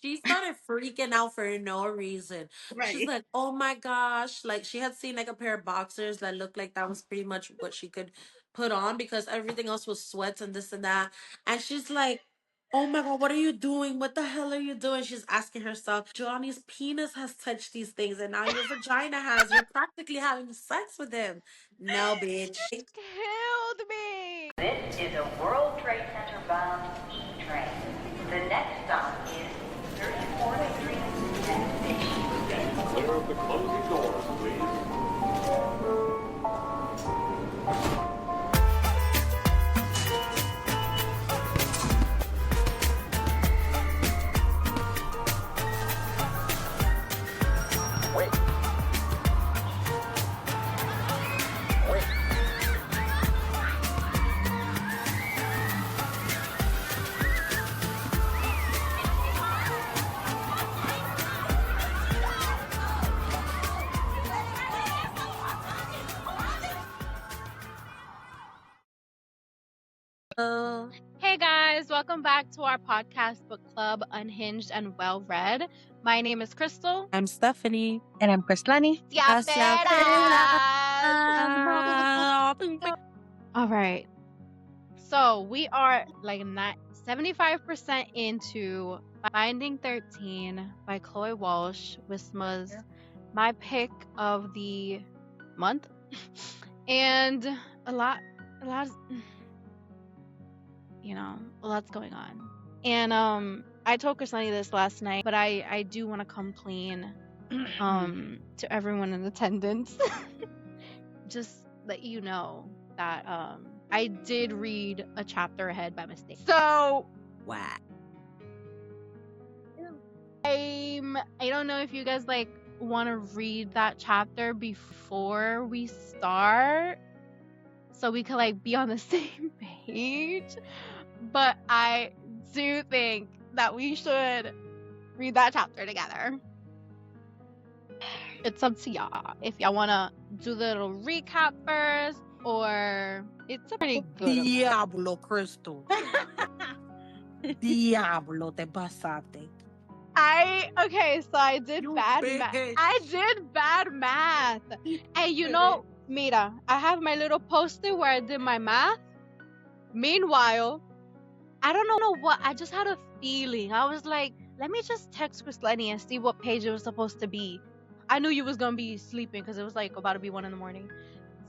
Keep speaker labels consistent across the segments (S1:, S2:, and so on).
S1: She started freaking out for no reason. She's
S2: Right.
S1: like, oh my gosh. Like, she had seen like a pair of boxers that looked like that was pretty much what she could put on because everything else was sweats and this and that. And she's like, oh my God, what are you doing? What the hell are you doing? She's asking herself, Johnny's penis has touched these things and now your vagina has. You're practically having sex with him. No, bitch.
S3: Killed me.
S4: This is a World Trade Center bound E train. The next stop is 34th Street Penn Station.
S5: Clear of the closing doors, please. Wait. Wait.
S3: Hey guys, welcome back to our podcast book club, Unhinged and Well Read. My name is Crystal.
S1: I'm Stephanie.
S2: And I'm Kristlani.
S3: All right. So we are like 75% into Binding 13 by Chloe Walsh, which was my pick of the month. And a lot a lot's going on. And I told Kristlani this last night, but I do want to come clean to everyone in attendance. Just let you know that I did read a chapter ahead by mistake. So
S1: Wow.
S3: I don't know if you guys like want to read that chapter before we start so we could like be on the same page, but I do think that we should read that chapter together. It's up to y'all if y'all want to do the little recap first, or it's a pretty good one.
S1: Diablo, Crystal. Diablo, te pasaste.
S3: Okay, so I did
S1: You
S3: bad math.
S1: bitch.
S3: I did bad math. And you know, mira, I have my little poster where I did my math. Meanwhile, I don't know what, I just had a feeling. I was like, let me just text Kristlani and see what page it was supposed to be. I knew you was gonna be sleeping because it was like about to be 1 a.m.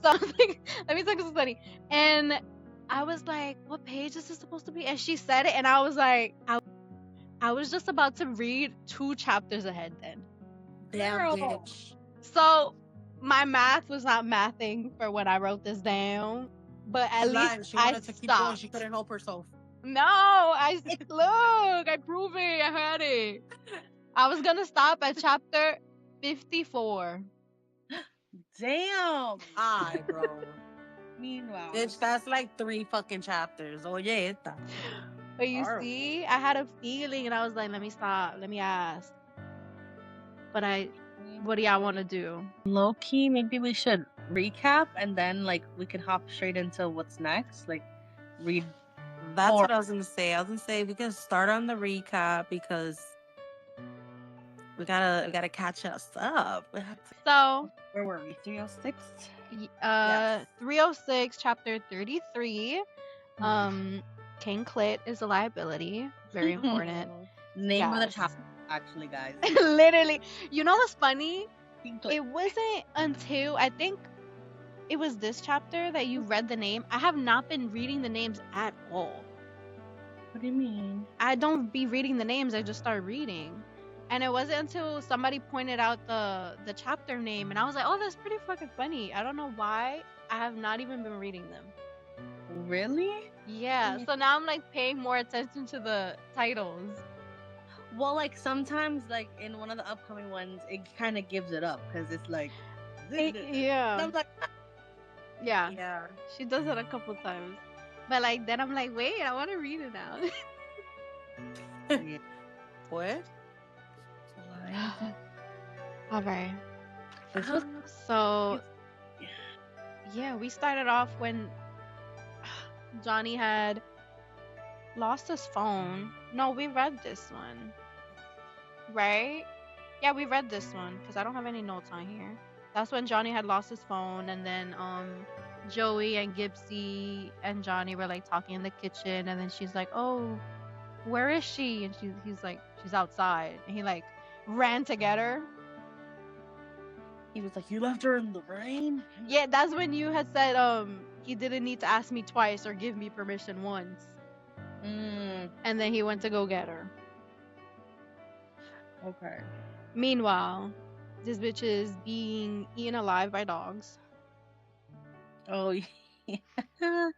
S3: So I was like, let me text Kristlani. And I was like, what page is this supposed to be? And she said it, and I was like, I was just about to read 2 chapters ahead then.
S1: Damn, bitch.
S3: So my math was not mathing for when I wrote this down, but at least
S1: She
S3: I
S1: wanted to keep going.
S3: stopped.
S1: She couldn't help herself.
S3: No, look, I proved it. I had it. I was gonna stop at chapter 54.
S2: Damn.
S1: Aye, bro.
S2: Meanwhile.
S1: Bitch, that's like 3 fucking chapters. Oye, esta.
S3: But you
S1: Horrible.
S3: see, I had a feeling, and I was like, let me stop. Let me ask. But what do y'all want to do?
S2: Low key, maybe we should recap and then like we can hop straight into what's next. Like read.
S1: That's
S2: Or-
S1: what I was gonna say. I was gonna say we can start on the recap because we gotta catch us up. We have to-
S3: So,
S2: Where were we? 306?
S3: 306, chapter 33. King Clit is a liability. Very important.
S2: Name of the
S3: Yes.
S2: chapter, actually, guys.
S3: Literally. You know what's funny?
S2: Pink
S3: It wasn't until I think it was this chapter that you read the name. I have not been reading the names at all.
S2: What do you mean?
S3: I don't be reading the names, I just start reading. And it wasn't until somebody pointed out the chapter name, and I was like, oh, that's pretty fucking funny. I don't know why. I have not even been reading them.
S2: Really?
S3: Yeah, so now I'm like paying more attention to the titles.
S2: Well, like sometimes, like in one of the upcoming ones, it kind of gives it up because it's like, And
S3: Yeah.
S2: I'm like,
S3: Yeah.
S1: Yeah.
S3: She does it a couple times. But like then I'm like, wait, I want to read it now.
S2: yeah.
S1: What?
S3: All right.
S2: This was
S3: So yeah, we started off when Johnny had lost his phone. No, we read this one. right? Yeah, we read this one because I don't have any notes on here. That's when Johnny had lost his phone, and then Joey and Gibsy and Johnny were like talking in the kitchen, and then she's like, "Oh, where is she?" And he's like, "She's outside," and he like ran to get her.
S2: He was like, "You left her in the rain."
S3: Yeah, that's when you had said he didn't need to ask me twice or give me permission once,
S2: Mm,
S3: and then he went to go get her.
S2: okay.
S3: Meanwhile, this bitch is being eaten alive by dogs.
S2: Oh yeah.
S1: Oh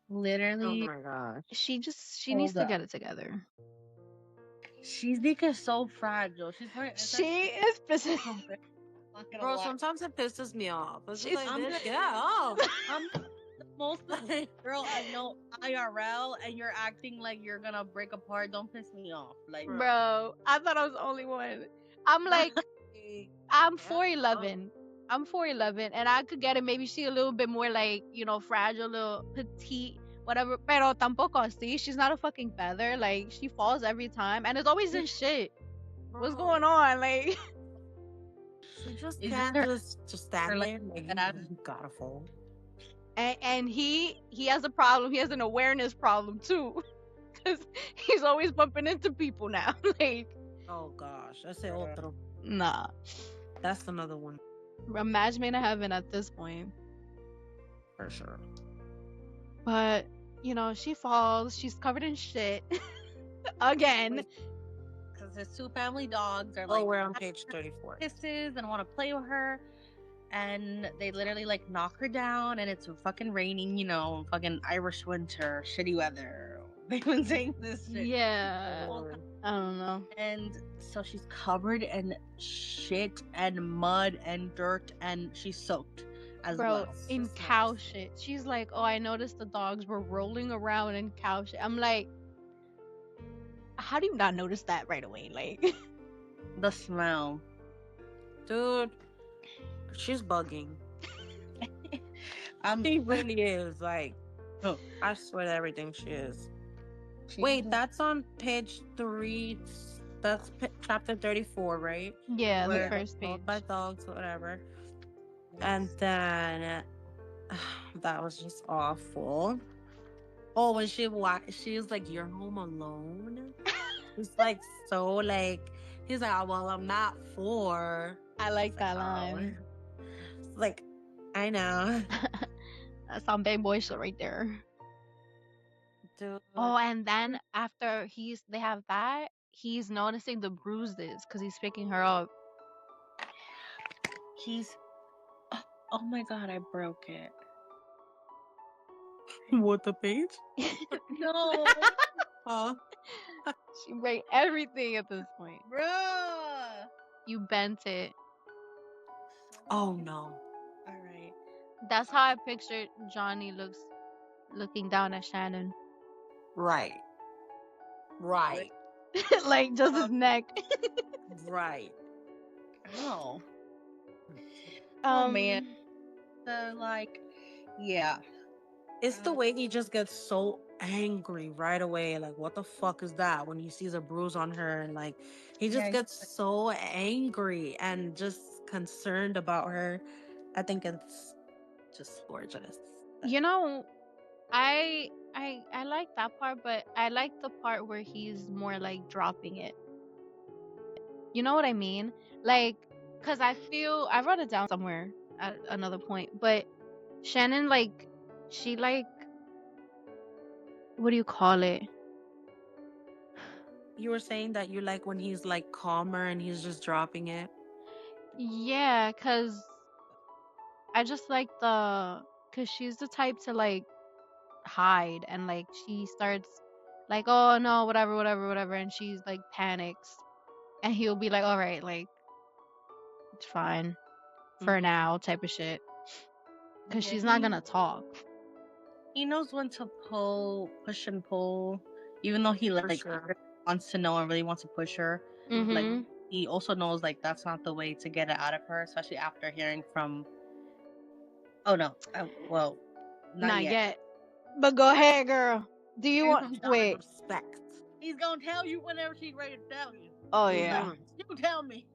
S2: Literally,
S1: my gosh.
S3: She needs
S2: hold
S3: to
S2: up.
S3: get it together.
S2: She's because so fragile. She's very.
S3: She is pissing.
S2: Not gonna
S1: Bro,
S2: lie.
S1: sometimes it pisses me off. It's just
S3: She's
S1: like,
S2: I'm
S1: bitch,
S2: like-
S1: get off.
S2: I'm the most girl I know IRL, and you're acting like you're gonna break apart. Don't piss me off. Like,
S3: Bro, I thought I was the only one. I'm like, I'm 4'11". I'm 4'11", and I could get it. Maybe she a little bit more like, you know, fragile, little petite, whatever. Pero tampoco así. She's not a fucking feather. Like, she falls every time, and it's always in shit. What's going on? Like,
S1: She just
S2: Is
S1: can't
S2: her-
S1: just stand
S2: like,
S1: there. Like,
S2: that-
S1: you gotta fall.
S3: and he has a problem. He has an awareness problem too, because he's always bumping into people now. Like,
S1: Oh gosh, that's it. Otro.
S3: nah.
S1: That's another one
S3: A match made in heaven at this point.
S1: for sure.
S3: But, you know, she falls. She's covered in shit. Again.
S2: because his two family dogs are
S1: Oh,
S2: like
S1: we're on page 34.
S2: kisses and want to play with her, and they literally like knock her down, and it's fucking raining, you know, fucking Irish winter, shitty weather. They've been saying this shit.
S3: Yeah. I don't know.
S2: And so she's covered in shit and mud and dirt, and she's soaked as
S3: Bro,
S2: well.
S3: in
S1: Just
S3: cow
S1: nice.
S3: shit. She's like, oh, I noticed the dogs were rolling around in cow shit. I'm like, how do you not notice that right away? Like,
S2: The smell.
S1: Dude, she's bugging.
S2: I'm
S1: She really is. Like,
S2: Oh.
S1: I swear to everything she is.
S2: she-
S1: Wait, that's on page 3. That's chapter 34, right?
S3: yeah, the
S2: Where-
S3: first page.
S1: Owned by dogs, whatever. And then that was just awful. Oh, when she was like, "You're home alone." It's like so like he's like, "Oh, well, I'm not 4."
S3: I like
S1: It's
S3: that
S1: oh.
S3: line.
S1: It's like, I know.
S3: That's some big boy shit right there.
S1: Dude.
S3: Oh, and then after they have that, he's noticing the bruises because he's picking her up.
S2: He's. Oh my god, I broke it.
S1: What the page?
S2: No,
S1: Huh?
S3: She break everything at this point.
S2: bruh.
S3: You bent it.
S1: Oh no.
S2: All right.
S3: That's how I pictured Johnny looking down at Shannon.
S1: Right. Right.
S3: Like just his neck.
S1: Right.
S2: Oh. Oh, man.
S3: Um,
S2: So like, yeah.
S1: It's the way he just gets so angry right away. Like, what the fuck is that? When he sees a bruise on her, and like, he just
S2: Yeah,
S1: gets so angry and just concerned about her. I think it's just gorgeous.
S3: you know, I like that part, but I like the part where he's more like dropping it. You know what I mean? Like, cause I wrote it down somewhere at another point, but Shannon, like, she like, what do you call it?
S1: You were saying that you like when he's like calmer and he's just dropping it.
S3: Yeah, cause I just like cause she's the type to like hide, and like she starts like, oh no, whatever, whatever, whatever, and she's like panics, and he'll be like, all right, like it's fine for
S1: Mhm.
S3: now, type of shit, cause
S2: Yeah,
S3: she's not
S2: he-
S3: gonna talk.
S2: He knows when to push and pull, even though he like
S1: sure.
S2: wants to know and really wants to push her. Like,
S3: Mhm.
S2: he also knows like that's not the way to get it out of her, especially after hearing from. Oh no, well, not yet.
S3: But go ahead, girl. Do you
S2: Hearing
S3: want?
S2: from John
S3: Wait.
S1: Respect.
S2: He's gonna tell you whenever she's ready to tell you.
S3: Oh yeah.
S1: Mhm.
S2: You tell me.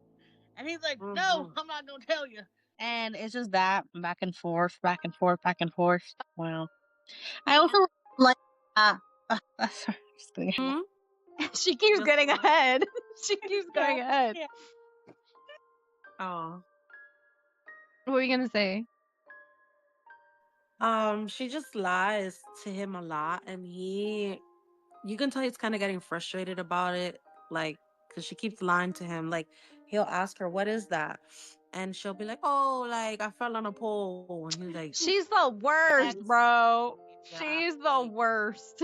S2: And he's like, no,
S1: Mhm.
S2: I'm not gonna tell you. And it's just that back and forth, back and forth, back and forth. Wow. I also like sorry, just going ahead.
S1: Mhm.
S3: She keeps
S1: Yes,
S3: getting
S1: ma'am.
S3: ahead. She keeps going ahead.
S2: Yeah.
S1: Oh.
S3: What were you gonna say?
S1: She just lies to him a lot, and you can tell he's kind of getting frustrated about it, like, because she keeps lying to him. Like, he'll ask her, "What is that?" And she'll be like, "Oh, like I fell on a pole," and he's like,
S3: She's the worst,
S1: "That's
S3: bro.
S1: yeah."
S3: She's the worst.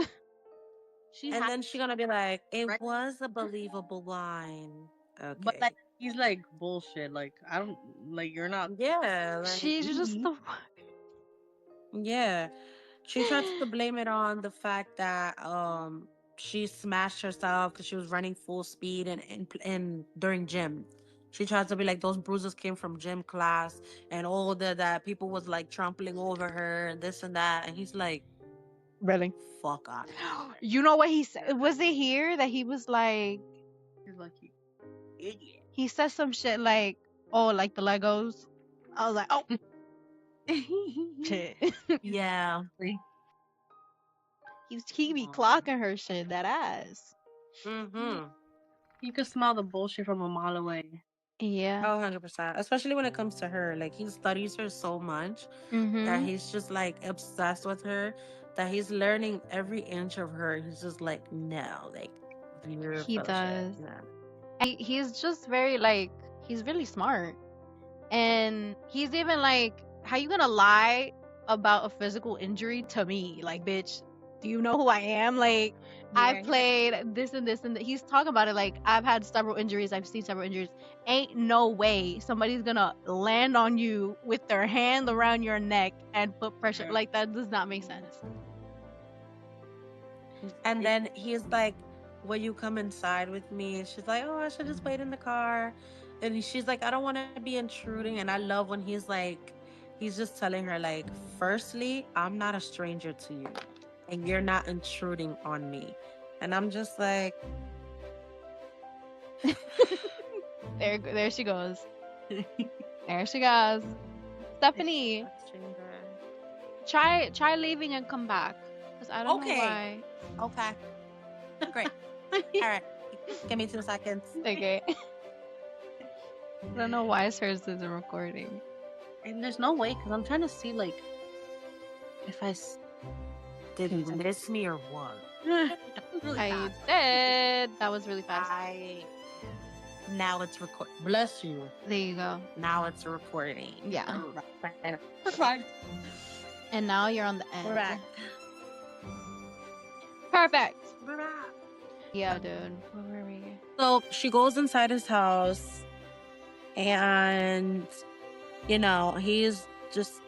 S2: She
S1: And
S2: had,
S1: then she's gonna be like,
S2: right?
S1: "It was a believable line."
S2: But like
S1: Okay.
S2: he's like bullshit. Like I don't like you're not.
S1: Yeah, like
S3: She's just the
S1: yeah. She tried to blame it on the fact that she smashed herself because she was running full speed and during gym. She tried to be like those bruises came from gym class and all that people was like trampling over her and this and that, and he's like,
S3: really.
S1: fuck off.
S3: You know what he said? Was it here that he was like?
S2: He's like you idiot.
S3: He said some shit like, "Oh, like the Legos." I was like, "Oh shit."
S1: Yeah.
S3: He be clocking her shit that ass.
S1: Mm-hmm.
S2: You can smell the bullshit from a mile away.
S3: Yeah.
S1: Oh, 100%. Especially when it comes to her. Like, he studies her so much that
S3: Mhm.
S1: he's just like obsessed with her, that he's learning every inch of her. He's just like, no, like, you're
S3: He
S1: full of shit.
S3: does.
S1: No.
S3: And he's just very like he's really smart. And he's even like, how you gonna lie about a physical injury to me? Like, bitch, do you know who I am? Like, I
S2: Yeah.
S3: played this and this and that. He's talking about it like, I've had several injuries. I've seen several injuries. Ain't no way somebody's gonna land on you with their hand around your neck and put pressure.
S2: Yeah.
S3: Like, that does not make sense.
S1: And then he's like, will you come inside with me? And she's like, oh, I should just wait in the car. And she's like, I don't want to be intruding. And I love when he's like, he's just telling her, like, firstly, I'm not a stranger to you. And you're not intruding on me. And I'm just like,
S3: There she goes. There she goes. Stephanie, try leaving and come back. Because I don't know
S1: Okay.
S3: why.
S1: Okay. Great. All right. Give me 2 seconds.
S3: Okay. I don't know why hers isn't recording.
S2: And there's no way because I'm trying to see like if
S1: Did you miss me or what?
S2: really
S3: I
S2: fast.
S3: did. That was really fast.
S1: Now it's record. Bless you.
S3: There you go.
S1: Now it's recording.
S3: Yeah.
S2: Right.
S3: And now you're on the end.
S1: We're back.
S3: Perfect.
S1: We're back.
S3: Yeah, dude. Where were we?
S1: So she goes inside his house, and he's just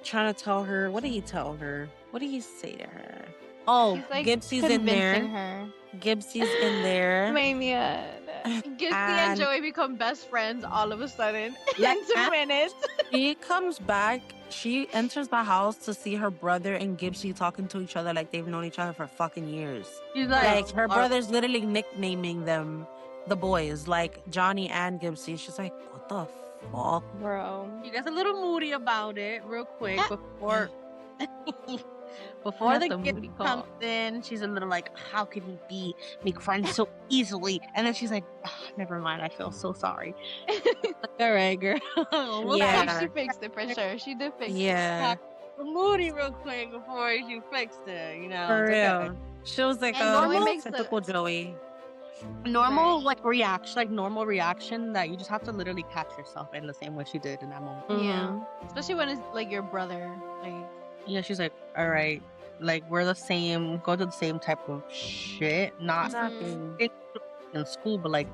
S1: trying to tell her. What did he tell her? What did he say to her? Oh,
S3: He's like
S1: Gibbsy's in there.
S3: convincing her.
S1: Gibbsy's in there.
S3: Mania. Gibsy and Joey become best friends all of a sudden in 2 minutes.
S1: She comes back. She enters the house to see her brother and Gibbsy talking to each other like they've known each other for fucking years.
S2: She's
S1: Like, her brother's literally nicknaming them, the boys, like Johnny and Gibbsy. She's like, what the fuck?
S3: Bro.
S2: She gets a little moody about it real quick before before
S3: That's
S2: the
S3: a
S2: gift
S3: moody call.
S2: comes in. She's a little like, how can we make friends so easily? And then she's like, never mind. I feel so sorry. Like, all right, girl.
S1: Yeah.
S3: She fixed it for sure. She did fix it.
S1: Yeah,
S2: Moody real quick before she fixed it. You know,
S1: for
S2: it's okay.
S1: real. She was like,
S3: And Joey
S1: oh,
S3: makes the-
S1: typical Joey.
S2: Normal
S3: Right.
S2: like normal reaction that you just have to literally catch yourself in the same way she did in that moment.
S3: Yeah. Especially when it's like your brother. Like,
S2: Yeah, she's like, all right, like we're the same, go to the same type of shit, not
S1: Exactly.
S2: in school, but like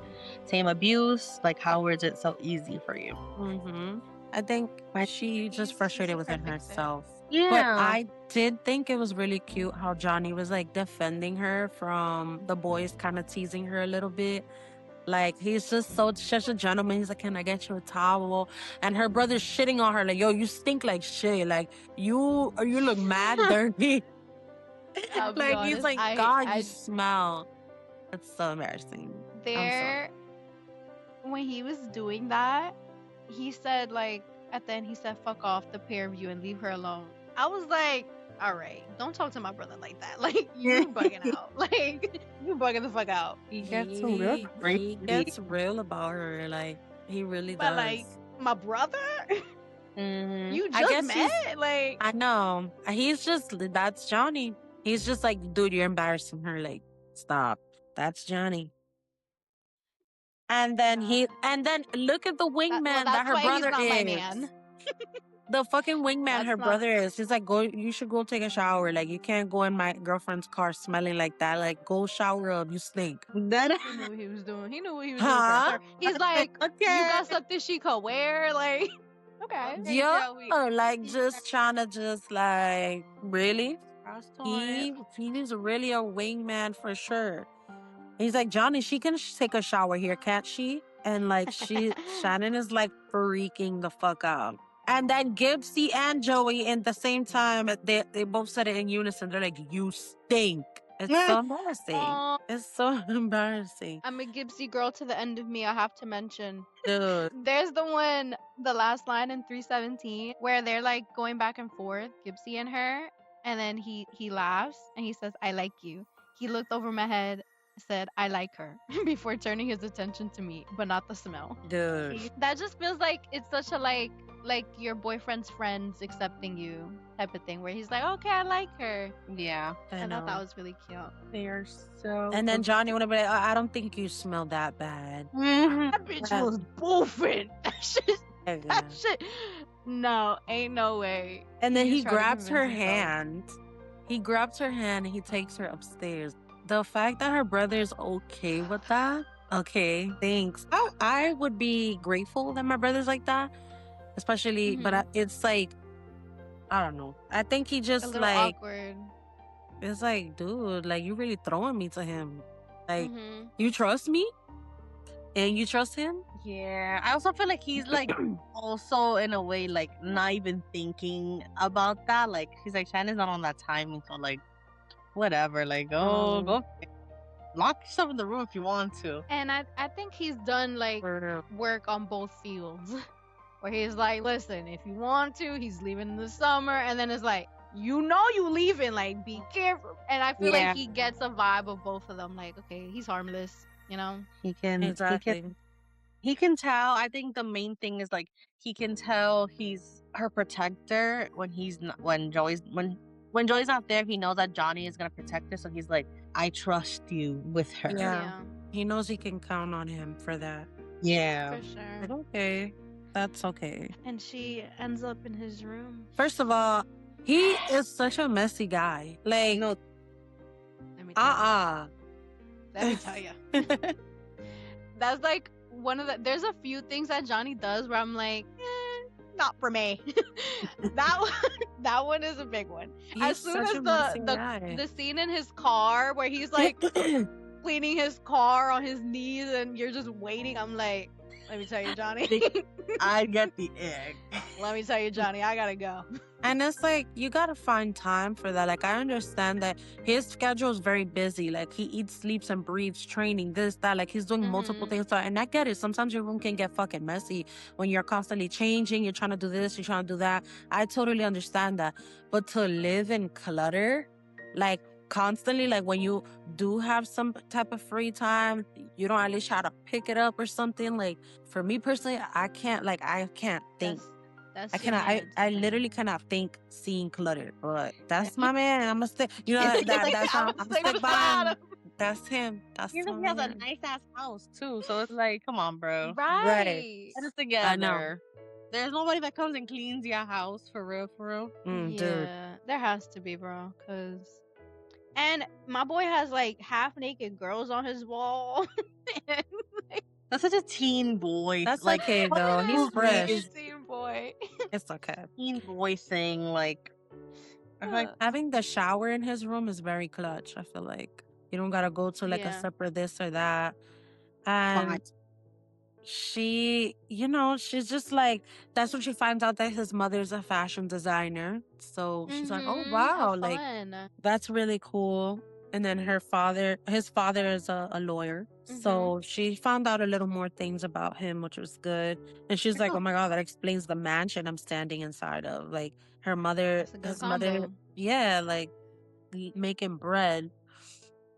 S2: same abuse. Like, how is it so easy for you?
S1: Mm-hmm. I think she just frustrated within
S3: perfect fit.
S1: herself.
S2: Yeah,
S1: But I did think it was really cute how Johnny was like defending her from the boys kind of teasing her a little bit. Like, he's just such a gentleman. He's like, can I get you a towel? And her brother's shitting on her like, yo, you stink like shit. Like, you look mad dirty.
S3: I'll be
S1: Like, he's
S3: honest,
S1: like,
S3: I-
S1: God,
S3: I-
S1: you smell. It's so embarrassing. I'm sorry.
S3: when he was doing that, he said like at the end he said fuck off the pair of you and leave her alone. I was like, all right, don't talk to my brother like that. Like you bugging out. Like you bugging the fuck out.
S2: He gets real
S1: He
S2: crazy.
S1: gets real about her. Like he really
S3: But
S1: does.
S3: like my brother,
S2: Mhm.
S3: you
S1: I
S3: just
S1: guess he's-
S3: met. Like
S1: I know. He's just that's Johnny. He's just like, dude, you're embarrassing her. Like, stop. That's Johnny. And then look at the wingman that
S3: that's
S1: her
S3: why he's
S1: brother
S3: not my
S1: is.
S3: man.
S1: The fucking wingman
S3: That's
S1: her
S3: not-
S1: brother is. He's like, go. You should go take a shower. Like, you can't go in my girlfriend's car smelling like that. Like, go shower up. You stink.
S2: That
S3: He knew what he was doing. He knew what he was
S1: Huh?
S3: doing. For her. He's like,
S1: Okay.
S3: you got something she could wear. Like, okay.
S1: Yo, like just trying to just like really. He's really a wingman for sure. He's like, Johnny, she can take a shower here, can't she? And like Shannon is like freaking the fuck out. And then Gibbsy and Joey in the same time, they both said it in unison. They're like, you stink. It's so embarrassing.
S3: Aw.
S1: It's so embarrassing.
S3: I'm a Gibbsy girl to the end of me, I have to mention.
S1: Dude.
S3: There's the last line in 317, where they're like going back and forth, Gibbsy and her, and then he laughs and he says, I like you. He looked over my head, said, I like her, before turning his attention to me, but not the smell.
S1: Dude.
S3: That just feels like it's such a like your boyfriend's friends accepting you type of thing, where he's like, okay, I like her.
S2: Yeah.
S3: I thought that was really cute.
S2: They are so.
S1: And then Johnny would have been like, I don't think you smell that bad.
S3: That bitch
S1: Yeah.
S3: was boofing.
S1: Yeah.
S3: That shit. No, ain't no way.
S1: And then he
S3: was trying to
S1: grabs her
S3: convince himself.
S1: hand. He grabs her hand and he takes her upstairs. The fact that her brother's okay with that, okay, thanks. I would be grateful that my brother's like that, especially, but it's like, I don't know. I think he
S3: A
S1: just
S3: little
S1: like,
S3: awkward.
S1: it's like, dude, like you really throwing me to him. Like,
S3: Mhm.
S1: you trust me? And you trust him?
S2: Yeah. I also feel like he's like also in a way like not even thinking about that. Like he's like Shannon's not on that timing, so like whatever. Like go lock yourself in the room if you want to.
S3: And I think he's done like work on both fields. Where he's like, listen, if you want to, he's leaving in the summer, and then it's like, you know you leaving, like be careful. And I feel like he gets a vibe of both of them, like, okay, he's harmless, you know?
S2: He can
S1: Exactly.
S2: he can tell. I think the main thing is like he can tell he's her protector when he's not, when Joey's not there. He knows that Johnny is gonna protect her, so he's like, I trust you with her.
S1: Yeah. He knows he can count on him for that.
S2: Yeah.
S3: For sure.
S1: But okay. That's okay.
S3: And she ends up in his room.
S1: First of all, he is such a messy guy. Like,
S2: No.
S3: Let me tell you. Let me
S1: uh-uh.
S3: tell you. That's like one of the. There's a few things that Johnny does where I'm like, not for me. that one is a big one.
S1: He's
S3: As soon
S1: such
S3: as
S1: a messy guy.
S3: the scene in his car where he's like cleaning his car on his knees and you're just waiting, I'm like, let me tell you, Johnny.
S2: I get the egg.
S3: Let me tell you, Johnny, I gotta go.
S1: And it's like, you gotta find time for that. Like, I understand that his schedule is very busy. Like, he eats, sleeps, and breathes training, this, that. Like, he's doing multiple things. So, and I get it. Sometimes your room can get fucking messy when you're constantly changing. You're trying to do this, you're trying to do that. I totally understand that. But to live in clutter, like, constantly, like when you do have some type of free time, you don't at least try to pick it up or something. Like, for me personally, I can't think. I literally cannot think seeing clutter. But that's my man. I'm gonna stick. You know that's how I'm stick by him. That's him. That's
S2: He
S1: my
S2: has a
S1: man.
S2: nice ass house too, so it's like, come on, bro.
S3: Right.
S2: Get it together. There's nobody that comes and cleans your house for real, for real.
S1: Dude.
S3: Yeah, there has to be, bro. And my boy has like half naked girls on his wall. And, like,
S2: That's such a teen boy.
S1: That's
S2: like
S1: okay though. He's fresh.
S3: Teen boy.
S1: It's okay.
S2: teen boy thing. Like, I'm like,
S1: Having the shower in his room is very clutch. I feel like you don't gotta go to like a separate this or that. And she, she's just like, that's when she finds out that his mother's a fashion designer. So she's like, oh wow, like
S3: fun.
S1: that's really cool. And then his father is a lawyer. So she found out a little more things about him, which was good. And she's like, oh my God, that explains the mansion I'm standing inside of. Like
S3: That's a good
S1: his mother,
S3: combo.
S1: yeah, like making bread.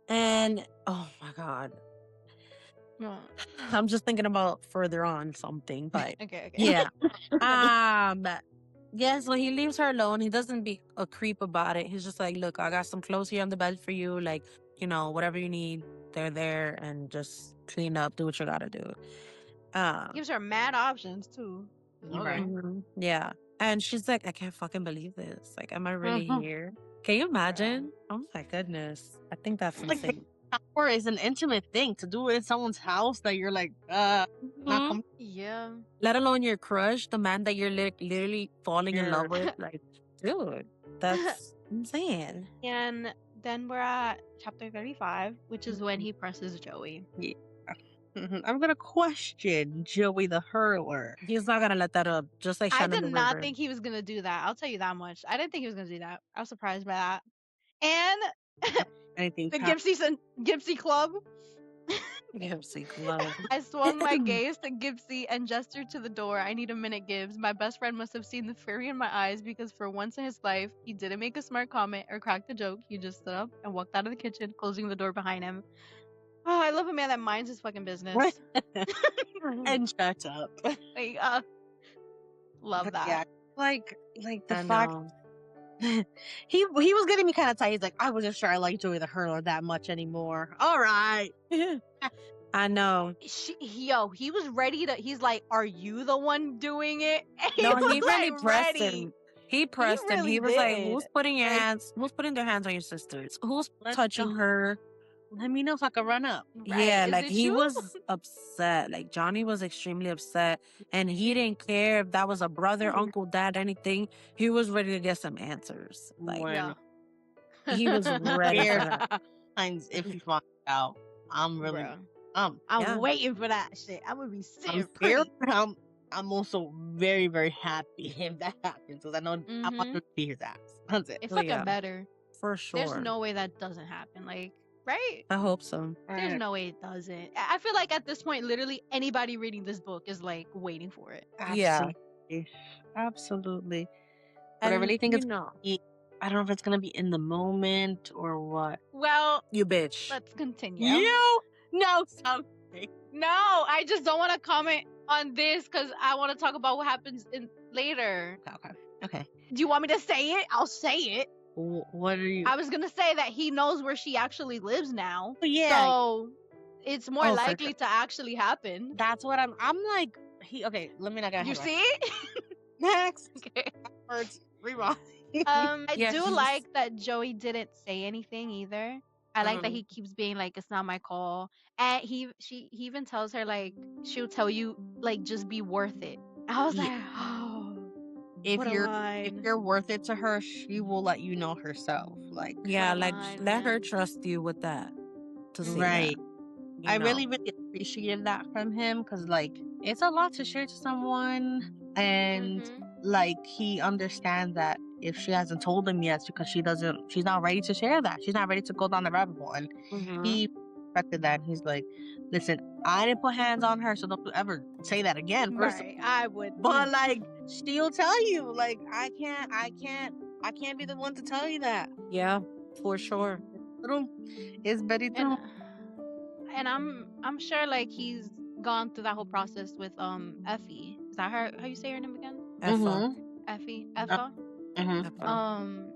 S1: And oh my God,
S3: No.
S1: I'm just thinking about further on something, but
S3: Okay.
S1: yeah. Yeah, so he leaves her alone. He doesn't be a creep about it. He's just like, look, I got some clothes here on the bed for you. Like, whatever you need, they're there, and just clean up, do what you gotta do.
S3: Gives her mad options too. Okay.
S1: Mhm, yeah. And she's like, I can't fucking believe this. Like, am I really here? Can you imagine? Oh my goodness. I think that's
S2: Like
S1: insane.
S2: power is an intimate thing to do it in someone's house that you're like, not
S1: Mhm.
S2: com-
S3: Yeah.
S1: Let alone your crush, the man that you're literally falling in love
S2: Sure.
S1: with. Like, dude, that's insane.
S3: And then we're at chapter 35, which is when he presses Joey.
S2: Yeah. I'm gonna question Joey the hurler.
S1: He's not gonna let that up, just like
S3: I
S1: Shannon
S3: did
S1: the
S3: not
S1: River.
S3: think he was gonna do that. I'll tell you that much. I didn't think he was gonna do that. I was surprised by that. And
S2: Anything
S3: the
S2: past
S3: Gypsy Club.
S1: Gypsy Club.
S3: I swung my gaze to Gypsy and gestured to the door. I need a minute, Gibbs. My best friend must have seen the fury in my eyes because for once in his life, he didn't make a smart comment or crack a joke. He just stood up and walked out of the kitchen, closing the door behind him. Oh, I love a man that minds his fucking business.
S2: and shut up.
S3: Like, love
S2: But
S3: that.
S2: yeah, like the
S1: I
S2: fact
S1: know.
S2: he was getting me kind of tight. He's like, I wasn't sure I liked Joey the hurler that much anymore. All right.
S1: I know.
S3: He was ready to. He's like, "Are you the one doing it?" And he
S1: No,
S3: was
S1: he really
S3: like,
S1: pressed
S3: ready.
S1: him. He pressed him.
S3: really
S1: He was like,
S3: did.
S1: Who's putting
S2: Like,
S1: their hands on your sisters? Who's
S2: Let's
S1: touching
S2: go.
S1: her?
S2: Let me know if I can run up.
S1: Yeah,
S3: Right? Is
S1: like
S3: it
S1: he
S3: you?
S1: was upset. Like Johnny was extremely upset. And he didn't care if that was a brother, uncle, dad, anything. He was ready to get some answers. Like
S2: Bueno.
S1: he was ready for
S2: Scared
S1: that.
S2: times if you find out. I'm really
S3: Bruh.
S2: I'm
S1: Yeah.
S3: waiting for that shit. I'm gonna be
S2: I'm
S3: sitting
S2: scared.
S3: pretty.
S2: I'm also very, very happy if that happens because I know I want to see his ass. That's it.
S3: It
S1: Oh,
S3: fucking
S1: yeah.
S3: better.
S1: For sure.
S3: There's no way that doesn't happen. Like, right?
S1: I hope so.
S3: There's no way it doesn't. I feel like at this point, literally anybody reading this book is like waiting for it.
S1: Yeah.
S2: Absolutely. But I
S1: And
S2: really think it's
S1: know.
S2: I don't know if it's gonna be in the moment or what.
S3: Well,
S1: You bitch.
S3: let's continue.
S2: You know something.
S3: No, I just don't want to comment on this because I want to talk about what happens in later.
S2: Okay.
S3: Do you want me to say it? I'll say it.
S2: What are you?
S3: I was gonna say that he knows where she actually lives now.
S2: Oh, yeah.
S3: So it's more
S1: Oh, for
S3: likely
S1: sure.
S3: to actually happen.
S2: That's what I'm like. Okay, let me not get
S3: You
S2: ahead of
S3: see?
S2: Next.
S3: Okay.
S2: Words. Rewind.
S3: I
S1: Yeah,
S3: do
S1: he's-
S3: like that Joey didn't say anything either. I like that
S1: Mhm.
S3: he keeps being like, it's not my call. And he even tells her like she'll tell you like just be worth it. I was
S2: Yeah.
S3: like, oh,
S2: if
S3: what a
S2: you're
S3: line.
S2: worth it to her, she will let you know herself. Like
S1: Yeah,
S3: What a
S1: like
S3: line,
S1: let her
S3: man.
S1: trust you with that. To see
S2: right.
S1: that.
S2: I really, really appreciated that from him because like it's a lot to share to someone, and
S3: Mhm.
S2: like he understands that if she hasn't told him yet, it's because she's not ready to share that. She's not ready to go down the rabbit hole, and
S1: Mhm.
S2: he respected that. And he's like, listen, I didn't put hands on her, so don't you ever say that again. First,
S3: Right, I would.
S2: but like she'll tell you, like I can't be the one to tell you that.
S1: Yeah, for sure.
S2: It's very true.
S3: And I'm sure like he's gone through that whole process with Effie. Is that her? How you say her name again?
S1: Effa.
S3: Effie. Effa.
S1: Effa.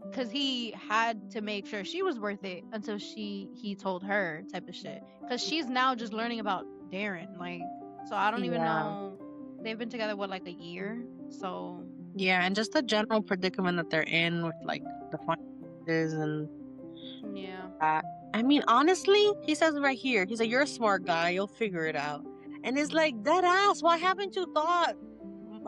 S3: Because he had to make sure she was worth it until he told her type of shit. Because she's now just learning about Darren. Like, so I don't even know. They've been together what, like a year? So
S2: yeah, and just the general predicament that they're in with like the finances and
S3: yeah.
S2: I mean, honestly, he says it right here. He's like, "You're a smart guy. You'll figure it out." And it's like, dead ass. Why haven't you thought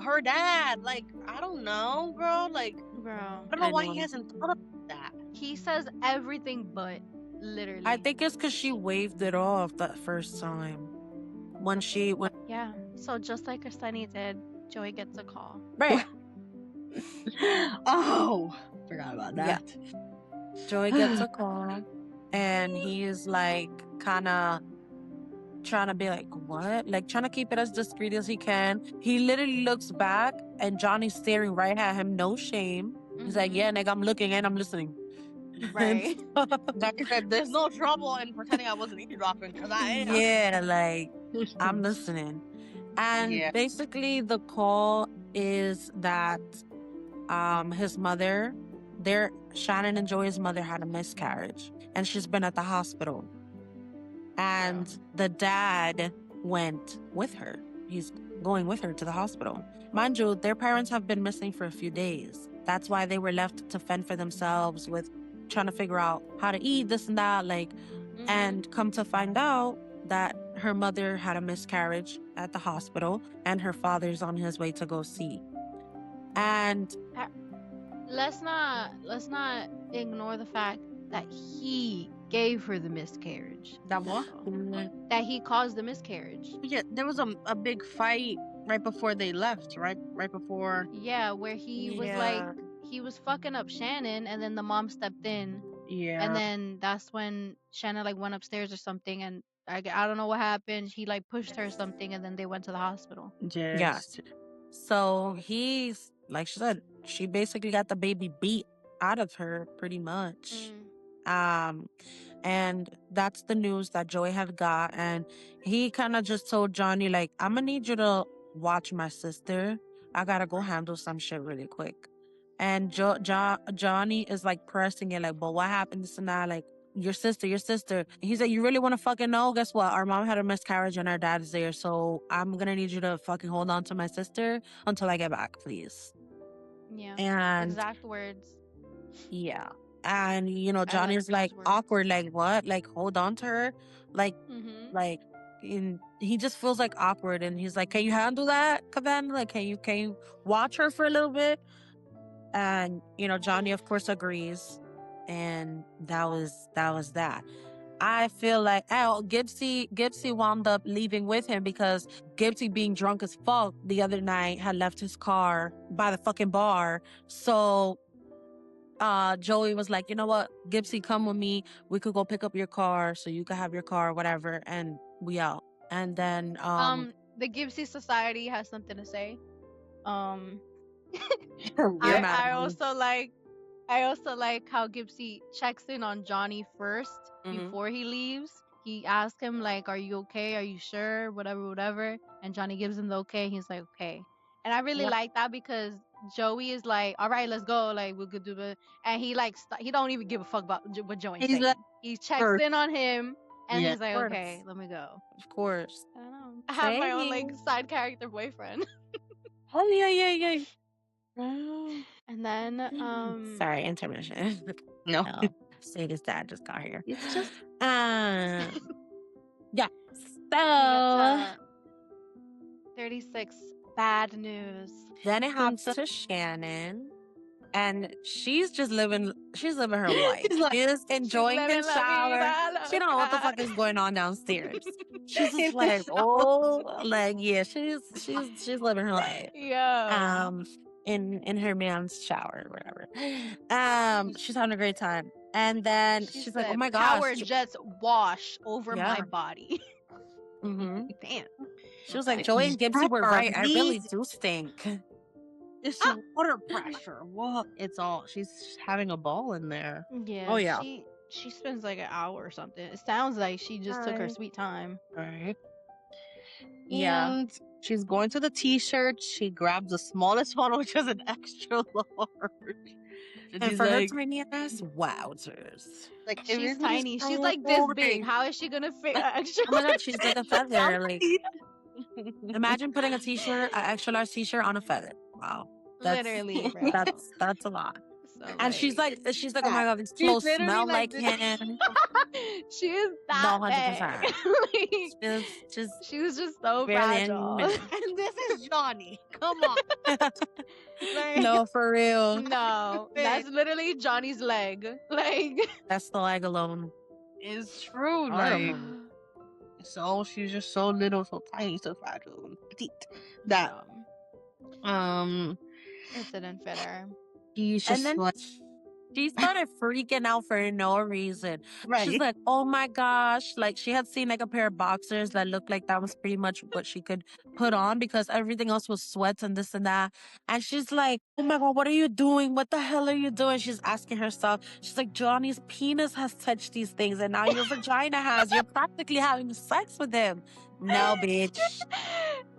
S2: her dad? Like, I don't know, bro. Like,
S3: Bro,
S2: I don't know why he hasn't thought of that.
S3: he says everything but literally.
S1: I think it's because she waved it off that first time. When
S3: Yeah. So just like Sunny did, Joey gets a call.
S1: right.
S2: Oh, forgot about
S1: Yeah.
S2: that.
S1: Joey gets a call. and he is like kind of trying to be like, what? Like trying to keep it as discreet as he can. He literally looks back and Johnny's staring right at him, no shame. He's like, yeah, nigga, I'm looking and I'm listening. And
S3: Right.
S2: Like I said, there's no trouble in pretending I wasn't eavesdropping because I am.
S1: yeah, like I'm listening. And
S2: Yeah.
S1: basically the call is that his mother, Shannon and Joey's mother had a miscarriage and she's been at the hospital. And the dad went with her. He's going with her to the hospital. Mind you, their parents have been missing for a few days. That's why they were left to fend for themselves with trying to figure out how to eat, this and that. Like, and come to find out that her mother had a miscarriage at the hospital and her father's on his way to go see. And
S3: let's not ignore the fact that he gave her the miscarriage.
S2: That what?
S3: That he caused the miscarriage.
S2: Yeah, there was a big fight right before they left, right before.
S3: Yeah, where he was like, he was fucking up Shannon, and then the mom stepped in.
S2: Yeah.
S3: And then that's when Shannon like went upstairs or something, and I don't know what happened. He like pushed her or something, and then they went to the hospital.
S1: Yes. So he's, like she said, she basically got the baby beat out of her pretty much. And that's the news that Joey had got. And he kind of just told Johnny, like, I'm gonna need you to watch my sister. I gotta go handle some shit really quick. And Johnny is like pressing it, like, but what happened? This and that, like, your sister. He's like, you really want to fucking know? Guess what? Our mom had a miscarriage and our dad is there. So I'm going to need you to fucking hold on to my sister until I get back, please.
S3: Yeah.
S1: And
S3: exact words.
S1: Yeah. And, you know, Johnny's like awkward, like, what? Like, hold on to her? Like, he just feels like awkward. And he's like, can you handle that, Kavan? Like, can you watch her for a little bit? And, you know, Johnny, of course, agrees. And that was that. I feel like Gibbsy wound up leaving with him because Gibbsy, being drunk as fuck the other night, had left his car by the fucking bar. So Joey was like, you know what, Gibbsy, come with me. We could go pick up your car so you could have your car, whatever, and we out. And then
S3: the Gibbsy Society has something to say.
S1: I
S3: also like how Gibbsy checks in on Johnny first before he leaves. He asks him like, are you okay? Are you sure? Whatever. And Johnny gives him the okay. He's like, okay. And I really like that because Joey is like, all right, let's go. Like, we could do it. And he like, he don't even give a fuck about what Joey's saying.
S2: Like,
S3: he checks in on him and he's like,
S1: course.
S3: okay, let me go.
S1: Of course.
S3: I don't know. I have my own like side character boyfriend.
S1: Oh yeah.
S3: And then
S1: sorry, intermission.
S2: No.
S1: Sadie's dad just got here.
S2: It's just
S1: yeah. So
S3: 36 bad news.
S1: Then it hops to Shannon. And she's living her life. She's enjoying the shower. She don't know what the fuck is going on downstairs. She's just like, oh, like, yeah, she's living her life.
S3: Yeah.
S1: In her man's shower or whatever. She's having a great time. And then she's like, oh my gosh.
S3: Power jets wash over my body.
S1: Mm-hmm.
S3: Damn.
S1: She was like, Joey and Gibbsy were right. I really do stink.
S2: It's water pressure. What? It's all. She's having a ball in there.
S3: Yeah.
S2: Oh yeah.
S3: She spends like an hour or something. It sounds like she just took her sweet time.
S2: Right.
S1: Yeah.
S2: And she's going to the t-shirt. She grabs the smallest one, which is an extra large.
S1: And for her tiny ass, wowzers.
S3: Like, she's tiny. She's like this big. How is she gonna fit an extra?
S1: Oh my god, she's like a feather. Like, imagine putting a t-shirt, an extra large t-shirt on a feather. Wow.
S3: Literally, bro.
S1: That's a lot.
S3: So,
S1: and she's like, oh my god, these clothes smell like him.
S3: She is that 100%. She was just so fragile.
S2: And this is Johnny. Come on.
S1: No, for real.
S3: No, that's literally Johnny's leg. Like,
S1: that's the leg alone.
S2: It's true. Like, so she's just so little, so tiny, so fragile, and petite. That
S3: it didn't fit her.
S2: She's just like,
S1: she started freaking out for no reason. She's
S2: Right.
S1: like, oh my gosh. Like, she had seen like a pair of boxers that looked like that was pretty much what she could put on because everything else was sweats and this and that. And she's like, oh my God, what are you doing? What the hell are you doing? She's asking herself. She's like, Johnny's penis has touched these things and now your vagina has. You're practically having sex with him. No, bitch.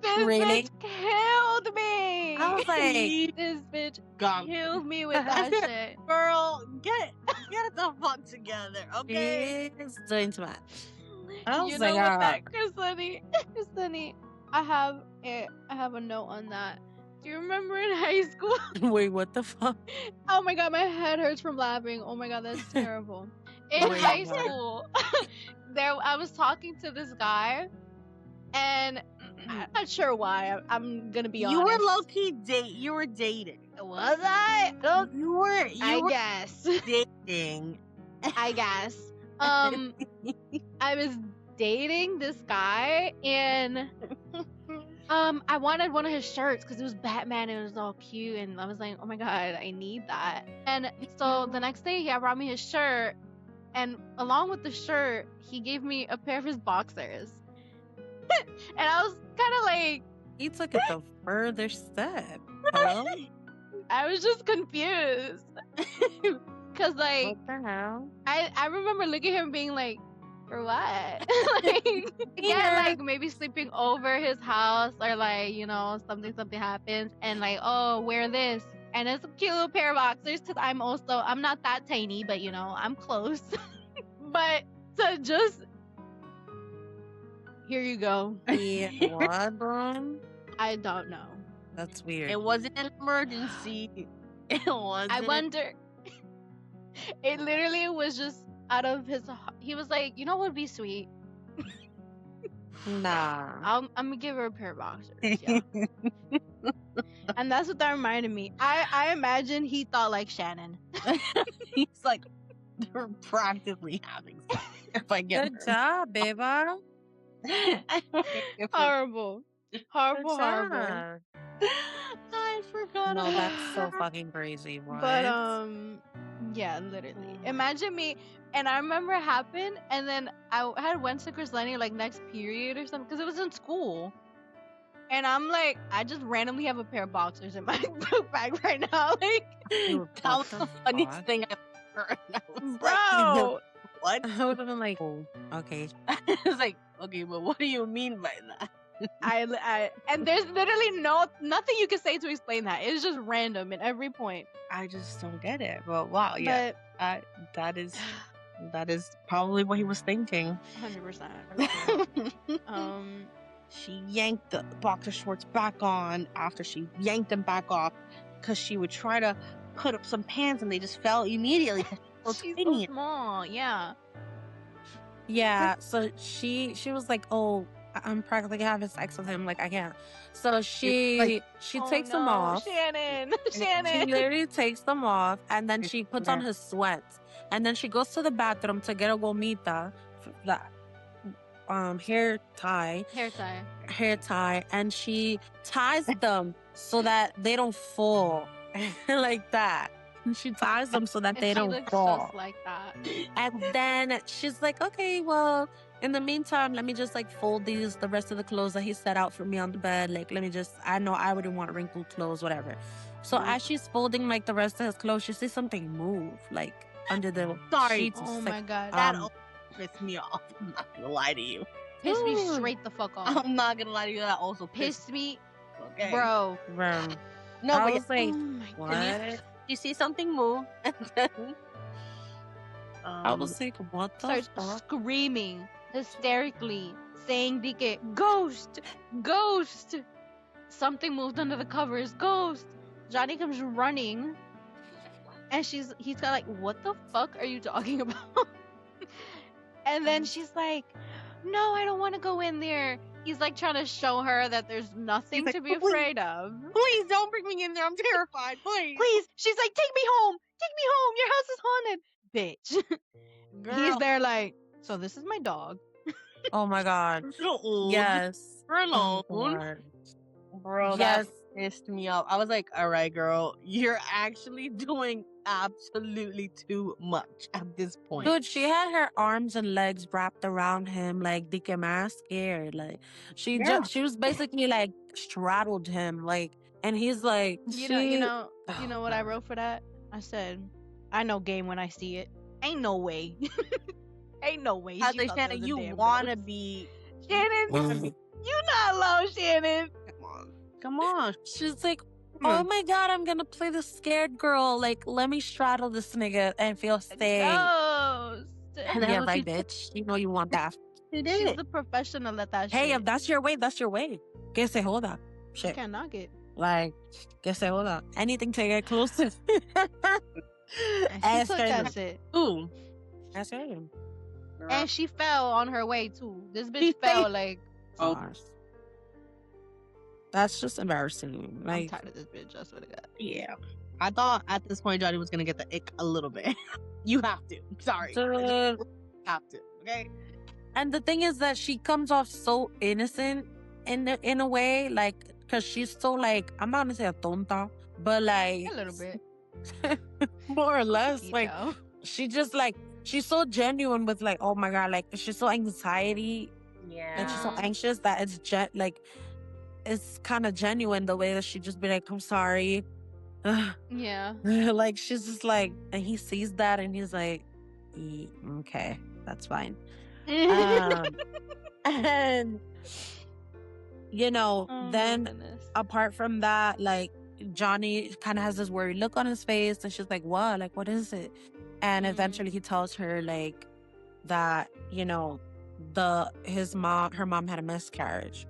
S3: This
S1: Really?
S3: bitch killed me.
S1: I was like,
S3: This bitch
S2: Gone.
S3: killed me with that shit.
S2: Girl, get the fuck together, okay?
S1: she's doing too much. I was
S3: You
S1: like,
S3: know what
S1: ah.
S3: that, Chrisleni, I have a note on that. Do you remember in high school?
S1: Wait, what the fuck?
S3: Oh my god, my head hurts from laughing. Oh my god, that's terrible. In
S1: Wait,
S3: high
S1: what?
S3: school, I was talking to this guy, and I'm not sure why. I'm gonna be
S2: You
S3: honest.
S2: were low key You were dating.
S3: Was I? Don't.
S2: You were
S3: I guess.
S2: dating.
S3: I guess. I was dating this guy, and I wanted one of his shirts because it was Batman and it was all cute, and I was like, oh my god, I need that. And so the next day he brought me his shirt, and along with the shirt he gave me a pair of his boxers. And I was kind of like,
S1: He took it the further step. Hello?
S3: I was just confused. Cause like,
S1: What the hell?
S3: I remember looking at him being like, for what? Like, yeah, like maybe sleeping over his house, or like, you know, something happens, and like, oh, wear this, and it's a cute little pair of boxers, cause I'm not that tiny, but you know, I'm close. But to just, here you go.
S1: Yeah, what, bro?
S3: I don't know.
S1: That's weird.
S2: It wasn't an emergency. It wasn't.
S3: I wonder. It literally was just out of his. He was like, you know what would be sweet?
S1: Nah.
S3: I'm gonna give her a pair of boxers. Yeah. And that's what that reminded me. I imagine he thought like Shannon.
S2: He's like, they're practically having sex. If I get
S1: Good job, baby.
S3: Horrible. Horrible.
S1: job.
S2: I forgot.
S1: No,
S2: about
S1: that's so
S2: that.
S1: fucking crazy. What?
S3: But yeah, literally. Imagine me, and I remember it happened, and then I had went to Chrisleni like next period or something because it was in school. And I'm like, I just randomly have a pair of boxers in my book bag right now. Like,
S1: Dude,
S2: That
S1: what
S2: was
S1: the
S2: the funniest
S1: fuck?
S2: thing I've heard. I was like,
S3: bro.
S2: what?
S1: I would have been like, oh, okay.
S2: I was like, okay, but what do you mean by that?
S3: I and there's literally nothing you can say to explain that. It's just random at every point.
S2: I just don't get it. But wow, yeah,
S3: But
S2: that is probably what he was thinking.
S3: 100%.
S2: She yanked the boxer shorts back on after she yanked them back off because she would try to put up some pants and they just fell immediately.
S3: She's so small, yeah.
S1: Yeah, so she was like, oh, I'm practically having sex with him. Like, I can't. So she
S3: Oh,
S1: takes them
S3: no,
S1: off.
S3: Shannon.
S1: She
S3: Shannon.
S1: literally takes them off, and then she puts on his sweats, and then she goes to the bathroom to get a gomita, the hair tie,
S3: Hair tie.
S1: and she ties them so that they don't fall, like that. She ties them so that
S3: And
S1: they
S3: she
S1: don't
S3: looks
S1: fall.
S3: just like that.
S1: And then she's like, okay, well, in the meantime, let me just like fold the rest of the clothes that he set out for me on the bed. Like, let me just, I know I wouldn't want wrinkled clothes, whatever. So as she's folding like the rest of his clothes, she sees something move, like under the
S2: Sorry.
S1: sheets.
S3: Oh
S1: It's
S3: my
S1: like,
S3: god.
S2: That pissed me off. I'm not gonna lie to you.
S3: Pissed me
S1: Dude.
S3: straight the fuck off.
S2: I'm not gonna lie to you. That also
S3: Pissed me,
S2: Okay.
S3: bro.
S1: bro.
S2: No,
S1: I
S2: but
S1: was like,
S3: Oh my
S1: what?
S3: goodness.
S2: you see something move, and then
S1: I was like, what the
S3: Starts
S1: fuck?
S3: screaming hysterically, saying, "Dike, ghost, ghost!" Something moved under the covers, ghost. Johnny comes running, and he's got like, "What the fuck are you talking about?" And then she's like, "No, I don't want to go in there." He's like trying to show her that there's nothing
S2: like,
S3: to be
S2: "Please,
S3: afraid of.
S2: please don't bring me in there. I'm terrified. Please,
S3: Please, she's like, "Take me home, take me home. Your house is haunted, bitch." He's
S2: Girl,
S3: there like, "So this is my dog."
S1: Oh my god.
S2: alone.
S1: Yes.
S2: We're alone.
S1: Oh, God.
S2: Bro,
S1: Yes.
S2: that pissed me off. I was like, all right, girl, you're actually doing absolutely too much at this point.
S1: Dude, she had her arms and legs wrapped around him like Dike más scared. Like she was basically like straddled him, like, and he's like,
S3: You know what I wrote for that? I said, I know game when I see it. Ain't no way. Ain't no way.
S2: I was
S3: She
S2: like,
S3: thought that
S2: Shannon,
S3: was a
S2: you
S3: damn
S2: wanna
S3: ghost.
S2: be
S3: Shannon, you not low, Shannon.
S2: come on.
S1: she's like,
S2: Come
S1: oh
S2: on.
S1: my god, I'm gonna play the scared girl. Like, let me straddle this nigga and feel safe.
S3: Ghost.
S2: And that's
S1: Yeah,
S2: what
S1: right, bitch. You know you want that.
S2: she did.
S3: She's the professional at that
S1: Hey,
S3: shit.
S1: if that's your way, that's your way. Que se joda.
S3: You
S1: Shit.
S3: can't knock it.
S1: Like, que se joda. Anything to get closer.
S3: And she
S1: Ask
S3: took that
S1: him.
S3: shit.
S2: Ooh.
S1: Ask him.
S3: And she fell on her way too. This bitch
S2: She
S3: fell
S2: say-
S3: like,
S2: Oh.
S1: Gosh. That's just embarrassing.
S3: I'm
S1: Like,
S3: tired of this bitch. I swear to God.
S2: Yeah. I thought at this point Johnny was gonna get the ick a little bit. You have to. Sorry.
S1: dude.
S2: Have to. Okay.
S1: And the thing is that she comes off so innocent in a way, like, because she's so, like, I'm not gonna say a tonta, but like
S3: A little bit.
S1: more or less,
S3: You
S1: like,
S3: know.
S1: she just like she's so genuine with, like, oh my god, like, she's so anxiety, like, she's so
S3: Yeah.
S1: anxious that like it's kind of genuine the way that she just be like, I'm sorry.
S3: Yeah.
S1: Like, she's just like, and he sees that and he's like, okay, that's fine. And you know,
S3: Oh, my
S1: then
S3: goodness.
S1: apart from that, like, Johnny kind of has this worried look on his face, and she's like, what, like, what is it? And
S3: Mhm.
S1: eventually he tells her, like, that, you know, her mom had a miscarriage.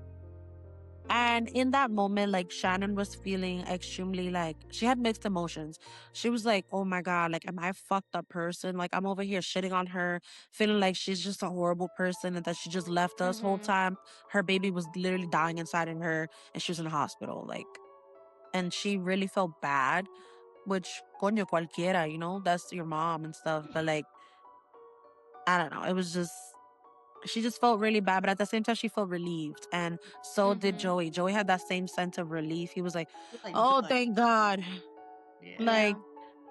S1: And in that moment, like, Shannon was feeling extremely, like, she had mixed emotions. She was like, oh my God, like, am I a fucked up person? Like, I'm over here shitting on her, feeling like she's just a horrible person and that she just left us whole
S3: Mhm.
S1: time. Her baby was literally dying inside in her and she was in the hospital. Like, and she really felt bad, which, coño, cualquiera, you know, that's your mom and stuff. But like, I don't know. It was just, she just felt really bad, but at the same time, she felt relieved. And so did
S3: Mhm.
S1: Joey. Joey had that same sense of relief. He was like,
S2: Like,
S1: oh,
S2: joy.
S1: thank God.
S2: Yeah.
S1: Like,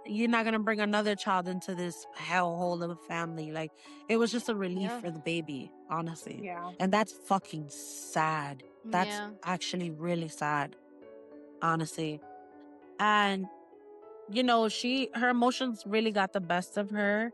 S1: you're not going to bring another child into this hellhole of a family. Like, it was just a relief
S3: Yeah.
S1: for the baby, honestly.
S2: Yeah.
S1: And that's fucking sad. That's
S3: Yeah.
S1: actually really sad, honestly. And, you know, her emotions really got the best of her.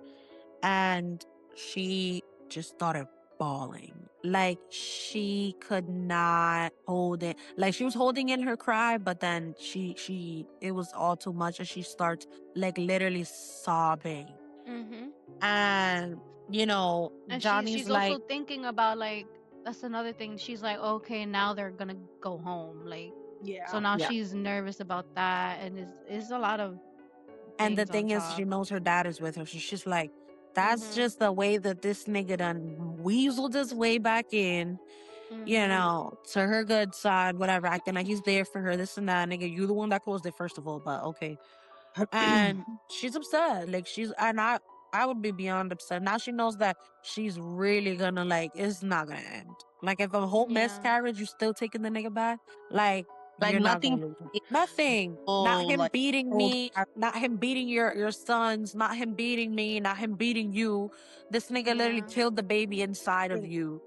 S1: And she just started bawling. Like, she could not hold it. Like, she was holding in her cry, but then it was all too much, and she starts, like, literally sobbing.
S3: Mhm.
S1: And, you know,
S3: And
S1: Johnny's
S3: she's
S1: like,
S3: also thinking about, like, that's another thing. She's like, okay, now they're gonna go home. Like,
S2: Yeah.
S3: so now
S1: Yeah.
S3: she's nervous about that, and it's a lot of
S1: and the
S3: things on
S1: thing is,
S3: top.
S1: she knows her dad is with her, so she's like, that's
S3: Mhm.
S1: just the way that this nigga done weaseled his way back in, you
S3: Mhm.
S1: know, to her good side, whatever, acting like he's there for her, this and that. Nigga, you the one that caused it, first of all, but okay. And she's upset. Like, and I would be beyond upset. Now she knows that she's really gonna, like, it's not gonna end. Like, if a whole
S3: Yeah.
S1: miscarriage, you still taking the nigga back, like,
S2: Like,
S1: you're not
S2: nothing
S1: gonna lose him. Nothing.
S2: Oh,
S1: Not him
S2: like,
S1: beating
S2: old
S1: me, not him beating your sons, not him beating me, not him beating you. This nigga literally
S3: Yeah.
S1: killed the baby inside of you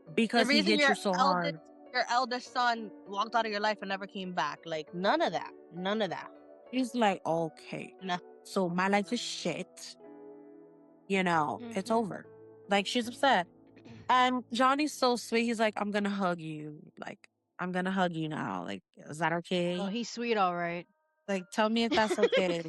S2: the
S1: because he
S2: reason
S1: hit you so hard.
S2: your eldest son walked out of your life and never came back. Like, none of that. None of that.
S1: He's like, okay,
S2: No.
S1: so my life is shit. You know, it's
S3: Mhm.
S1: over. Like, she's upset. And Johnny's so sweet. He's like, I'm gonna hug you. Like, I'm gonna hug you now. Like, is that okay?
S3: Oh, he's sweet, all right.
S1: Like, tell me if that's okay.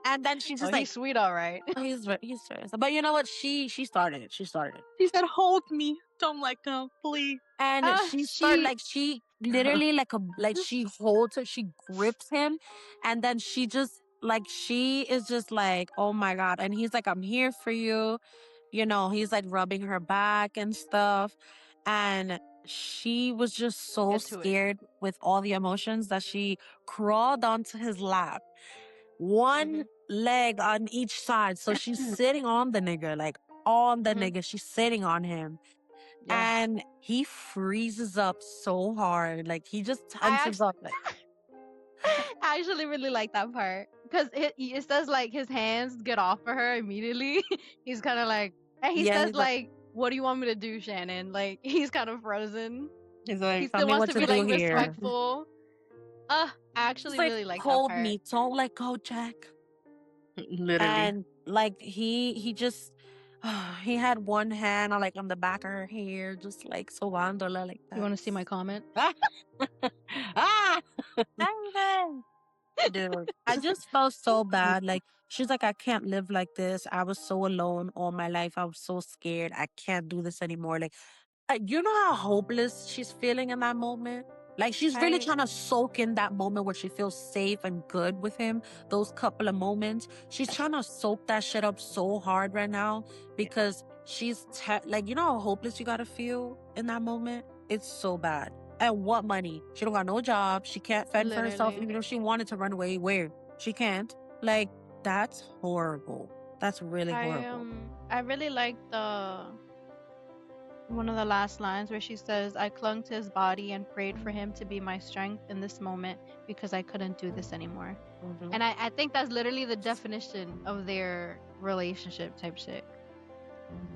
S1: And then she's
S3: Oh,
S1: just like,
S3: he's sweet, all right.
S1: oh, he's serious. But you know what? She started it. She started it.
S2: She said, hold me. Don't let go, please.
S1: And she literally, like she holds her, she grips him, and then she just, like, she is just like, oh my God. And he's like, I'm here for you. You know, he's like rubbing her back and stuff. And she was just so
S3: Get to it.
S1: scared with all the emotions that she crawled onto his lap, one
S3: Mhm.
S1: leg on each side. So she's sitting on the nigga, like, on the
S3: Mhm.
S1: nigga. She's sitting on him.
S3: Yeah.
S1: And he freezes up so hard. Like, he just
S3: I
S1: tenses up. Like,
S3: I actually really like that part. because it says like his hands get off of her immediately. He's kind of like, and he
S1: Yeah,
S3: says
S1: he's like,
S3: like, "What do you want me to do, Shannon?" Like he's kind of frozen.
S2: He's
S3: He
S2: like,
S1: tell
S3: still
S1: me
S3: wants
S1: what
S3: to
S1: to
S3: be
S1: do
S3: like
S1: here.
S3: respectful. I
S1: He's
S3: actually
S1: like,
S3: really like that
S1: hold
S3: part.
S1: me, don't let go, Jack.
S2: literally.
S1: And like he just he had one hand on like on the back of her hair, just like sobándola like
S3: You
S1: that.
S3: want to see my comment?
S2: Ah!
S1: Dude, I just felt so bad. Like she's like, I can't live like this. I was so alone all my life. I was so scared. I can't do this anymore. Like you know how hopeless she's feeling in that moment? Like she's really
S3: I
S1: trying to soak in that moment where she feels safe and good with him. Those couple of moments. She's trying to soak that shit up so hard right now because she's like, you know how hopeless you gotta feel in that moment? It's so bad. And what money? She don't got no job. She can't fend for herself.
S3: literally,
S1: Even if she wanted to run away, where? She can't. Like, that's horrible. That's really horrible.
S3: I really like the one of the last lines where she says, "I clung to his body and prayed for him to be my strength in this moment because I couldn't do this anymore."
S1: Mhm.
S3: And I think that's literally the definition of their relationship type shit.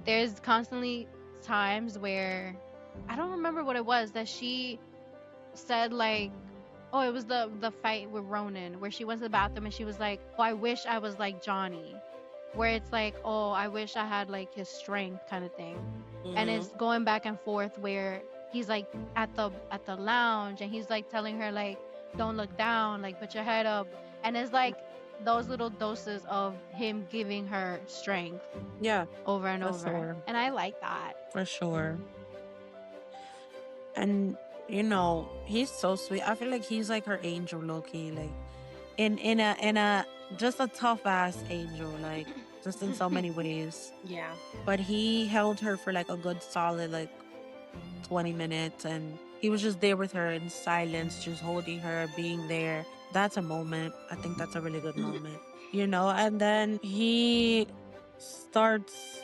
S3: There's constantly times where I don't remember what it was that she said like, oh, it was the fight with Ronan where she went to the bathroom and she was like, "Oh, I wish I was like Johnny." Where it's like, "Oh, I wish I had like his strength," kind of thing. And
S1: Mhm.
S3: it's going back and forth where he's like at the lounge and he's like telling her like, "Don't look down, like put your head up." And it's like those little doses of him giving her strength
S1: Yeah,
S3: over and
S1: for
S3: over.
S1: sure.
S3: And I like that.
S1: For sure. And you know, he's so sweet. I feel like he's like her angel, Loki. Like in a just a tough ass angel, like just in so many ways.
S2: Yeah.
S1: But he held her for like a good solid like 20 minutes and he was just there with her in silence, just holding her, being there. That's a moment. I think that's a really good moment. You know, and then he starts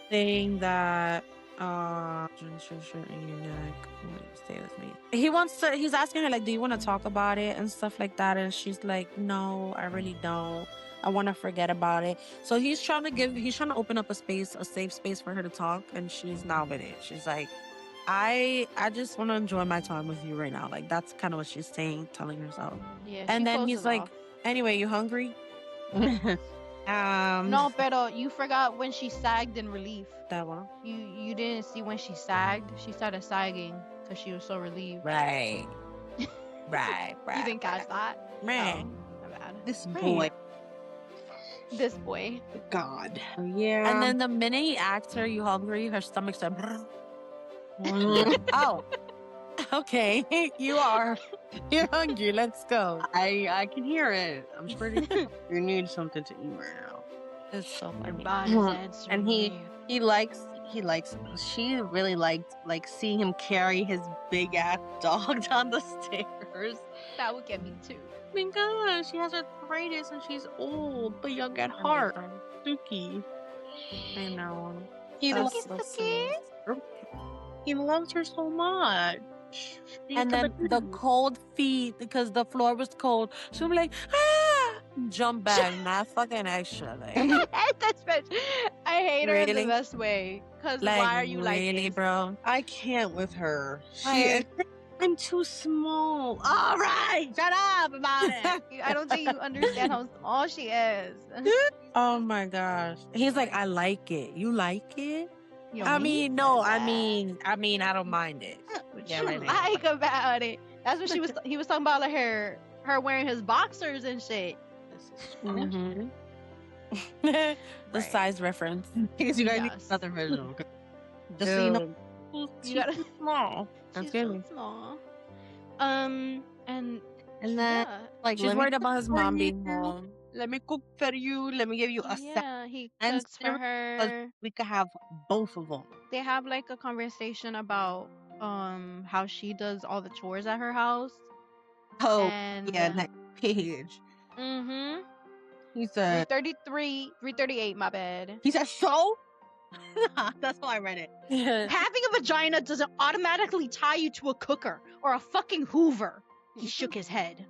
S1: saying that in your neck. Stay with me. He's asking her like, do you want to talk about it and stuff like that? And she's like, no, I really don't. I want to forget about it. So he's trying to open up a safe space for her to talk, and she's not with it. She's like, I just want to enjoy my time with you right now. Like that's kind of what she's saying, telling herself.
S3: Yeah, she
S1: And then
S3: closes
S1: he's like,
S3: off.
S1: anyway, you hungry?
S3: No, pero you forgot when she sagged in relief.
S1: That one.
S3: You didn't see when she sagged. She started sagging because she was so relieved.
S1: Right. Right.
S3: You didn't catch that?
S1: Man.
S3: Oh, my bad.
S2: This
S1: Man.
S2: boy.
S3: This boy.
S2: God. Yeah.
S1: And then the minute he asked her, you hungry? Her stomach said, oh, okay, you are. You're hungry. Let's go.
S2: I can hear it. I'm pretty sure you need something to eat right now.
S1: It's so
S3: Your
S1: funny.
S3: body's answering
S2: And he
S3: you.
S2: likes she really liked like seeing him carry his big ass dog down the stairs.
S3: That would get me too.
S2: Oh my gosh, she has arthritis and she's old but young at heart. Suki.
S1: I know.
S2: He
S1: That's
S2: loves,
S1: so
S3: Suki.
S1: sweet.
S2: he loves her so much.
S1: And then the cold feet, because the floor was cold. So I'm like, ah! Jump back. Not fucking extra. Like,
S3: That's bad. I hate her in the
S1: Really?
S3: best way. Cause
S1: like
S3: why are you like
S1: really,
S3: this?
S1: bro?
S2: I can't with her.
S1: Like-
S2: I'm too small. All right, shut up about it.
S3: I don't think you understand how small she is.
S1: Oh my gosh. He's like, I like it. You like it?
S3: Yo,
S1: I
S3: he
S1: mean,
S3: said
S1: no,
S3: that.
S1: I mean, I don't mind it.
S3: What
S1: Yeah,
S3: you
S1: right,
S3: like about it? That's what he was talking about, like her wearing his boxers and shit.
S1: Mm-hmm. The
S3: Right.
S1: size reference.
S2: Because you guys need
S3: Yes.
S2: another visual. Just so you know,
S1: Dude,
S3: You gotta.
S2: she's small.
S1: That's
S3: She's
S1: good.
S3: so small.
S2: And then
S3: Yeah,
S2: like
S1: She's
S2: let me
S1: worried about his
S2: cook for
S1: mom being
S2: you.
S1: home.
S2: Let me cook for you. Let me give you a salad.
S3: yeah, he
S2: and
S3: cooks for
S2: cereal,
S3: her.
S2: We could have both of them.
S3: They have like a conversation about how she does all the chores at her house.
S2: Oh,
S3: And
S2: yeah, next page.
S3: mm-hmm.
S2: He said,
S3: 338, my bad.
S2: he said, so? That's how I read it.
S3: Having a vagina doesn't automatically tie you to a cooker or a fucking Hoover. He shook his head.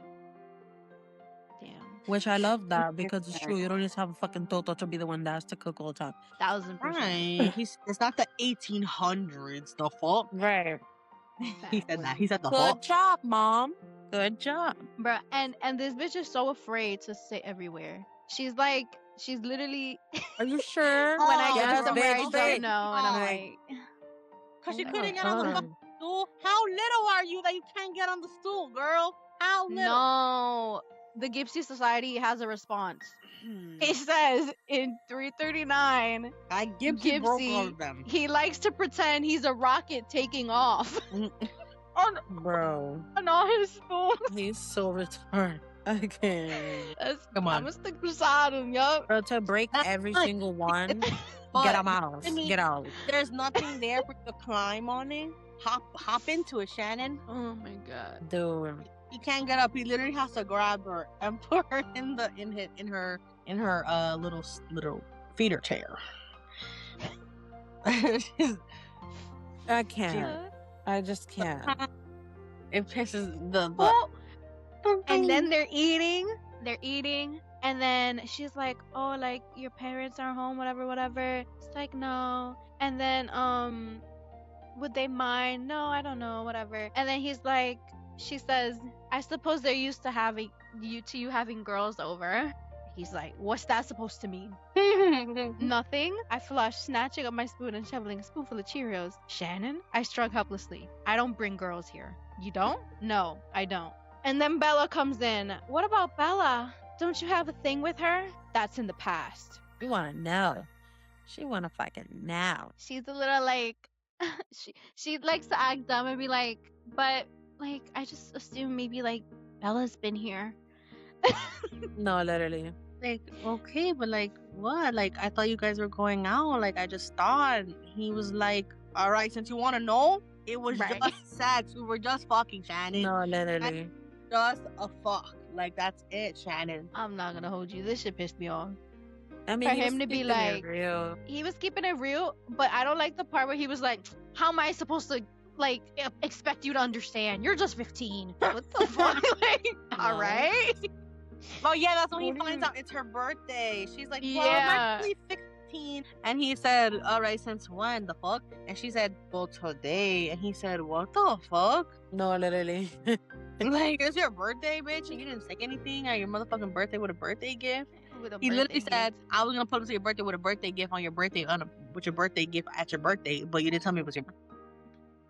S3: Damn.
S1: Which I love that because it's true. You don't need to have a fucking toto to be the one that has to cook all the time.
S3: 1000%.
S2: Right. It's not the 1800s, the fuck.
S1: Right.
S2: He said that. He said the
S1: Good
S2: fuck.
S1: job, Mom. Good job.
S3: Bruh, and this bitch is so afraid to sit everywhere. She's literally
S1: Are you sure?
S3: when I
S1: Yes,
S3: go somewhere, I
S1: bitch,
S3: don't
S1: bitch.
S3: know, and I'm
S1: Like,
S3: like,
S2: Because she
S3: oh
S2: couldn't
S3: my
S2: get on the
S3: God.
S2: fucking stool. How little are you that you can't get on the stool, girl? How little?
S3: No, the Gypsy Society has a response. It says in 339,
S2: I Gypsy broke all of
S3: Gypsy,
S2: them.
S3: he likes to pretend he's a rocket taking off
S1: bro,
S3: on all his stools.
S1: he's so retarded. I can't.
S2: Come on.
S3: I'm gonna stick beside him, yup.
S1: Bro, to break
S2: That's
S1: every
S2: fine.
S1: single one,
S2: But
S1: get out my house.
S2: I mean,
S1: Get out.
S2: there's nothing there for you to climb on it. Hop into it, Shannon.
S3: Oh my God.
S1: Dude.
S2: He can't get up. He literally has to grab her and put her in her little feeder chair.
S1: I can't. I just can't.
S2: It pisses the
S3: Well, and then they're eating, and then she's like, oh, like, your parents are home, whatever. It's like, no. And then, would they mind? No, I don't know, whatever. And then she says, I suppose they're used to you having girls over. He's like, what's that supposed to mean? Nothing. I flush, snatching up my spoon and shoveling a spoonful of Cheerios. Shannon? I shrug helplessly. I don't bring girls here. You don't? No, I don't. And then Bella comes in. What about Bella? Don't you have a thing with her? That's in the past.
S1: You want to know. She want to fucking know.
S3: She's a little like, she likes to act dumb and be like, but like, I just assume maybe like Bella's been here.
S1: No, literally.
S2: Like, okay, but like, what? Like, I thought you guys were going out. Like, I just thought. He was like, all right, since you want to know, it was
S3: Right.
S2: just sex. We were just fucking, Shannon.
S1: No, literally.
S2: Just a fuck. Like, that's it, Shannon.
S3: I'm not gonna hold you. This shit pissed me off.
S1: I mean,
S3: For
S1: he was
S3: him to be
S1: keeping it
S3: like-
S1: real.
S3: He was keeping it real, but I don't like the part where he was like, how am I supposed to like expect you to understand? You're just 15. What the fuck? Like, all
S1: No.
S3: right.
S2: Oh, yeah, that's when he
S3: What do
S2: finds
S3: you-
S2: out it's her birthday. She's like, well,
S3: Yeah.
S2: I'm actually 16. And he said, all right, since when? The fuck? And she said, well, today. And he said, what the fuck?
S1: No, literally.
S2: Like, it's your birthday, bitch, and you didn't say anything on your motherfucking birthday with a birthday gift?
S3: With a
S2: He literally
S3: birthday
S2: said,
S3: gift.
S2: I was gonna put up to your birthday with a birthday gift on your birthday, with your birthday gift at your birthday, but you didn't tell me it was your birthday.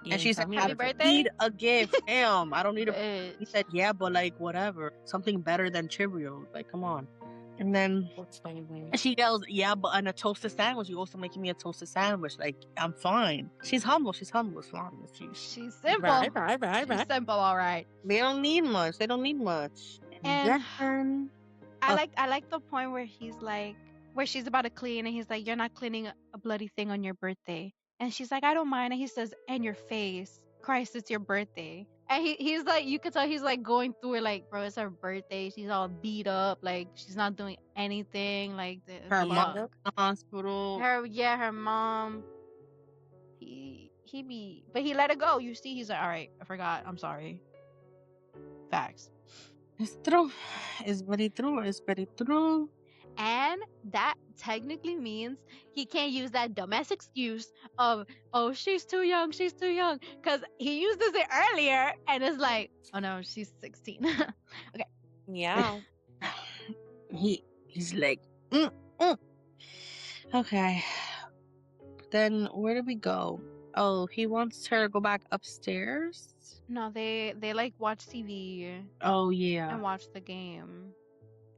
S1: You
S2: And she
S1: ain't
S2: said,
S1: tell me
S2: I
S3: Happy
S1: nothing.
S3: birthday?
S2: need a gift. Damn, I don't need a. He
S3: Bitch.
S2: said, yeah, but like, whatever. Something better than Cheerios. Like, come on. And then
S1: What's funny?
S2: she yells, yeah, but on a toasted sandwich, you also making me a toasted sandwich. Like, I'm fine. She's humble. It's fine.
S3: She's simple.
S1: Right.
S3: She's simple, all right.
S2: They don't need much.
S3: And
S2: then,
S3: I like the point where he's like, where she's about to clean, and he's like, you're not cleaning a bloody thing on your birthday. And she's like, I don't mind. And he says, and your face. Christ, it's your birthday. And he's like, you could tell he's like going through it, like, bro, it's her birthday. She's all beat up, like she's not doing anything. Like
S2: her
S3: fuck.
S2: mom in the hospital.
S3: Her mom. But he let it go. You see, he's like, all right, I forgot. I'm sorry. Facts.
S2: It's true. It's very true.
S3: And that technically means he can't use that dumbass excuse of, oh, she's too young. Because he used this earlier, and it's like, oh no, she's 16.
S1: Yeah.
S2: He's like, okay. Then where do we go? Oh, he wants her to go back upstairs.
S3: No, they like watch TV
S2: Oh yeah.
S3: and watch the game.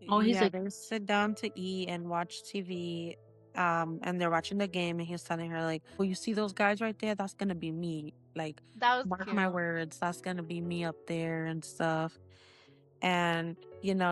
S2: Oh, he's
S1: yeah,
S2: like-
S1: they sit down to eat and watch TV. And they're watching the game, and he's telling her like, "Well, you see those guys right there? That's gonna be me. Like,
S3: That was
S1: mark
S3: cute.
S1: my words. That's gonna be me up there and stuff." And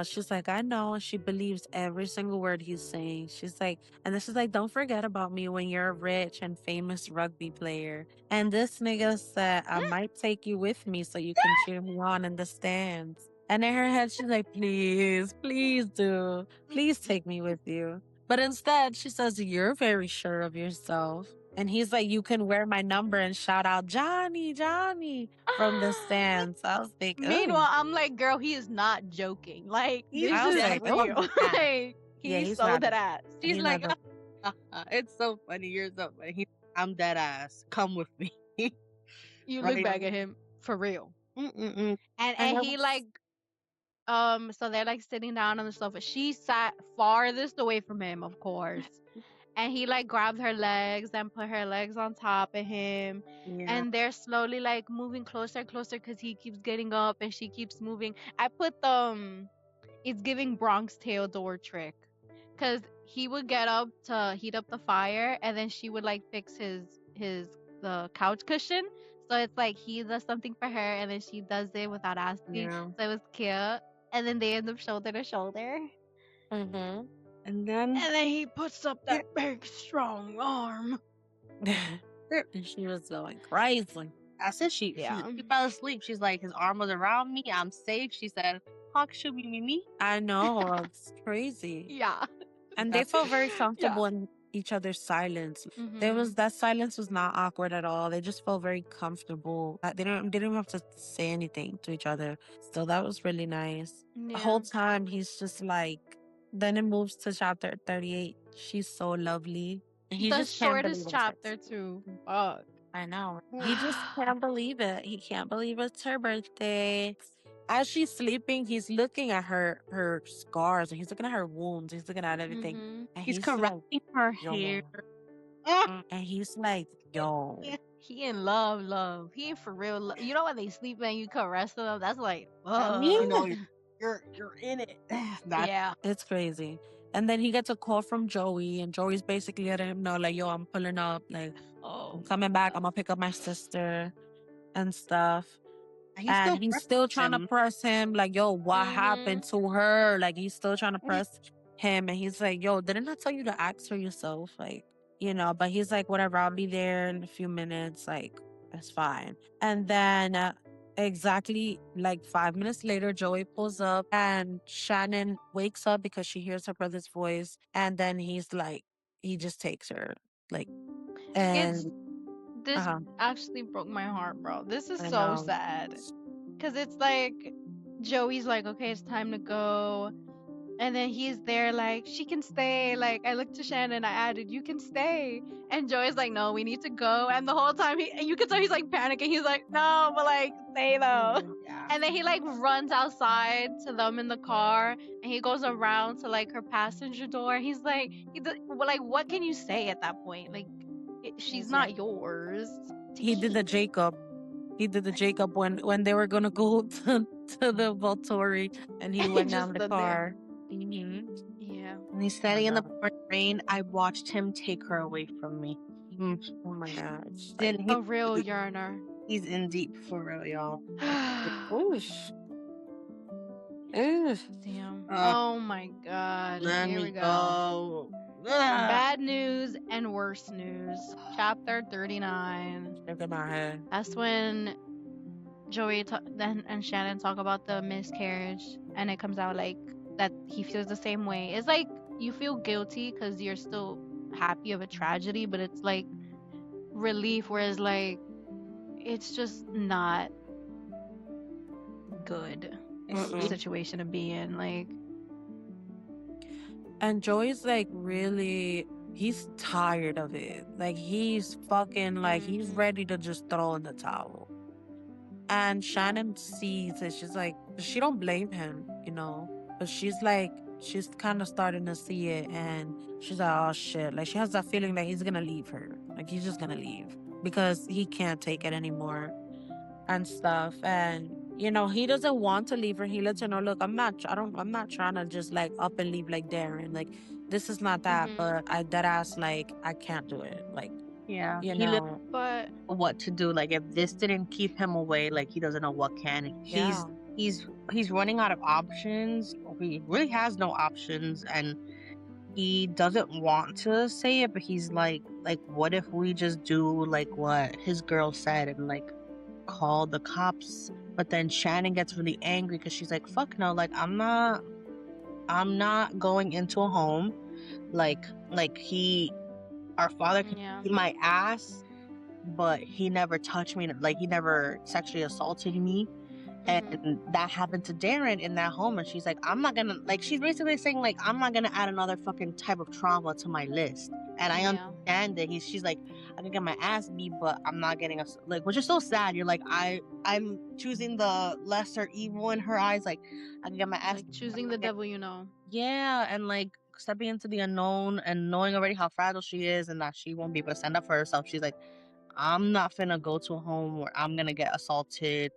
S1: she's like, "I know," and she believes every single word he's saying. She's like, and then she's like, "Don't forget about me when you're a rich and famous rugby player." And this nigga said, "I might take you with me so you can cheer me on in the stands." And in her head, she's like, "Please, please do. Please take me with you." But instead, she says, "You're very sure of yourself." And he's like, you can wear my number and shout out Johnny, Johnny from the stands. I was like,
S3: Meanwhile,
S1: oh.
S3: I'm like, girl, he is not joking. Like,
S2: He's
S3: this
S1: I was
S3: is
S1: like,
S2: dead
S3: real.
S1: oh.
S3: Like,
S1: Yeah,
S3: he's
S1: he's
S3: so
S1: not.
S3: dead ass.
S2: She's
S1: He's
S2: like,
S1: not.
S2: it's so funny. You're so funny. I'm dead ass. Come with me.
S3: You look
S2: Right.
S3: back at him for real.
S2: Mm-mm-mm.
S3: And
S1: And it
S3: he
S1: was,
S3: like so they're like sitting down on the sofa. She sat farthest away from him, of course. And he like grabbed her legs and put her legs on top of him.
S2: Yeah.
S3: And they're slowly like moving closer and closer because he keeps getting up and she keeps moving. I put it's giving Bronx Tale door trick. Cause he would get up to heat up the fire and then she would like fix the couch cushion. So it's like he does something for her and then she does it without asking.
S2: Yeah.
S3: So it was cute. And then they end up shoulder to shoulder.
S1: mm-hmm.
S2: And then
S3: And then he puts up that big strong arm.
S1: And she was going crazy.
S2: I said she fell asleep. She's like, his arm was around me. I'm safe. She said, Hawk should be me.
S1: I know, it's crazy.
S3: Yeah.
S1: And they felt very comfortable in each other's silence. There was that silence was not awkward at all. They just felt very comfortable. They didn't even have to say anything to each other. So that was really nice. The whole time he's just like. Then it moves to chapter 38. She's so lovely. He
S3: the
S1: just can't
S3: shortest
S1: believe
S3: chapter
S1: it.
S3: too. Fuck.
S1: I know. He just can't believe it. He can't believe it's her birthday. As she's sleeping, he's looking at her scars and he's looking at her wounds. He's looking at everything. And
S2: He's
S1: like,
S2: caressing her hair.
S1: and he's like, yo.
S3: He in love. He for real. You know when they sleep and you caress them? That's like,
S2: You know, you're in it.
S3: yeah.
S1: It's crazy. And then he gets a call from Joey, and Joey's basically letting him know, like, yo, I'm pulling up. Like, I'm coming back. I'm going to pick up my sister and stuff. And he's still trying to press him, like, yo, what happened to her? Like, he's still trying to press him. And he's like, yo, didn't I tell you to ask for yourself? Like, you know, but he's like, whatever, I'll be there in a few minutes. Like, it's fine. And then exactly like 5 minutes later, Joey pulls up and Shannon wakes up because she hears her brother's voice. And then he's like, he just takes her. Like, and
S3: this actually broke my heart, bro. This is so sad. Because it's like, Joey's like, okay, it's time to go. And then he's there like, she can stay. Like, I looked to Shannon, I added, you can stay. And Joey's like, no, we need to go. And the whole time, you can tell he's like panicking. He's like, no, but like, stay though. Yeah. And then he like runs outside to them in the car. And he goes around to like her passenger door. He's like, what can you say at that point? Like, she's not yours.
S1: He did the Jacob. He did the Jacob when they were going to go to the Volturi. And he went down the car.
S3: Yeah.
S2: And he's standing in the pouring rain. I watched him take her away from me.
S1: Oh my gosh.
S3: A real yearner.
S2: He's in deep for real, y'all.
S1: Oof.
S3: Damn. Oh my god. Here we go. Bad news and worse news. Chapter 39.
S1: Look at my head.
S3: That's when Joey and Shannon talk about the miscarriage, and it comes out like that he feels the same way. It's like you feel guilty because you're still happy of a tragedy, but it's like relief, whereas like it's just not good situation to be in. Like,
S1: and Joey's like really, he's tired of it. Like he's fucking like he's ready to just throw in the towel. And Shannon sees it. She's like, she don't blame him, you know. But she's like, she's kind of starting to see it. And she's like, oh shit. Like she has that feeling that he's going to leave her. Like he's just going to leave. Because he can't take it anymore. And stuff. And, you know, he doesn't want to leave her. He lets her know, look, I'm not trying to just like up and leave like Darren. Like, this is not that. But I dead ass, like, I can't do it. Like,
S2: yeah,
S1: you know,
S3: but
S2: what to do? Like, if this didn't keep him away, like he doesn't know what can. He's running out of options. He really has no options, and he doesn't want to say it. But he's like, what if we just do like what his girl said and like call the cops? But then Shannon gets really angry because she's like, fuck no, like I'm not going into a home, like he. our father can
S3: Yeah.
S2: beat my ass, but he never touched me. Like, he never sexually assaulted me. And that happened to Darren in that home. And she's like, I'm not gonna, like, she's basically saying, like, I'm not gonna add another fucking type of trauma to my list. And I
S3: Yeah.
S2: understand that she's like, I can get my ass beat, but I'm not getting a, like, which is so sad. You're like, I'm choosing the lesser evil in her eyes. Like, I can get my ass
S3: Like
S2: beat, but
S3: choosing
S2: I'm
S3: the
S2: not
S3: devil, you know.
S2: yeah, and like stepping into the unknown and knowing already how fragile she is and that she won't be able to stand up for herself. She's like, I'm not finna go to a home where I'm gonna get assaulted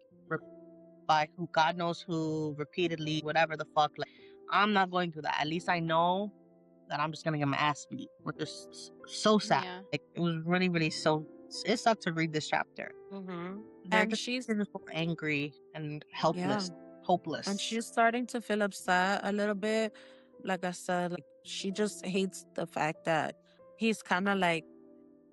S2: by who God knows who repeatedly, whatever the fuck. Like, I'm not going through that. At least I know that I'm just gonna get my ass beat, which is so sad.
S3: Yeah.
S2: Like, it was really, really so. It sucked to read this chapter. They're
S1: And
S2: just
S1: she's
S2: they're just so angry and
S1: yeah.
S2: helpless,
S1: And
S2: hopeless.
S1: she's starting to feel upset a little bit. Like I said, like she just hates the fact that he's kind of like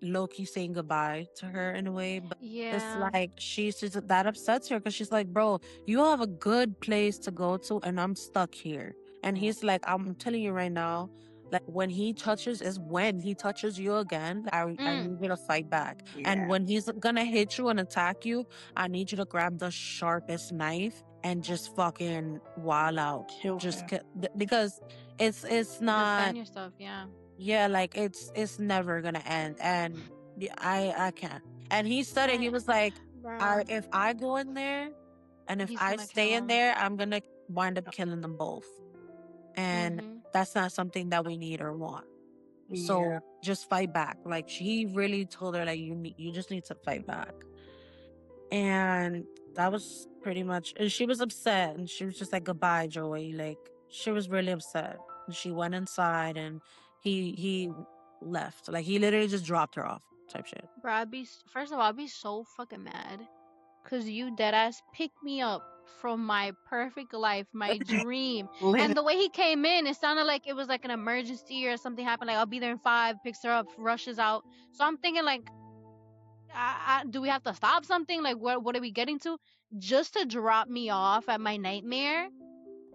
S1: low key saying goodbye to her in a way, but it's
S3: Yeah.
S1: like she's just that upsets her because she's like, bro, you have a good place to go to, and I'm stuck here. And he's like, I'm telling you right now, like when he touches you again, I
S3: Mm.
S1: need you to fight back. And
S2: Yeah,
S1: when he's gonna hit you and attack you, I need you to grab the sharpest knife and just fucking wild out.
S2: kill
S1: Just
S2: her.
S1: because it's not
S3: Defend yourself, yeah.
S1: yeah, like it's never gonna end, and I can't. And he said it. He
S3: I
S1: was like,
S3: bro.
S1: if I go in there, and if
S3: He's
S1: I
S3: gonna kill
S1: stay in
S3: him.
S1: there, I'm gonna wind up killing them both, and
S3: Mm-hmm.
S1: that's not something that we need or want.
S2: Yeah.
S1: So just fight back. Like she really told her, like you just need to fight back, and that was pretty much. And she was upset, and she was just like, "Goodbye, Joey." Like she was really upset. And she went inside, and he left. Like he literally just dropped her off, type shit.
S3: Bro, first of all, I'd be so fucking mad. Cause you dead ass picked me up from my perfect life, my dream.
S2: Literally.
S3: And the way he came in, it sounded like it was like an emergency or something happened. Like I'll be there in 5, picks her up, rushes out. So I'm thinking like, do we have to stop something? Like what are we getting to? Just to drop me off at my nightmare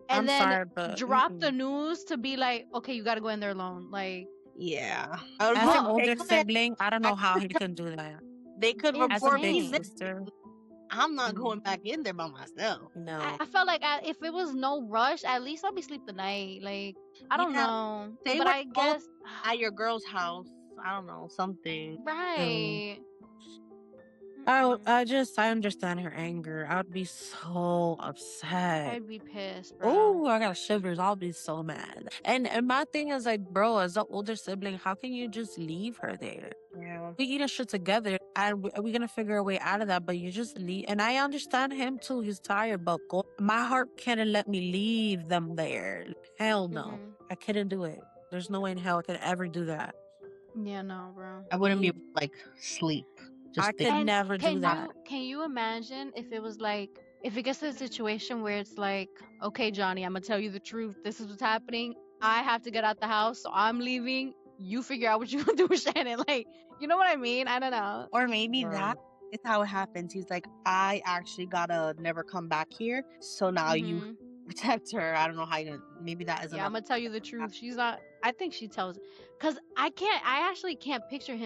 S3: and
S1: I'm
S3: then
S1: sorry, but
S3: drop the news to be like, okay, you gotta go in there alone. Like,
S2: Yeah.
S1: as an
S3: fuck,
S2: Look,
S1: older sibling, I don't know how he can do that.
S2: they could
S1: As a
S2: report
S1: big
S2: me.
S3: insane.
S1: sister,
S2: I'm not going
S1: mm,
S2: back in there by myself.
S1: no.
S3: I felt like if it was no rush, at least I'll be sleep the night. Like I don't
S2: Yeah,
S3: know,
S2: they
S3: but
S2: were
S3: I
S2: both
S3: guess
S2: at your girl's house. I don't know, something.
S1: No.
S3: right.
S1: I
S3: Mm-mm.
S1: I understand her anger. I would be so upset.
S3: I'd be pissed, bro.
S1: Oh, I got shivers. I'll be so mad. And my thing is like, bro, as an older sibling, how can you just leave her there?
S2: Yeah.
S1: We eat a shit together, and we're gonna figure a way out of that. But you just leave, and I understand him too. He's tired, but my heart can't let me leave them there. Hell no,
S3: Hmm.
S1: I couldn't do it. There's no way in hell I could ever do that.
S3: Yeah, no, bro.
S2: I wouldn't be able to, like, sleep.
S1: I
S2: Just think.
S1: could
S3: And
S1: never do that.
S3: can you imagine if it was like if it gets to a situation where it's like, okay, Johnny, I'm gonna tell you the truth. This is what's happening. I have to get out the house, so I'm leaving. You figure out what you gonna do with Shannon. Like, you know what I mean? I don't know.
S2: Or maybe that
S1: Bro.
S2: is how it happens. He's like, I actually gotta never come back here. So now you
S3: Hmm.
S2: protect her. I don't know how you maybe that is
S3: Yeah, I'm
S2: another.
S3: gonna tell you the truth. She's not. I think she tells, cause I can't. I actually can't picture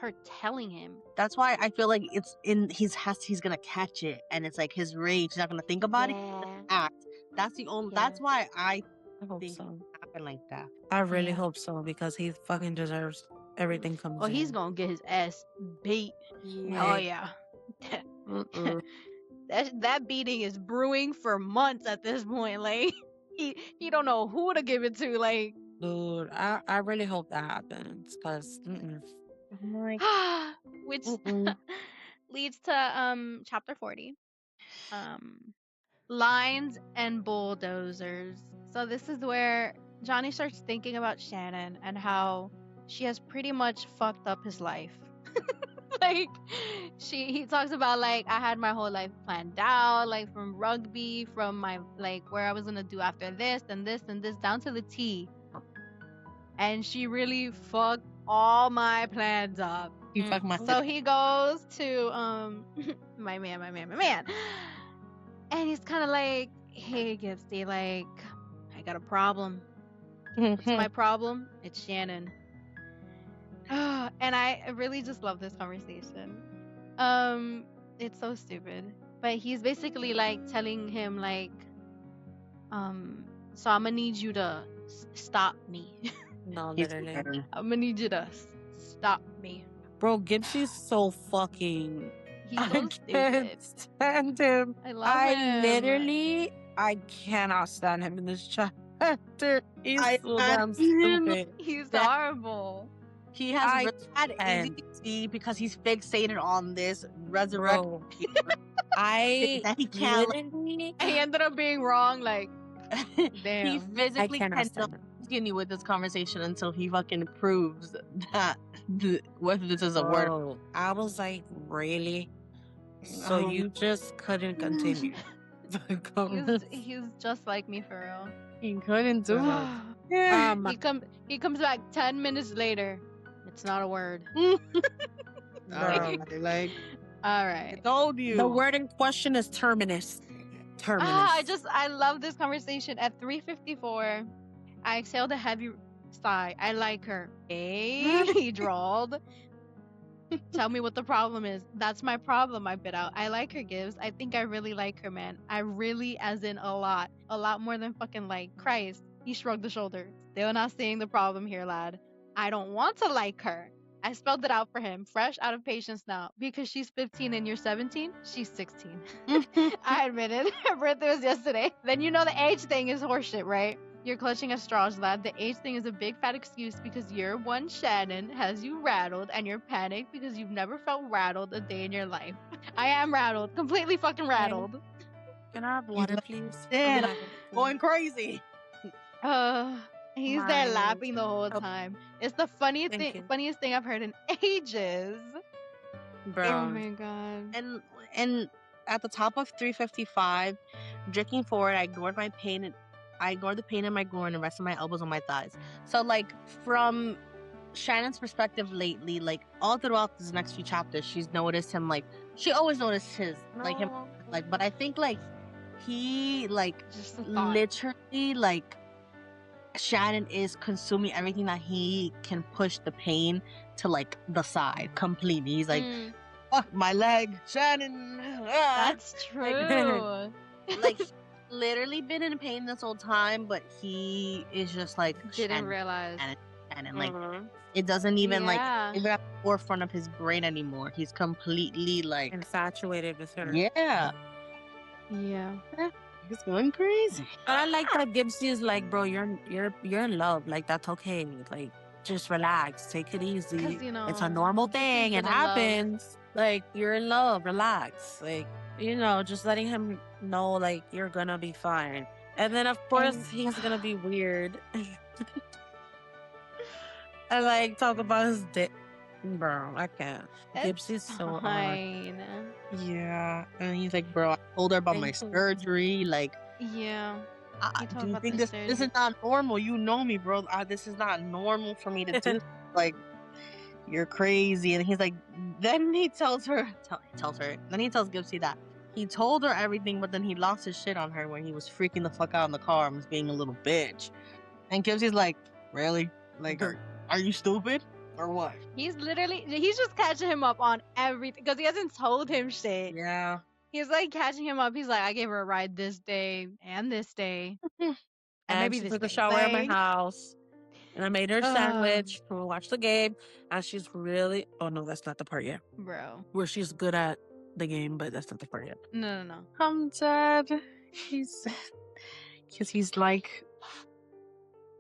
S3: her telling him.
S2: That's why I feel like it's in he's gonna catch it, and it's like his rage. He's not gonna think about it,
S3: Yeah.
S2: act. That's the only.
S3: Yeah.
S2: That's why I
S1: I hope
S2: think it
S1: so.
S2: happened like that.
S1: I really
S3: Yeah.
S1: hope so because he fucking deserves everything
S3: Oh,
S1: comes
S3: he's
S1: in.
S3: gonna get his ass beat. Oh
S2: Yeah.
S3: yeah.
S1: Mm-mm.
S3: That beating is brewing for months at this point. Like he don't know who to give it to. Like
S1: Dude, I really hope that happens because
S2: I'm like,
S3: which
S2: mm-mm.
S3: leads to chapter 40. Lines and bulldozers. So this is where Johnny starts thinking about Shannon and how she has pretty much fucked up his life. Like he talks about like I had my whole life planned out, like from rugby, from my like where I was gonna do after this and this and this down to the T. And she really fucked all my plans up.
S2: You fuck my
S3: So he goes to my man. And he's kinda like, hey Gipsy, like, I got a problem. What's my problem? It's Shannon. And I really just love this conversation. It's so stupid. But he's basically like telling him like, so I'm gonna need you to stop me.
S1: No,
S2: He's
S1: literally.
S3: I'm gonna need you to stop me.
S1: Bro, Gibbsy's so fucking.
S3: He's
S1: I
S3: so
S1: can't
S3: stupid.
S1: stand him.
S3: I love him.
S1: I cannot stand him in this chapter. He's
S2: I
S1: so
S2: can't
S1: damn
S2: stand
S1: stupid.
S3: He's
S2: That-
S3: horrible.
S2: He has
S1: I
S2: really bad
S1: can't.
S2: ADHD because he's fixated on this resurrection.
S1: Bro, I
S2: That he can't
S1: literally.
S3: He ended up being wrong. Like,
S2: he
S3: damn.
S1: I
S2: physically
S1: cannot
S2: cannot
S1: stand him.
S2: continue with this conversation until he fucking proves that whether this is a word.
S1: Bro, I was like, really? So
S2: Um,
S1: you just couldn't continue the conversation?
S3: He's just like me for real.
S2: He couldn't do it.
S3: He comes back 10 minutes later. It's not a word.
S1: Bro,
S2: like
S3: All
S2: I
S3: right.
S2: told you.
S1: the word in question is terminus. Terminus.
S3: I love this conversation. At 3:54, I exhaled a heavy sigh. I like her. Hey, he drawled. Tell me what the problem is. That's my problem, I bit out. I like her, Gibbs. I think I really like her, man. I really, as in a lot. A lot more than fucking like. Christ. He shrugged the shoulder. Still not seeing the problem here, lad. I don't want to like her. I spelled it out for him, fresh out of patience now. Because she's 15 and you're 17, she's 16. I admit it. Her birthday was yesterday. Then you know the age thing is horseshit, right? You're clutching at straws, lad. The age thing is a big fat excuse because your one Shannon has you rattled and you're panicked because you've never felt rattled a day in your life. I am rattled. Completely fucking rattled.
S1: Can I have water, please?
S2: Yeah,
S1: I'm having-
S2: going crazy.
S3: He's
S1: My
S3: there laughing the whole
S1: oh,
S3: time. It's the funniest
S1: thank you.
S3: funniest thing I've heard in ages.
S1: Bro.
S3: Oh my god.
S2: And at the top of 3:55, drinking forward, I ignored the pain in my groin and rested my elbows on my thighs. So like from Shannon's perspective lately, like all throughout these next few chapters, she's noticed him like she always noticed his like him
S1: No.
S2: like, but I think like he like
S3: Just a thought.
S2: literally like Shannon is consuming everything that he can push the pain to like the side completely. He's like,
S3: Mm,
S2: fuck my leg, Shannon. Ah.
S3: that's true.
S2: Like he's literally been in pain this whole time, but he is just like
S3: Didn't
S2: Shannon,
S3: realize.
S2: Shannon. Like
S1: Mhm.
S2: it doesn't even like
S3: Yeah.
S2: even at the forefront of his brain anymore. He's completely like
S1: Infatuated with her.
S2: yeah,
S3: Yeah.
S2: he's going crazy.
S1: I like that Gibbsy is like, bro, you're in love. Like that's okay. Like just relax, take it easy.
S3: 'Cause, you know,
S1: It's a normal
S3: Gibbsy's
S1: thing. It
S3: been in love.
S1: happens. Like you're in love. Relax. Like just letting him know like you're gonna be fine. And then of course
S3: And-
S1: he's gonna be weird. I like talk about his dick. Bro, I can't.
S3: It's
S1: Gibbsy's so odd.
S3: fine.
S2: Yeah, and he's like, bro, I told her about my
S1: Thank you.
S2: surgery. Like,
S3: Yeah. You told
S2: do you
S3: about
S2: think
S3: the
S2: this is not normal? You know me, bro. This is not normal for me to do. Like, you're crazy. And he's like, then he tells her. Then he tells Gibbsy that he told her everything, but then he lost his shit on her when he was freaking the fuck out in the car and was being a little bitch. And Gibbsy's like, really? Like, are you stupid or what?
S3: He's just catching him up on everything because he hasn't told him shit.
S2: Yeah.
S3: He's like catching him up. He's like, I gave her a ride this day and this day. And
S1: And
S3: maybe
S1: she
S3: this
S1: took a
S3: day.
S1: shower at my
S3: Like,
S1: house. And I made her a sandwich. We watched the game. And she's really... Oh, no, that's not the part yet.
S3: bro.
S1: Where she's good at the game, but that's not the part yet.
S3: No.
S2: I'm dead. He's like,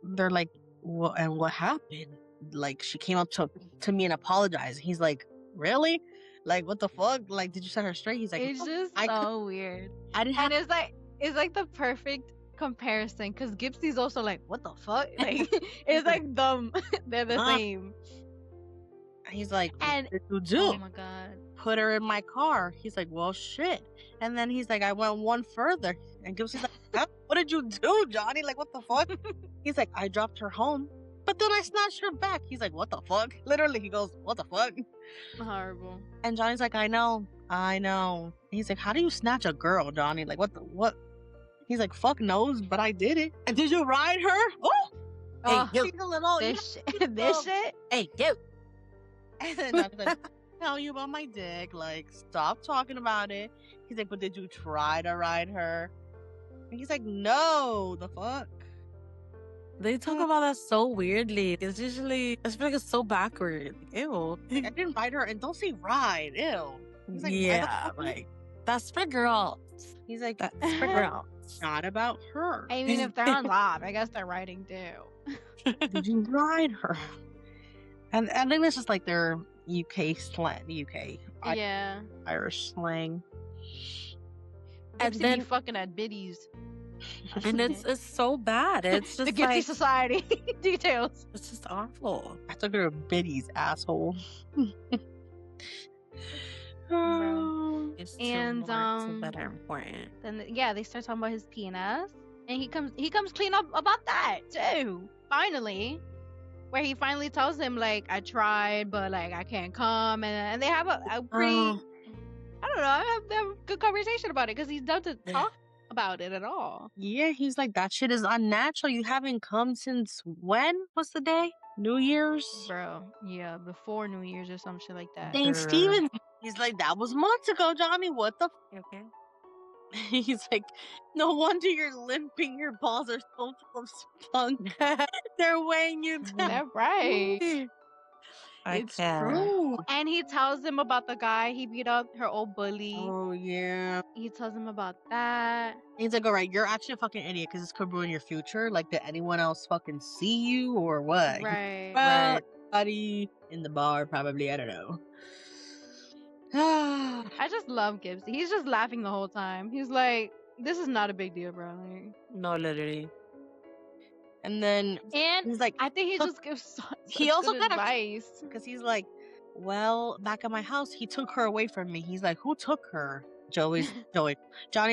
S2: they're like, what happened? Like, she came up to me and apologized. He's like, really? Like, what the fuck? Like, did you set her straight? He's like,
S3: It's
S2: "No,
S3: just
S2: I
S3: so weird.
S2: I didn't have.
S3: And it's like the perfect comparison because Gibbsy's also like, what the fuck? Like, it's like dumb. They're the
S2: Huh?
S3: same.
S2: He's like,
S3: And
S2: what did you do?
S3: oh my god.
S2: Put her in my car. He's like, well, shit. And then he's like, I went one further. And Gibbsy's like, huh? What did you do, Johnny? Like, what the fuck? He's like, I dropped her home, but then I snatched her back. He's like, what the fuck? Literally, he goes, what the fuck?
S3: Horrible.
S2: And Johnny's like, I know. He's like, how do you snatch a girl, Johnny? Like, what? He's like, fuck knows, but I did it. And did you ride her? Oh!
S3: Oh,
S2: Hey, she's a little,
S3: this shit.
S2: Hey, dude. And then Johnny's like, tell you about my dick. Like, stop talking about it. He's like, but did you try to ride her? And he's like, no, the fuck?
S1: They talk about that so weirdly. It's usually, I feel like it's so backward. Ew.
S2: Like, I didn't ride her, and don't say ride. Ew. He's like, why the
S1: Yeah,
S2: fuck?
S1: like, that's for girls.
S2: He's like,
S1: That's for girls.
S2: not about her.
S3: I mean, if they're on live, I guess they're writing too.
S2: Did you ride her? And I think this is like their UK slang,
S3: Yeah.
S2: Irish slang.
S1: And
S3: Gipsy
S1: then
S3: be fucking at biddies.
S1: and it's so bad. It's
S3: the
S1: just
S3: Gipsy
S1: like
S3: Society details.
S1: it's just awful.
S2: I took her to biddies, asshole.
S3: Bro.
S1: It's
S3: And,
S1: too more that are important.
S3: Then yeah, they start talking about his penis, and he comes clean up about that too. Finally, where he finally tells him like, I tried, but like I can't come, and they have a pretty
S1: Oh.
S3: I don't know, they have a good conversation about it because he's done to talk about it at all.
S2: Yeah, he's like, that shit is unnatural. You haven't come since when? What's the day? New Year's?
S3: Bro, yeah, before New Year's or some shit like that.
S2: St. Stephen. He's like, that was months ago, Johnny. What the
S1: Okay.
S2: He's like, no wonder you're limping. Your balls are so full of spunk. They're weighing you down.
S3: They're right.
S2: It's
S1: can't.
S2: true.
S3: And he tells him about the guy he beat up, her old bully.
S2: Oh, yeah.
S3: He tells him about that.
S2: He's like, all right, you're actually a fucking idiot because this could ruin your future. Like, did anyone else fucking see you or what?
S3: Right.
S2: Well,
S1: Right.
S2: buddy in the bar, probably. I don't know.
S3: I just love Gibbsy. He's just laughing the whole time. He's like, this is not a big deal, bro. Like,
S1: No, literally.
S2: And then
S3: and
S2: he's like,
S3: I think he just gives
S2: he also
S3: good
S2: kind of
S3: advice.
S2: because he's like, well, back at my house, he took her away from me. He's like, who took her? Johnny's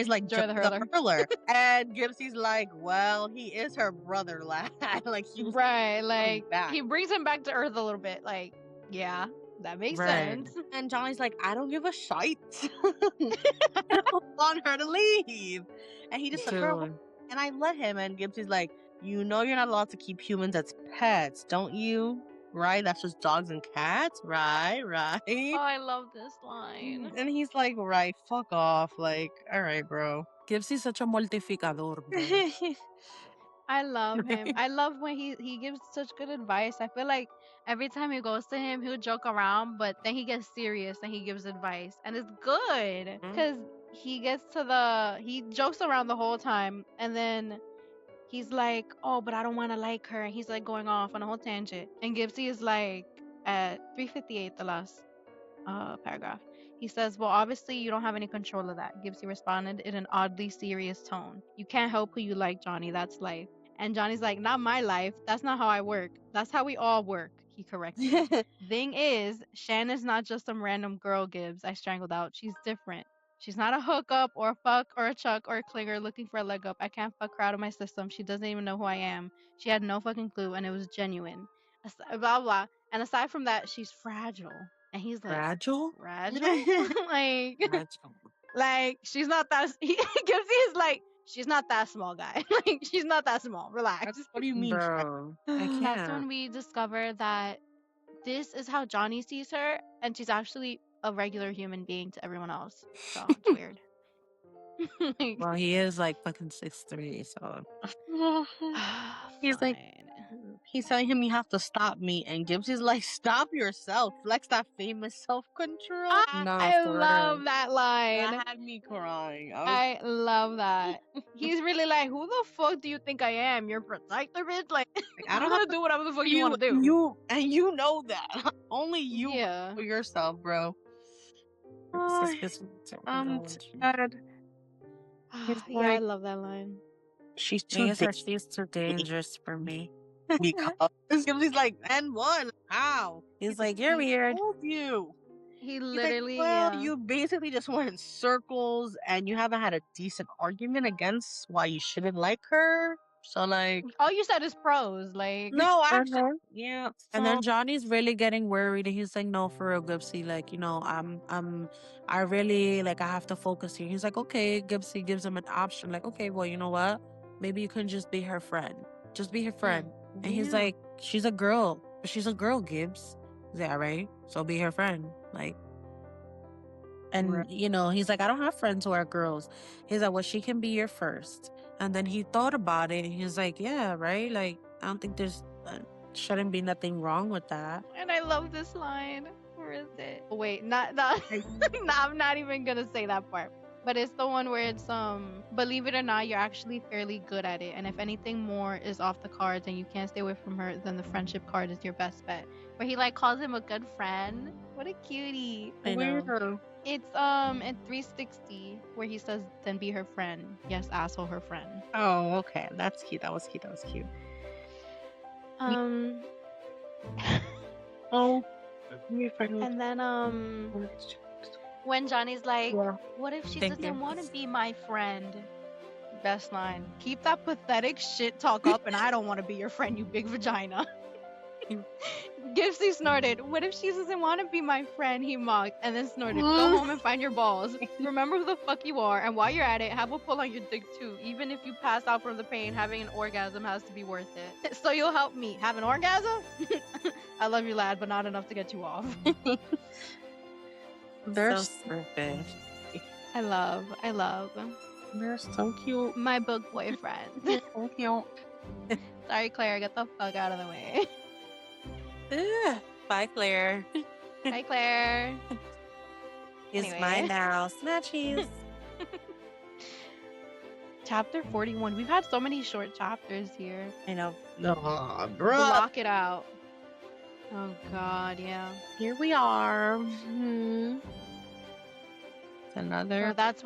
S2: like,
S3: Joey the Hurler.
S2: Hurler. And Gypsy's like, well, he is her brother, lad. Like, he was
S3: Right, like
S2: back.
S3: he brings him back to earth a little bit. Like, yeah, that makes
S1: Right.
S3: sense.
S2: And Johnny's like, I don't give a shite. I don't want her to leave. And he just took her away.
S1: Dude.
S2: And I let him. And Gypsy's like, you know you're not allowed to keep humans as pets, don't you? Right? That's just dogs and cats? Right.
S3: Oh, I love this line.
S2: And he's like, right, fuck off. Like, all right, bro.
S1: Gypsy's such a mortificador, bro.
S3: I love him. I love when he gives such good advice. I feel like every time he goes to him, he'll joke around, but then he gets serious and he gives advice, and it's good because he jokes around the whole time, and then he's like, oh, but I don't want to like her, and he's like going off on a whole tangent, and Gipsy is like at 358, the last paragraph. He says, well, obviously you don't have any control of that. Gipsy responded in an oddly serious tone. You can't help who you like, Johnny. That's life. And Johnny's like, not my life. That's not how I work. That's how we all work. He corrects him. Thing is, Shannon's not just some random girl, Gibbs. I strangled out. She's different. She's not a hookup or a fuck or a chuck or a clinger looking for a leg up. I can't fuck her out of my system. She doesn't even know who I am. She had no fucking clue, and it was genuine. Blah, blah. And aside from that, she's fragile. And he's like,
S1: Fragile?
S3: like,
S1: Fragile.
S3: like she's not that. Gipsy is like, she's not that small, guy. Like, she's not that small. Relax.
S2: What do you mean?
S1: Bro, I
S3: That's
S1: can't.
S3: when we discover that this is how Johnny sees her, and she's actually a regular human being to everyone else. So it's weird. Like,
S1: Well, he is like fucking 6'3", so.
S2: He's like, he's telling him you have to stop me, and Gypsy's like, stop yourself. Flex that famous self-control.
S3: I
S1: No, for
S3: love
S1: real.
S3: that line.
S2: That had me crying.
S3: I love that. He's really like, who the fuck do you think I am? Your protector, bitch? Like,
S2: I don't
S3: I'm
S2: have
S3: gonna do whatever the fuck you want to do.
S2: You know that. Only you
S3: Yeah.
S2: for yourself, bro.
S1: It's just-
S2: Tired.
S3: Yeah, I love that line.
S2: She's
S1: I
S2: too
S1: guess
S2: big
S1: she's too dangerous for me.
S2: because Gypsy's like, and one. How?
S1: He's like, you're weird.
S2: Told you.
S3: He
S2: He's like,
S3: literally,
S2: well,
S3: yeah.
S2: you basically just went in circles and you haven't had a decent argument against why you shouldn't like her. So like,
S3: All you said is pros. Like,
S2: no, actually,
S1: Uh-huh.
S2: yeah.
S1: And
S2: so-
S1: then Johnny's really getting worried, and he's like, "No, for real, Gipsy. Like, I really like I have to focus here." He's like, "Okay." Gipsy gives him an option, like, "Okay, well, you know what? Maybe you can just be her friend. Just be her friend." And he's
S2: Yeah.
S1: like, "She's a girl. She's a girl, Gibbs. He's like, all right, so be her friend. Like, and
S2: Right.
S1: he's like, I don't have friends who are girls. He's like, well, she can be your first. And then he thought about it. And he's like, yeah, right. Like, I don't think there's shouldn't be nothing wrong with that.
S3: And I love this line. Where is it? Oh, wait, not no, I'm not even gonna say that part. But it's the one where it's believe it or not, you're actually fairly good at it. And if anything more is off the cards and you can't stay away from her, then the friendship card is your best bet. Where he like calls him a good friend. What a cutie.
S1: I know.
S2: Weird.
S3: It's in 360 where he says, "Then be her friend." Yes, asshole, her friend.
S2: Oh, okay. That's cute. That was cute. That was cute. Oh, be friendly.
S3: And then when Johnny's like,
S2: Yeah.
S3: what if she
S1: Thank
S3: doesn't
S1: you.
S3: want to be my friend? Best line. Keep that pathetic shit talk up and I don't want to be your friend, you big vagina. Gipsy snorted. What if she doesn't want to be my friend? He mocked and then snorted. Go home and find your balls. Remember who the fuck you are, and while you're at it, have a pull on your dick too. Even if you pass out from the pain, having an orgasm has to be worth it. So you'll help me have an orgasm? I love you, lad, but not enough to get you off.
S2: They're
S1: so stupid.
S3: I love.
S2: They're so cute.
S3: My book boyfriend.
S2: So cute.
S3: Sorry, Claire, get the fuck out of the way.
S1: Ugh. Bye, Claire.
S3: Hi, Claire.
S1: It's
S3: Anyway.
S1: mine now. Snatchies.
S3: Chapter 41. We've had so many short chapters here.
S1: I know.
S2: No, bruh.
S3: Block it out. Oh God, yeah.
S2: Here we are. It's another.
S3: Bro, that's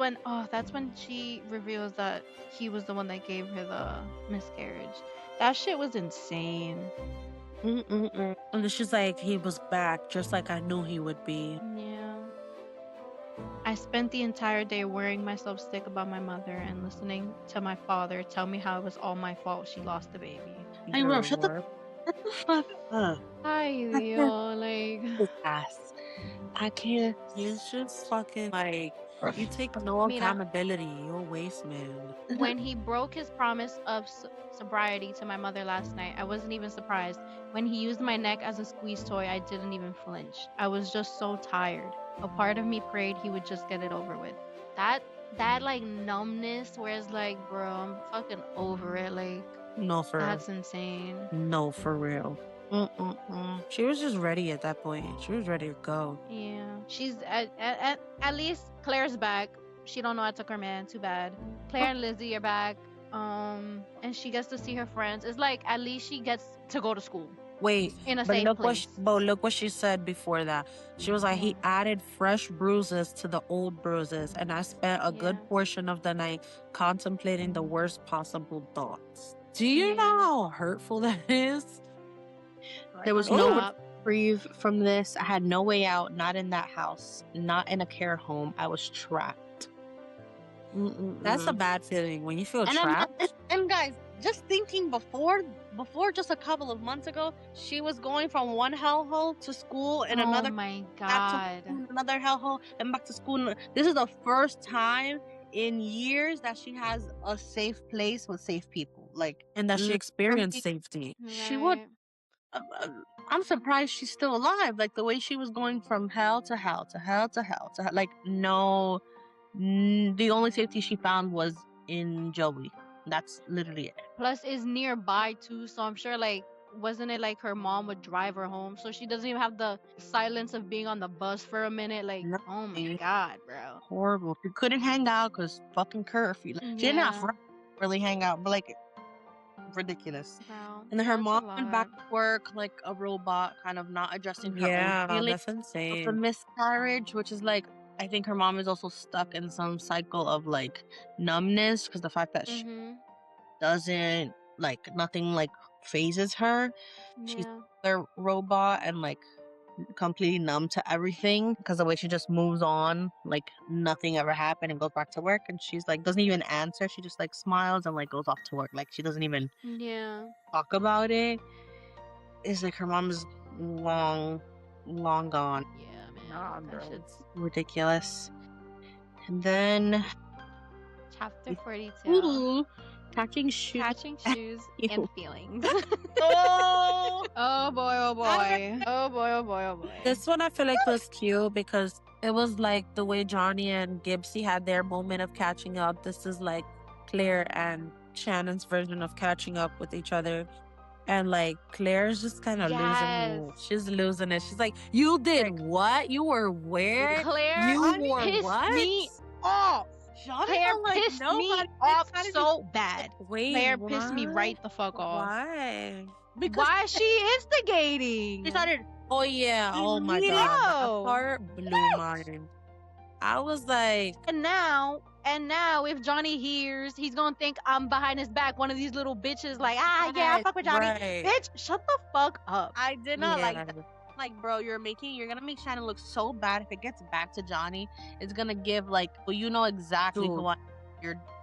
S3: when she reveals that he was the one that gave her the miscarriage. That shit was insane.
S2: Mm-mm-mm.
S1: And then she's like, he was back just like I knew he would be.
S3: Yeah. I spent the entire day worrying myself sick about my mother and listening to my father tell me how it was all my fault she lost the baby.
S2: Hey, bro, shut the fuck up.
S3: Hi, Leo. Like,
S2: Ass. I can't.
S1: You just fucking like, you take no
S3: Mira.
S1: accountability. You're a waste man.
S3: when he broke his promise of sobriety to my mother last night, I wasn't even surprised. When he used my neck as a squeeze toy, I didn't even flinch. I was just so tired. A part of me prayed he would just get it over with. That like numbness where it's like, bro, I'm fucking over it. Like,
S1: No, for
S3: that's insane.
S1: no, for real.
S2: Mm-mm-mm.
S1: She was just ready at that point. She was ready to go.
S3: Yeah. She's at least Claire's back. She don't know I took her man. Too bad. Claire and Lizzie are back. And she gets to see her friends. It's like at least she gets to go to school
S1: Wait,
S3: in a
S1: but
S3: safe
S1: look
S3: place.
S1: look what she said before that. She was like, he added fresh bruises to the old bruises, and I spent a good
S3: Yeah.
S1: portion of the night contemplating the worst possible thoughts. Do you
S3: Yeah.
S1: know how hurtful that is?
S2: There was
S3: Like,
S2: no
S3: stop.
S2: reprieve from this. I had no way out. Not in that house. Not in a care home. I was trapped.
S1: That's a bad feeling when you feel
S2: And
S1: trapped.
S2: and guys, just thinking before just a couple of months ago, she was going from one hellhole to school and another
S3: Oh my
S2: back to
S3: God.
S2: school, another hellhole and back to school. This is the first time in years that she has a safe place with safe people. Like,
S1: And that she experienced
S2: literally,
S1: safety.
S2: she would.
S3: Right.
S2: I'm surprised she's still alive. Like the way she was going from hell to hell to hell to hell to hell. Like no, the only safety she found was in Joey. That's literally it.
S3: Plus, is nearby too, so I'm sure like wasn't it like her mom would drive her home, so she doesn't even have the silence of being on the bus for a minute. Like, oh my
S2: Nothing.
S3: God, bro.
S2: Horrible. She couldn't hang out because fucking curfew. Like, she didn't have
S3: Yeah.
S2: friends to really hang out, but like ridiculous.
S3: Bro,
S2: And then her
S3: that's a
S2: mom went back
S3: lot.
S2: to work like a robot, kind of not adjusting her own
S1: Yeah,
S2: feelings
S1: that's
S2: of the
S1: insane.
S2: miscarriage, which is like, I think her mom is also stuck in some cycle of like numbness because the fact that she
S3: Mm-hmm.
S2: doesn't like nothing like phases her. She's
S3: Yeah.
S2: a robot and like completely numb to everything because the way she just moves on, like nothing ever happened and goes back to work. And she's like, doesn't even answer. She just like smiles and like goes off to work. Like she doesn't even
S3: Yeah.
S2: talk about it. It's like her mom's long gone.
S3: Yeah, man.
S1: Nah,
S3: That
S1: bro.
S3: shit's
S2: Ridiculous. And then
S3: chapter 42.
S2: ooh, Catching shoes.
S3: Catching shoes and
S2: Ew.
S3: feelings.
S2: Oh,
S3: Oh boy, oh boy. Oh boy, oh boy, oh boy.
S1: This one I feel like was cute because it was like the way Johnny and Gibbsy had their moment of catching up. This is like Claire and Shannon's version of catching up with each other. And like Claire's just kind of losing
S3: Yes.
S1: it. She's losing it. She's like, "You did what? You were where?
S3: Claire
S1: You were
S3: pissed
S1: what?
S3: me
S2: off. Johnny
S3: Claire
S2: don't like
S3: pissed me
S2: nobody.
S3: off
S2: It's
S3: so bad.
S1: Wait,
S3: Claire pissed me
S1: what?
S3: right the fuck off.
S1: Why?
S2: because
S3: Why is she instigating?
S2: she started.
S1: Oh yeah. Oh my
S2: Immediate-
S1: god. That
S3: No.
S1: part blew my mind. I was like,
S3: And now, if Johnny hears, he's gonna think I'm behind his back, one of these little bitches. Like, yeah, I
S2: Yes,
S3: fuck with Johnny.
S1: right.
S3: Bitch, shut the fuck up.
S2: I did not like
S1: Yeah.
S2: that. Like, bro, you're gonna make Shannon look so bad. If it gets back to Johnny, it's gonna give like, well, you know exactly
S1: Dude.
S2: what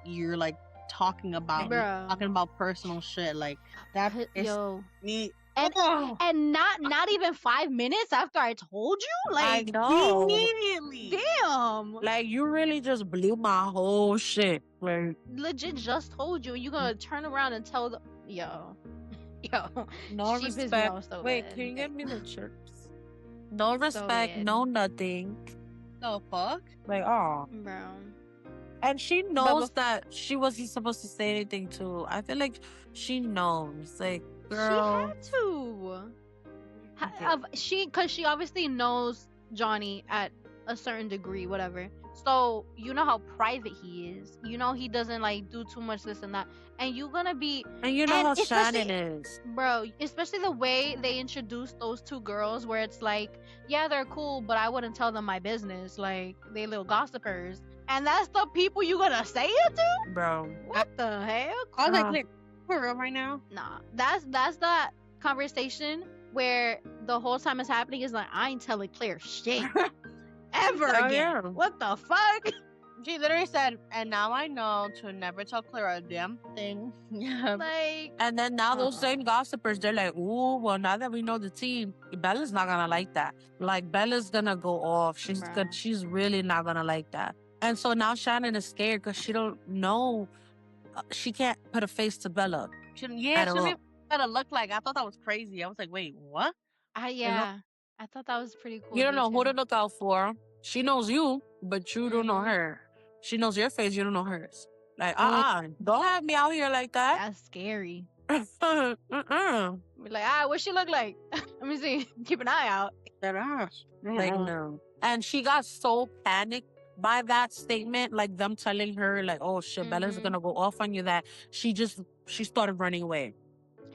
S2: you're like talking about. You're
S3: Bruh.
S2: talking about personal shit. Like that is
S3: Yo.
S2: me.
S3: And
S2: Oh,
S3: and not even 5 minutes after I told you?
S1: I
S3: Like,
S1: know.
S2: immediately.
S3: damn.
S1: Like you really just blew my whole shit. Like
S3: Legit just told you. You gonna turn around and tell the yo.
S1: no
S3: She pissed me
S1: respect.
S3: off so
S1: Wait,
S3: bad.
S1: can you get me the chips? No respect,
S3: bad.
S1: no nothing.
S2: The fuck?
S1: Like, oh.
S3: Bro.
S1: And she knows
S3: bef-
S1: that she wasn't supposed to say anything too. I feel like she knows. Like,
S3: She
S1: girl.
S3: had to.
S1: Okay.
S3: Because she obviously knows Johnny at a certain degree, whatever. So you know how private he is. You know he doesn't like do too much this and that. And you're gonna be,
S1: And you know
S3: and
S1: how
S3: especially-
S1: Shannon is.
S3: bro. Especially the way they introduced those two girls, where it's like, yeah, they're cool, but I wouldn't tell them my business. Like they little gossipers. And that's the people you gonna say it to?
S1: Bro.
S3: What the hell?
S2: I was like,
S1: Uh-huh.
S2: Claire, for real right now?
S3: Nah, that's that conversation where the whole time it's happening is like, I ain't telling Claire shit ever
S1: Oh,
S3: again.
S1: yeah.
S3: What the fuck?
S2: She literally said, and now I know to never tell Claire a damn thing. Yeah.
S3: Like,
S1: And then now those
S3: Uh-uh.
S1: same gossipers, they're like, ooh, well, now that we know the team, Bella's not gonna like that. Like, Bella's gonna go off.
S3: Bruh.
S1: She's really not gonna like that. And so now Shannon is scared because she don't know. She can't put a face to Bella.
S2: Shouldn't
S1: At all.
S2: even what it look like. I thought that was crazy. I was like, wait, what?
S3: yeah, I thought that was pretty cool.
S1: You don't
S3: me
S1: know who
S3: too.
S1: to look out for. She knows you, but you don't know
S3: Mhm.
S1: her. She knows your face, you don't know hers. Like,
S3: Mm.
S1: don't have me out here like that.
S3: That's scary.
S1: Uh-uh.
S3: Be like, what she look like? Let me see. Keep an eye out.
S2: That ass.
S1: Like, no. And she got so panicked by that statement, like them telling her, like, oh shit, Bella's
S3: Mhm.
S1: gonna go off on you, that she started running away.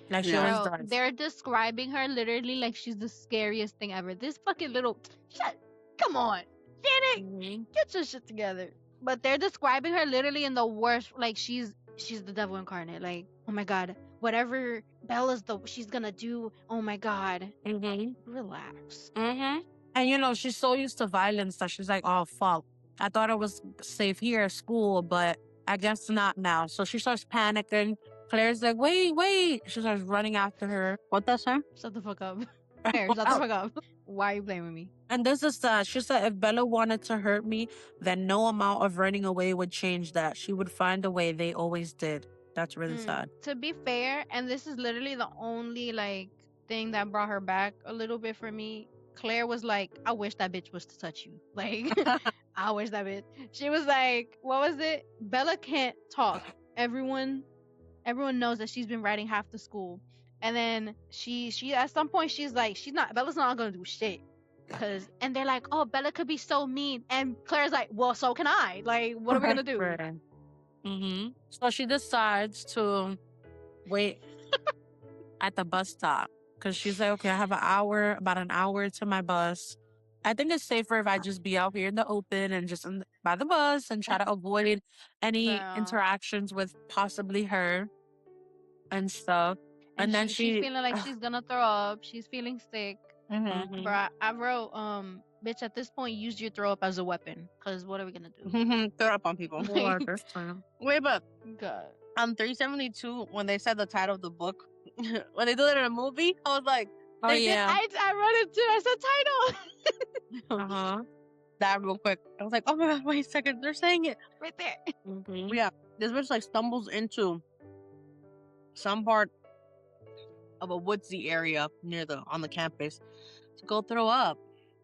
S1: Like she
S2: Yeah.
S1: always
S3: Bro,
S1: does.
S3: they're describing her literally like she's the scariest thing ever. This fucking little come on. Shannon,
S1: Mhm.
S3: get your shit together. But they're describing her literally in the worst, like she's the devil incarnate. Like, oh my god, whatever she's gonna do, oh my god.
S1: Mhm.
S3: Relax.
S1: Mhm. And you know, she's so used to violence that she's like, oh fuck. I thought it was safe here at school, but I guess not now. So she starts panicking. Claire's like, wait. She starts running after her.
S2: What that say?
S3: Shut the fuck up. Claire, shut the fuck up. Why are you blaming me?
S1: And this is sad. She said if Bella wanted to hurt me, then no amount of running away would change that. She would find a way. They always did. That's really sad.
S3: To be fair, and this is literally the only like thing that brought her back a little bit for me. Claire was like, I wish that bitch was to touch you. Like, I wish that bitch. She was like, what was it? Bella can't talk. Everyone knows that she's been writing half the school. And then she at some point she's like, Bella's not gonna do shit. And they're like, oh, Bella could be so mean. And Claire's like, well, so can I. Like, what are we gonna do?
S1: Mm-hmm. So she decides to wait at the bus stop because she's like, okay, I have about an hour to my bus. I think it's safer if I just be out here in the open and just by the bus and try to avoid any
S3: Bro.
S1: interactions with possibly her and stuff. And then
S3: she's feeling like she's gonna throw up. She's feeling sick.
S2: Mm-hmm.
S1: Mhm.
S3: Bro, I wrote, bitch, at this point, use your throw up as a weapon. Because what are we gonna do?
S2: Throw up on people.
S1: Well, this time.
S2: Wait, but
S3: God.
S2: on 372, when they said the title of the book, when they did it in a movie, I was like,
S1: Oh
S2: They did-
S1: yeah.
S3: I wrote it too. I said title.
S1: Uh-huh.
S2: that real quick. I was like, oh my god, wait a second, they're saying it.
S3: Right there.
S1: Mhm.
S2: Yeah, this bitch like stumbles into some part of a woodsy area on the campus to go throw up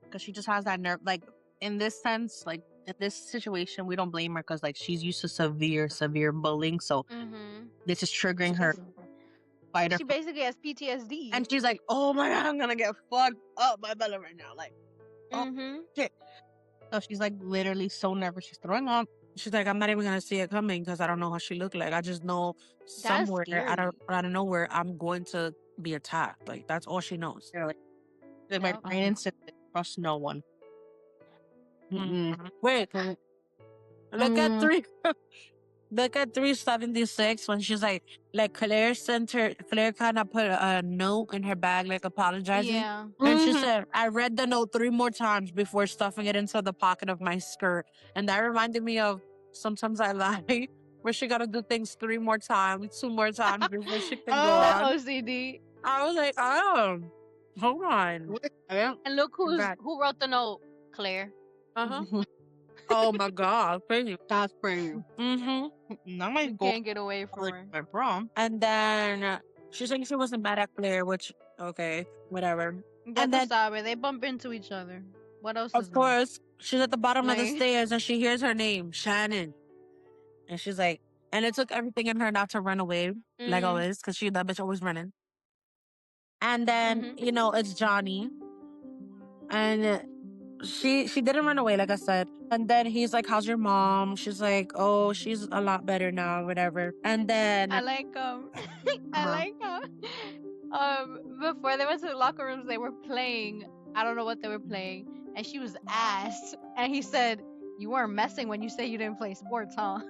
S2: because she just has that nerve. Like in this sense, like in this situation, we don't blame her because like she's used to severe bullying, so this is triggering her fight or
S3: She basically has PTSD.
S2: and she's like, oh my god, I'm gonna get fucked up by Bella right now. Like, oh shit. So she's like literally so nervous. She's throwing up.
S1: She's like, I'm not even gonna see it coming because I don't know how she looked like. I just know somewhere out of nowhere I'm going to be attacked. Like that's all she knows.
S2: Yeah, like my brain insisted trust no one.
S1: Wait, look at three. Look at 376 when she's like Claire kind of put a note in her bag, like apologizing.
S3: Yeah.
S1: And she said, I read the note 3 more times before stuffing it into the pocket of my skirt. And that reminded me of Sometimes I Lie, where she got to do things 3 more times, 2 more times before she can go on.
S3: OCD.
S1: I was like, oh, hold on.
S3: And look who wrote the note, Claire.
S1: Oh my God, crazy.
S2: That's crazy.
S3: Now my can't get away from her.
S2: My prom.
S1: And then she said she wasn't mad at Claire, which okay, whatever. And then
S3: they bump into each other. What else?
S1: Of course, she's at the bottom of the stairs and she hears her name, Shannon, and she's like, and it took everything in her not to run away, like always, because that bitch always running. And then it's Johnny, and she didn't run away, like I said. And then he's like, how's your mom? She's like, oh, she's a lot better now, whatever. And then
S3: I like before they went to the locker rooms, they were playing, I don't know what they were playing, and she was ass. And he said, you weren't messing when you say you didn't play sports, huh?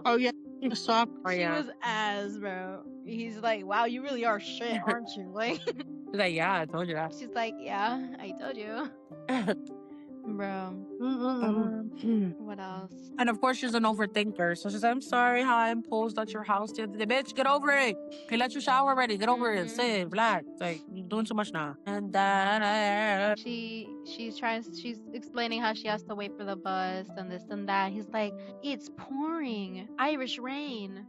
S2: Oh yeah, you suck.
S3: She was ass, bro. He's like, wow, you really are shit, aren't you? Like,
S1: she's like, yeah, I told you that.
S3: She's like, yeah, I told you. Bro. What else?
S1: And of course, she's an overthinker. So she's like, I'm sorry how I imposed at your house the other day. Bitch, get over it. He let you shower already. Get over it. Sit, relax. Like, you're doing too much now. And then
S3: she's explaining how she has to wait for the bus and this and that. He's like, it's pouring. Irish rain.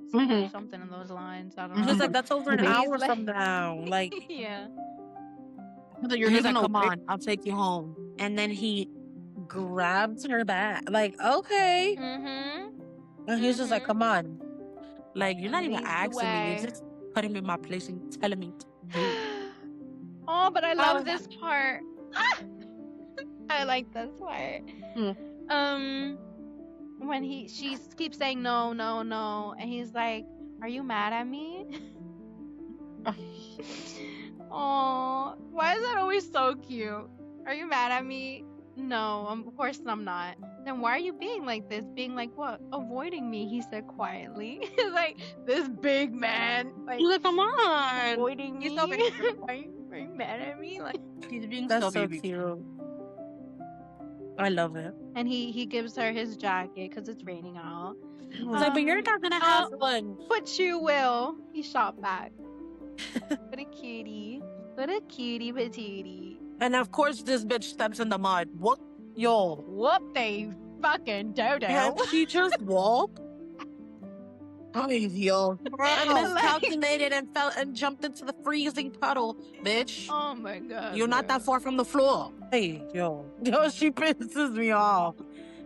S3: Something in those lines. I don't know.
S1: She's like, that's over an hour from now. Like,
S3: yeah.
S1: He's like, come on, I'll take you home. And then he grabs her back. Like, okay. And he's just like, come on. Like, you're not even asking me. You're just putting me in my place and telling me to do.
S3: Oh, but I love this part. I like this part. When she keeps saying no, no, no. And he's like, are you mad at me? Oh, why is that always so cute? Are you mad at me? No, of course I'm not. Then why are you being like this? Being like what? Avoiding me, he said quietly. Like, this big man. Like,
S2: come on.
S3: Avoiding me. Are you mad at me? Like,
S2: he's being
S1: so cute. I love it.
S3: And he gives her his jacket because it's raining out.
S1: He's like, but you're not gonna have one.
S3: But you will. He shot back. What a cutie. What a cutie patootie.
S1: And of course this bitch steps in the mud. What? Yo.
S3: Whoop they fucking dodo.
S1: Can't she just walk? Oh, yo. I miscalculated and fell and jumped into the freezing puddle, bitch.
S3: Oh my god.
S1: You're not that far from the floor. Hey, yo. Yo, she pisses me off.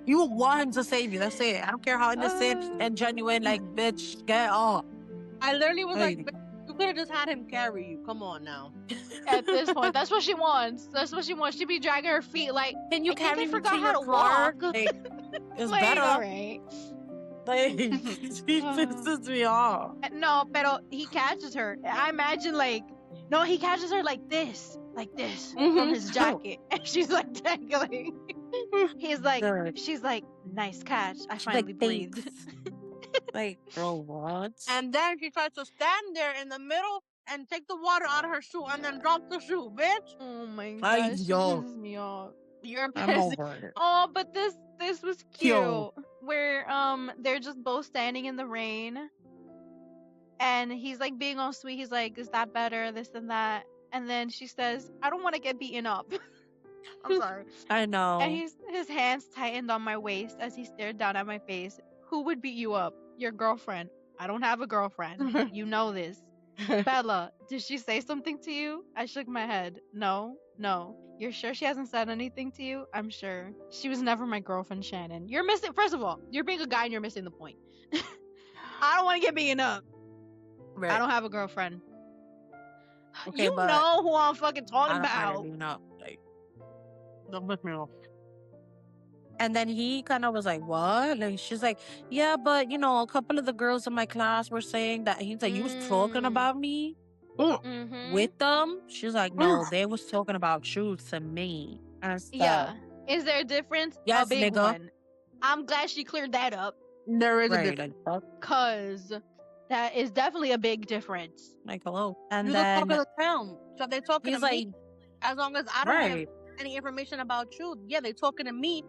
S1: You want him to save you. That's it. I don't care how innocent and genuine. Like, bitch, get off.
S2: I literally was like, you could have just had him carry you. Come on now.
S3: At this point, that's what she wants. That's what she wants. She be dragging her feet like,
S1: can you carry me
S3: forgot
S1: to
S3: how
S1: your
S3: to
S1: car?
S3: walk.
S1: Like, it's
S3: like,
S1: better.
S3: All right.
S1: Like, she pisses me off.
S3: No, pero he catches her. I imagine no, he catches her like this from his jacket, and she's like dangling. He's like, she's like, nice catch. I finally breathed.
S1: Like, bro, what?
S2: And then she tries to stand there in the middle and take the water out of her shoe and then drop the shoe, bitch.
S3: Oh my gosh, this pisses me off.
S2: You're
S1: I'm over it.
S3: Oh, but this was cute. Where they're just both standing in the rain, and he's like being all sweet. He's like, is that better? This and that. And then she says, I don't want to get beaten up. I'm sorry.
S1: I know.
S3: And his hands tightened on my waist as he stared down at my face. Who would beat you up? Your girlfriend. I don't have a girlfriend. You know this. Bella, did she say something to you? I shook my head. No, no. You're sure she hasn't said anything to you? I'm sure. She was never my girlfriend, Shannon. You're missing, first of all, you're being a guy and you're missing the point. I don't want to get beaten up.
S1: Right.
S3: I don't have a girlfriend.
S1: Okay,
S3: you
S1: but
S3: know who I'm fucking talking
S1: I don't
S3: about.
S1: already know. Like,
S2: Don't piss me off.
S1: and then he kind of was like, "What?" Like she's like, "Yeah, but you know, a couple of the girls in my class were saying that." He's like, "You was talking about me
S3: Mm-hmm.
S1: with them?" She's like, "No, they was talking about you to me and stuff."
S3: Yeah. Is there a difference?
S1: Yes,
S3: a big
S1: nigga.
S3: one. I'm glad she cleared that up.
S2: There is a
S1: Right,
S2: difference.
S1: like,
S3: Cause that is definitely a big difference.
S1: like hello. And
S2: You're the talk
S1: then
S2: of the town. So they're talking
S1: he's
S2: to
S1: like,
S2: me. As long as I don't have
S1: right,
S2: any information about you, yeah, they're talking to me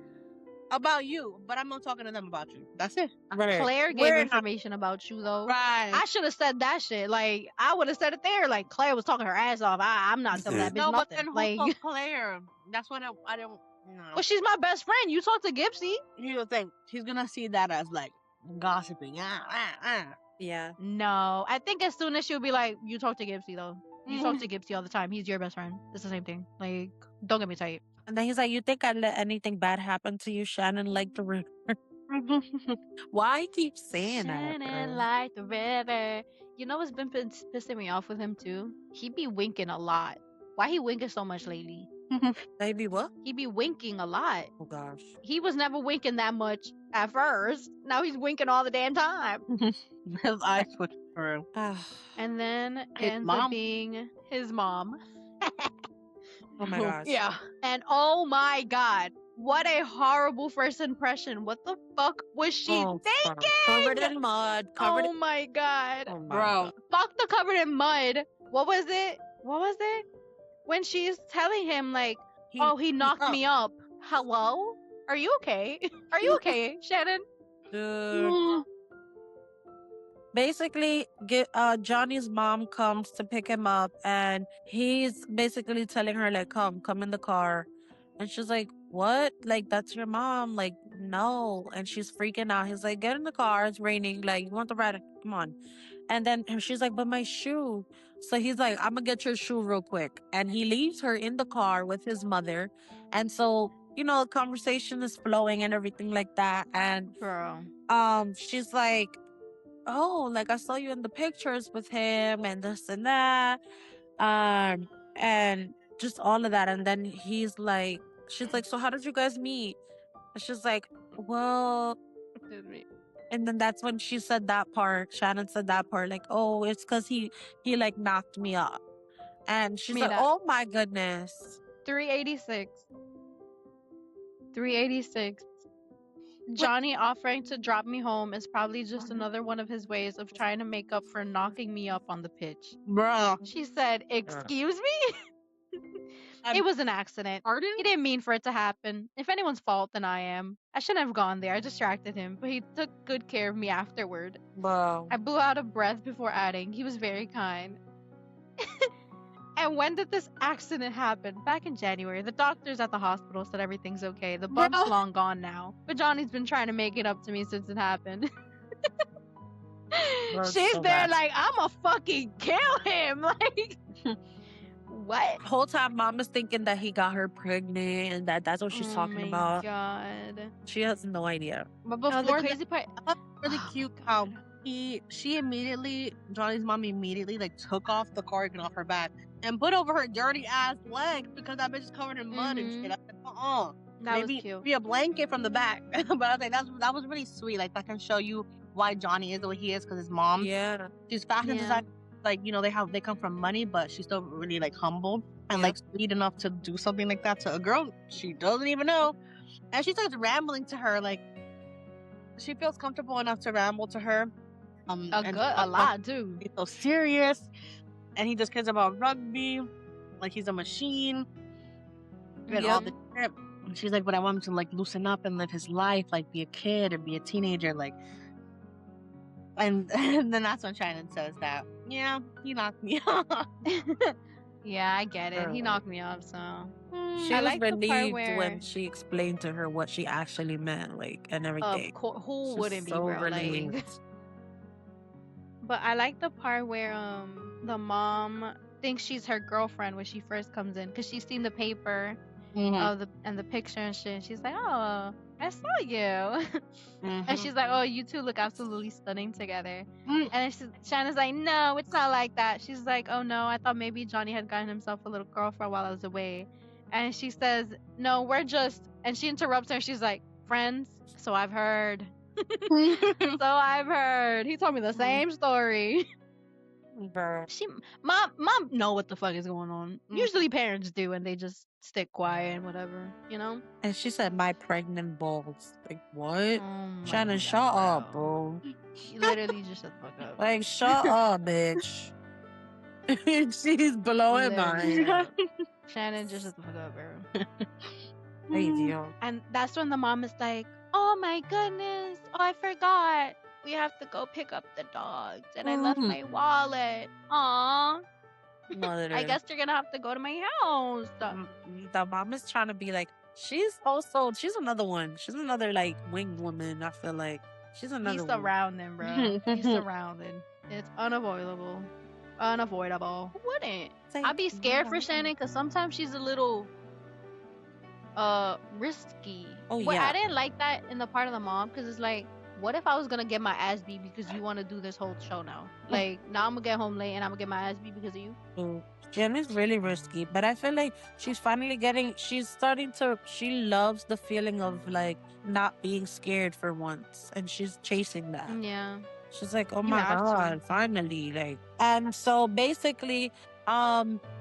S2: about you, but I'm not talking to them about you. That's it.
S1: right.
S3: Claire gave
S2: We're not-
S3: information about you though.
S2: Right.
S3: I should have said that shit. Like I would have said it there. Like Claire was talking her ass off. I'm not telling that bitch
S2: No, but
S3: nothing.
S2: then who
S3: Like,
S2: told Claire? That's what I don't know.
S3: well, she's my best friend. You talk to Gipsy.
S2: Here's the thing. He's gonna see that as like gossiping.
S1: Yeah.
S3: No, I think as soon as she'll be like, you talk to Gipsy though. You talk to Gipsy all the time. He's your best friend. It's the same thing. Like, don't get me tight.
S1: And then he's like, "You think I let anything bad happen to you, Shannon? Like the river?" Why he keep saying that,
S3: Shannon
S1: bro?
S3: like the river. You know what's been pissing me off with him too? He be winking a lot. Why he winking so much lately?
S1: Baby, what?
S3: He be winking a lot.
S1: Oh gosh.
S3: He was never winking that much at first. Now he's winking all the damn time.
S2: His eyes switch through.
S3: And then it
S2: His
S3: ends
S2: mom.
S3: up being his mom.
S1: Oh my gosh.
S3: Yeah. And oh my god, what a horrible first impression. What the fuck was she
S1: Oh, fuck.
S3: thinking?
S1: Covered in mud. Covered.
S3: Oh my god.
S1: Oh my
S2: Bro.
S1: God.
S3: Fuck the covered in mud. What was it? What was it? When she's telling him like, oh, he knocked me up. Hello? Are you okay? Are you okay, Shannon?
S1: Dude. Basically, Johnny's mom comes to pick him up, and he's basically telling her like, come in the car," and she's like, "What? Like that's your mom? Like no!" And she's freaking out. He's like, "Get in the car. It's raining. Like you want the ride? Come on." And then she's like, "But my shoe." So he's like, "I'm gonna get your shoe real quick," and he leaves her in the car with his mother, and so you know, the conversation is flowing and everything like that, and
S3: Bro.
S1: she's like, "Oh, like I saw you in the pictures with him and this and that." And just all of that. And then he's like, she's like, "So how did you guys meet?" And she's like, "Well," and then that's when she said that part. Shannon said that part, like, "Oh, it's because he like knocked me up." And she's like,
S3: Mira.
S1: "Oh my goodness."
S3: 386. 386. Johnny offering to drop me home is probably just another one of his ways of trying to make up for knocking me up on the pitch.
S2: Bro.
S3: She said, "Excuse me?" It was an accident.
S2: Pardon?
S3: He didn't mean for it to happen. If anyone's fault, then I am. I shouldn't have gone there. I distracted him, but he took good care of me afterward.
S1: Bro.
S3: I blew out of breath before adding, he was very kind. And when did this accident happen? Back in January. The doctors at the hospital said everything's okay. The bump's
S2: Bro.
S3: long gone now. But Johnny's been trying to make it up to me since it happened.
S1: Bro,
S3: She's
S1: so
S3: there
S1: bad.
S3: like, I'ma fucking kill him. Like, what?
S1: Whole time mom is thinking that he got her pregnant and that's what she's talking about.
S3: God.
S1: She has no idea.
S2: But
S3: No,
S2: before
S3: the crazy part.
S2: I thought it was really
S3: Oh,
S2: cute
S3: God.
S2: how she immediately, Johnny's mom immediately like took off the cardigan off her back and put over her dirty ass legs because that bitch is covered in mud and shit. I said,
S3: That
S2: maybe
S3: was cute.
S2: be a blanket from the back. But I was like, that was really sweet. Like that can show you why Johnny is the way he is because his mom,
S1: Yeah.
S2: she's fashion
S3: Yeah.
S2: design. Like you know they come from money, but she's still really like humble and like sweet enough to do something like that to a girl she doesn't even know. And she starts rambling to her like she feels comfortable enough to ramble to her.
S3: A lot too.
S2: He's so serious, and he just cares about rugby, like he's a machine. And all the shit. And she's like, but I want him to like loosen up and live his life, like be a kid or be a teenager, like. And then that's when Shannon says that, yeah, he knocked me off.
S3: Yeah, I get it. He
S1: Girl.
S3: knocked me up, so.
S1: She
S3: I
S1: was
S3: like the part
S1: relieved
S3: where,
S1: when she explained to her what she actually meant, like, and everything.
S3: of course, who
S1: She's
S3: wouldn't be,
S1: so
S3: bro? Like,
S1: relieved.
S3: But I like the part where the mom thinks she's her girlfriend when she first comes in, because she's seen the paper of the picture and shit. She's like, oh, I saw you. And she's like, oh, you two look absolutely stunning together. And then Shannon's like, no, it's not like that. She's like, oh no, I thought maybe Johnny had gotten himself a little girlfriend while I was away. And she says, no, we're just, and she interrupts her and she's like, friends? So I've heard. So I've heard. He told me the same story. Mom know what the fuck is going on. Usually parents do, and they just stick quiet and whatever, you know.
S2: And she said, "My pregnant balls." Like what?
S3: Oh my
S2: Shannon,
S3: God,
S2: shut up, bro.
S3: You literally just shut the fuck up.
S2: Like, shut up, bitch. She's blowing mine.
S3: Shannon, just shut the fuck up, bro.
S2: Hey, deal.
S3: And that's when the mom is like, "Oh my goodness! Oh, I forgot. We have to go pick up the dogs, and I left my wallet. Aw. I guess you're gonna have to go to my house."
S2: The mom is trying to be like, she's another one. She's another like winged woman. I feel like she's another.
S3: He's
S2: one.
S3: surrounding, bro. He's surrounded. It's unavoidable. Unavoidable. Who wouldn't? I'd be scared for Shannon because sometimes she's a little risky.
S2: Oh
S3: Well,
S2: yeah.
S3: I didn't like that in the part of the mom because it's like, what if I was gonna get my ass beat because you want to do this whole show now? Like, now I'm gonna get home late and I'm gonna get my ass beat because of you.
S2: Jen is really risky, but I feel like she's finally she loves the feeling of like not being scared for once, and she's chasing that.
S3: Yeah.
S2: She's like, oh
S3: You
S2: my
S3: have to.
S2: God, finally. Like, and so basically,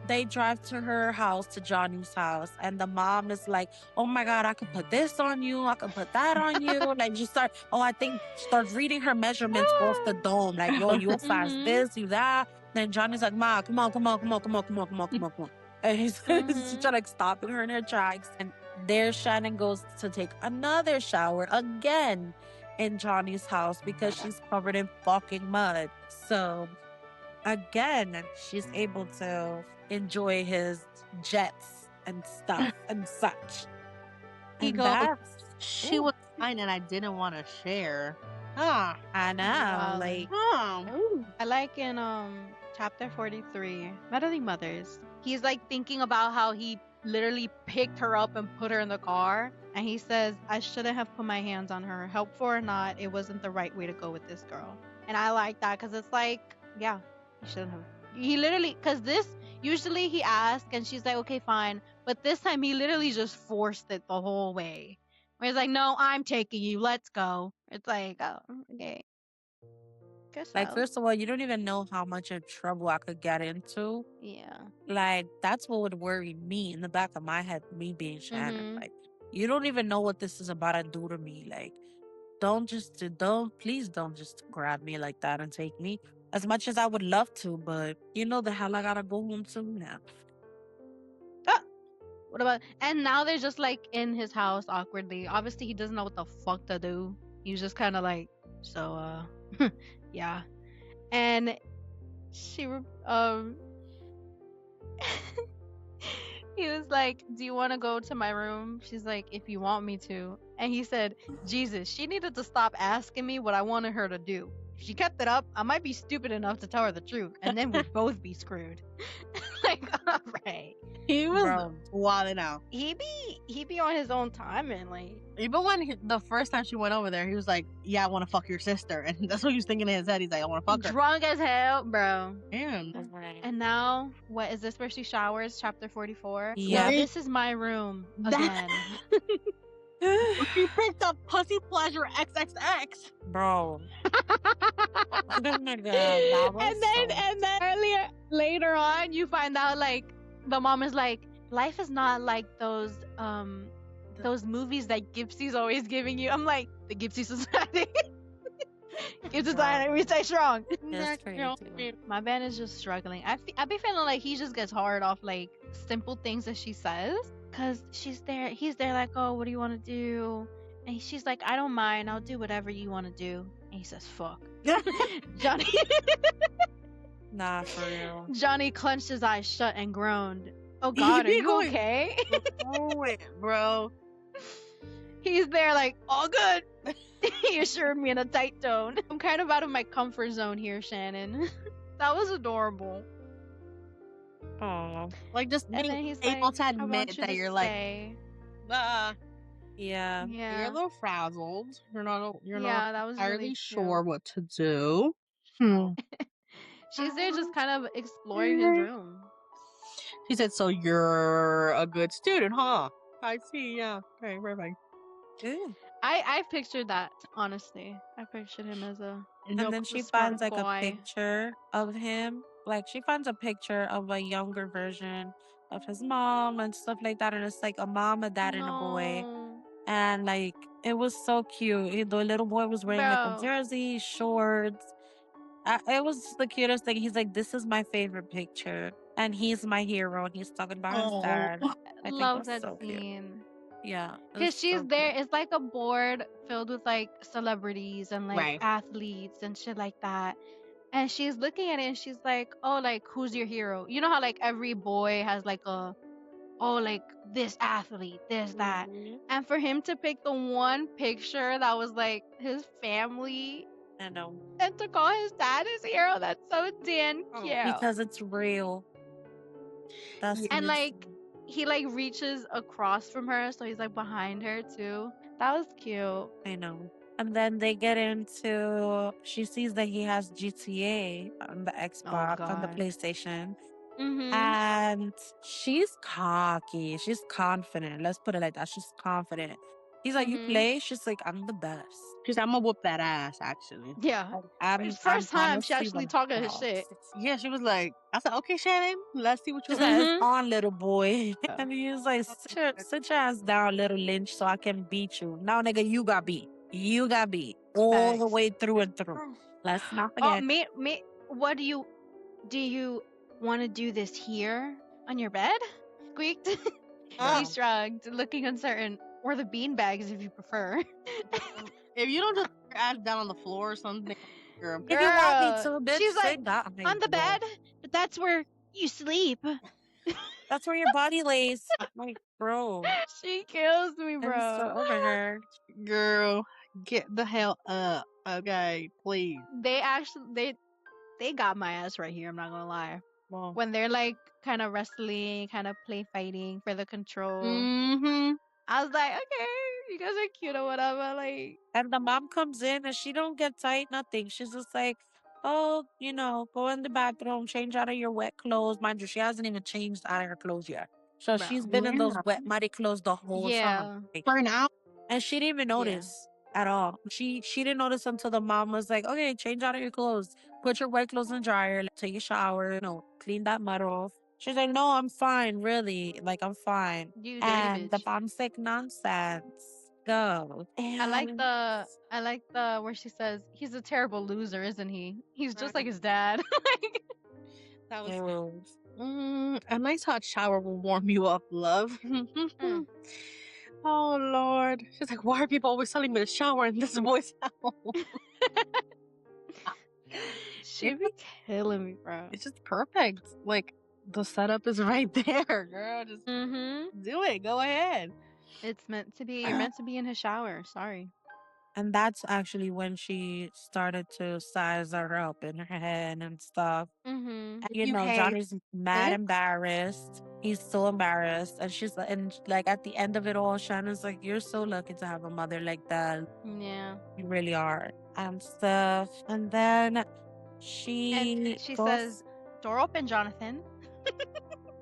S2: they drive to her house, to Johnny's house, and the mom is like, oh my God, I could put this on you, I could put that on you. Like, you start reading her measurements off the dome. Like, yo, you size this, you that. Then Johnny's like, Ma, come on. And he's trying to like stopping her in her tracks. And there Shannon goes to take another shower again in Johnny's house because she's covered in fucking mud. So again, she's able to enjoy his jets and stuff and such.
S3: He
S2: And
S3: goes,
S2: that's she was fine and I didn't want to share. Ah, I know.
S3: Wow.
S2: Like,
S3: I like in chapter 43, Meddling Mothers. He's like thinking about how he literally picked her up and put her in the car, and he says, I shouldn't have put my hands on her, helpful or not, it wasn't the right way to go with this girl. And I like that because it's like, yeah, he shouldn't have. He literally, because this usually he asks and she's like, okay, fine, but this time he literally just forced it the whole way, where he's like, no, I'm taking you, let's go. It's like, oh, okay.
S2: like, first of all, you don't even know how much of trouble I could get into.
S3: Yeah.
S2: Like, that's what would worry me in the back of my head, me being Shannon. Like, you don't even know what this is about to do to me. Like, please don't just grab me like that and take me. As much as I would love to, but you know the hell I gotta go home to now.
S3: What about, and now they're just like in his house awkwardly. Obviously, he doesn't know what the fuck to do. He's just kind of like, so, yeah. And she, he was like, do you want to go to my room? She's like, if you want me to. And he said, Jesus, she needed to stop asking me what I wanted her to do. If she kept it up, I might be stupid enough to tell her the truth, and then we'd both be screwed. Like, all right.
S2: He was wilding out.
S3: He be on his own time, and like,
S2: even when the first time she went over there, he was like, yeah, I want to fuck your sister. And that's what he was thinking in his head. He's like, I want to fuck her.
S3: Drunk as hell, bro.
S2: And
S3: now, what is this where she showers? Chapter 44?
S2: Yeah.
S3: This is my room again.
S2: She picked up Pussy Pleasure XXX. Bro. Oh my God.
S3: And then later on, you find out, like, the mom is like, life is not like those movies that Gypsy's always giving you. I'm like, the Gypsy Society. Gypsy Society, we stay strong. My man is just struggling. I be feeling like he just gets hard off like simple things that she says, cause he's there like, oh, what do you want to do? And she's like, I don't mind, I'll do whatever you want to do. And he says, fuck. Johnny.
S2: Nah, for real.
S3: Johnny clenched his eyes shut and groaned. Oh God, are you okay?
S2: Oh, bro.
S3: He's there like, all good. He assured me in a tight tone. I'm kind of out of my comfort zone here, Shannon. That was adorable.
S2: Oh, like just
S3: And
S2: being
S3: then he's
S2: able
S3: like,
S2: to
S3: I
S2: admit
S3: want you
S2: that
S3: to
S2: you're like,
S3: stay.
S2: uh,
S1: Yeah.
S2: you're a
S3: Yeah.
S2: little frazzled. You're not
S3: Yeah, that was
S2: entirely
S3: really
S2: sure
S3: cute.
S2: what to do. Hmm.
S3: She's there just kind of exploring his room.
S2: She said, "So you're a good student, huh?" I see. Yeah. Okay. Perfect.
S1: Ooh.
S3: I pictured that, honestly. I pictured him as a
S1: And then
S2: Nope.
S1: she
S3: smart
S1: finds like a
S3: boy.
S1: picture of him. Like she finds a picture of a younger version of his mom and stuff like that. And it's like a mom, a dad, and a boy.
S3: No.
S1: And like it was so cute. The little boy was wearing like a
S3: Bro.
S1: jersey, shorts. It was the cutest thing. He's like, "This is my favorite picture," and he's my hero. And he's talking about his
S2: Oh.
S1: dad. I think
S3: Love
S1: that's
S3: that
S1: so cute.
S3: scene.
S1: Yeah, it was
S3: Cause she's
S1: so
S3: there,
S1: cute.
S3: it's like a board filled with like celebrities and like
S2: Right.
S3: athletes and shit like that. And she's looking at it and she's like, oh, like who's your hero? You know how like every boy has like a, oh, like this athlete, this, that.
S1: Mhm.
S3: And for him to pick the one picture that was like his family
S1: I know
S3: and to call his dad his hero, that's so damn
S2: Oh.
S3: cute.
S1: because it's real. That's
S2: Yeah.
S3: And
S1: the
S3: like he like reaches across from her, so he's like behind her too. That was cute.
S1: I know. And then they get into. She sees that he has GTA on the
S3: Oh
S1: Xbox on the
S3: god.
S1: PlayStation,
S3: Mm-hmm.
S1: and she's cocky. She's confident. Let's put it like that. She's confident. He's like, "You
S3: Mm-hmm.
S1: play?" She's like, "I'm the best."
S2: She's, I'm gonna whoop that ass. Actually.
S3: Yeah.
S1: I'm
S3: First time she
S1: honestly
S3: actually
S1: the
S3: talking his
S1: boss.
S3: shit.
S2: Yeah. She was like, I said, okay, Shannon. Let's see what
S1: She
S2: you
S1: said,
S2: got.
S1: "It's
S3: Mm-hmm.
S1: on, little boy."
S3: Yeah.
S1: And he was like, sit your ass down, little Lynch, so I can beat you. Now, nigga, you got beat. You got beat all the
S3: Facts.
S1: way through and through. Let's not
S3: Oh,
S1: forget.
S3: what do you want to do this here on your bed? Squeaked.
S2: Oh.
S3: He shrugged, looking uncertain. Or the beanbags if you prefer.
S2: If you don't just put your ass down on the floor or something, girl.
S1: If you want me
S3: Girl.
S1: to, bitch,
S3: She's like,
S1: sit down.
S3: on the bed, but that's where you sleep.
S1: That's where your body lays. Like, bro.
S3: She kills me,
S1: I'm
S3: bro.
S1: so over her.
S2: Girl, get the hell up. Okay, please.
S3: They actually they got my ass right here, I'm not gonna lie.
S1: Well,
S3: When they're like kind of wrestling, kind of play fighting for the control.
S2: Mm-hmm.
S3: I was like, okay, you guys are cute or whatever. Like,
S1: and the mom comes in and she don't get tight, nothing. She's just like, oh, go in the bathroom, change out of your wet clothes. Mind you, she hasn't even changed out of her clothes yet. So
S3: bro.
S1: she's been in those
S2: Yeah.
S1: wet, muddy clothes the whole time.
S3: Yeah.
S2: For now.
S1: And she didn't even
S3: Yeah.
S1: notice at all. She didn't notice until the mom was like, okay, change out of your clothes. Put your wet clothes in the dryer, like, take a shower, clean that mud off. She's like, no, I'm fine, really. Like, I'm fine.
S3: You dirty
S1: And the
S3: bitch.
S1: mom's like, nonsense. Go.
S3: I like
S1: And
S3: the where she says he's a terrible loser, isn't he? He's just like his dad. Like,
S2: That was
S1: Ew.
S2: a nice hot shower will warm you up, love. Oh Lord. She's like, why are people always telling me to shower in this boy's house?
S3: she be killing me, bro.
S2: It's just perfect. Like the setup is right there, girl. Just
S3: Mm-hmm.
S2: do it. Go ahead.
S3: It's meant to be. You're meant to be in his shower. Sorry.
S1: And that's actually when she started to size her up in her head and stuff.
S3: Mm-hmm.
S1: And,
S2: You hate
S1: Johnny's mad
S2: it?
S1: embarrassed. He's so embarrassed. And like at the end of it all, Shannon's like, you're so lucky to have a mother like that.
S3: Yeah.
S1: You really are. And stuff. And then she
S3: And she
S1: goes,
S3: says, "Door open, Jonathan."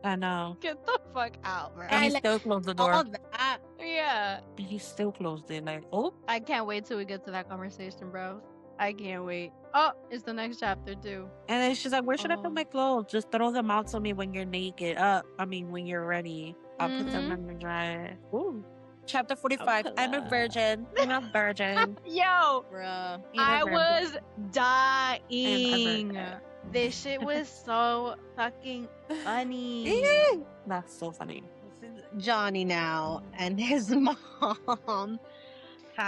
S1: I know.
S3: Get the fuck out, bro.
S1: And he still closed the door.
S2: All that.
S3: Yeah.
S1: He still closed it. Like, oh.
S3: I can't wait till we get to that conversation, bro. I can't wait. Oh, it's the next chapter too.
S1: And then she's like, where should I put
S3: Oh.
S1: my clothes? Just throw them out to me when you're naked. When you're ready. I'll put them in the dryer. Ooh. Chapter 45. I'm a virgin. I'm a virgin.
S3: Yo,
S2: Bruh.
S3: I was dying.
S1: virgin.
S3: This shit was so fucking funny.
S1: That's so funny.
S2: This is Johnny now and his mom.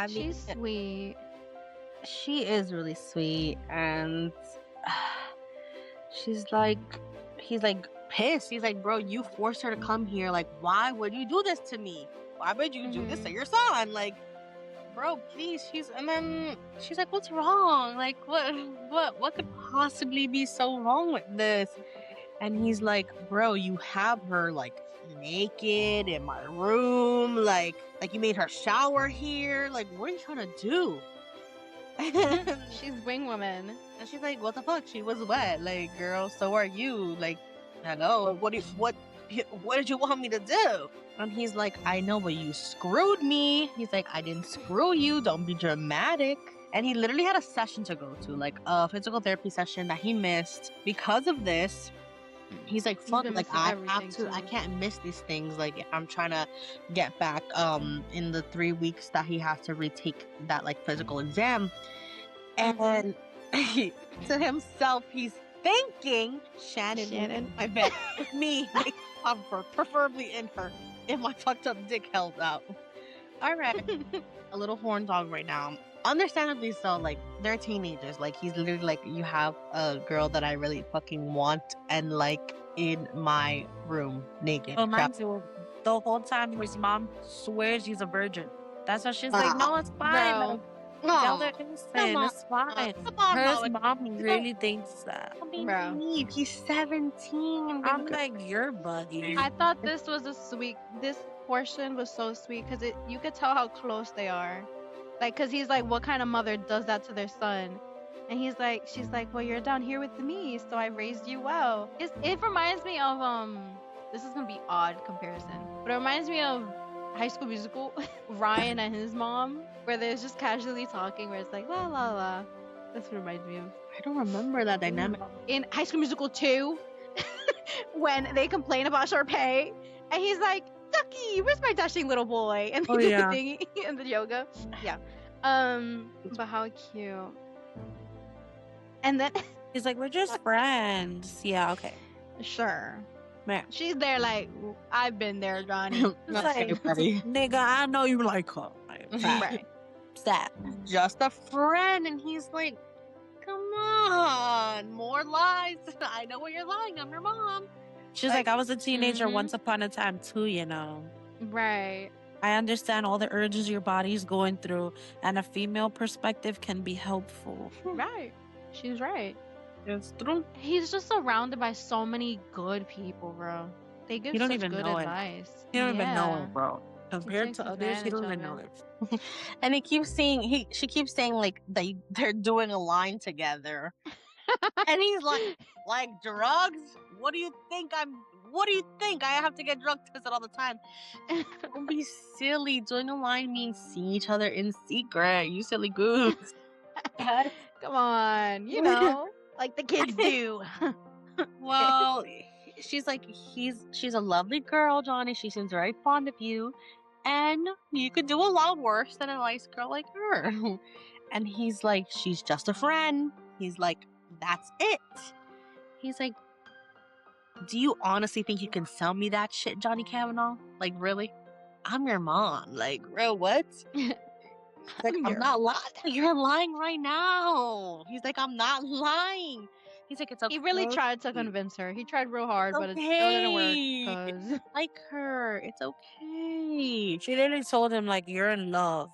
S3: She's sweet.
S2: She is really sweet, and he's like pissed. He's like, bro, you forced her to come here. Like, why would you do this to me? Why would you do this to your son? Like, bro, please. And then she's like, what's wrong? Like, what could possibly be so wrong with this? And he's like, bro, you have her like naked in my room, like you made her shower here. Like, what are you trying to do?
S3: She's wing woman.
S2: And she's like, what the fuck? She was wet. Like, girl, so are you. Like, hello, what did you want me to do? And he's like, I know, but you screwed me. He's like, I didn't screw you. Don't be dramatic. And he literally had a session to go to, like a physical therapy session that he missed because of this. He's like, fuck, like I have to, I can't miss these things. Like, I'm trying to get back in the 3 weeks that he has to retake that like physical exam. And to himself, he's thinking Shannon, I bet with me, like, comfort, preferably in my fucked up dick held out. All right, a little horn dog right now. Understandably so, like, they're teenagers. Like, he's literally like, you have a girl that I really fucking want and like in my room naked.
S1: Oh, mind you, the whole time his mom swears he's a virgin. That's why she's like, no, it's fine.
S3: Bro.
S1: Tell her innocent. It's fine. His mom really thinks that.
S3: Bro.
S2: He's 17.
S1: I'm like, your buddy.
S3: I thought this was this portion was so sweet because you could tell how close they are. Like, because he's like, what kind of mother does that to their son? And she's like, well, you're down here with me, so I raised you well. It reminds me of, this is going to be odd comparison, but it reminds me of High School Musical, Ryan and his mom, where they're just casually talking, where it's like, la, la, la. That's what it reminds me of.
S2: I don't remember that dynamic.
S3: In High School Musical 2, when they complain about Sharpay, and he's like, Ducky, where's my dashing little boy? And they do the thing in the yoga. Yeah. But how cute. And then
S1: he's like, we're just friends. Yeah, okay.
S3: Sure.
S1: Man.
S3: She's there like, I've been there, Johnny.
S1: Like, nigga, I know you like her.
S3: Right.
S1: Stop.
S2: Just a friend. And he's like, come on, more lies. I know where you're lying. I'm your mom.
S1: She's like, I was a teenager once upon a time too, you know.
S3: Right.
S1: I understand all the urges your body's going through, and a female perspective can be helpful.
S3: Right. She's right.
S2: It's true.
S3: He's just surrounded by so many good people, bro. They give such good advice.
S1: You don't even know it, bro. Compared to others, you don't even know it.
S2: And she keeps saying like they're doing a line together. And he's like drugs? What do you think I have to get drug tested all the time? Don't be silly. Doing a line means seeing each other in secret. You silly goose.
S3: Come on, you know, like the kids do.
S2: Well, she's like, she's a lovely girl, Johnny. She seems very fond of you, and you could do a lot worse than a nice girl like her. And he's like, she's just a friend. He's like, that's it. He's like, do you honestly think you can sell me that shit, Johnny Kavanaugh? Like, really? I'm your mom. Like, bro, what? Like, I'm not lying. You're lying right now. He's like, I'm not lying. He's like, it's okay.
S3: He really tried to convince her. He tried real hard, but it still didn't work. 'Cause...
S2: like her. It's okay.
S1: She literally told him, like, you're in love.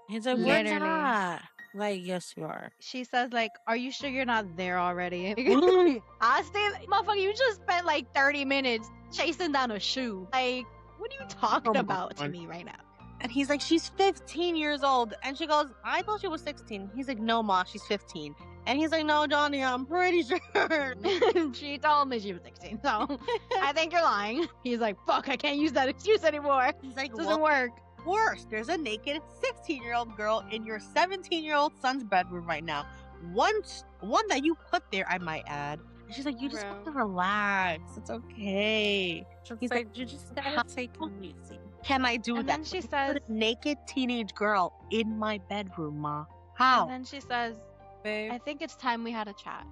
S1: He's like, we're not. Like, yes, you are.
S3: She says, like, are you sure you're not there already? I stay, motherfucker, you just spent like 30 minutes chasing down a shoe. Like, what are you talking about to me right now?
S2: And he's like, she's 15 years old. And she goes, I thought she was 16. He's like, no, Ma, she's 15. And he's like, no, Johnny, I'm pretty sure.
S3: She told me she was 16, so I think you're lying. He's like, fuck, I can't use that excuse anymore.
S2: He's like,
S3: it doesn't work.
S2: Worse, there's a naked 16-year-old girl in your 17-year-old son's bedroom right now. One that you put there, I might add. And she's like, you just have to relax. It's okay. He's like, you just gotta take it easy. Can I do that?
S3: And then she says,
S2: put a naked teenage girl in my bedroom, Ma. How?
S3: And then she says, babe, I think it's time we had a chat.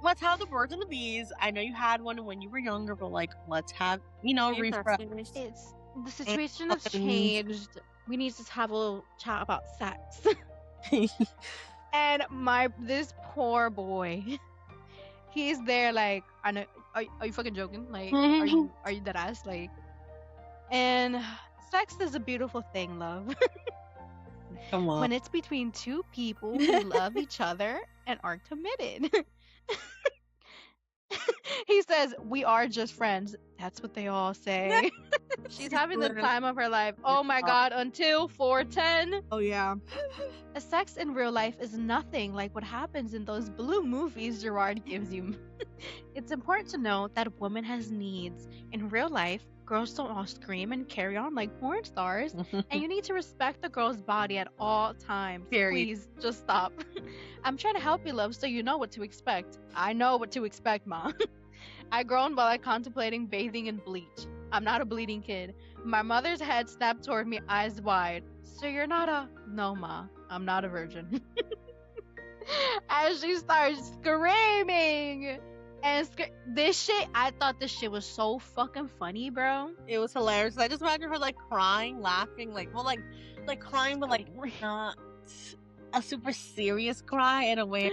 S2: Let's have the birds and the bees. I know you had one when you were younger, but like, let's have, refresh.
S3: It's the situation has changed. We need to have a little chat about sex. And this poor boy, he's there like, are you fucking joking? Like, are you dead ass? Like, and Sex is a beautiful thing, love.
S2: Come on.
S3: When it's between two people who love each other and are committed. He says, we are just friends. That's what they all say. She's having the time of her life. Oh my god, until 410.
S2: Oh yeah.
S3: A sex in real life is nothing like what happens in those blue movies Gerard gives you. It's important to note that a woman has needs. In real life, girls don't all scream and carry on like porn stars, and you need to respect the girl's body at all times.
S2: Period.
S3: Please, just stop. I'm trying to help you, love, so you know what to expect. I know what to expect, Ma. I groaned while I contemplating bathing in bleach. I'm not a bleeding kid. My mother's head snapped toward me, eyes wide. So you're not a... No, Ma. I'm not a virgin. As she starts screaming. And this shit, I thought this shit was so fucking funny, bro.
S2: It was hilarious. I just imagine her like crying, laughing, like crying, but like not a super serious cry in a way.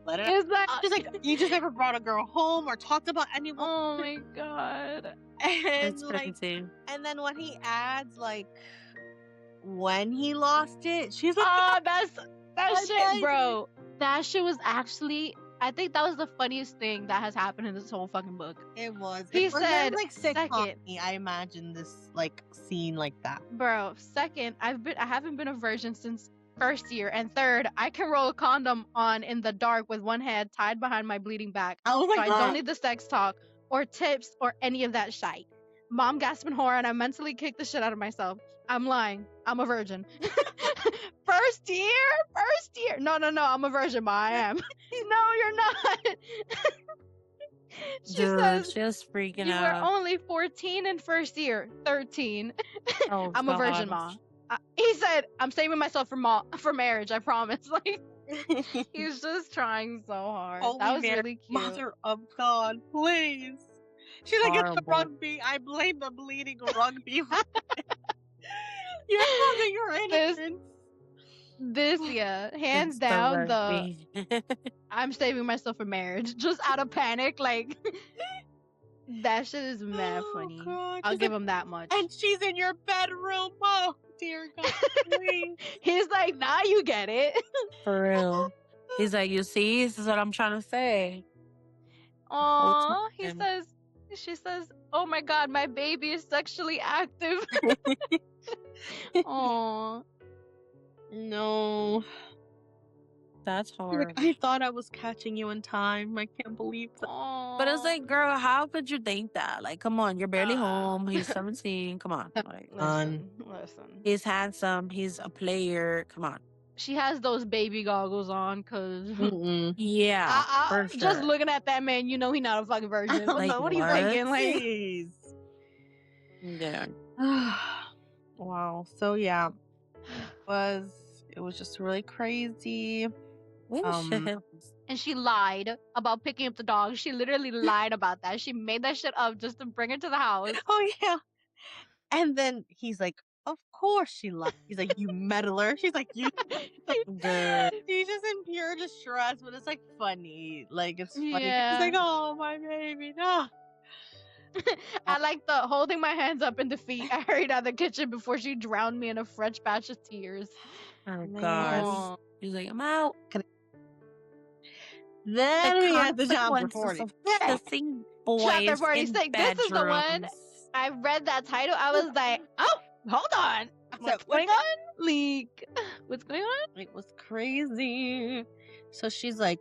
S2: Let it.
S3: It's like,
S2: She's like, you just never brought a girl home or talked about anyone.
S3: oh my god.
S2: And
S1: It's
S2: like,
S1: crazy.
S2: and then when he adds like when he lost it, she's like,
S3: Oh, that
S2: That's
S3: shit,
S2: crazy.
S3: bro. That shit was actually, I think that was the funniest thing that has happened in this whole fucking book.
S2: it was.
S3: He
S2: It was
S3: said,
S2: like sick
S3: second.
S2: comedy. I imagine this like scene like that.
S3: Bro, second, I haven't been a virgin since first year, and third, I can roll a condom on in the dark with one hand tied behind my bleeding back.
S2: Oh my
S3: So I
S2: god.
S3: don't need the sex talk or tips or any of that shite. Mom gasping horror, and I mentally kicked the shit out of myself. I'm lying. I'm a virgin. First year. No, I'm a virgin, Ma. I am. No, you're not. She
S1: Dude,
S3: says,
S1: just freaking
S3: you were
S1: out.
S3: only 14 in first year. 13.
S1: Oh,
S3: I'm a virgin, Ma. He said, I'm saving myself for marriage, I promise. Like, he's just trying so hard.
S2: Holy
S3: that was
S2: Mary,
S3: really cute.
S2: Mother of God, please. She's like, it's the
S1: Horrible.
S2: rugby. I blame the bleeding rugby. You're having her innocence.
S3: This, yeah, hands
S1: It's the
S3: down, the
S1: rugby.
S3: I'm saving myself for marriage. Just out of panic, like, that shit is mad
S2: Oh,
S3: funny.
S2: God.
S3: I'll
S2: She's
S3: give
S2: like,
S3: him that much.
S2: and she's in your bedroom. Oh, dear God, please.
S3: He's like, now you get it.
S1: For real. He's like, you see, this is what I'm trying to say.
S3: Aww,
S1: time.
S3: she says, oh my god, my baby is sexually active. Aww.
S2: No.
S1: That's
S2: She's
S1: horrible.
S2: like, I thought I was catching you in time. I can't believe that.
S1: But it's like, girl, how could you think that? Like, come on, you're barely home. He's 17. Come on. Like,
S3: listen.
S1: he's handsome. He's a player. Come on.
S3: She has those baby goggles on, cause
S1: Yeah, for
S3: just
S1: sure.
S3: looking at that man, you know he not a fucking virgin.
S1: Like,
S3: what are you
S1: what?
S3: thinking? Like,
S2: Jeez.
S1: Yeah.
S2: Wow. So yeah, it was just really crazy.
S3: and she lied about picking up the dog. She literally lied about that. She made that shit up just to bring her to the house.
S2: Oh yeah. And then he's like, of course she lied. He's like, you meddler. She's like, you.
S1: Good.
S2: She's just in pure distress, but it's like funny. Like it's funny.
S3: Yeah.
S2: She's like, oh my baby, no.
S3: I like the holding my hands up in defeat. I hurried out of the kitchen before she drowned me in a fresh batch of tears.
S1: Oh,
S2: Man.
S1: gosh.
S3: Aw.
S1: He's like, I'm out.
S2: Then we had the chapter 40.
S1: Kissing boys
S3: Chapter 46.
S1: in
S3: This is the one.
S1: bedrooms.
S3: I read that title. I was like, oh, hold on. What's going on? Like, what's going on?
S2: It was crazy. So she's like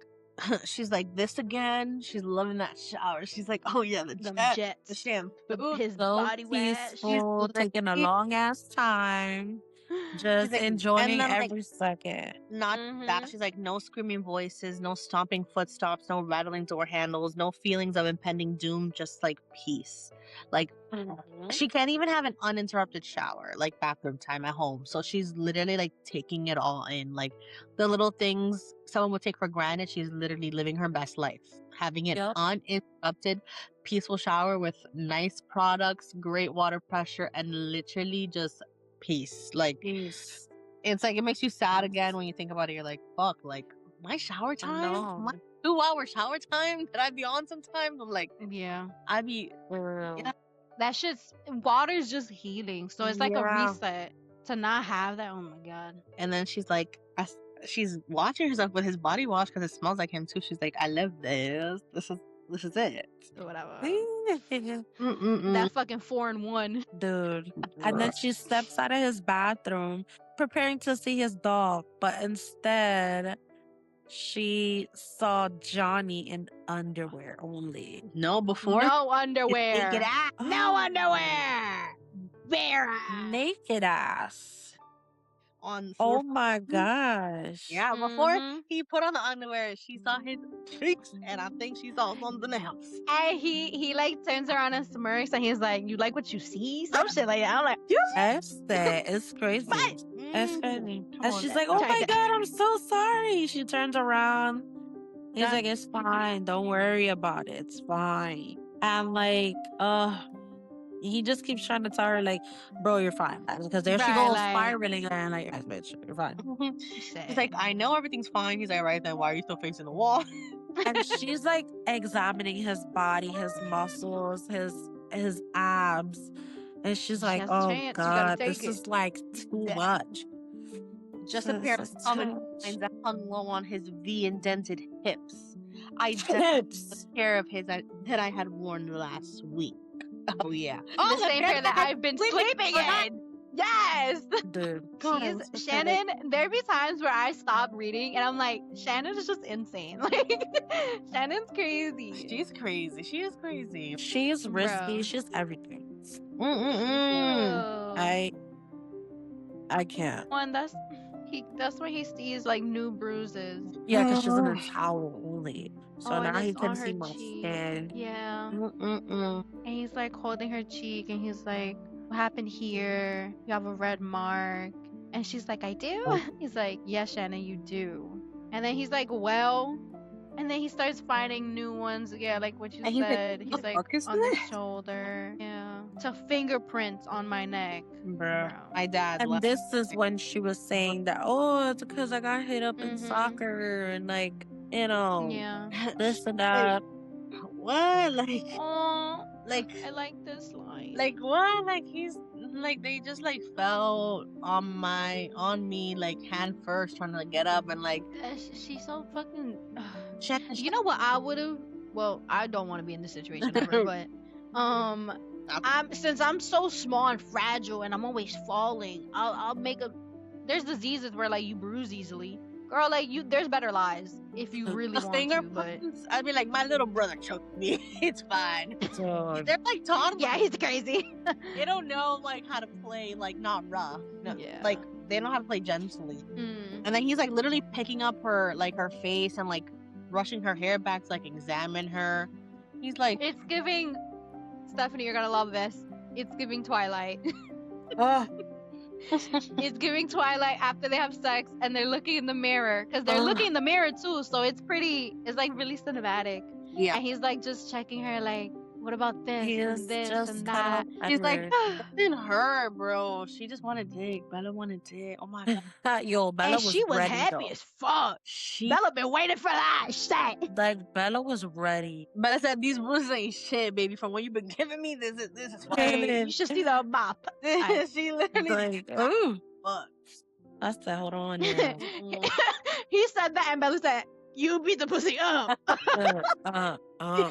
S2: this again. She's loving that shower. She's like, oh yeah, the
S3: Jets.
S2: the shampoo.
S3: His
S1: So
S3: body wash.
S1: peaceful, taking a long ass time, just
S2: like,
S1: enjoying
S2: and then, like,
S1: every second.
S2: Not that. She's like, no screaming voices, no stomping footsteps, no rattling door handles, no feelings of impending doom, just like peace. Like she can't even have an uninterrupted shower, like bathroom time at home. So she's literally like taking it all in. Like the little things someone would take for granted, she's literally living her best life. Having it uninterrupted, peaceful shower with nice products, great water pressure, and literally just peace. Like
S1: Peace.
S2: it's like it makes you sad again when you think about it. You're like, fuck, like my shower time, my 2 hour shower time that I'd be on sometimes. I'm like,
S3: Yeah.
S2: I'd be
S1: For real.
S2: yeah.
S3: that shit's water's just healing. So it's like a
S2: Yeah.
S3: reset to not have that. Oh my god.
S2: And then she's like, she's watching herself with his body wash because it smells like him too. She's like, I love this. This is it.
S3: Whatever.
S2: Mm-mm-mm.
S3: That fucking 4-in-1.
S1: Dude. And then she steps out of his bathroom, preparing to see his dog, but instead she saw Johnny in underwear only.
S2: No, before
S3: No
S2: it's
S3: underwear.
S2: naked ass.
S3: No underwear. Bare ass.
S1: Naked ass.
S2: On
S1: Oh
S2: 4.
S1: my gosh.
S2: Yeah, before
S3: Mhm.
S2: he put on the underwear, she saw his cheeks, and I think she saw something else.
S3: And he like turns around and smirks and he's like, "You like what you see?" Some shit like that. I'm like,
S1: It's crazy. It's crazy.
S2: Come
S1: And
S2: on,
S1: she's
S2: Dad.
S1: like, oh
S3: Try
S1: my
S3: that.
S1: God, I'm so sorry. She turns around. He's
S2: Dad.
S1: like, it's fine. Don't worry about it. It's fine. And like, he just keeps trying to tell her, like, bro, you're fine. Because there she
S3: Right,
S1: goes
S3: like-
S1: spiraling and like, yes, bitch, you're fine.
S2: He's like, I know everything's fine. He's like, right then, why are you still facing the wall?
S1: And she's like examining his body, his muscles, his abs. And she's
S3: She
S1: like,
S3: has a
S1: oh
S3: chance. You gotta
S1: God,
S3: take
S1: this
S3: it."
S1: is like too
S2: Yeah.
S1: much.
S2: Just
S1: This
S2: a pair of
S1: is
S2: common
S1: too much.
S2: lines that hung low on his V-indented hips. Identical pair of his that I had worn last week. Oh yeah.
S3: The same pair that I've been sleeping in. Yes.
S1: Dude.
S2: God, I
S3: She's
S2: was so
S3: Shannon. There be times where I stop reading and I'm like, Shannon is just insane. Like, Shannon's crazy.
S2: She's crazy. She is crazy.
S1: She's risky.
S3: Bro.
S1: She's everything.
S2: Mm-mm-mm.
S1: I can't.
S3: One that's when he sees like new bruises.
S1: Yeah, because she's in a towel only. So
S3: Oh, and
S1: now he
S3: it's
S1: can
S3: on
S1: see
S3: her
S1: my
S3: cheek.
S1: skin.
S3: Yeah.
S2: Mm-mm-mm.
S3: And he's like holding her cheek and he's like, what happened here? You have a red mark. And she's like, I do? He's like, yes, Shannon, you do. And then he's like, well. And then he starts finding new ones. Yeah, like what you
S2: And he's like,
S3: said.
S2: "What
S3: He's
S2: the
S3: like
S2: fuck is
S3: on the
S2: this?"
S3: shoulder. Yeah. To fingerprints on my neck.
S2: Bro,
S3: Bro.
S2: my dad
S1: And
S2: left.
S1: this is when she was saying that, oh, it's because I got hit up in
S3: Mhm.
S1: soccer and like, you know,
S3: Yeah.
S1: this and that.
S2: What? Like,
S3: Oh,
S2: like,
S3: I like this line.
S2: like what? Like he's like they just like fell on me like hand first trying to like, get up and like
S3: She's so fucking.
S2: Shannon,
S3: You know what I would have? Well, I don't want to be in this situation ever, but since I'm so small and fragile and I'm always falling, I'll make a. There's diseases where like you bruise easily, girl. Like there's better lies if you really
S2: the
S3: want to. But
S2: fingerprints. I'd be like, my little brother choked me. It's fine.
S1: Dude.
S2: They're like toddlers.
S3: yeah, he's crazy.
S2: They don't know like how to play like not rough. No,
S3: Yeah.
S2: like they don't know how to play gently.
S3: Mm.
S2: And then he's like literally picking up her face and like brushing her hair back to like examine her. He's like,
S3: It's giving. Stephanie, you're gonna love this. It's giving Twilight.
S1: Oh,
S3: It's giving Twilight after they have sex and they're looking in the mirror because they're looking in the mirror too. So it's like really cinematic.
S2: yeah.
S3: And he's like just checking her, like, what about this
S1: he is
S3: and this
S1: just
S3: and
S1: cut
S3: that?
S1: off
S2: He's like,
S1: Edward.
S2: didn't her, bro. She just wanted dick. Bella wanted dick. Oh my god.
S1: Yo, Bella
S3: And
S1: was
S3: she was
S1: ready
S3: happy
S1: though.
S3: as fuck.
S2: She
S3: Bella been waiting for that shit.
S1: Like Bella was ready.
S2: Bella said these bruises ain't shit, baby. From what you've been giving me, this is fine.
S3: Hey, you should see the mop.
S2: She literally
S1: Like, ooh.
S2: fuck.
S1: I said, hold on now.
S3: He said that and Bella said, you beat the pussy up.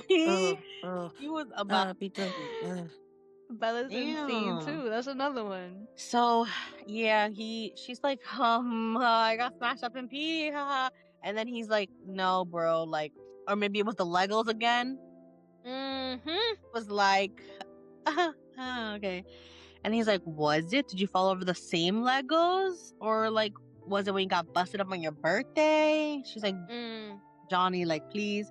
S2: He was about
S1: beat the,
S3: Bella's insane
S2: Damn.
S3: too. That's another one.
S2: So yeah, she's like, I got smashed up in pee, haha. And then he's like, no, bro, like, or maybe it was the Legos again.
S3: Mm-hmm.
S2: Was like, okay. And he's like, was it? Did you fall over the same Legos? Or like, was it when you got busted up on your birthday? She's like, Johnny, like, please.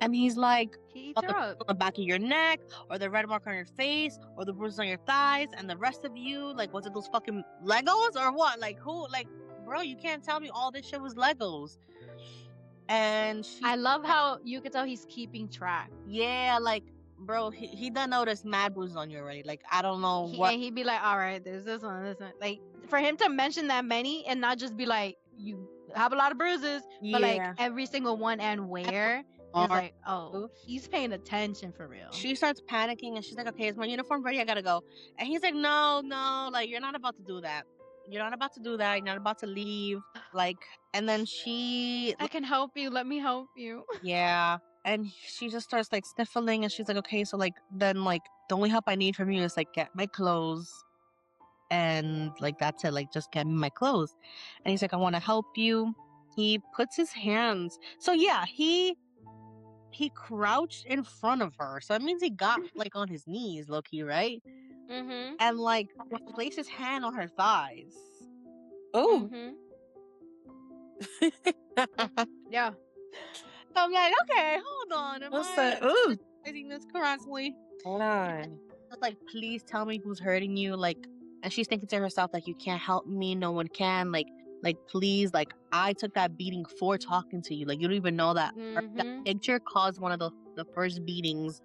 S2: And he's like,
S3: He eats her
S2: on
S3: up.
S2: the back of your neck, or the red mark on your face, or the bruises on your thighs, and the rest of you, like, was it those fucking Legos or what? Like, who? Like, bro, you can't tell me all this shit was Legos. And
S3: I love how you could tell he's keeping track.
S2: yeah, like, bro, he done noticed mad bruises on you already. Like, I don't know what.
S3: And he'd be like, all right, there's this one. Like, for him to mention that many and not just be like, you have a lot of bruises, but like
S2: Yeah.
S3: every single one and where. He was
S2: Are
S3: like, oh,
S2: you?
S3: he's paying attention for real.
S2: She starts panicking and she's like, okay, is my uniform ready? I gotta go. And he's like, no, like, you're not about to do that. You're not about to do that. You're not about to leave. Like, and then she,
S3: I can help you. Let me help you.
S2: yeah. And she just starts like sniffling and she's like, okay, so like, then like, the only help I need from you is like, get my clothes. And like, that's it. Like, just get me my clothes. And he's like, I want to help you. He puts his hands. So yeah, he crouched in front of her. So that means he got like on his knees, low-key, right?
S3: Mm-hmm.
S2: And like placed his hand on her thighs.
S1: Oh.
S3: Mm-hmm. Yeah.
S2: So I'm like, okay, hold on. Am
S1: What's
S2: I
S1: that? Ooh.
S2: visualizing this correctly?
S1: Hold on.
S2: Just like, please tell me who's hurting you. Like, and she's thinking to herself, like, you can't help me. No one can. Like, please, like, I took that beating for talking to you. Like, you don't even know that. That picture caused one of the first beatings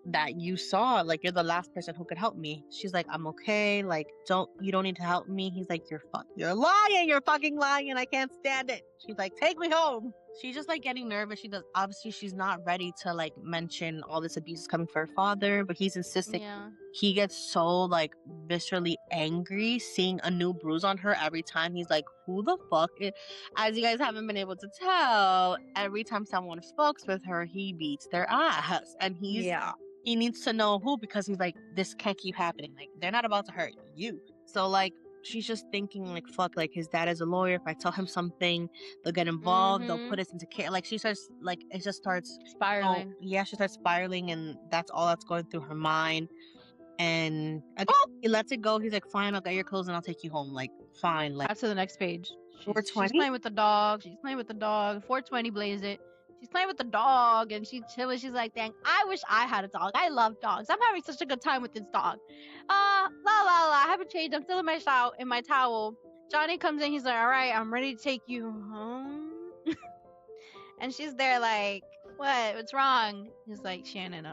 S2: that you saw. Like, you're the last person who could help me. She's like, I'm okay. Like, you don't need to help me. He's like, you're lying. You're fucking lying. I can't stand it. She's like, take me home. She's just like getting nervous. Obviously she's not ready to like mention all this abuse is coming for her father, but he's insisting.
S3: Yeah.
S2: He gets so like viscerally angry seeing a new bruise on her every time. He's like, who the fuck as you guys haven't been able to tell, every time someone fucks with her, he beats their ass. And he needs to know who, because he's like, this can't keep happening. Like, they're not about to hurt you. So like, she's just thinking like, fuck, like his dad is a lawyer. If I tell him something, they'll get involved. They'll put us into care. Like, she starts like, it just starts
S3: spiraling.
S2: She starts spiraling, and that's all that's going through her mind. And again, he lets it go. He's like, fine, I'll get your clothes and I'll take you home. Like, fine. Like,
S3: That's to the next page. She's
S2: 420?
S3: playing with the dog. 420 blaze it. She's playing with the dog and she's chilling. She's like, dang, I wish I had a dog. I love dogs. I'm having such a good time with this dog. La la la. I haven't changed. I'm still in my towel. Johnny comes in. He's like, all right, I'm ready to take you home. And she's there like, what? What's wrong? He's like, Shannon,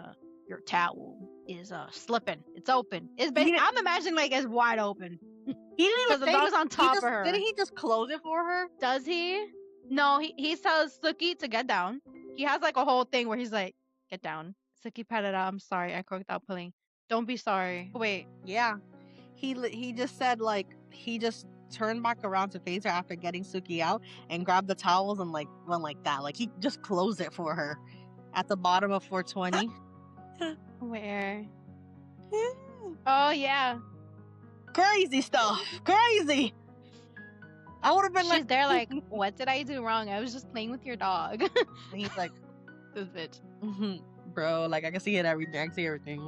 S3: your towel is slipping. It's open. It's basically, I'm imagining like it's wide open.
S2: He didn't even
S3: because the dog's on top of her.
S2: Didn't he just close it for her?
S3: Does he? No, he tells Suki to get down. He has like a whole thing where he's like, get down. Suki patted out. I'm sorry. I croaked out pulling. Don't be sorry. Wait.
S2: Yeah. He just said like, he just turned back around to face her after getting Suki out and grabbed the towels and like went like that. Like, he just closed it for her at the bottom of 420.
S3: Where? Oh yeah.
S2: Crazy stuff. Crazy. I would have been
S3: She's there like, what did I do wrong? I was just playing with your dog.
S2: And he's like,
S3: this bitch.
S2: Bro, like, I can see it everything. I can see everything.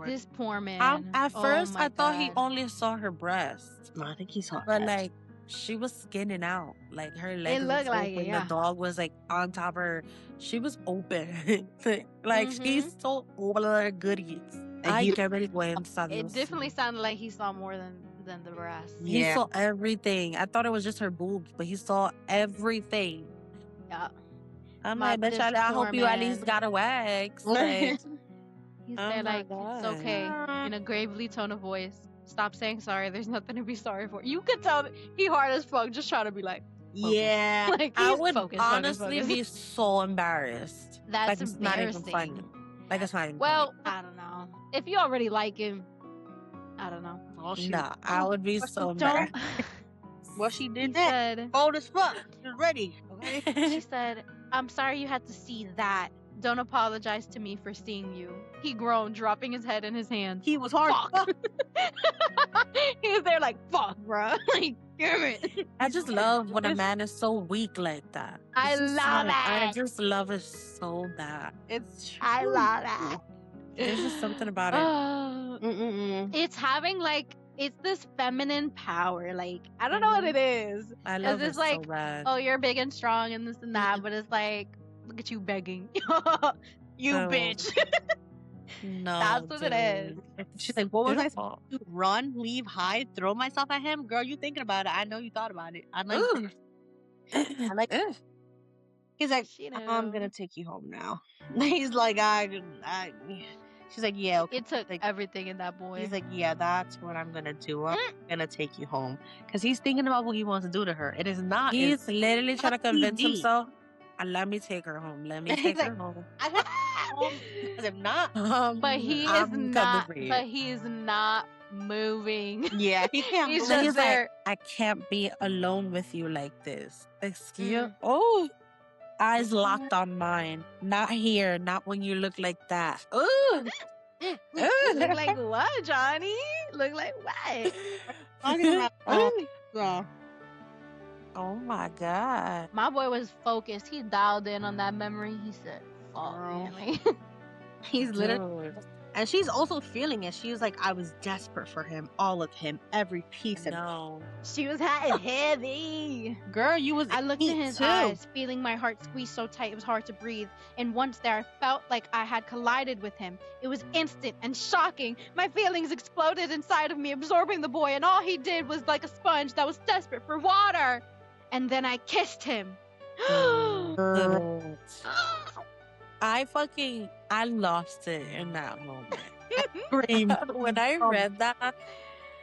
S3: This poor man.
S1: At first, I thought he only saw her breast.
S2: No, I think he saw
S1: But
S2: that.
S1: like, she was skinning out. Like, her legs
S3: looked
S1: was
S3: like
S1: open.
S3: it, yeah.
S1: The dog was like on top of her. She was open. Like, she's so over goodies. Ay, qué vergüenza,
S3: It
S1: Dios
S3: definitely
S1: mío.
S3: sounded like he saw more than the breast.
S1: He saw everything. I thought it was just her boobs, but he saw everything.
S3: Yeah.
S1: I'm
S3: My-
S1: like, bitch,
S3: this
S1: I hope
S3: poor
S1: you at
S3: man.
S1: least got a wax. Like,
S3: He's
S1: oh
S3: there
S1: my
S3: like,
S1: God.
S3: it's okay, in a gravely tone of voice. Stop saying sorry. There's nothing to be sorry for. You could tell he hard as fuck, just trying to be like, focus.
S2: Yeah.
S3: Like,
S1: I
S3: he's
S1: would
S3: focused,
S1: honestly
S3: focused.
S1: be so embarrassed.
S3: That's
S1: like, it's not even
S3: embarrassing.
S1: funny. Like, it's not even
S3: Well, I don't know. If you already like him, I don't know.
S2: Oh,
S1: funny. Nah, I would be so embarrassed.
S2: Well, she did
S3: He
S2: that.
S3: said,
S2: Bold as fuck. She's ready. Okay.
S3: she said, I'm sorry you had to see that. Don't apologize to me for seeing you. He groaned, dropping his head in his hands.
S2: He was hard.
S3: Fuck. He was there like, fuck, bro. Like, damn it.
S1: I just love when a man is so weak like that.
S3: I
S1: It's just
S3: love
S1: like, I
S3: it.
S1: just love it so bad.
S2: It's true.
S3: I love that.
S1: There's just something about it.
S3: It's having like, it's this feminine power. Like, I don't know what it is.
S1: I love it
S3: it's
S1: so
S3: like,
S1: bad.
S3: oh, you're big and strong and this and that, but it's like, look at you begging. You
S1: No.
S3: bitch.
S1: No,
S3: That's what it is.
S2: She's like, what was I
S1: Beautiful.
S2: supposed to do? Run, leave, hide, throw myself at him? Girl, you thinking about it. I know you thought about it. I know you.
S1: I
S2: like-
S1: Ugh.
S2: He's like,
S3: She
S2: I'm
S3: knew.
S2: gonna take you home now. He's like, she's like, yeah, okay.
S3: It took
S2: Like,
S3: everything in that boy.
S2: he's like, yeah, that's what I'm gonna do. I'm gonna take you home. Because he's thinking about what he wants to do to her. It is not.
S1: He's literally trying to convince
S2: easy.
S1: himself, let me take her home. Let me
S2: He's
S1: take
S2: like,
S1: her home.
S2: I have to go home because if not,
S3: But he is
S1: I'm coming
S3: not.
S1: for you.
S3: But he is not moving.
S2: yeah, he can't
S3: He's
S2: move.
S1: So
S3: just
S1: he's
S3: there.
S1: like, I can't be alone with you like this. Excuse?
S3: Mm.
S1: Oh, eyes locked on mine. Not here. Not when you look like that. Ooh.
S3: Look like what, Johnny? Look like what?
S2: Talking about
S1: Ooh.
S2: yeah.
S1: Oh my God.
S3: My boy was focused. He dialed in on that memory. He said, "Fuck,
S2: Girl.
S3: man."
S2: He's literally,
S1: Dude,
S2: and she's also feeling it. She was like, I was desperate for him, all of him, every piece of
S1: no.
S3: She was hot and heavy.
S2: Girl, you was
S3: I looked in
S2: heat
S3: his
S2: too.
S3: eyes, feeling my heart squeeze so tight it was hard to breathe. And once there, I felt like I had collided with him. It was instant and shocking. My feelings exploded inside of me, absorbing the boy, and all he did was like a sponge that was desperate for water. And then I kissed him.
S1: Dude. I lost it in that moment. When I read that,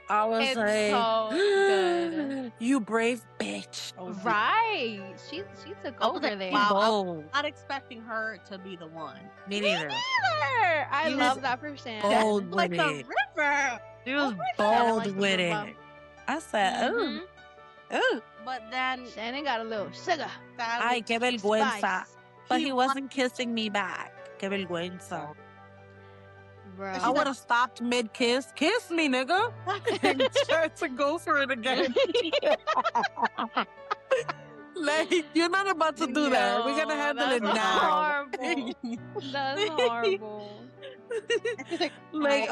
S1: I was
S3: It's
S1: like,
S3: so good.
S1: you brave bitch.
S3: Right. She took
S2: I was
S3: over
S2: like,
S3: there.
S2: wow, I was
S1: Bold.
S2: not expecting her to be the one.
S1: Me neither.
S3: Neither. I
S1: She
S3: love
S1: was
S3: that for Shannon.
S1: bold
S2: Like
S1: with
S2: the
S1: it.
S2: river.
S1: She was
S3: Shannon
S1: bold
S3: likes the
S1: with
S3: river.
S1: it. I said, ooh,
S3: Mhm.
S1: ooh.
S2: But then,
S3: Shannon got a little sugar.
S1: Ay, qué vergüenza.
S3: Spice.
S1: But he wasn't kissing me back. Qué vergüenza.
S3: Bro.
S1: I would have stopped mid kiss. Kiss me, nigga. And tried to go for it again. Like, you're not about to do that. We're gonna handle it
S3: that's
S1: now.
S3: horrible. That's horrible.
S2: she's like,
S1: Like,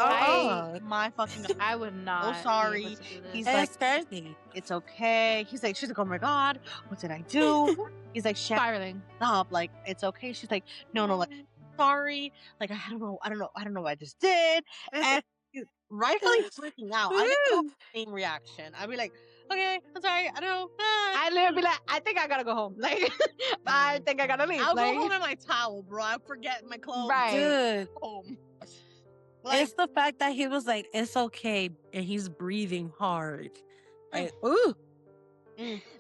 S2: my fucking God.
S3: I would not. be
S2: sorry.
S3: able to do this.
S2: He's
S1: It
S2: like,
S1: scares me.
S2: it's okay. She's like, oh my God, what did I do? He's like, Shannon,
S3: spiraling.
S2: stop. Like, it's okay. She's like, no, like, sorry. Like, I don't know what I just did. And he's rightfully freaking out. I didn't know the same reaction. I'd be like, okay, I'm sorry. I don't know.
S3: I literally be like, I think I gotta go home. Like, I think I gotta leave.
S2: I'll
S3: like,
S2: go home in my towel, bro. I forget my clothes.
S3: Right.
S1: Dude,
S2: Home.
S1: it's the fact that he was like, it's okay. And he's breathing hard. Like, ooh.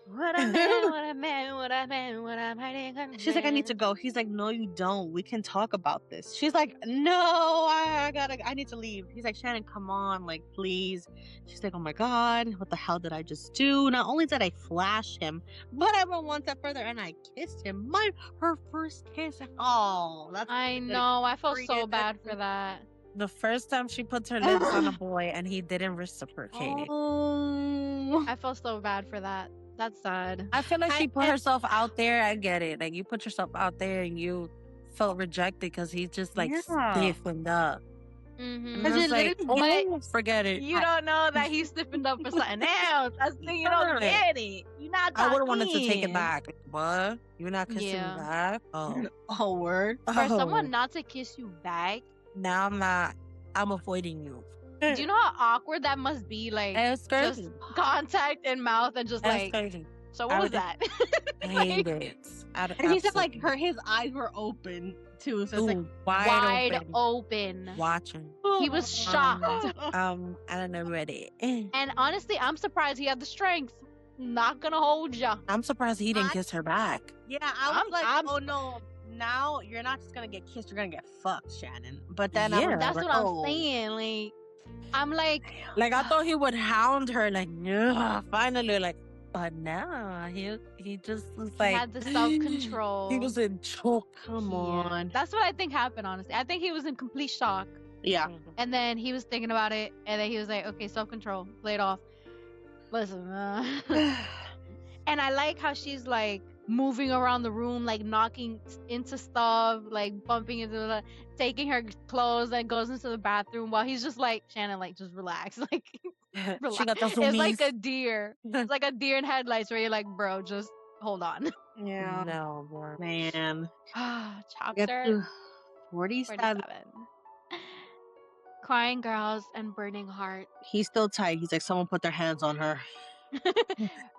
S3: What a man, what a man, what a man, what a mighty good
S2: She's like, I need to go. He's like, no, you don't. We can talk about this. She's like, no, I need to leave. He's like, Shannon, come on, like, please. She's like, oh my God, what the hell did I just do? Not only did I flash him, but I went one step further and I kissed him. Her first kiss. Oh, that's.
S3: I know. I felt so bad for that.
S1: The first time she puts her lips on a boy and he didn't reciprocate.
S2: Oh.
S3: I felt so bad for that. That's sad.
S1: I feel like she put herself out there. I get it. Like, you put yourself out there and you felt rejected because he's just like stiffened up.
S3: Mm-hmm.
S1: And it's like, oh, forget it.
S3: You don't know that he's stiffened up for something else. That's the thing, you don't get it. You're not
S1: I would have wanted to
S3: talking.
S1: take it back. Like, what? You're not kissing
S3: Yeah.
S1: me back? Oh.
S2: Oh, word.
S3: For someone not to kiss you back,
S1: Now I'm not. I'm avoiding you.
S3: do you know how awkward that must be? Like,
S1: It's crazy.
S3: just contact in mouth and just
S1: That's
S3: like,
S1: crazy.
S3: so what was that?
S1: I hate it.
S2: And he said like his eyes were open too. So it's like
S1: wide
S3: open.
S1: watching.
S3: He was shocked.
S1: I don't know ready.
S3: And honestly, I'm surprised he had the strength. Not gonna hold ya.
S1: I'm surprised he didn't kiss her back.
S2: Yeah, I was like, oh no, now you're not just gonna get kissed, you're gonna get fucked, Shannon. But then I
S1: Yeah.
S2: was
S3: That's
S2: like,
S3: what
S2: oh.
S3: I'm saying. Like, I'm like,
S1: I thought he would hound her, like, yeah, finally, like, but no, he just was like,
S3: he had the self-control.
S1: He was in choke.
S2: Come
S3: Yeah.
S2: on.
S3: That's what I think happened, honestly. I think he was in complete shock.
S2: Yeah.
S3: And then he was thinking about it. And then he was like, okay, self-control. Play it off. Listen. And I like how she's like moving around the room, like knocking into stuff, like bumping into the, taking her clothes and goes into the bathroom while he's just like, Shannon, like, just relax. Like, relax.
S1: She got the
S3: It's like
S1: zoomies.
S3: a deer. It's like a deer in headlights where you're like, bro, just hold on.
S2: Yeah.
S1: No, boy.
S2: Man. Get
S3: Chapter
S2: to 47.
S3: 47. Crying girls and burning heart.
S2: He's still tight. He's like, someone put their hands on her.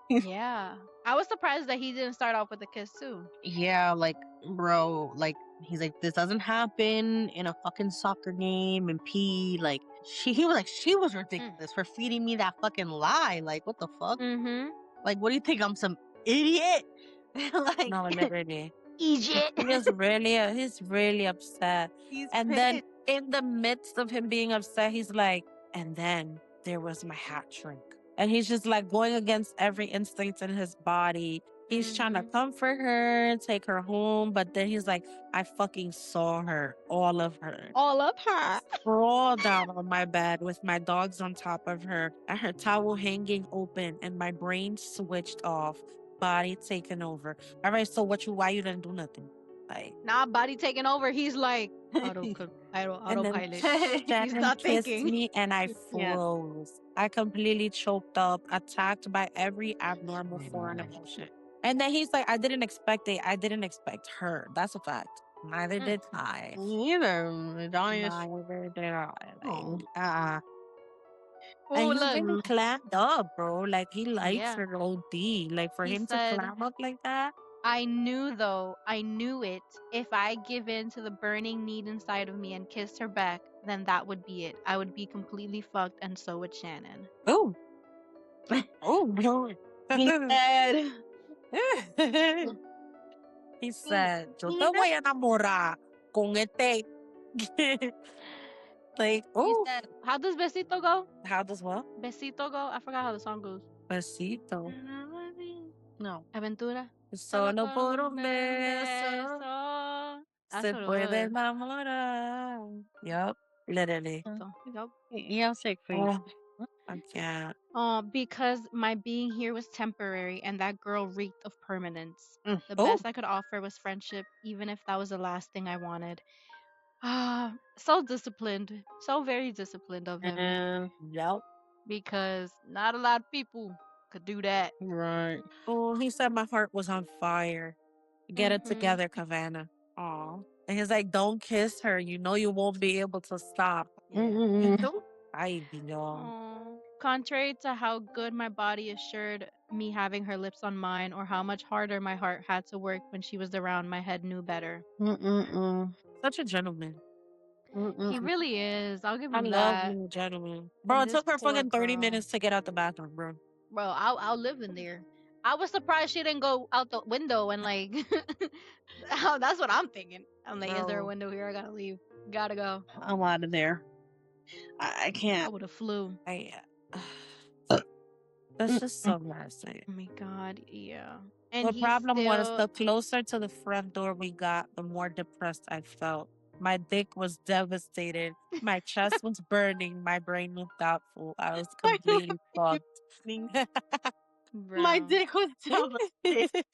S3: Yeah. I was surprised that he didn't start off with a kiss too.
S2: Yeah, like, bro, like, he's like, this doesn't happen in a fucking soccer game and pee. Like, he was like, she was ridiculous for feeding me that fucking lie. Like, what the fuck?
S3: Mm-hmm.
S2: Like, what do you think? I'm some idiot? Like,
S1: No, literally.
S3: Egypt.
S1: He's really upset.
S2: He's
S1: And
S2: pissed.
S1: then in the midst of him being upset, he's like, and then there was my hat trick. And he's just like going against every instinct in his body. He's trying to comfort her, take her home, but then he's like, I fucking saw her, all of her.
S3: All up her.
S1: Sprawled down on my bed with my dogs on top of her and her towel hanging open and my brain switched off, body taken over. All right, so why you didn't do nothing? Like,
S3: Nah, body taking over. He's like
S1: and then
S3: autopilot. He's
S1: Shannon
S3: not
S1: kissed
S3: thinking.
S1: me and I
S2: Yeah.
S1: froze. I completely choked up, attacked by every abnormal foreign emotion. And then he's like, I didn't expect it. I didn't expect her. That's a fact. Neither did I.
S2: Neither. Donnie is.
S1: Neither did I.
S2: Oh.
S1: Like,
S3: Oh,
S1: and he's
S3: look.
S1: really clammed up, bro. Like he likes
S3: Yeah.
S1: her OD. Like for
S3: He
S1: him to
S3: said,
S1: clam up like that.
S3: I knew it. If I give in to the burning need inside of me and kissed her back, then that would be it. I would be completely fucked, and so would Shannon.
S1: Oh. Oh, bro.
S2: He said.
S1: He said, yo te voy a enamorar con este. Like,
S3: He
S1: oh.
S3: said, how does Besito go?
S1: How does what?
S3: Besito go? I forgot how the song goes.
S1: Besito.
S2: No.
S3: Aventura.
S1: Solo por un beso
S3: That's
S1: se
S3: what it
S1: puede
S3: was.
S1: enamorar. Yup, literally.
S3: Yup.
S2: Yeah, sick for you.
S1: Oh, I can't.
S3: Because my being here was temporary and that girl reeked of permanence.
S2: Mm.
S3: The
S1: Oh.
S3: best I could offer was friendship, even if that was the last thing I wanted. So disciplined. So very disciplined of him.
S2: And
S1: Yup.
S3: Because not a lot of people could do that.
S2: right.
S1: Oh, he said my heart was on fire. Get it
S3: Mhm.
S1: together, Kavana. Aw. And he's like, don't kiss her. You know you won't be able to stop.
S3: Yeah.
S1: Ay, Dios.
S3: Contrary to how good my body assured me having her lips on mine, or how much harder my heart had to work when she was around, my head knew better.
S1: Such a gentleman.
S3: He really is. I'll give
S1: I
S3: him
S1: love
S3: that.
S1: you, gentleman. Bro, it
S3: this
S1: took her
S3: poor
S1: fucking 30
S3: girl.
S1: minutes to get out the bathroom, bro.
S3: Bro, I'll live in there. I was surprised she didn't go out the window and like. That's what I'm thinking. I'm like, is there a
S1: Bro.
S3: window here? I gotta leave. Gotta go.
S2: I'm out of there. I
S3: I
S2: can't.
S3: would have flew.
S1: That's just so nasty.
S3: Oh my god, yeah. And
S1: The
S3: he
S1: problem was
S3: still-
S1: the closer to the front door we got, the more depressed I felt. My dick was devastated. My chest was burning. My brain was doubtful. I was completely fucked.
S2: My
S3: Bro.
S2: dick was devastated.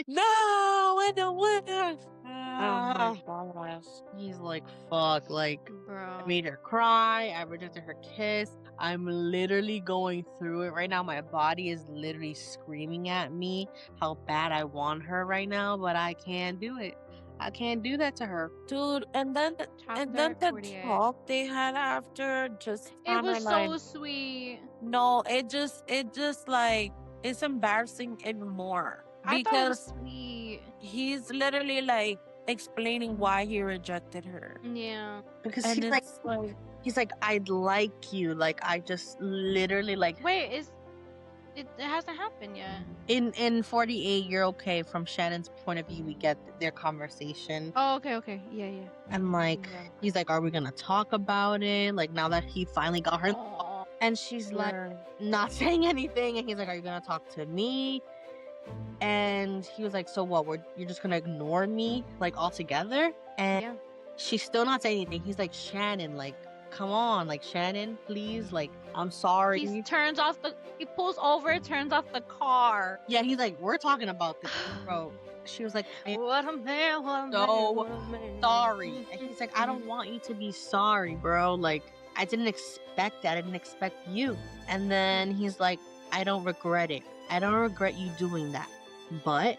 S1: No, in the winter. Oh my gosh.
S2: He's like, fuck. Like,
S3: Bro.
S2: I made her cry. I rejected her kiss. I'm literally going through it right now. My body is literally screaming at me how bad I want her right now, but I can't do it. I can't do that to her.
S1: Dude, and then
S3: Chapter
S1: the
S3: 48.
S1: talk they had after just
S3: It
S1: kinda
S3: was
S1: like
S3: so sweet.
S1: no, it just like it's embarrassing even more.
S3: I thought it was
S1: Because
S3: sweet.
S1: he's literally like explaining why he rejected her.
S3: Yeah.
S2: Because
S1: And
S2: he's like,
S1: it's like
S2: I'd like you. Like, I just literally like
S3: Wait, it hasn't happened yet.
S2: in 48, you're okay. From Shannon's point of view, we get their conversation.
S3: Oh, okay. Yeah.
S2: And like,
S3: Yeah.
S2: he's like, are we gonna talk about it? Like, now that he finally got her.
S3: Aw.
S2: And she's like,
S1: yeah.
S2: not saying anything. And he's like, are you gonna talk to me? And he was like, so what? You're just gonna ignore me like altogether? And
S3: Yeah.
S2: she's still not saying anything. He's like, Shannon, like, come on, like, Shannon, please, like, I'm sorry.
S3: He pulls over, turns off the car.
S2: Yeah, he's like, we're talking about this, bro. She was like, I'm
S3: What a man, what a man,
S2: so
S3: what a man.
S2: sorry. And he's like, I don't want you to be sorry, bro. Like, I didn't expect that. I didn't expect you. And then he's like, I don't regret it. I don't regret you doing that. But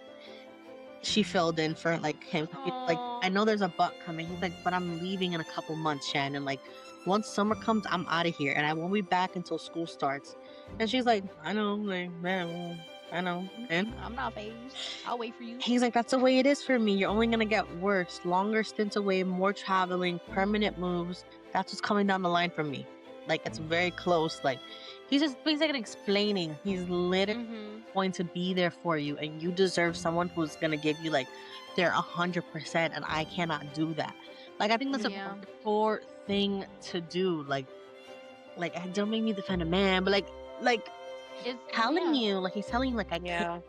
S2: she filled in for like him. He's like, I know there's a but coming. He's like, but I'm leaving in a couple months, Shannon. Like, once summer comes, I'm out of here, and I won't be back until school starts. And she's like, I know, like, man, I know. And
S3: I'm not phased. I'll wait for you.
S2: he's like, that's the way it is for me. You're only gonna get worse. Longer stints away, more traveling, permanent moves. That's what's coming down the line for me. Like, it's very close. Like, He's just basically explaining. He's literally
S3: Mm-hmm.
S2: going to be there for you, and you deserve someone who's gonna give you like their 100%, and I cannot do that. Like, I think that's
S3: Yeah.
S2: a poor thing to do. Like don't make me defend a man, but like
S3: It's
S2: telling
S3: yeah.
S2: you, like he's telling you, like
S1: Yeah.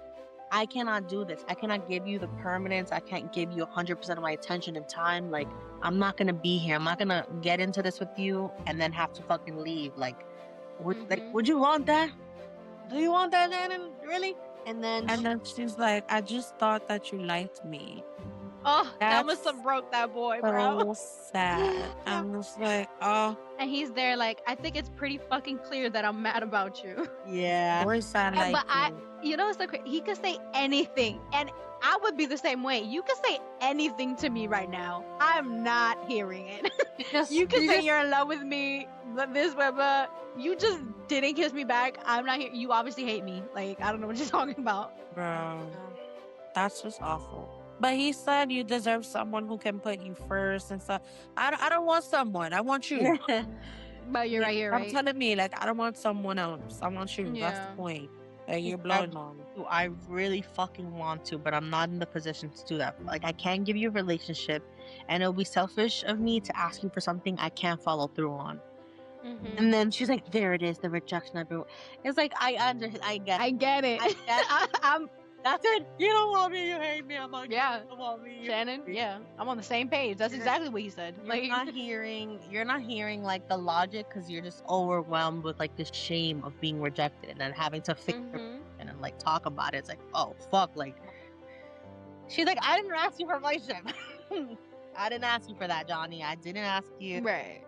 S2: I cannot do this. I cannot give you the permanence. I can't give you 100% of my attention and time. Like, I'm not gonna be here. I'm not gonna get into this with you and then have to fucking leave. Like, would you want that? Do you want that, Shannon? Really? And then
S1: And then she's like, I just thought that you liked me.
S3: Oh, that must
S1: That's
S3: have broke that boy, bro.
S1: so sad. I'm just like, oh,
S3: And he's there like, I think it's pretty fucking clear that I'm mad about you.
S2: yeah.
S1: boys I like
S3: But
S1: you.
S3: you know, it's like he could say anything, and I would be the same way. You could say anything to me right now. I'm not hearing it. You can say you're in love with me, but this, but you just didn't kiss me back. I'm not here. You obviously hate me. Like, I don't know what you're talking about.
S1: Bro, that's just awful. But he said you deserve someone who can put you first and stuff. I don't want someone. I want you.
S3: But you're right here,
S1: I'm
S3: right?
S1: telling me, like, I don't want someone else. I want you. That's
S3: Yeah.
S1: the point. Like, you're
S2: I-
S1: blowing on.
S2: I really fucking want to, but I'm not in the position to do that. Like, I can't give you a relationship, and it'll be selfish of me to ask you for something I can't follow through on.
S3: Mm-hmm.
S2: And then she's like, "There it is, the rejection." It's like I get.
S3: I get it.
S2: I get.
S3: I'm
S2: That's it. You don't want me. You hate me. I'm like,
S3: Yeah.
S2: You don't want me.
S3: Shannon. Yeah, I'm on the same page. That's exactly what he said. Like,
S2: You're not hearing like the logic because you're just overwhelmed with like the shame of being rejected and then having to fix it and then like talk about it. It's like, oh fuck, like she's like, I didn't ask you for a relationship. I didn't ask you for that, Johnny. I didn't ask you.
S3: right.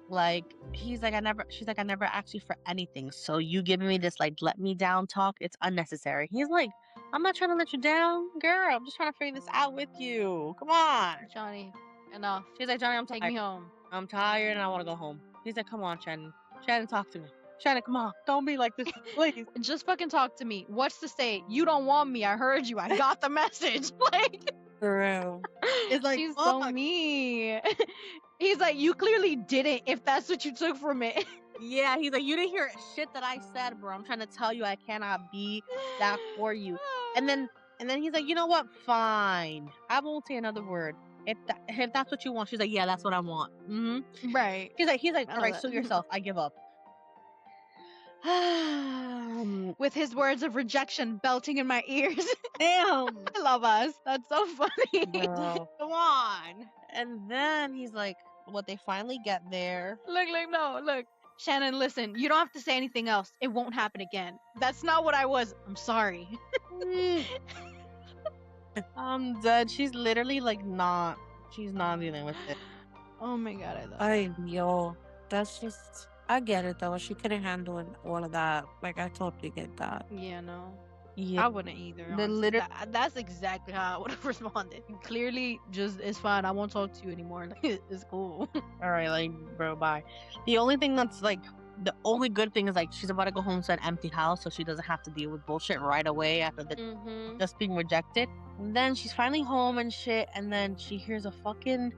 S2: Like she's like, I never asked you for anything. So you giving me this like let me down talk, it's unnecessary. He's like, I'm not trying to let you down, girl. I'm just trying to figure this out with you. Come on.
S3: Johnny, enough.
S2: She's like, Johnny, I'm
S3: Take
S2: tired.
S3: me home.
S2: I'm tired and I want to go home. He's like, come on, Shannon. Shannon, talk to me. Shannon, come on. Don't be like this, please.
S3: Just fucking talk to me. What's to say? You don't want me. I heard you. I got the message. Like,
S1: For real.
S2: It's like,
S3: she's so
S2: fuck.
S3: mean. He's like, you clearly didn't, if that's what you took from it.
S2: Yeah, he's like, you didn't hear shit that I said, bro. I'm trying to tell you I cannot be that for you. And then he's like, you know what? Fine. I won't say another word. If that's what you want. She's like, yeah, that's what I want. Mm-hmm.
S3: Right.
S2: He's like,
S3: I
S2: all
S3: love
S2: right,
S3: it.
S2: sue yourself. I give up.
S3: With his words of rejection belting in my ears.
S2: Damn.
S3: I love us. That's so funny.
S1: Bro.
S2: Come on. And then he's like, what they finally get there.
S3: Look. Shannon, listen, you don't have to say anything else. It won't happen again. That's not what I was. I'm sorry.
S2: I'm dead. She's literally like she's not dealing with it.
S3: Oh my god, I love it.
S1: Ay, yo. That's just, I get it though. She couldn't handle all of that. Like, I totally get that.
S3: Yeah, no.
S2: Yeah.
S3: I wouldn't either.
S2: The
S3: honestly.
S2: liter-
S3: That's exactly how I would have responded. Clearly, just it's fine. I won't talk to you anymore. Like, it's cool.
S2: All right, like, bro, bye. The only thing that's like, the only good thing is like she's about to go home to an empty house, so she doesn't have to deal with bullshit right away after the
S3: Mm-hmm.
S2: just being rejected. And then she's finally home and shit, and then she hears a fucking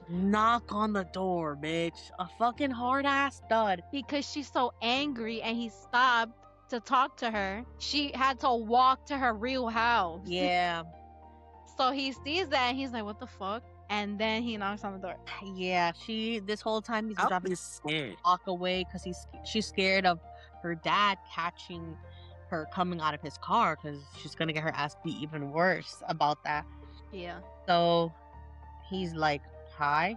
S2: knock on the door, bitch. A fucking hard ass thud.
S3: Because she's so angry and he stopped to talk to her. She had to walk to her real house.
S2: Yeah.
S3: So he sees that and he's like, what the fuck? And then he knocks on the door.
S2: Yeah, this whole time he's
S1: I'll
S2: dropping
S1: be scared.
S2: walk away because she's scared of her dad catching her coming out of his car because she's gonna get her ass beat even worse about that.
S3: Yeah.
S2: So he's like, hi.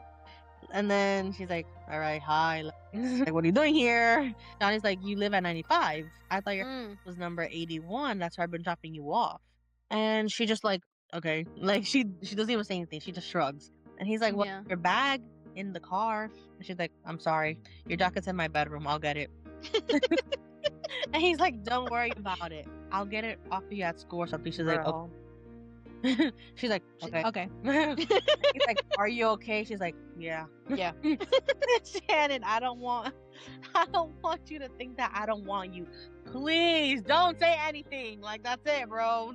S2: And then she's like, all right, hi. Like, what are you doing here? Johnny's like, you live at 95. I thought your was number 81. That's where I've been dropping you off. And she just like, okay. Like she doesn't even say anything. She just shrugs. And he's like, well,
S3: Yeah.
S2: your bag in the car. And she's like, I'm sorry. Your jacket's in my bedroom. I'll get it. And he's like, don't worry about it. I'll get it off of you at school or something. She's like,
S1: Bro.
S2: okay. She's like, okay.
S3: Okay.
S2: He's like, are you okay? She's like, yeah.
S3: Yeah.
S2: Shannon, I don't want you to think that I don't want you. Please don't say anything. Like, that's it, bro.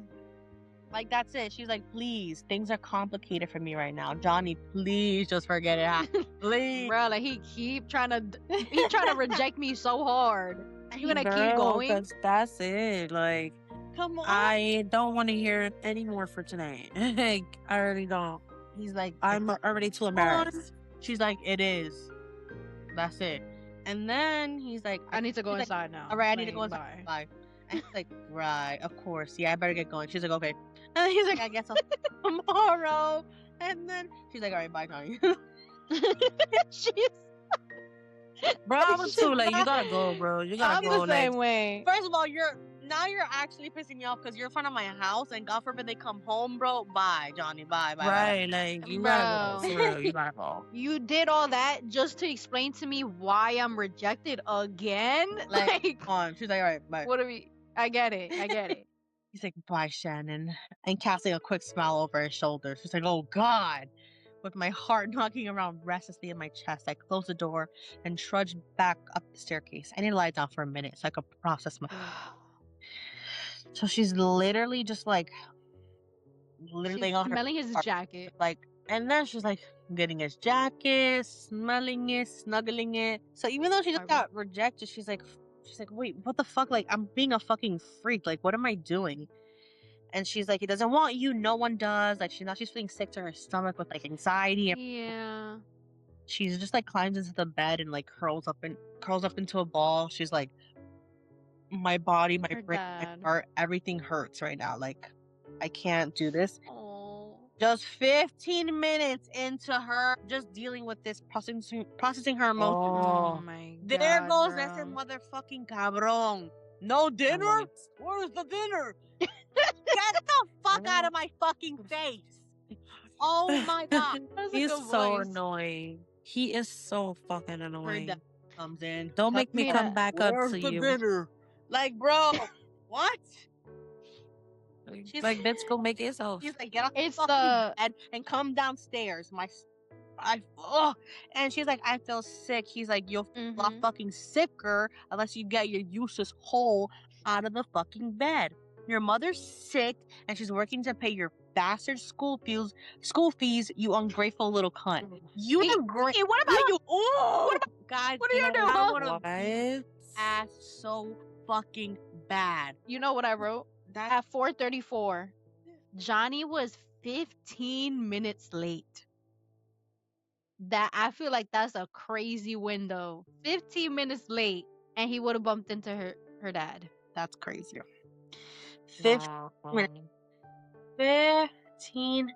S2: Like, that's it. She's like, please, things are complicated for me right now. Johnny, please just forget it. Please.
S3: Bro, like he trying to reject me so hard. You gonna keep
S1: Girl,
S3: going?
S1: because that's it. Like,
S2: Come on.
S1: I don't want to hear it anymore for tonight. Like, I really don't.
S2: He's like,
S1: I'm already too embarrassed.
S2: she's like, it is. That's it. And then he's like,
S3: I need to go
S2: he's like,
S3: inside now.
S2: all right, I need to
S3: Like,
S2: go inside.
S3: bye.
S2: Bye. And he's like, right, of course. Yeah, I better get going. She's like, okay. And then he's like, I guess I'll see you tomorrow. And then she's like, all right, bye, Johnny.
S3: She's
S1: Bro, I was too like, you gotta go, bro. You gotta
S3: I'm
S1: go.
S3: the same
S1: Like,
S3: way.
S2: First of all, you're actually pissing me off because you're in front of my house, and God forbid they come home, bro. Bye, Johnny. Bye, bye,
S1: right? Like, you gotta go.
S3: Bro.
S1: For real, you gotta go.
S3: You did all that just to explain to me why I'm rejected again?
S2: Like, come on. She's like, all right, bye.
S3: What are we? I get it.
S2: He's like, bye, Shannon. And casting a quick smile over his shoulder. She's like, oh, God. With my heart knocking around restlessly in my chest, I closed the door and trudged back up the staircase. I need to lie down for a minute so I could process my. So she's literally just like, literally
S3: She's
S2: on her
S3: smelling his jacket.
S2: like, and then she's like getting his jacket, smelling it, snuggling it. So even though she just got rejected, she's like, wait, what the fuck? Like, I'm being a fucking freak. Like, what am I doing? And she's like, he doesn't want you. No one does. Like, she's feeling sick to her stomach with like anxiety.
S3: Yeah.
S2: She's just like climbs into the bed and like curls up into a ball. She's like, my body, my
S3: Her
S2: brain, my
S3: dad.
S2: heart, everything hurts right now. Like, I can't do this.
S3: Oh.
S2: Just 15 minutes into her just dealing with this, processing her emotions.
S3: Oh my god.
S2: There goes
S3: bro.
S2: ese motherfucking cabrón. No dinner? Where's the dinner? Get the fuck out of my fucking face. Oh my god.
S3: That's a
S1: He's
S3: good
S1: so
S3: voice.
S1: annoying. He is so fucking
S2: Her
S1: annoying.
S2: dad comes in.
S1: Don't make me
S3: Mira,
S1: come back up
S2: Where's
S1: to
S2: the
S1: you.
S2: dinner? Like, bro, what? She's
S1: Like, let's go make it yourself.
S2: He's like, get off
S3: It's
S2: the fucking
S3: the-
S2: bed and come downstairs. And she's like, I feel sick. He's like, you'll feel a lot
S3: Mhm.
S2: fucking sicker unless you get your useless hole out of the fucking bed. Your mother's sick and she's working to pay your bastard school fees, you ungrateful little cunt. You
S3: Hey,
S2: ungrateful.
S3: hey, what about you?
S2: What about guys?
S3: What are you doing?
S2: I wanna
S1: What?
S2: ass so fucking bad.
S3: You know what I wrote?
S2: That
S3: At 4:34, Johnny was 15 minutes late. That I feel like that's a crazy window. 15 minutes late, and he would have bumped into her dad.
S2: that's crazy. 15 15.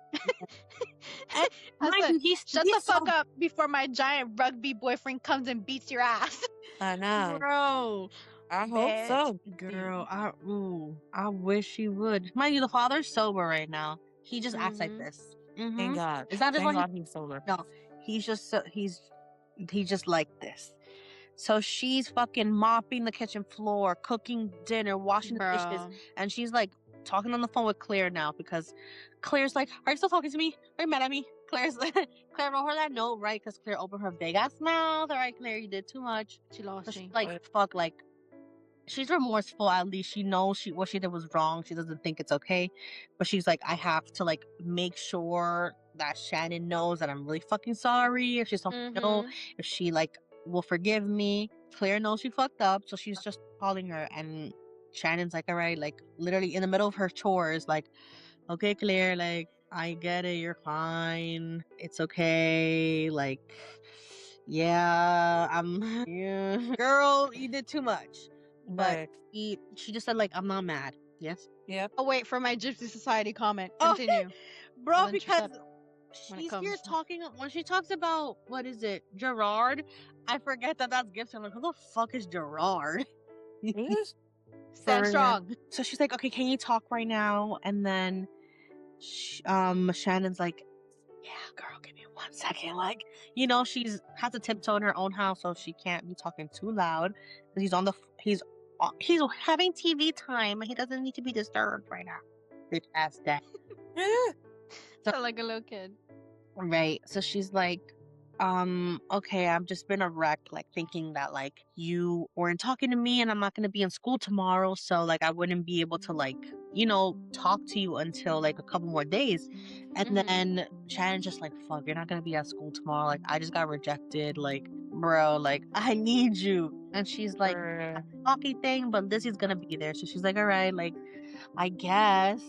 S2: And
S3: I
S2: mind
S3: said,
S2: you, he's
S3: shut the fuck up before my giant rugby boyfriend comes and beats your ass.
S1: I know.
S2: Bro.
S1: I hope so.
S2: Girl, I wish he would. Mind you, the father's sober right now. He just acts like
S3: Mhm.
S2: this.
S1: Thank God.
S2: It's not just
S1: Thank
S2: when
S1: God he's sober.
S2: no, he's just just like this. So she's fucking mopping the kitchen floor, cooking dinner, washing the dishes,
S3: Bro.
S2: and she's like talking on the phone with Claire now because Claire's like, "Are you still talking to me? Are you mad at me?" Claire wrote her that note, right? Because Claire opened her big ass mouth. All right, Claire, you did too much.
S3: She lost
S2: So she's
S3: me.
S2: like, fuck, like, she's remorseful. At least she knows what she did was wrong. She doesn't think it's okay, but she's like, I have to like make sure that Shannon knows that I'm really fucking sorry. If she's something know,
S3: Mhm.
S2: if she like will forgive me. Claire knows she fucked up, so she's just calling her, and Shannon's like, all right, like literally in the middle of her chores, like, okay, Claire, like I get it, you're fine, it's okay, like, yeah, yeah, girl, you did too much. But
S1: Right.
S2: she just said like, I'm not mad. Yes.
S1: Yep.
S3: Oh wait for my Gypsy Society comment.
S2: Oh,
S3: Continue.
S2: Bro,
S3: Well, then she
S2: because
S3: said when it
S2: she's here
S3: comes.
S2: talking when she talks about what is it, Gerard. I forget that's Gibson. I'm like, who the fuck is Gerard?
S3: Stand
S1: For-
S3: strong.
S2: So she's like, okay, can you talk right now? And then Shannon's like, yeah, girl, give me 1 second. Like, you know, she's has to tiptoe in her own house, so she can't be talking too loud. He's having TV time. He doesn't need to be disturbed right now. Bitch ass dad.
S3: Sound like a little kid.
S2: Right. So she's like, okay, I've just been a wreck, like thinking that like you weren't talking to me and I'm not gonna be in school tomorrow, so like I wouldn't be able to like talk to you until like a couple more days. And
S3: Mhm.
S2: then Shannon's just like, fuck, you're not gonna be at school tomorrow. Like, I just got rejected. Like, bro, like, I need you. And she's like,
S1: Bruh.
S2: talky thing, but Lizzie's gonna be there. So she's like, all right, like, I guess.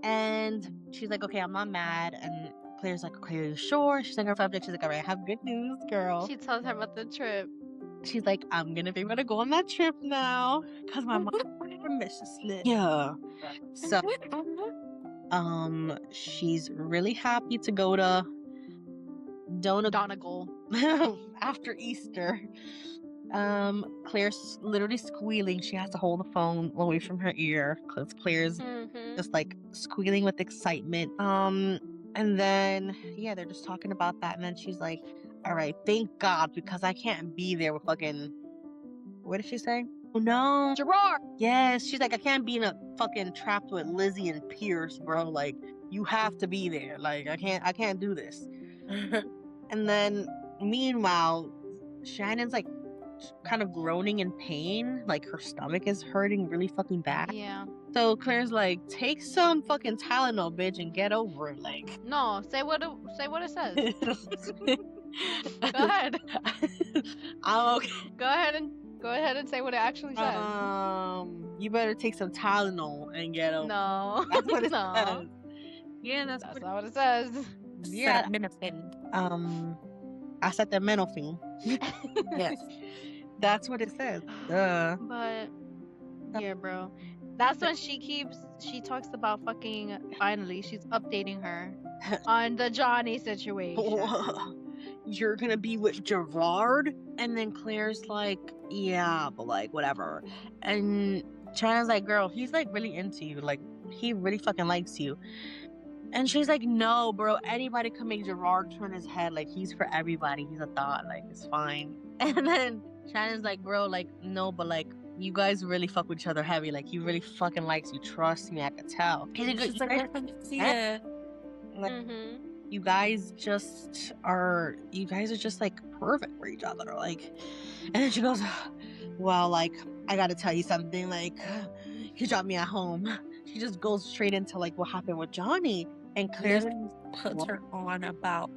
S2: And she's like, okay, I'm not mad. And Claire's like, okay, are you sure? She's like, she's like, all right, I have good news, girl.
S3: She tells her about the trip.
S2: She's like, I'm gonna be able to go on that trip now because my mom permission slip. Yeah. So she's really happy to go to
S3: Donegal.
S2: after Easter. Claire's literally squealing. She has to hold the phone away from her ear because Claire's
S3: Mhm.
S2: just like squealing with excitement. And then they're just talking about that, and then she's like, all right, thank God, because I can't be there with fucking, what did she say? Oh no,
S3: Gerard.
S2: yes, she's like, I can't be in a fucking trapped with Lizzie and Pierce, bro. Like, you have to be there. Like, I can't do this. And then meanwhile, Shannon's like kind of groaning in pain, like her stomach is hurting really fucking bad.
S3: Yeah.
S2: So Claire's like, take some fucking Tylenol, bitch, and get over it. Like,
S3: No, say what it says. Go ahead.
S2: I'm okay.
S3: Go ahead and say what it actually says.
S2: You better take some Tylenol and get over.
S3: No.
S2: That's what it
S3: No.
S2: says. Yeah,
S3: That's not what it says.
S2: Yeah.
S1: Acetaminophen.
S2: Acetaminophen.
S1: Yes.
S2: That's what it says. Duh.
S3: But yeah, bro. That's when she talks about fucking, finally she's updating her on the Johnny situation.
S2: You're gonna be with Gerard? And then Claire's like, yeah, but like, whatever. And China's like, girl, he's like really into you. Like, he really fucking likes you. And she's like, no, bro, anybody can make Gerard turn his head. Like, he's for everybody. He's a thought. Like, it's fine. And then Shannon's like, bro, like, no, but like, you guys really fuck with each other heavy. Like, he really fucking likes you. Trust me, I could tell.
S1: She's like, yeah.
S2: Like,
S3: Mhm.
S2: you guys are just like perfect for each other. Like, and then she goes, well, like, I gotta tell you something. Like, he dropped me at home. She just goes straight into like what happened with Johnny. And Claire
S1: Literally puts her on about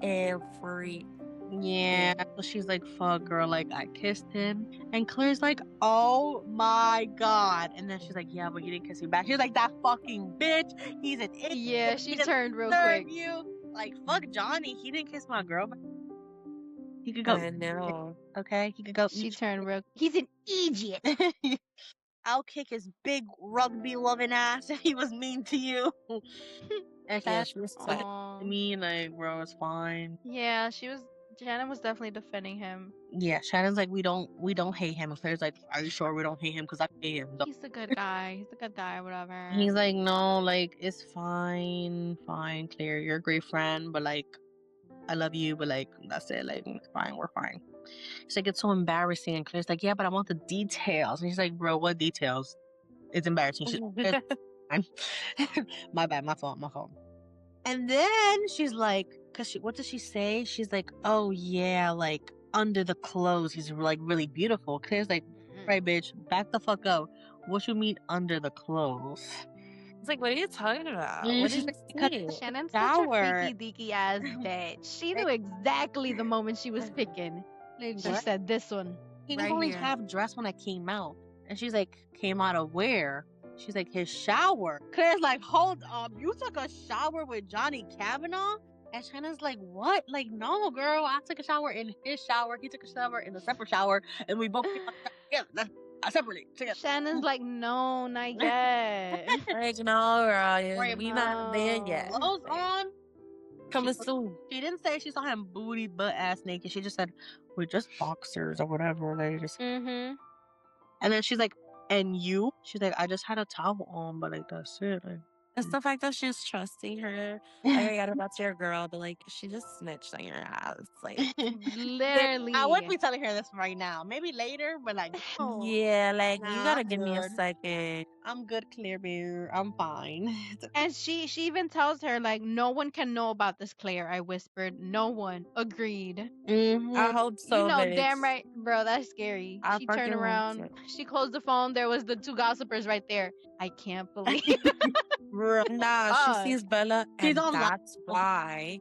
S1: every.
S2: yeah. So she's like, fuck, girl, like, I kissed him. And Claire's like, oh my God. And then she's like, yeah, but he didn't kiss me back. She's like, that fucking bitch. He's an idiot.
S3: Yeah, she
S2: He didn't
S3: turned real
S2: deserve
S3: quick.
S2: you. Like, fuck Johnny. He didn't kiss my girl. He could go.
S1: I know.
S2: Okay? He could go.
S3: She turned real. He's an idiot.
S2: I'll kick his big rugby loving ass if he was mean to you. And
S1: Yeah,
S2: she
S1: she was
S2: like,
S3: Aw.
S2: me, like, bro, it's fine.
S3: Yeah, Shannon was definitely defending him.
S2: Yeah, Shannon's like, we don't hate him. And Claire's like, are you sure we don't hate him? Because I hate him.
S3: He's a good guy. He's a good guy, whatever.
S2: He's like, no, like, it's fine, Claire, you're a great friend, but like, I love you, but like, that's it, like, it's fine, we're fine. She's like, it's so embarrassing. And Claire's like, yeah, but I want the details. And he's like, bro, what details? It's embarrassing. My bad, my fault. And then she's like, what does she say? She's like, oh yeah, like, under the clothes, he's like really beautiful. Claire's like, right, bitch, back the fuck up. What you mean under the clothes?
S1: It's like, what are you talking about?
S2: Mm,
S1: What
S2: she's
S1: did
S2: like,
S1: you say?
S3: Shannon's
S2: Shower.
S3: such a freaky deaky ass bitch. She knew exactly the moment she was picking. She said this one.
S2: He was
S3: right
S2: only
S3: here.
S2: half dressed when I came out. And she's like, came out of where? She's like, his shower. Claire's like, hold up, you took a shower with Johnny Kavanaugh? And Shannon's like, what? Like, no, girl, I took a shower in his shower. He took a shower in a separate shower. And we both came out together. Separately, together.
S3: Shannon's like, no, not yet.
S1: Like, no, girl,
S2: Right,
S1: we not there yet.
S2: Clothes on.
S1: Coming soon.
S2: She didn't say she saw him booty, butt ass naked. She just said, we're just boxers or whatever. They just.
S3: Mm-hmm.
S2: And then she's like, and you? She's like, I just had a towel on, but like, that's it. Like,
S1: It's the fact that she's trusting her. Like, I got about your girl, but like, she just snitched on your ass. Like,
S2: I wouldn't
S3: Literally.
S2: be telling her this right now. Maybe later, but like, oh,
S1: yeah, like, you
S2: nah,
S1: gotta
S2: I'm
S1: give me a
S2: good.
S1: second.
S2: I'm good, Clear Beer. I'm fine. It's okay.
S3: And she even tells her, like, no one can know about this, Claire. I whispered. No one. Agreed.
S1: I
S2: Mm-hmm.
S1: hope
S3: You
S1: so,
S3: know,
S1: bitch.
S3: damn right, bro, that's scary.
S1: I
S3: She turned
S1: fucking hope
S3: around,
S1: so.
S3: she closed the phone. There was the two gossipers right there. I can't believe.
S2: Bro.
S1: Nah, she sees Bella,
S2: She's
S1: and
S2: on live.
S1: that's why.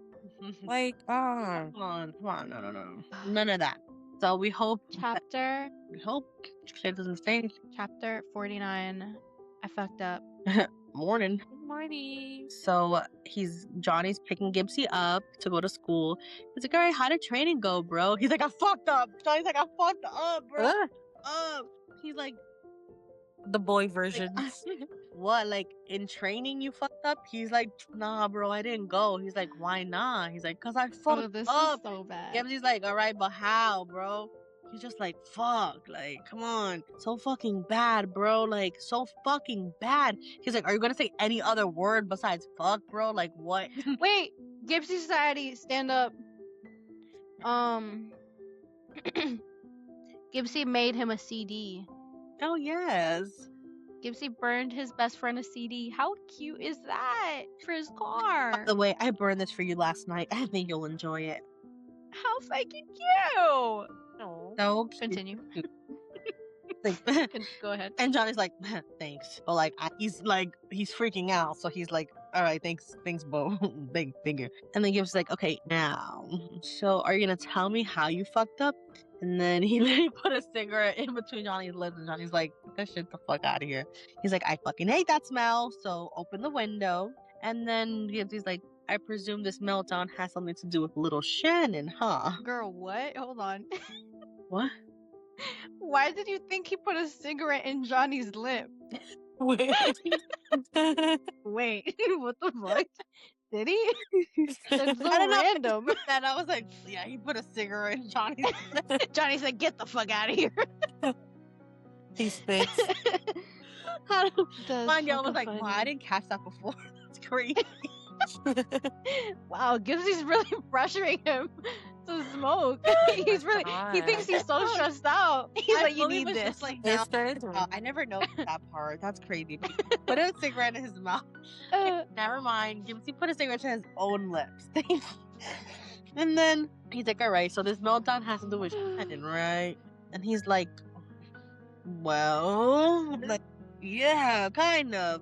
S1: Like,
S2: Come on, no. None of that. So we hope
S3: Chapter
S2: Claire doesn't say
S3: Chapter 49. I fucked up.
S2: morning.
S1: good morning.
S2: So Johnny's picking Gibbsy up to go to school. He's like, all right, how did training go, bro? He's like, I fucked up. Johnny's like, I fucked up, bro. He's like,
S1: The boy version.
S2: what? Like in training you fucked up? He's like, nah, bro, I didn't go. He's like, why not? He's like, cause I fucked
S3: This
S2: up.
S3: is so bad.
S2: Gibbsy's like, all right, but how, bro? He's just like, fuck, like, come on. So fucking bad, bro. Like, so fucking bad. He's like, are you gonna say any other word besides fuck, bro? Like, what?
S3: Wait, Gypsy Society, stand up. Gypsy made him a CD.
S2: Oh, yes.
S3: Gypsy burned his best friend a CD. How cute is that for his car?
S2: By the way, I burned this for you last night. I think you'll enjoy it.
S3: How fucking cute!
S1: No.
S2: So cute.
S3: Continue.
S2: Like,
S3: Go ahead.
S2: and Johnny's like, thanks. But like, he's freaking out. So he's like, all right, thanks, Bo. Thank you. And then Gibbs like, okay, now, so are you gonna tell me how you fucked up? And then he literally put a cigarette in between Johnny's lips, and Johnny's like, get that shit the fuck out of here. He's like, I fucking hate that smell. So open the window. And then Gibbsy's like, I presume this meltdown has something to do with little Shannon, huh?
S3: Girl, what? Hold on.
S2: What?
S3: Why did you think he put a cigarette in Johnny's lip?
S1: Wait.
S3: Wait, what the fuck? Did he? That's so
S2: I don't know.
S3: random.
S2: Then I was like, yeah, he put a cigarette in Johnny's lip.
S3: Johnny said, get the fuck out of here.
S1: He spits.
S2: Mind you, I was like, wow, I didn't catch that before. That's crazy.
S3: Wow, Gibbsy's really pressuring him to smoke. He thinks he's so stressed out. He's like, you need this.
S2: Like,
S1: It's crazy.
S2: I never noticed that part. That's crazy. Put a cigarette in his mouth. Never mind. Gibbsy put a cigarette to his own lips. And then he's like, all right, so this meltdown has to do with Shannon, right? And he's like, well, like, yeah, kind of.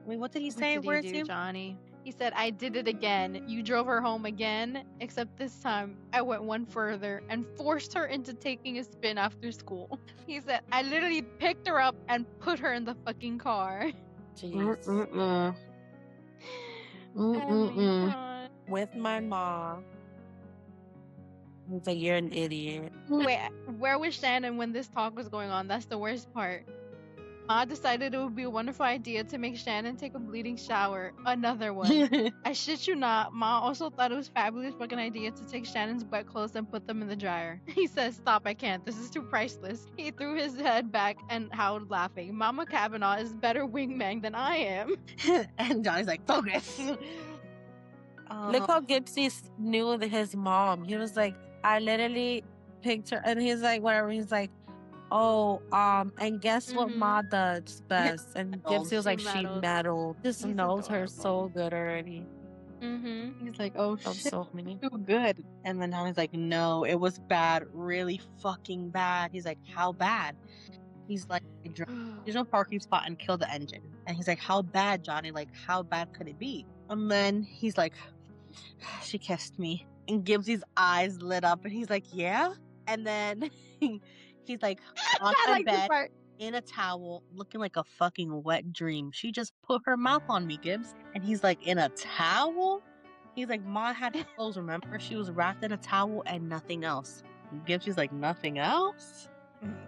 S2: Wait, what did he say?
S3: What did he do, Johnny? He said, I did it again. You drove her home again, except this time I went one further and forced her into taking a spin after school. He said, I literally picked her up and put her in the fucking car.
S1: Jeez. With my mom. He's like, you're an idiot.
S3: Wait, where was Shannon when this talk was going on? That's the worst part. Ma decided it would be a wonderful idea to make Shannon take a bleeding shower. Another one. I shit you not, Ma also thought it was a fabulous fucking idea to take Shannon's wet clothes and put them in the dryer. He says, stop, I can't. This is too priceless. He threw his head back and howled laughing. Mama Kavanaugh is better wingman than I am.
S2: And Johnny's like, focus.
S1: Look how Gibbsy knew his mom. He was like, I literally picked her, and he's like, whatever. He's like, oh, and guess what Ma does best? And Gibbsy was like, she meddled. Just
S3: He's
S1: knows her
S3: adorable.
S1: so good already.
S2: He's like, oh
S1: Of
S2: shit,
S1: so many.
S2: too good. And then Johnny's like, no, it was bad, really fucking bad. He's like, how bad? He's like, there's no parking spot and kill the engine. And he's like, how bad, Johnny? Like, how bad could it be? And then he's like, she kissed me. And Gibbsy's eyes lit up, and he's like, yeah? And then he's like, on
S3: I
S2: my
S3: like this
S2: bed,
S3: part.
S2: in a towel, looking like a fucking wet dream. She just put her mouth on me, Gibbs. And he's like, in a towel? He's like, Ma had clothes, remember? She was wrapped in a towel and nothing else. And Gibbsy's like, nothing else?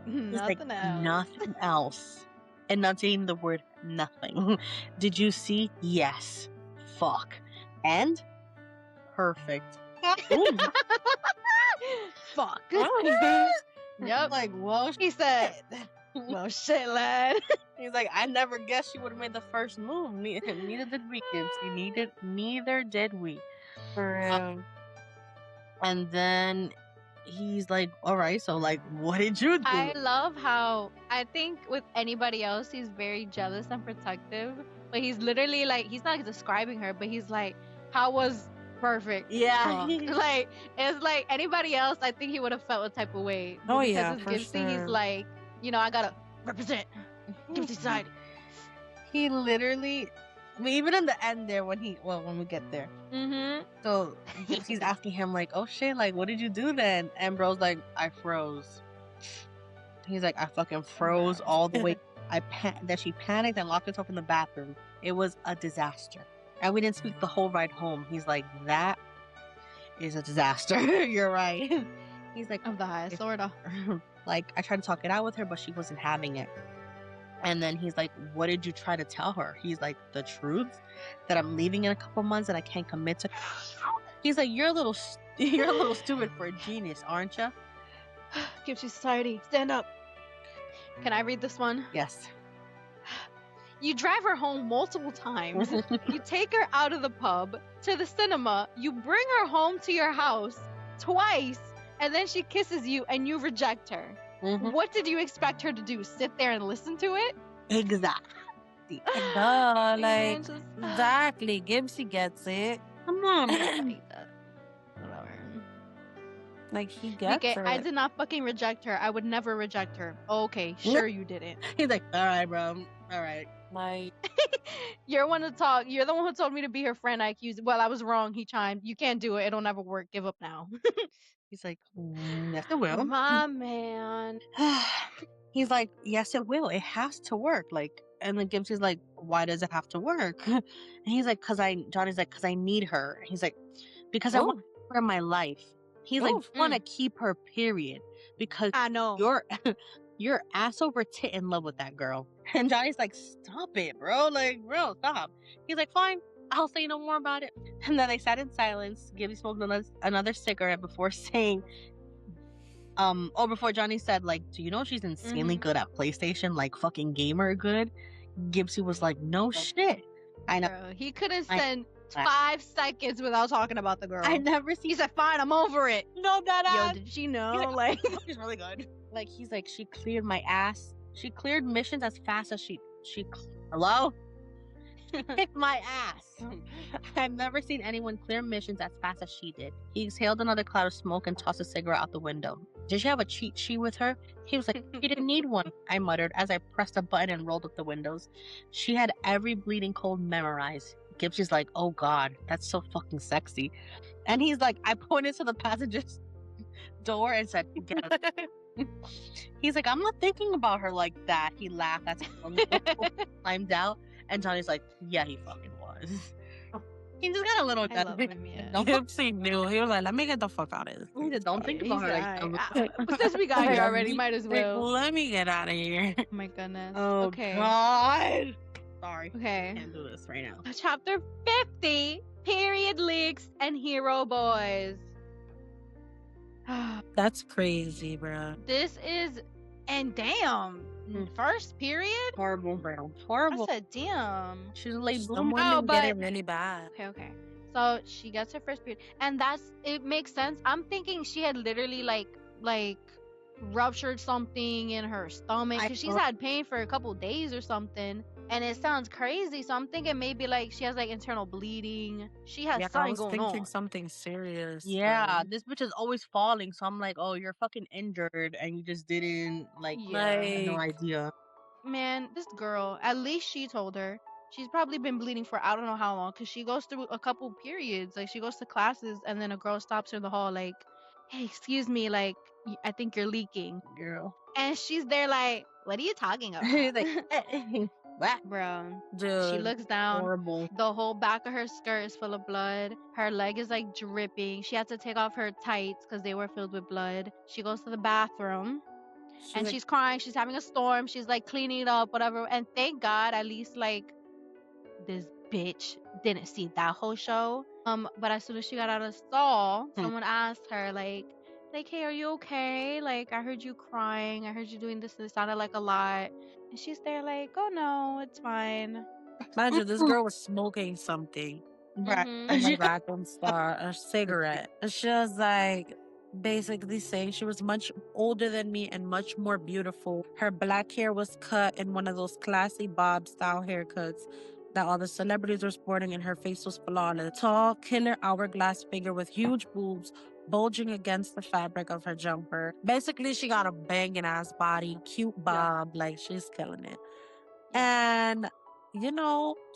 S2: He's like, nothing else. Enunciating the word nothing. Did you see? Yes. Fuck. And? Perfect.
S3: Fuck.
S1: Oh,
S3: Yep.
S2: Like, whoa.
S3: He said, Well, shit, lad.
S2: He's like, I never guessed she would have made the first move. Neither did we, Gibbsy. Neither did we.
S1: For real.
S2: And then he's like, all right, so like, what did you do?
S3: I love how I think with anybody else, he's very jealous and protective. But he's literally like, he's not describing her, but he's like, how was perfect?
S2: Yeah.
S3: drunk?" Like, it's like anybody else, I think he would have felt a type of way. But
S1: Oh,
S3: because
S1: yeah,
S3: it's
S1: for
S3: Gibson,
S1: sure.
S3: he's like, you know, I gotta represent Gibson society.
S2: He literally, I mean, even in the end there when we get there.
S3: Mm-hmm.
S2: So he's asking him like, oh shit, like what did you do then? And bro's like, I froze. He's like, I fucking froze all the way. That she panicked and locked herself in the bathroom. It was a disaster. And we didn't speak the whole ride home. He's like, that is a disaster. You're right. He's like,
S3: Of the highest order.
S2: like I tried to talk it out with her, but she wasn't having it. And then he's like, what did you try to tell her? He's like, the truth, that I'm leaving in a couple months and I can't commit to. He's like, you're a little stupid for a genius, aren't you?
S3: Gibson society, stand up. Can I read this one?
S2: Yes.
S3: You drive her home multiple times. You take her out of the pub to the cinema. You bring her home to your house twice, and then she kisses you and you reject her.
S2: Mhm.
S3: What did you expect her to do? Sit there and listen to it?
S2: Exactly.
S1: Duh,
S3: Man,
S1: like,
S3: just-
S1: exactly. Gibbsy gets it.
S2: Come on.
S3: Like that. Whatever.
S1: Like, he gets
S3: Okay,
S1: it.
S3: I did not fucking reject her. I would never reject her. Okay, sure you didn't.
S2: He's like, all right, bro. All right.
S1: Like,
S3: You're one to talk. You're the one who told me to be her friend. I accused. Well, I was wrong. He chimed. You can't do it. It'll never work. Give up now.
S2: He's like, yes, it will.
S3: My man.
S2: He's like, yes, it will. It has to work. Like, and then Gibbsy's like, why does it have to work? And he's like, Johnny's like, because I need her. He's like, because I want her in my life. He's like,
S1: Oof.
S2: I want to keep her, period. Because
S3: I know.
S2: you're ass over tit in love with that girl. And Johnny's like, stop it, bro. Like, bro, stop. He's like, fine, I'll say no more about it. And then they sat in silence. Gibby smoked another cigarette before saying, before Johnny said, like, do you know she's insanely good at PlayStation? Like, fucking gamer good? Gibbsy was like, no shit. I know.
S3: Bro, he couldn't spend 5 seconds without talking about the girl.
S2: I never
S3: He
S2: seen.
S3: said, fine, I'm over it.
S2: No, that
S3: Yo,
S2: ass.
S3: did she know?
S2: He's
S3: Like,
S2: She's really good. Like, he's like, she cleared my ass. She cleared missions as fast as she hello? Kicked my ass. I've never seen anyone clear missions as fast as she did. He exhaled another cloud of smoke and tossed a cigarette out the window. Did she have a cheat sheet with her? He was like, she didn't need one, I muttered as I pressed a button and rolled up the windows. She had every bleeding cold memorized. Gibbsy's like, oh god, that's so fucking sexy. And he's like, I pointed to the passenger's door and said, get us. He's like, I'm not thinking about her like that. He laughed as he climbed out. And Johnny's like, yeah, he fucking was. He just got a little
S3: I love him, yeah.
S1: Gibbsy knew. He was like, let me get the fuck out of this.
S2: He said, don't think about her like that.
S3: Since we got here
S1: Yeah,
S3: already, might as
S1: Like,
S3: well.
S1: let me get out of here.
S3: Oh my goodness.
S2: Oh,
S3: Okay.
S2: God. Sorry.
S3: Okay.
S2: Can't do this right now.
S3: Chapter 50, Period Leaks and Hero Boys.
S1: That's crazy, bro.
S3: This is, and damn, first period?
S2: Horrible, bro.
S3: I
S2: Horrible.
S3: said, damn.
S2: She's a late
S1: Some
S2: bloomer.
S1: women get it
S3: but-
S1: really bad.
S3: Okay. So she gets her first period, and it makes sense. I'm thinking she had literally like ruptured something in her stomach because she's had pain for a couple days or something, and it sounds crazy. So I'm thinking maybe like she has like internal bleeding. She has
S1: Yeah, I
S3: something
S1: was
S3: going
S1: thinking
S3: on.
S1: something serious.
S2: Yeah,
S1: bro.
S2: this bitch is always falling. So I'm like, oh, you're fucking injured and you just didn't, like,
S3: Yeah.
S2: had no
S1: Like-
S2: idea.
S3: Man, this girl, at least she told her. She's probably been bleeding for I don't know how long because she goes through a couple periods. Like, she goes to classes and then a girl stops her in the hall, like, hey, excuse me, like, I think you're leaking.
S2: Girl.
S3: And she's there, like, what are you talking about?
S2: He's like, what?
S3: Bro,
S1: Dude.
S3: she looks down.
S2: Horrible.
S3: The whole back of her skirt is full of blood. Her leg is like dripping. She had to take off her tights because they were filled with blood. She goes to the bathroom. And
S1: like,
S3: she's crying. She's having a storm. She's like cleaning it up, whatever. And thank God, at least like this bitch didn't see that whole show. But as soon as she got out of the stall, someone asked her like, like, hey, are you okay? Like, I heard you crying. I heard you doing this and it sounded like a lot. And she's there like, oh no, it's fine.
S1: Mind you, this girl was smoking something
S2: Right.
S3: Mm-hmm.
S1: in the
S2: She
S1: bathroom stall, a cigarette. And she was like basically saying she was much older than me and much more beautiful. Her black hair was cut in one of those classy bob style haircuts that all the celebrities were sporting, and her face was flawless. Tall, killer hourglass figure with huge boobs bulging against the fabric of her jumper. Basically, she got a banging ass body, cute
S3: Yeah.
S1: bob, like she's killing it.
S3: Yeah.
S1: And,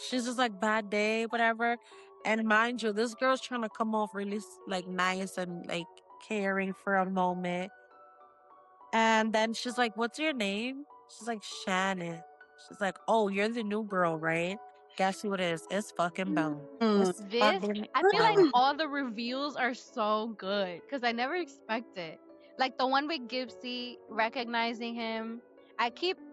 S1: she's just like, bad day, whatever. And mind you, this girl's trying to come off really like nice and like caring for a moment. And then she's like, what's your name? She's like, Shannon. She's like, oh, you're the new girl, right? Guess who it is? It's fucking Bella.
S2: Mm.
S1: It's
S3: This,
S1: fucking
S3: I feel like
S1: Bella.
S3: all the reviews are so good because I never expect it. Like the one with Gibbsy recognizing him.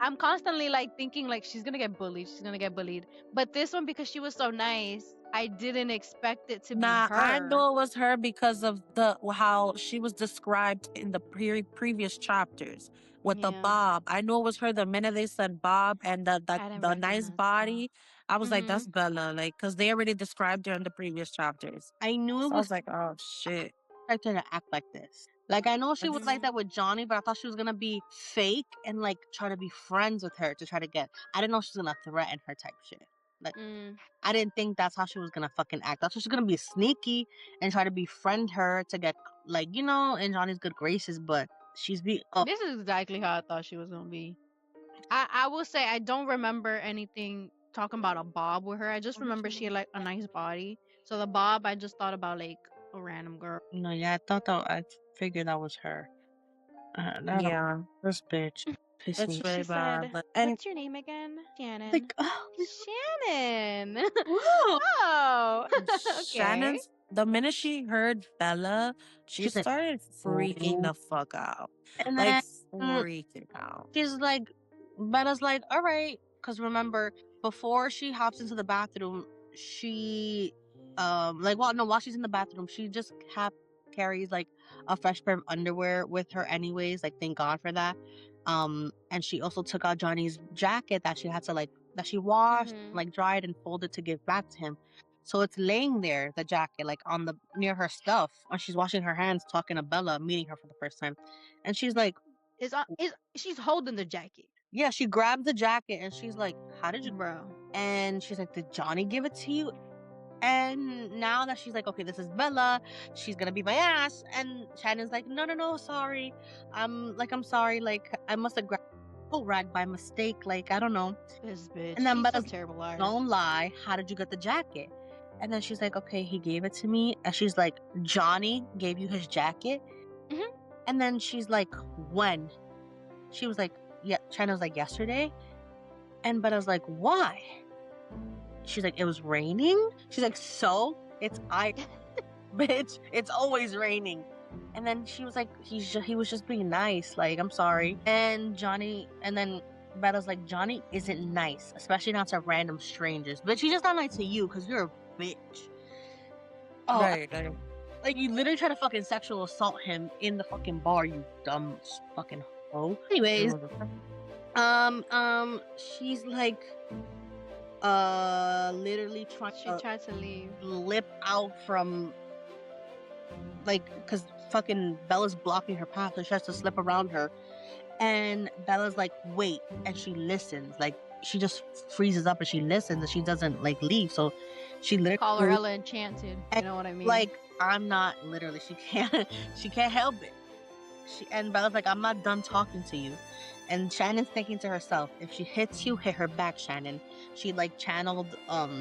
S3: I'm constantly like thinking like she's gonna get bullied. She's gonna get bullied. But this one, because she was so nice, I didn't expect it to be
S1: Nah, I
S3: her.
S1: know it was her because of the how she was described in the previous chapters with the
S3: Yeah.
S1: bob. I know it was her the minute they said bob and the
S3: I didn't
S1: the nice
S3: recognize her.
S1: body. I was like,
S3: Mm-hmm.
S1: that's Bella, like, because they already described her in the previous chapters.
S2: I knew it
S1: So I
S2: was
S1: was like, oh shit.
S2: expected her to act like this. Like I know she was like
S3: Mm-hmm.
S2: that with Johnny, but I thought she was gonna be fake and like try to be friends with her to try to get. I didn't know she was gonna threaten her type shit. Like
S3: Mm.
S2: I didn't think that's how she was gonna fucking act. I thought she was gonna be sneaky and try to befriend her to get like in Johnny's good graces. But she's be
S3: This is exactly how I thought she was gonna be. I will say I don't remember anything talking about a bob with her. I just remember she had like a nice body. So the bob, I just thought about like a random girl.
S2: no, yeah. I thought that I figured that was her. That
S1: Yeah,
S2: this bitch pissed
S1: it's
S2: me.
S1: really
S3: She
S1: bad.
S3: said,
S2: And
S3: "What's your name again?" Shannon.
S2: like, oh,
S3: Shannon.
S2: whoa.
S3: Oh, okay.
S1: Shannon's the minute she heard Bella, she
S2: She's like,
S1: started freaking
S2: oh.
S1: the fuck out.
S2: And
S1: Like
S2: then
S1: freaking out.
S2: she's like, Bella's like, all right. Because remember, before she hops into the bathroom, she, while she's in the bathroom, she just carries like a fresh pair of underwear with her, anyways. Like, thank God for that. And she also took out Johnny's jacket that she had to that she washed,
S3: Mhm.
S2: like dried and folded to give back to him. So it's laying there, the jacket, like on the near her stuff, and she's washing her hands, talking to Bella, meeting her for the first time, and she's like,
S3: Is she's holding the jacket,
S2: yeah, she grabs the jacket and she's like, how did you?
S3: bro?
S2: And she's like, did Johnny give it to you? And now that she's like, okay, this is Bella, she's gonna be my ass. And Shannon's like, no, no, no, sorry. I'm sorry. Like, I must have grabbed a rag by mistake. Like, I don't know.
S3: This bitch.
S2: And then
S3: She's a
S2: Bella's
S3: terrible liar.
S2: don't lie. How did you get the jacket? And then she's like, okay, he gave it to me. And she's like, Johnny gave you his jacket?
S3: Mhm.
S2: And then she's like, when? She was like, yeah, China was like, yesterday. And Bella's like, why? She's like, it was raining? She's like, so? It's bitch, it's always raining. And then she was like, he was just being nice. Like, I'm sorry. And then Bella's like, Johnny isn't nice, especially not to random strangers. But she's just not nice to you because you're a bitch. Oh,
S1: Right.
S2: like you literally try to fucking sexual assault him in the fucking bar, you dumb fucking hoe. Anyways, she's like, literally trying
S3: She
S2: to
S3: tried to leave.
S2: lip out from, like, because fucking Bella's blocking her path, so she has to slip around her. And Bella's like, wait, and she listens. Like, she just freezes up and she listens and she doesn't like leave. So she literally
S3: Call her Ella Enchanted. You know what I mean?
S2: like, I'm not literally, she can't help it. And Bella's like, I'm not done talking to you. And Shannon's thinking to herself, if she hits you, hit her back, Shannon. She like channeled
S3: Her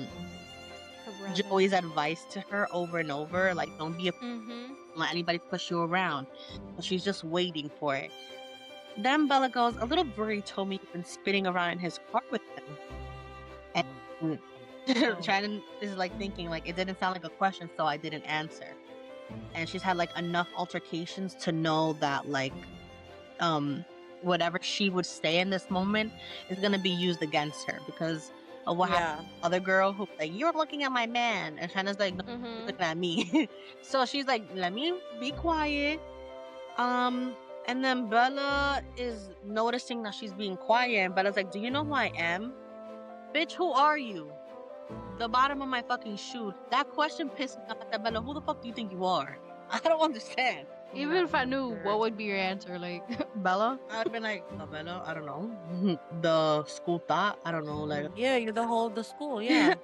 S3: brother.
S2: Joey's advice to her over and over, like, don't be
S3: Mhm.
S2: let anybody push you around. So she's just waiting for it. Then Bella goes, a little birdie told me you've been spinning around in his car with him. And Shannon is like thinking, like, it didn't sound like a question, so I didn't answer. And she's had like enough altercations to know that like whatever she would say in this moment is gonna be used against her because of what happened to the other girl who like, you're looking at my man, and Shannon's like, no, you're
S3: Mhm.
S2: looking at me. So she's like, let me be quiet. And then Bella is noticing that she's being quiet, and Bella's like, "Do you know who I am? Bitch, who are you? The bottom of my fucking shoe." That question pissed me off. I said, Bella, who the fuck do you think you are? I don't understand.
S3: Even if I knew, what would be your answer? Like, Bella?
S2: I would have been like, Bella, I don't know. The school thought, I don't know, like.
S1: Yeah, you're the school, yeah.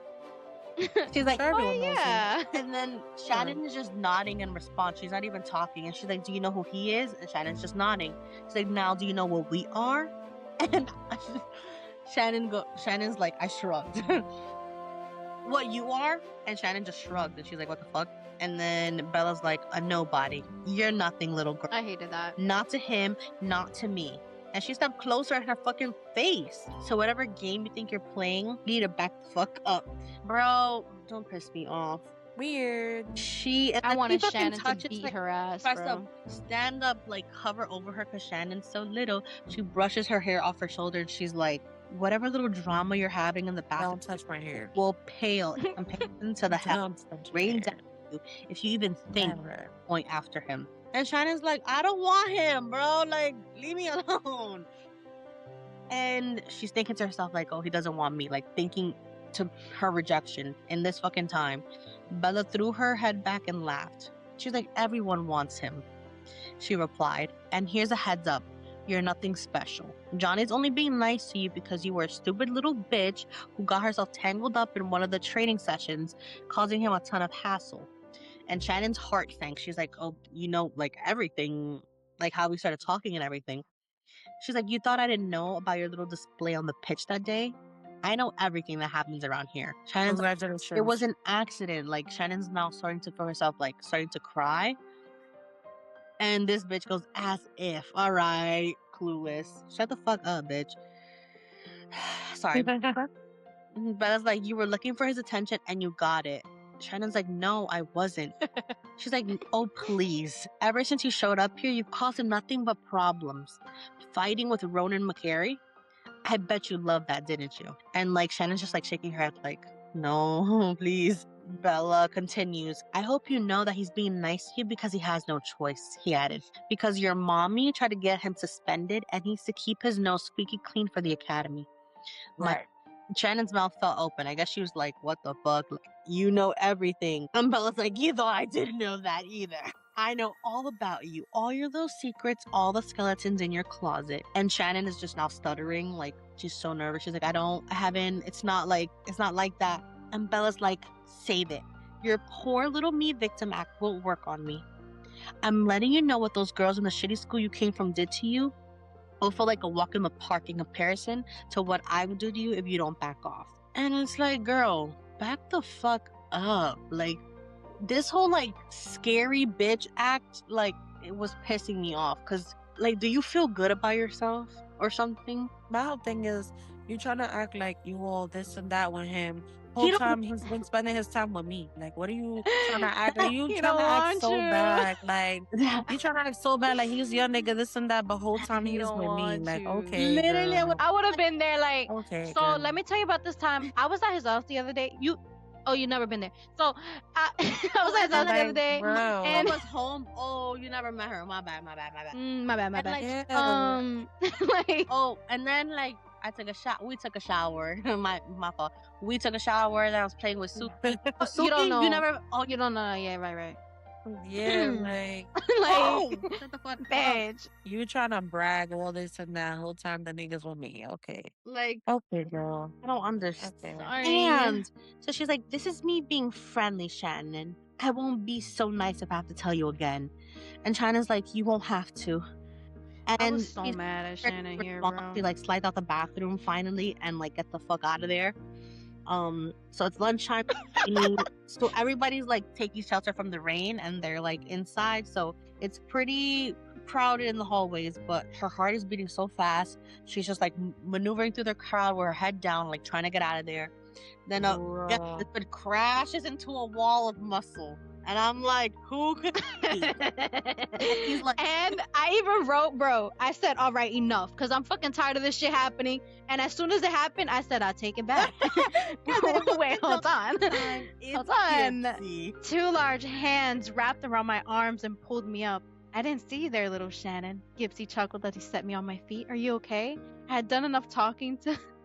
S2: She's like,
S1: Sure, everyone knows you.
S3: Yeah.
S2: and then Shannon is just nodding in response. She's not even talking. And she's like, do you know who he is? And Shannon's just nodding. She's like, now do you know what we are? And Shannon's like, I shrugged. What you are? And Shannon just shrugged. And she's like, what the fuck? And then Bella's like, a nobody. You're nothing, little girl.
S3: I hated that.
S2: Not to him, not to me. And she stepped closer at her fucking face. So whatever game you think you're playing, you need to back the fuck up. Bro, don't piss me off.
S1: Weird.
S3: I wanted Shannon to beat her ass,
S2: tries
S3: bro.
S2: to stand up, like hover over her because Shannon's so little. She brushes her hair off her shoulder and she's like, whatever little drama you're having in the bathroom,
S1: Don't touch my hair.
S2: will pale in comparison to the hell
S1: Don't touch my
S2: rain
S1: hair.
S2: down on you if you even think
S1: Never.
S2: point after him. And Shannon's like, I don't want him, bro. Like, leave me alone. And she's thinking to herself, like, oh, he doesn't want me. Like, thinking to her rejection in this fucking time. Bella threw her head back and laughed. She's like, everyone wants him. She replied, and here's a heads up. You're nothing special. Johnny's only being nice to you because you were a stupid little bitch who got herself tangled up in one of the training sessions, causing him a ton of hassle. And Shannon's heart sank. She's like, oh, you know, like everything, like how we started talking and everything. She's like, you thought I didn't know about your little display on the pitch that day? I know everything that happens around here. Shannon's like,
S1: Congratulations.
S2: it was an accident. Like, Shannon's now starting to feel herself, like, starting to cry. And this bitch goes, as if. All right, clueless. Shut the fuck up, bitch. Sorry. Bella's like, you were looking for his attention and you got it. Shannon's like, no, I wasn't. She's like, oh, please. Ever since you showed up here, you've caused him nothing but problems. Fighting with Ronan McCary? I bet you loved that, didn't you? And like, Shannon's just like shaking her head like, no, please. Bella continues, I hope you know that he's being nice to you because he has no choice, he added. Because your mommy tried to get him suspended and he's to keep his nose squeaky clean for the academy.
S1: Right.
S2: Shannon's mouth fell open. I guess she was like, what the fuck? Like, you know everything. And Bella's like, you thought I didn't know that either. I know all about you, all your little secrets, all the skeletons in your closet. And Shannon is just now stuttering, like she's so nervous. She's like, I haven't, it's not like that. And Bella's like, save it. Your poor little me victim act won't work on me. I'm letting you know what those girls in the shitty school you came from did to you. It'll feel like a walk in the park in comparison to what I would do to you if you don't back off. And it's like, girl, back the fuck up. Like, this whole like scary bitch act, like, it was pissing me off. Cause like, do you feel good about yourself or something?
S1: My whole thing is, you trying to act like you all this and that with him.
S2: He
S1: Whole
S2: don't-
S1: time he's been spending his time with me. Like, what are you trying to act like? You
S3: He
S1: trying to
S3: don't
S1: act
S3: want
S1: so
S3: you.
S1: bad. Like, you trying to act so bad. Like, he's your nigga, this and that. But whole time
S3: He
S1: he was
S3: don't
S1: with me.
S3: want
S1: Like,
S3: you.
S1: okay,
S2: Literally,
S1: girl.
S3: I would have been there, like,
S1: Okay,
S3: so
S1: girl.
S3: let me tell you about this time. I was at his house the other day. You never been there. So, I was at his house the other day.
S1: Bro.
S3: And-
S2: was home. Oh, you never met her. My bad.
S3: My bad, my
S2: And,
S3: bad.
S2: like,
S1: Yeah.
S3: Like,
S2: oh, and then like we took a shower. my fault. We took a shower and I was playing with Suki. Suki,
S3: you don't know.
S2: You never. Oh,
S3: you don't know. Yeah, right.
S1: Yeah, like,
S2: Oh,
S3: Like,
S2: shut the fuck up.
S3: bitch.
S1: you trying to brag all this and that. Whole time the niggas with me. Okay.
S2: Like,
S1: Okay, girl.
S2: I don't understand.
S3: Sorry.
S2: And so she's like, "This is me being friendly, Shannon. I won't be so nice if I have to tell you again." And Shannon's like, "You won't have to." And
S3: I was so
S2: she's
S3: mad at Shannon here,
S2: response,
S3: bro.
S2: she like slides out the bathroom finally and like gets the fuck out of there. So it's lunchtime. So everybody's like taking shelter from the rain and they're like inside. So it's pretty crowded in the hallways, but her heart is beating so fast. She's just like maneuvering through the crowd with her head down, like trying to get out of there. Then
S1: Bruh.
S2: it crashes into a wall of muscle. And I'm like, who could be? He's like-
S3: and I even wrote, bro, I said, all right, enough. Because I'm fucking tired of this shit happening. And as soon as it happened, I said, I'll take it back. Wait, hold on.
S2: It's
S3: Hold on.
S2: Gypsy.
S3: Two large hands wrapped around my arms and pulled me up. I didn't see you there, little Shannon. Gipsy chuckled as he set me on my feet. Are you okay? I had done enough talking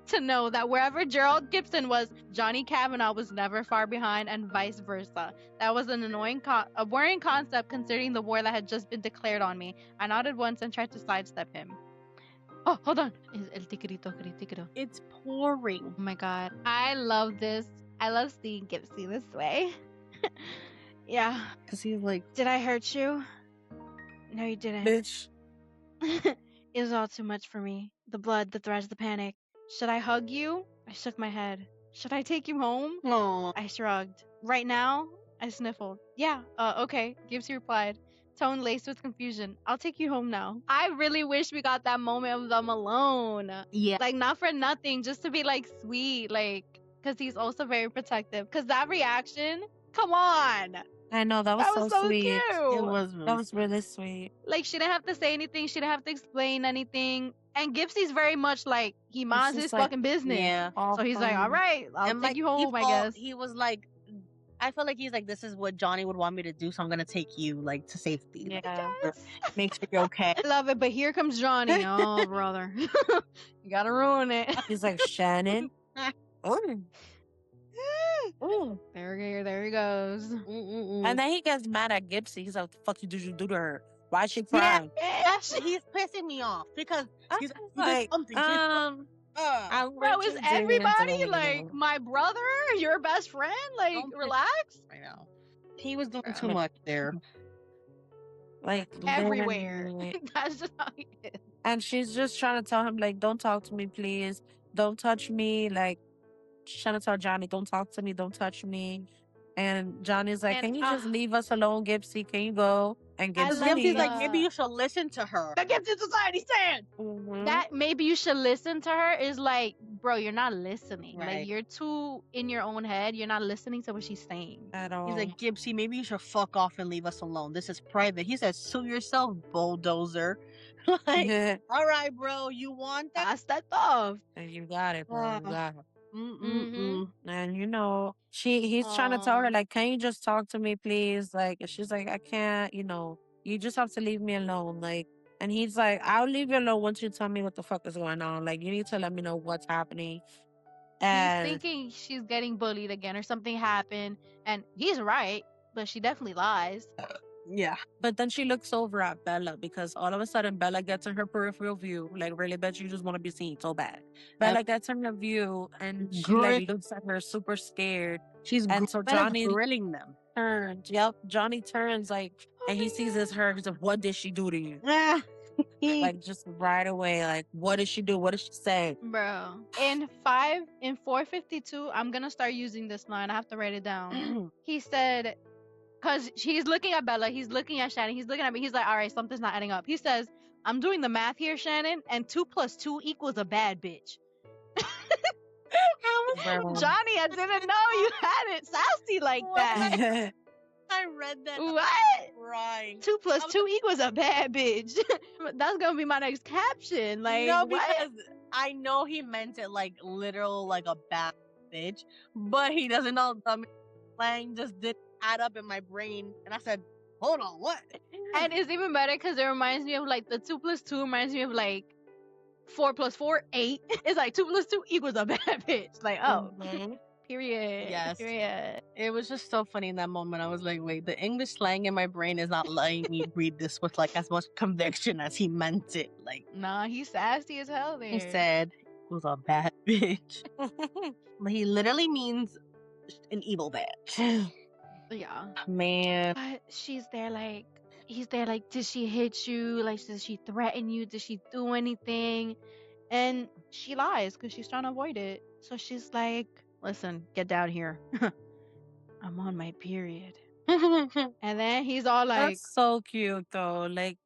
S3: to know that wherever Gerald Gibson was, Johnny Kavanaugh was never far behind, and vice versa. That was an a worrying concept considering the war that had just been declared on me. I nodded once and tried to sidestep him. Oh, hold on. El tiquirito, tiquirito.
S2: It's pouring.
S3: Oh my god. I love this. I love seeing Gipsy this way. Yeah.
S2: Because he's like,
S3: Did I hurt you? No, you didn't.
S1: Bitch.
S3: It was all too much for me. The blood, the threats, the panic. Should I hug you? I shook my head. Should I take you home?
S2: oh,
S3: I shrugged. Right now? I sniffled. Yeah, okay. Gipsy replied, tone laced with confusion. I'll take you home now. I really wish we got that moment of them alone.
S2: yeah.
S3: Like, not for nothing, just to be, like, sweet, like, because he's also very protective. Because that reaction, come on!
S1: I know, that was
S3: That was so
S1: sweet.
S3: cute!
S2: It was
S1: That was really sweet.
S3: Like, she didn't have to say anything, she didn't have to explain anything. And Gipsy's very much like, he minds
S1: just
S3: his
S1: like,
S3: fucking business.
S2: Yeah.
S3: So he's like, all right, I'll
S2: And
S3: take
S2: like,
S3: you home, I guess.
S2: He was like, I feel like he's like, this is what Johnny would want me to do, so I'm gonna take you like to safety. Like,
S1: Yeah.
S2: make sure you're okay.
S3: I love it, but here comes Johnny. Oh, brother. You gotta ruin it.
S1: He's like, Shannon. Oh. Ooh.
S3: There he goes.
S1: And then he gets mad at Gipsy. He's like, what the fuck did you do to her? Why is she
S2: Yeah,
S1: crying?
S2: he's pissing me off because he's
S1: Like,
S2: something.
S3: Bro, is everybody like my brother? Your best friend? Like,
S2: Don't piss-
S3: relax.
S2: I know. He was doing
S3: Bro.
S2: too much there.
S1: Like,
S3: Everywhere.
S1: literally.
S3: That's just how he is.
S1: And she's just trying to tell him, like, don't talk to me, please. Don't touch me. Like, she's trying to tell Johnny, don't talk to me, don't touch me. And Johnny's like,
S3: And,
S1: can you just leave us alone, Gipsy? Can you go? And
S3: I
S1: Gipsy
S3: love
S2: Gipsy's
S1: leaves.
S2: like, maybe you should listen to her.
S3: That gets in society stand.
S1: Mhm.
S3: That maybe you should listen to her is like, bro, you're not listening.
S2: Right.
S3: Like, you're too in your own head. You're not listening to what she's saying.
S1: At all.
S2: He's like, Gipsy, maybe you should fuck off and leave us alone. This is private. He said, sue yourself, bulldozer. Like,
S1: Yeah.
S2: all right, bro, you want that?
S3: That's that tough.
S1: And you got it, bro. You got it.
S2: Mm-mm-mm.
S1: And you know, he's trying to tell her,
S3: Aw.
S1: like, can you just talk to me, please? Like, and she's like, I can't, you just have to leave me alone. Like, and he's like, I'll leave you alone once you tell me what the fuck is going on. Like, you need to let me know what's happening.
S3: He's
S1: And
S3: thinking she's getting bullied again or something happened. And he's right, but she definitely lies.
S2: Yeah.
S1: but then she looks over at Bella because all of a sudden Bella gets in her peripheral view. Like, really, bitch, you just want to be seen so bad. Bella gets in her view and she like looks at her super scared.
S2: She's
S1: And so
S2: Bella's
S1: Johnny
S2: grilling them.
S1: turns. Yep, Johnny turns like, and he sees it's her. He's like, "What did she do to you?" Like, just right away. Like, what did she do? What did she say?
S3: Bro. In 452, I'm gonna start using this line. I have to write it down. He said, because he's looking at Bella, he's looking at Shannon, he's looking at me, he's like, all right, something's not adding up. He says, I'm doing the math here, Shannon, and 2 + 2 equals a bad bitch.
S1: Bro.
S3: Johnny, I didn't know you had it sassy like that.
S2: I read that.
S3: What?
S2: Crying.
S3: 2 + 2 equals a bad bitch. That's gonna be my next caption. Like,
S2: no,
S3: what?
S2: because I know he meant it like literal, like a bad bitch, but he doesn't know the slang just didn't add up in my brain, and I said, "Hold on, what?"
S3: And it's even better because it reminds me of like the 2 + 2 reminds me of like 4 + 4, 8. It's like 2 + 2 equals a bad bitch. Like, oh, period.
S2: Yes.
S3: Period.
S2: It was just so funny in that moment. I was like, wait, the English slang in my brain is not letting me read this with like as much conviction as he meant it. Like,
S3: Nah, he's sassy as hell there.
S2: he said it was a bad bitch. But he literally means an evil bitch.
S3: Yeah.
S2: Man.
S3: But he's there like, did she hit you? Like, did she threaten you? Did she do anything? And she lies because she's trying to avoid it. So she's like, listen, get down here. I'm on my period. And then he's all like,
S1: That's so cute though. Like,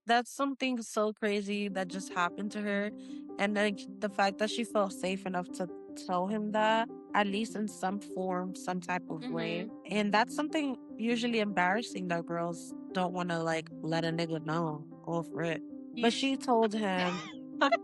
S1: that's something so crazy that just happened to her. And like the fact that she felt safe enough to tell him that, at least in some form, some type of way. And that's something usually embarrassing that girls don't want to like let a nigga know. Go for it. But she told him,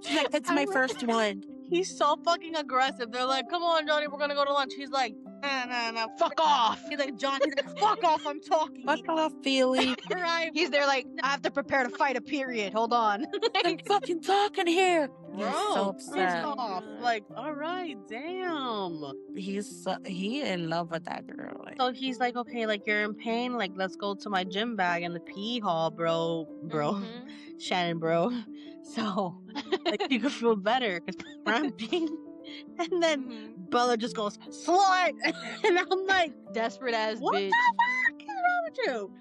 S1: she's like, it's my first one.
S2: He's so fucking aggressive. They're like, come on, Johnny, we're gonna go to lunch. He's like, Nah.
S3: Fuck off.
S2: He's like, John, he's like, fuck off, I'm talking.
S1: Fuck off, Feely.
S2: Right.
S3: He's there like, I have to prepare to fight a period. Hold on.
S1: I'm fucking talking here. He's so
S2: Bro, pissed
S1: upset.
S2: off. Like, all right, damn.
S1: He in love with that girl. Like,
S2: So he's like, okay, like you're in pain, like let's go to my gym bag in the PE hall, bro,
S3: Mhm.
S2: Shannon, bro. So like you could feel better because cramping. And then
S3: Mhm.
S2: Bella just goes slut, and I'm like,
S3: Desperate ass
S2: what
S3: bitch.
S2: the fuck is wrong with you?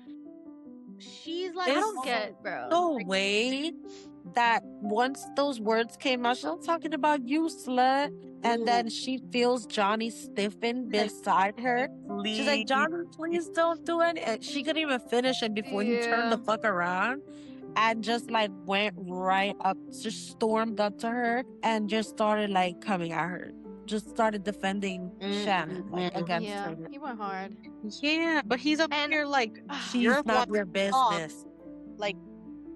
S2: She's like,
S3: I
S1: It's
S3: don't get, bro.
S1: no way that once those words came out, she was talking about you, slut. And then she feels Johnny stiffen beside her. She's like, Johnny, please don't do it. And she couldn't even finish it before he turned the
S3: Yeah.
S1: fuck around and just like went right up, just stormed up to her and just started like coming at her. Just started defending Shannon like against
S3: Yeah,
S1: her.
S3: he went hard.
S2: Yeah, but he's up
S3: And-
S2: here like,
S1: She's
S2: you're
S1: not
S2: one
S1: your business.
S2: like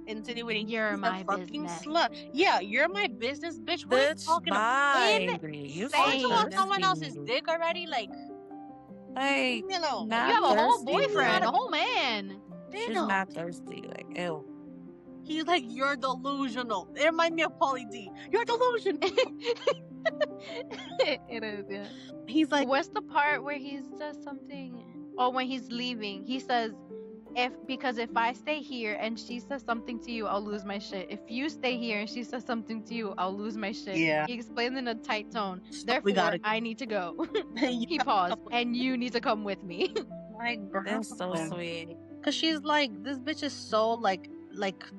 S2: insinuating
S3: You're
S2: he's
S3: my
S2: a fucking
S3: business.
S2: slut. Yeah, you're my business, bitch. What are you
S1: Bitch,
S2: talking about?
S1: bye. You so
S2: Aren't you on
S3: Insane.
S2: someone else's
S1: thirsty.
S2: dick already? Like,
S1: Like,
S2: leave me alone.
S1: not
S3: You have a whole
S1: thirsty.
S3: boyfriend, a whole man.
S1: She's
S2: Damn.
S1: not thirsty. Like, ew.
S2: He's like, you're delusional. It reminds me of Pauly D. You're delusional.
S3: It is, yeah.
S2: He's like,
S3: What's the part where he says something? Oh, when he's leaving, he says, because if I stay here and she says something to you, I'll lose my shit. If you stay here and she says something to you, I'll lose my shit.
S2: Yeah.
S3: He explains in a tight tone.
S2: we
S3: Therefore,
S2: gotta.
S3: I need to go.
S2: You
S3: He
S2: gotta
S3: paused,
S2: come with
S3: and you need to come with me.
S2: Like, bro.
S1: That's so sweet.
S2: Cause she's like, this bitch is so like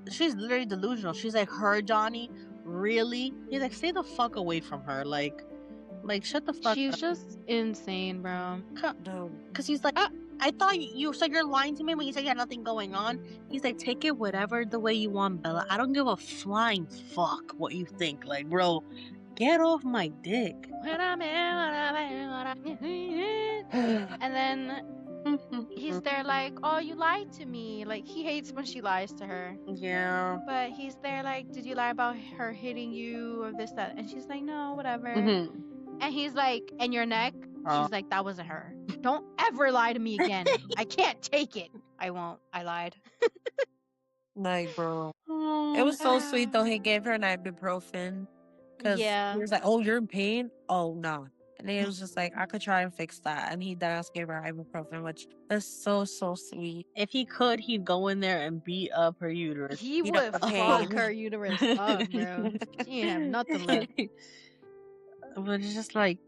S2: she's literally delusional. She's like, her Johnny, really? He's like, stay the fuck away from her. Like shut the fuck
S3: She's
S2: up.
S3: just insane, bro.
S1: No.
S2: Cause he's like, I thought you so you're lying to me when you said you had nothing going on. He's like, take it whatever the way you want, Bella. I don't give a flying fuck what you think. Like, bro, get off my dick.
S3: And then he's there like, oh, you lied to me. Like, he hates when she lies to her.
S2: Yeah.
S3: But he's there like, did you lie about her hitting you or this, that? And she's like, no, whatever.
S2: Mm-hmm.
S3: And he's like, and your neck?
S2: Oh.
S3: She's like, that wasn't her. Don't ever lie to me again. I can't take it. I won't. I lied.
S1: Like, bro. It was so sweet though. He gave her an ibuprofen. Because
S3: Yeah.
S1: he was like, oh, you're in pain? Oh, no. And then it was just like, I could try and fix that. And he does gave her ibuprofen, which is so, so sweet.
S2: If he could, he'd go in there and beat up her uterus.
S3: He
S1: Beat up
S3: would
S1: the
S3: fuck
S1: pain.
S3: her uterus up, bro. She ain't have nothing left.
S2: But it's just like,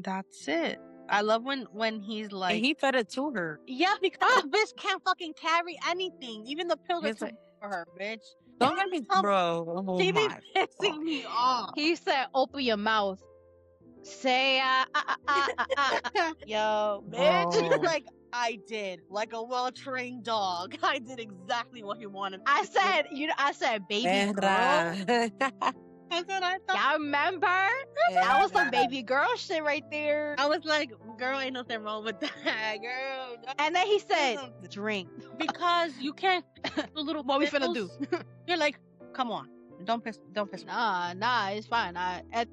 S2: that's it. I love when he's like,
S1: And he fed it to her.
S2: yeah, because the bitch can't fucking carry anything, even the pills are
S1: It's
S2: too
S1: like-
S2: much for her, bitch.
S1: Don't get me, bro. Oh
S2: She be
S1: my.
S2: pissing me off.
S3: He said, open your mouth. Say, yo,
S2: Bitch,
S1: Oh.
S2: like I did, like a well-trained dog. I did exactly what he wanted. me
S3: I
S2: to do.
S3: said, baby girl.
S1: Perra.
S2: That's what I thought.
S3: Y'all remember? That was some baby girl shit right there.
S2: I was like, girl, ain't nothing wrong with that, girl. No.
S3: And then he said, drink.
S2: Because you can't a little
S3: What we finna do?
S2: You're like, come on, don't piss me.
S3: Nah, it's fine.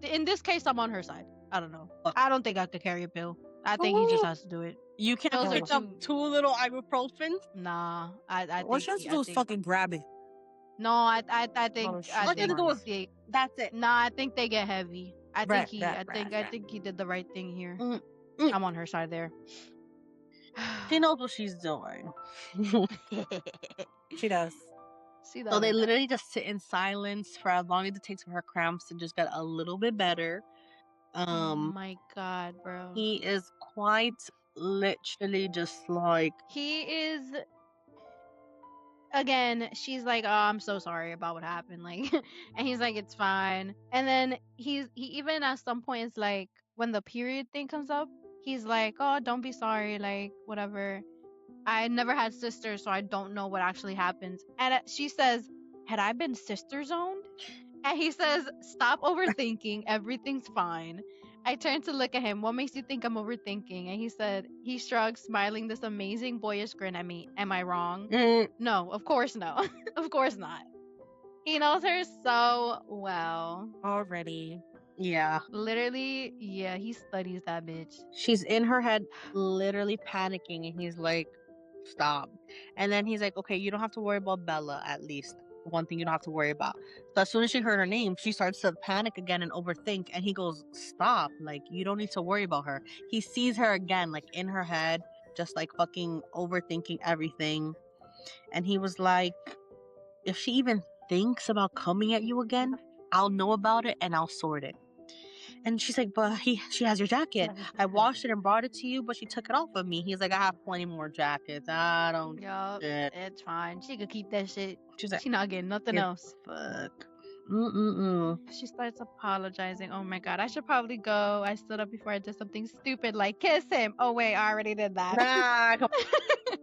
S3: In this case, I'm on her side. I don't know. I don't think I could carry a pill. I think he just has to do it.
S2: You can't
S3: Those are
S2: pick up
S3: too-
S2: 2 little ibuprofens.
S3: Nah, I
S1: What
S3: think.
S1: you have to do is fucking grab it.
S3: No, I think.
S1: Oh, shit.
S3: I
S2: All you have to do is-
S3: think
S2: That's it.
S3: nah, I think they get heavy. I
S1: Right,
S3: think I think he did the right thing here.
S2: Mm.
S3: I'm on her side there.
S2: She knows what she's doing.
S1: She does.
S3: See that?
S2: So they literally just sit in silence for as long as it takes for her cramps to just get a little bit better.
S3: Oh my god, bro.
S2: He is quite literally just like,
S3: He is. Again, she's like, "Oh, I'm so sorry about what happened." Like, and he's like, "It's fine." And then he even at some point is like, when the period thing comes up, he's like, "Oh, don't be sorry. Like, whatever. I never had sisters, so I don't know what actually happens." And she says, "Had I been sister zoned?" And he says, "Stop overthinking. Everything's fine." I turned to look at him. What makes you think I'm overthinking? And he shrugs, smiling this amazing boyish grin at me. Am I wrong? No, of course no. Of course not. He knows her so well.
S1: Already.
S2: Yeah.
S3: Literally, yeah, he studies that bitch.
S2: She's in her head, literally panicking, and he's like, "Stop." And then he's like, "Okay, you don't have to worry about Bella. At least one thing you don't have to worry about." So as soon as she heard her name, she starts to panic again and overthink. And he goes, "Stop! Like you don't need to worry about her." He sees her again, like in her head, just like fucking overthinking everything. And he was like, "If she even thinks about coming at you again, I'll know about it and I'll sort it." And she's like, "But she has your jacket. I washed it and brought it to you, but she took it off of me." He's like, "I have plenty more jackets. I don't
S3: Yup,
S2: shit."
S3: it's fine. She could keep that shit.
S2: She's like,
S3: She not getting nothing
S2: "Give
S3: else.
S2: a fuck." Mm-mm-mm.
S3: She starts apologizing. Oh my god, I should probably go. I stood up before I did something stupid like kiss him. Oh wait, I already did that.
S2: Nah, come on.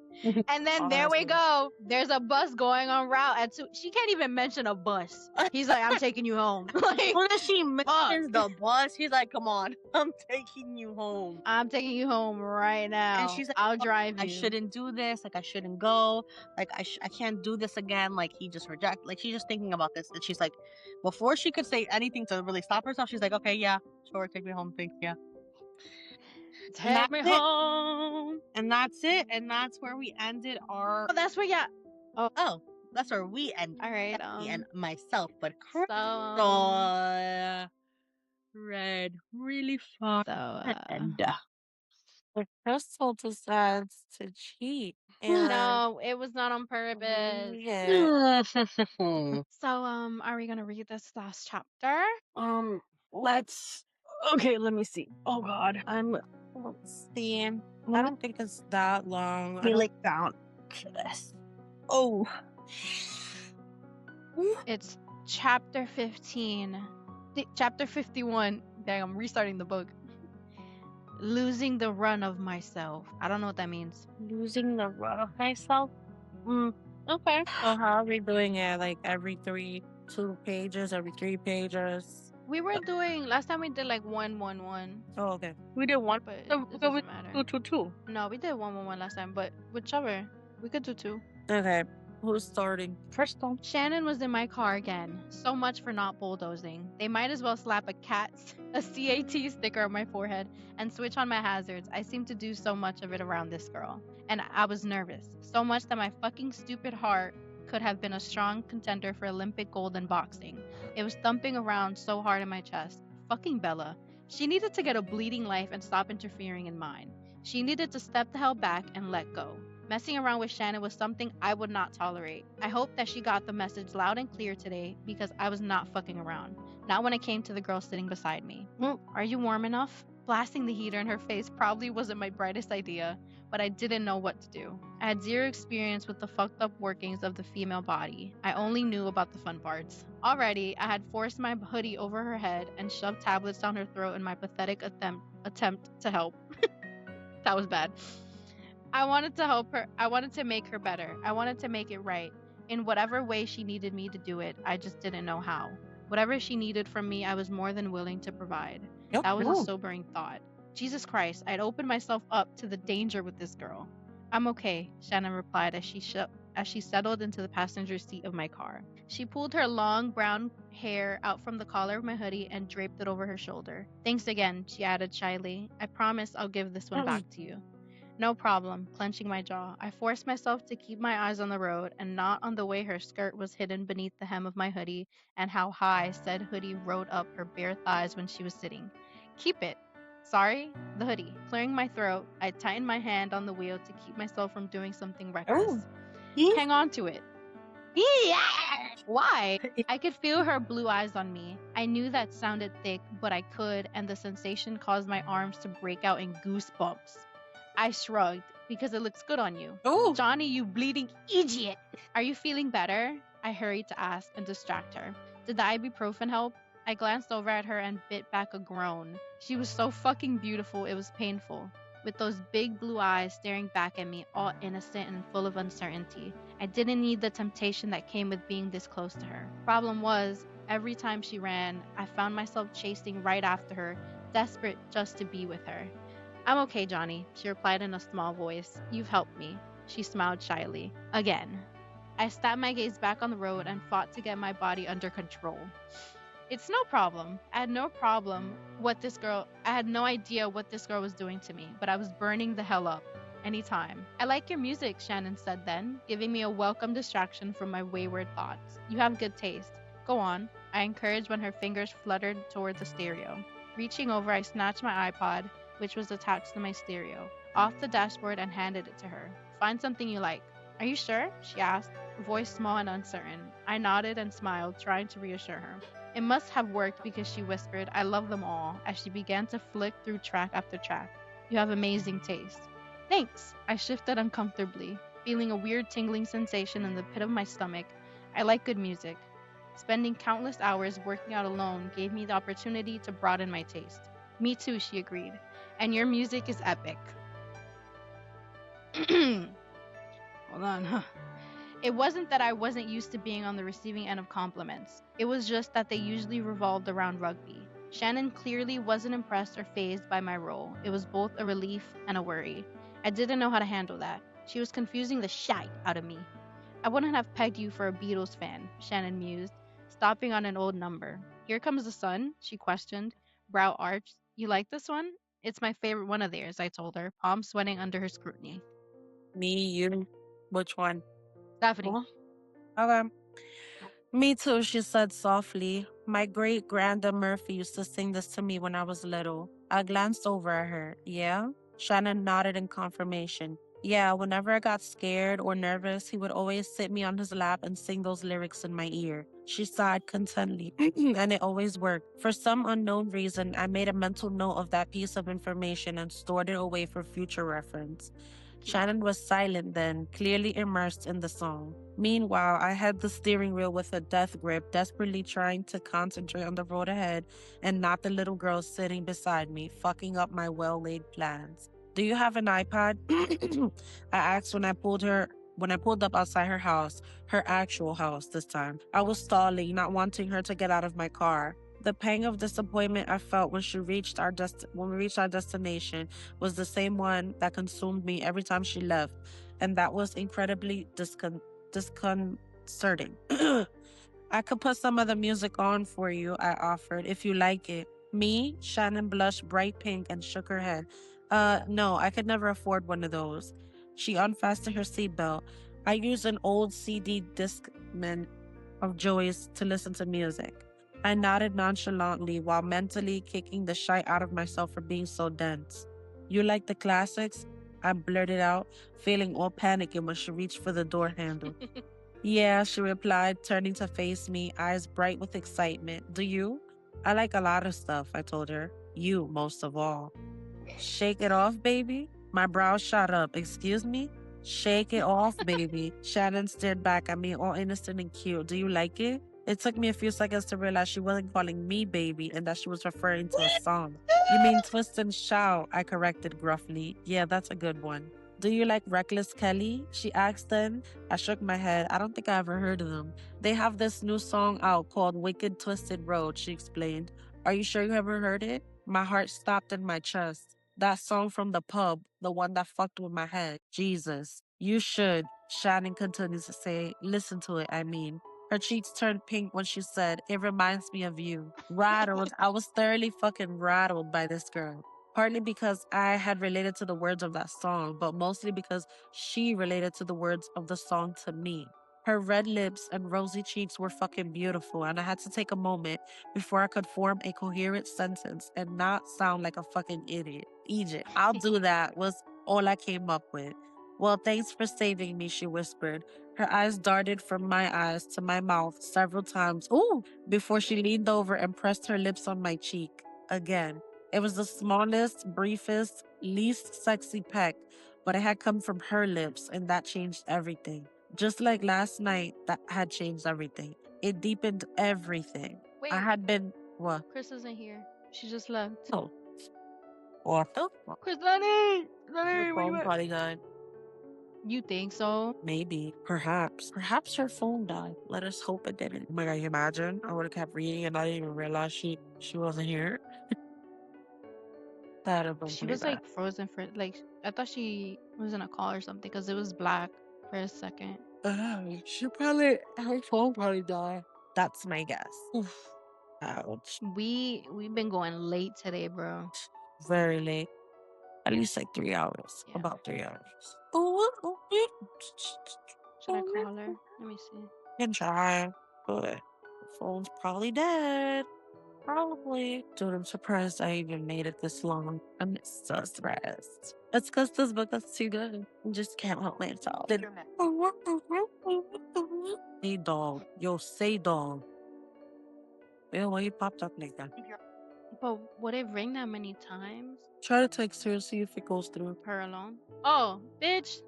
S3: And then there we go. There's a bus going on route at 2. She can't even mention a bus. He's like, I'm taking you home. Like,
S2: When she mentions
S3: fuck.
S2: the bus, he's like, "Come on, I'm taking you home."
S3: I'm taking you home right now.
S2: And she's like,
S3: I'll
S2: "Oh,
S3: drive
S2: I
S3: you.
S2: shouldn't do this. Like, I shouldn't go. Like, I can't do this again. Like, he just reject. Like, she's just thinking about this." And she's like, before she could say anything to really stop herself, she's like, "Okay, yeah, sure, take me home, thanks, yeah."
S3: Take me
S2: That's it.
S3: home.
S2: And that's it. And that's where we ended our.
S3: Oh, that's where yeah.
S2: Oh, that's where we ended.
S3: All right.
S2: Me and myself, but Crystal read really far. And
S1: But Crystal decides to cheat. And
S3: no, it was not on purpose.
S1: yeah.
S3: So, are we gonna read this last chapter?
S2: Let's. Okay, let me see. Oh God,
S1: Let's see. I don't think it's that long.
S2: Let me lay down to this. Oh.
S3: It's chapter 15. Chapter 51. Dang, I'm restarting the book. Losing the run of myself. I don't know what that means.
S2: Losing the run of myself? Okay.
S1: So how are we doing it? Like every 2 pages, every 3 pages?
S3: We were doing last time we did like 1-1-1.
S1: Oh, okay.
S2: We did one,
S3: but
S2: so
S3: it
S2: we
S3: doesn't matter.
S2: 2-2-2.
S3: No, we did 1-1-1 last time, but whichever. We could do 2.
S1: Okay. Who's starting?
S2: Crystal.
S3: Shannon was in my car again. So much for not bulldozing. They might as well slap a CAT sticker on my forehead and switch on my hazards. I seem to do so much of it around this girl. And I was nervous. So much that my fucking stupid heart could have been a strong contender for Olympic gold in boxing. It was thumping around so hard in my chest. Fucking Bella. She needed to get a bleeding life and stop interfering in mine. She needed to step the hell back and let go. Messing around with Shannon was something I would not tolerate. I hope that she got the message loud and clear today because I was not fucking around. Not when it came to the girl sitting beside me. Are you warm enough? Blasting the heater in her face probably wasn't my brightest idea, but I didn't know what to do. I had zero experience with the fucked up workings of the female body. I only knew about the fun parts. Already, I had forced my hoodie over her head and shoved tablets down her throat in my pathetic attempt to help. That was bad. I wanted to help her. I wanted to make her better. I wanted to make it right. In whatever way she needed me to do it, I just didn't know how. Whatever she needed from me, I was more than willing to provide.
S1: Yep.
S3: That was a sobering thought. Jesus Christ, I'd opened myself up to the danger with this girl. I'm okay, Shannon replied as she settled into the passenger seat of my car. She pulled her long brown hair out from the collar of my hoodie and draped it over her shoulder. Thanks again, she added shyly. I promise I'll give this one back to you. No problem, clenching my jaw. I forced myself to keep my eyes on the road and not on the way her skirt was hidden beneath the hem of my hoodie and how high said hoodie rode up her bare thighs when she was sitting. Keep it. Sorry, the hoodie. Clearing my throat, I tightened my hand on the wheel to keep myself from doing something reckless. Hang on to it. Why? I could feel her blue eyes on me. I knew that sounded thick, but I could, and the sensation caused my arms to break out in goosebumps. I shrugged, because it looks good on you.
S1: Oh,
S3: Johnny, you bleeding idiot! Are you feeling better? I hurried to ask and distract her. Did the ibuprofen help? I glanced over at her and bit back a groan. She was so fucking beautiful, it was painful. With those big blue eyes staring back at me, all innocent and full of uncertainty. I didn't need the temptation that came with being this close to her. Problem was, every time she ran, I found myself chasing right after her, desperate just to be with her. I'm okay, Johnny, she replied in a small voice. You've helped me. She smiled shyly. Again. I snapped my gaze back on the road and fought to get my body under control. It's no problem. I had no problem what this girl, I had no idea what this girl was doing to me, but I was burning the hell up anytime. I like your music, Shannon said then, giving me a welcome distraction from my wayward thoughts. You have good taste. Go on, I encouraged when her fingers fluttered towards the stereo. Reaching over, I snatched my iPod, which was attached to my stereo, off the dashboard and handed it to her. Find something you like. Are you sure? She asked, voice small and uncertain. I nodded and smiled, trying to reassure her. It must have worked because she whispered, I love them all, as she began to flick through track after track. You have amazing taste. Thanks. I shifted uncomfortably, feeling a weird tingling sensation in the pit of my stomach. I like good music. Spending countless hours working out alone gave me the opportunity to broaden my taste. Me too, she agreed. And your music is epic. Hold on, huh? It wasn't that I wasn't used to being on the receiving end of compliments. It was just that they usually revolved around rugby. Shannon clearly wasn't impressed or fazed by my role. It was both a relief and a worry. I didn't know how to handle that. She was confusing the shite out of me. I wouldn't have pegged you for a Beatles fan, Shannon mused, stopping on an old number. Here Comes the Sun, she questioned, brow arched. You like this one? It's my favorite one of theirs, I told her, palm sweating under her scrutiny.
S1: Me, you. Which one?
S3: Stephanie.
S1: Okay. Me too, she said softly. My great granda Murphy used to sing this to me when I was little. I glanced over at her. Yeah? Shannon nodded in confirmation. Yeah, whenever I got scared or nervous, he would always sit me on his lap and sing those lyrics in my ear. She sighed contentedly, and it always worked. For some unknown reason, I made a mental note of that piece of information and stored it away for future reference.
S3: Cute.
S1: Shannon was silent then, clearly immersed in the song. Meanwhile, I had the steering wheel with a death grip, desperately trying to concentrate on the road ahead and not the little girl sitting beside me, fucking up my well laid plans. Do you have an iPod? I asked when I pulled up outside her house, her actual house this time. I was stalling, not wanting her to get out of my car. The pang of disappointment I felt when we reached our destination was the same one that consumed me every time she left, and that was incredibly disconcerting. I could put some of the music on for you, I offered, if you like it. Me? Shannon blushed bright pink and shook her head. No, I could never afford one of those. She unfastened her seatbelt. I used an old CD Discman of Joey's to listen to music. I nodded nonchalantly while mentally kicking the shite out of myself for being so dense. You like the classics? I blurted out, feeling all panicky when she reached for the door handle. Yeah, she replied, turning to face me, eyes bright with excitement. Do you? I like a lot of stuff, I told her. You, most of all. Shake it off, baby? My brows shot up. Excuse me? Shake it off, baby. Shannon stared back at me, all innocent and cute. Do you like it? It took me a few seconds to realize she wasn't calling me baby and that she was referring to a song. You mean Twist and Shout? I corrected gruffly. Yeah, that's a good one. Do you like Reckless Kelly? She asked then. I shook my head. I don't think I ever heard of them. They have this new song out called Wicked Twisted Road, she explained. Are you sure you ever heard it? My heart stopped in my chest. That song from the pub, the one that fucked with my head. Jesus. You should, Shannon continued to say. Listen to it, I mean. Her cheeks turned pink when she said, It reminds me of you. Rattled. I was thoroughly fucking rattled by this girl. Partly because I had related to the words of that song, but mostly because she related to the words of the song to me. Her red lips and rosy cheeks were fucking beautiful, and I had to take a moment before I could form a coherent sentence and not sound like a fucking idiot. Egypt, I'll do that, was all I came up with. Well, thanks for saving me, she whispered. Her eyes darted from my eyes to my mouth several times, ooh, before she leaned over and pressed her lips on my cheek. Again. It was the smallest, briefest, least sexy peck, but it had come from her lips, and that changed everything. Just like last night, that had changed everything. It deepened everything. I
S3: Wait,
S1: had been, what?
S3: Chris isn't here. She just left.
S1: Oh, what the fuck?
S3: Chris, Lenny!
S1: Her
S3: Lenny, where you
S1: phone
S3: at?
S1: probably died.
S3: You think so?
S1: Maybe. Perhaps. Perhaps her phone died. Let us hope it didn't. Oh my god, you imagine? I would have kept reading and I didn't even realize she wasn't here. That'd have been
S3: She
S1: pretty
S3: was
S1: bad.
S3: like frozen for like I thought she was in a call or something because it was black for a second.
S1: Her phone probably died. That's my guess. Oof. Ouch.
S3: We've been going late today, bro.
S1: Very late. At least like 3 hours.
S3: Yeah.
S1: About 3 hours.
S3: Should I call her? Let me see.
S1: Can try, but the phone's probably dead. Probably. Dude, I'm surprised I even made it this long. I'm so stressed. It's because this book is too good. I just can't help myself. Say dog. Yo, say dog. Yeah, why you popped up like that?
S3: But would it ring that many times?
S1: Try to text her, see if it goes through.
S3: Her alone? Oh, bitch.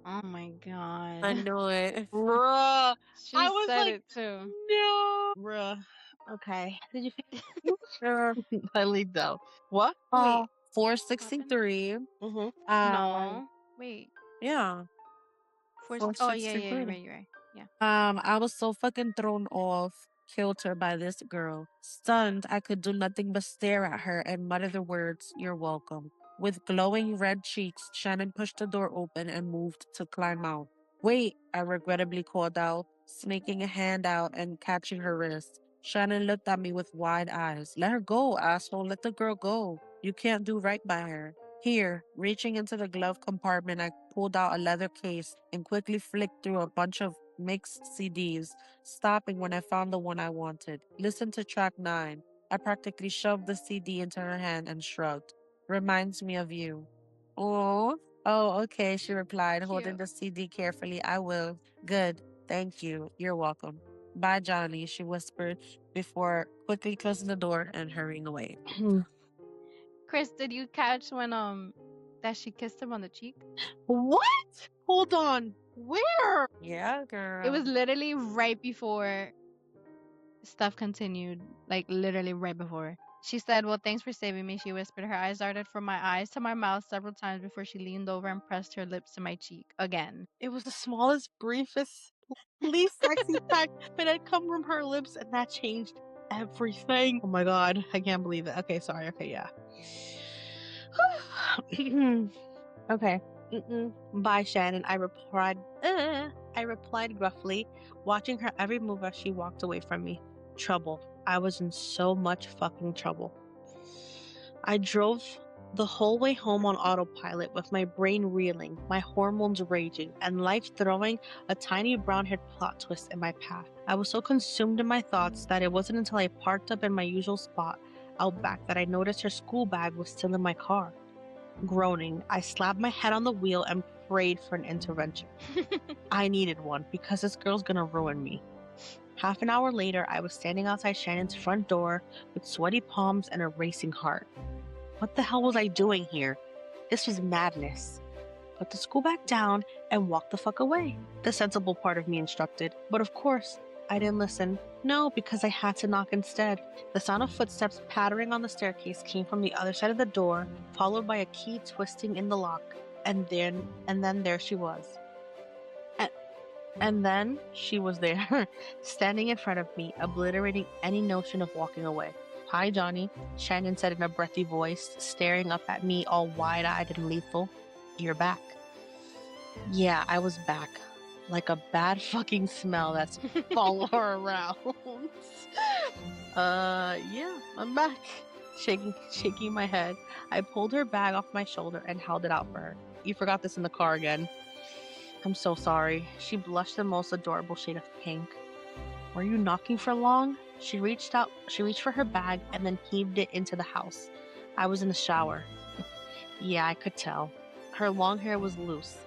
S3: Oh my
S1: I
S3: god.
S1: know it.
S2: Bruh.
S3: She
S2: I was
S3: said
S2: like,
S3: it too.
S2: no. Bruh. Okay. Did you
S1: Sure.
S2: I leaked out. What?
S3: Wait, what happened?
S1: 463.
S2: Mm-hmm.
S3: No. Wait.
S1: Yeah.
S3: Oh yeah, yeah, you're
S1: 463.
S3: right, you're right. Yeah.
S1: I was so fucking thrown off kilter by this girl. Stunned, I could do nothing but stare at her and mutter the words, "You're welcome." With glowing red cheeks, Shannon pushed the door open and moved to climb out. Wait, I regrettably called out, snaking a hand out and catching her wrist. Shannon looked at me with wide eyes. Let her go, asshole. Let the girl go. You can't do right by her. Here, reaching into the glove compartment, I pulled out a leather case and quickly flicked through a bunch of mixed CDs, stopping when I found the one I wanted. Listen to track 9. I practically shoved the CD into her hand and shrugged. Reminds me of you. Oh, oh, okay, she replied, holding
S3: Cute.
S1: the CD carefully. I will. Good. Thank you. You're welcome. Bye, Johnny, she whispered before quickly closing the door and hurrying away.
S3: Chris, did you catch when that she kissed him on the cheek?
S2: What? Hold on. Where?
S1: Yeah, girl.
S3: It was literally right before stuff continued. Like literally right before. She said, "Well, thanks for saving me," she whispered. Her eyes darted from my eyes to my mouth several times before she leaned over and pressed her lips to my cheek again.
S2: It was the smallest, briefest, least sexy text that had come from her lips, and that changed everything. Oh my god, I can't believe it. Okay, sorry. Okay, yeah. Okay. Bye, Shannon. I replied. I replied gruffly, watching her every move as she walked away from me. Trouble. I was in so much fucking trouble. I drove the whole way home on autopilot with my brain reeling, my hormones raging, and life throwing a tiny brown-haired plot twist in my path. I was so consumed in my thoughts that it wasn't until I parked up in my usual spot out back that I noticed her school bag was still in my car. Groaning, I slapped my head on the wheel and prayed for an intervention. I needed one because this girl's gonna ruin me. Half an hour later, I was standing outside Shannon's front door with sweaty palms and a racing heart. What the hell was I doing here? This was madness. Put the school bag down and walk the fuck away, the sensible part of me instructed. But of course, I didn't listen. No, because I had to knock instead. The sound of footsteps pattering on the staircase came from the other side of the door, followed by a key twisting in the lock. And then there she was. And then she was there, standing in front of me, obliterating any notion of walking away. Hi, Johnny, Shannon said in a breathy voice, staring up at me all wide-eyed and lethal. You're back. Yeah, I was back. Like a bad fucking smell that's following her around. Yeah, I'm back. Shaking my head, I pulled her bag off my shoulder and held it out for her. You forgot this in the car again. I'm so sorry. She blushed the most adorable shade of pink. Were you knocking for long? She reached for her bag and then heaved it into the house. I was in the shower. Yeah, I could tell. Her long hair was loose,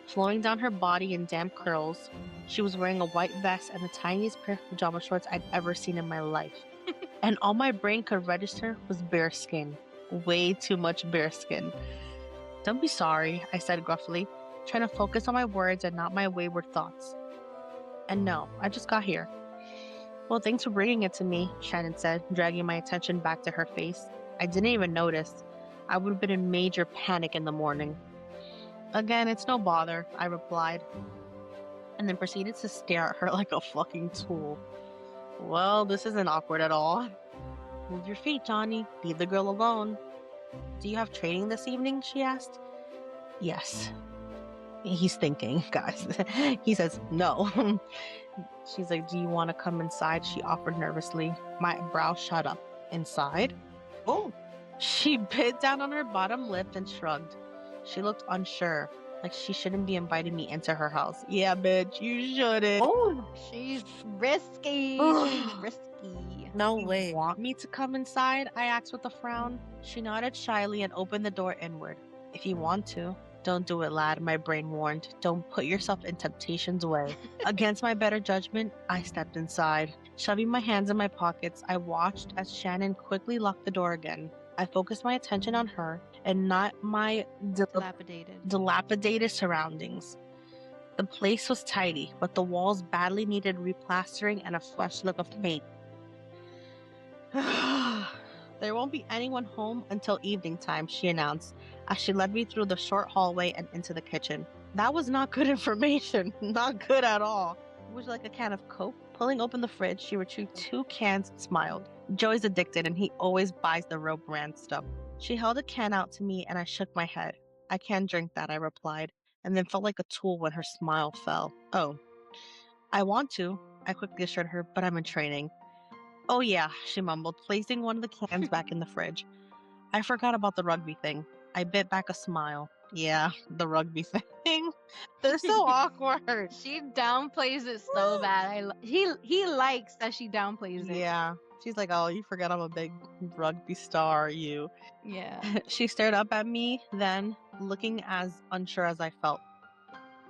S2: flowing down her body in damp curls. She was wearing a white vest and the tiniest pair of pajama shorts I'd ever seen in my life. And all my brain could register was bare skin. Way too much bare skin. Don't be sorry, I said gruffly, trying to focus on my words and not my wayward thoughts. And no, I just got here. Well, thanks for bringing it to me, Shannon said, dragging my attention back to her face. I didn't even notice. I would have been in major panic in the morning. Again, it's no bother, I replied, and then proceeded to stare at her like a fucking tool. Well, this isn't awkward at all. Move your feet, Johnny. Leave the girl alone. Do you have training this evening? She asked. Yes. He's thinking, guys. He says, no. She's like, do you want to come inside? She offered nervously. My brow shot up. Inside?
S1: Oh.
S2: She bit down on her bottom lip and shrugged. She looked unsure, like she shouldn't be inviting me into her house. Yeah, bitch, you shouldn't.
S1: Oh.
S3: She's risky. She's risky.
S1: No
S2: You
S1: way.
S2: want me to come inside? I asked with a frown. She nodded shyly and opened the door inward. If you want to. Don't do it, lad, my brain warned. Don't put yourself in temptation's way. Against my better judgment, I stepped inside. Shoving my hands in my pockets, I watched as Shannon quickly locked the door again. I focused my attention on her and not my dilapidated surroundings. The place was tidy, but the walls badly needed replastering and a fresh look of paint. There won't be anyone home until evening time, she announced, as she led me through the short hallway and into the kitchen. That was not good information. Not good at all. Would you like a can of Coke? Pulling open the fridge, she retrieved 2 cans and smiled. Joey's addicted and he always buys the Rope brand stuff. She held a can out to me and I shook my head. I can't drink that, I replied, and then felt like a tool when her smile fell. Oh. I want to, I quickly assured her, but I'm in training. Oh yeah, she mumbled, placing one of the cans back in the fridge. I forgot about the rugby thing. I bit back a smile. Yeah, the rugby thing. They're so awkward.
S3: She downplays it so bad. He likes that she downplays it.
S2: Yeah. She's like, oh, you forgot I'm a big rugby star, you.
S3: Yeah.
S2: She stared up at me, then, looking as unsure as I felt.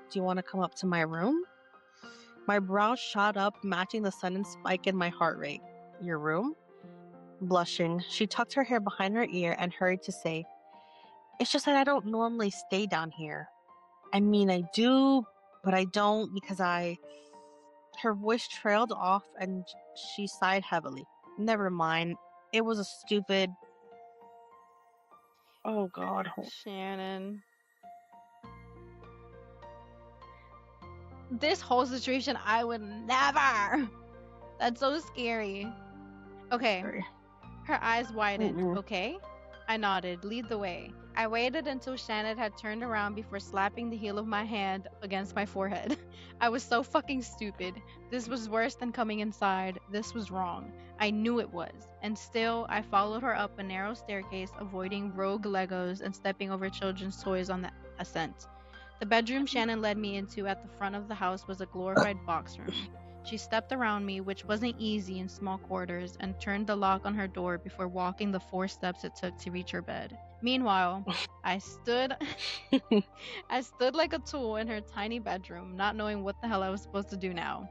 S2: Do you want to come up to my room? My brows shot up, matching the sudden spike in my heart rate. Your room? Blushing, she tucked her hair behind her ear and hurried to say, it's just that I don't normally stay down here. I mean, I do, but I don't because Her voice trailed off and she sighed heavily. Never mind. It was a stupid... Oh, God.
S3: Shannon. This whole situation, I would never. That's so scary. Okay.
S2: Sorry.
S3: Her eyes widened. Okay? I nodded. Lead the way. I waited until Shannon had turned around before slapping the heel of my hand against my forehead. I was so fucking stupid. This was worse than coming inside. This was wrong. I knew it was. And still, I followed her up a narrow staircase, avoiding rogue Legos and stepping over children's toys on the ascent. The bedroom Shannon led me into at the front of the house was a glorified box room. She stepped around me, which wasn't easy in small quarters, and turned the lock on her door before walking the 4 steps it took to reach her bed. Meanwhile, I stood like a tool in her tiny bedroom, not knowing what the hell I was supposed to do now.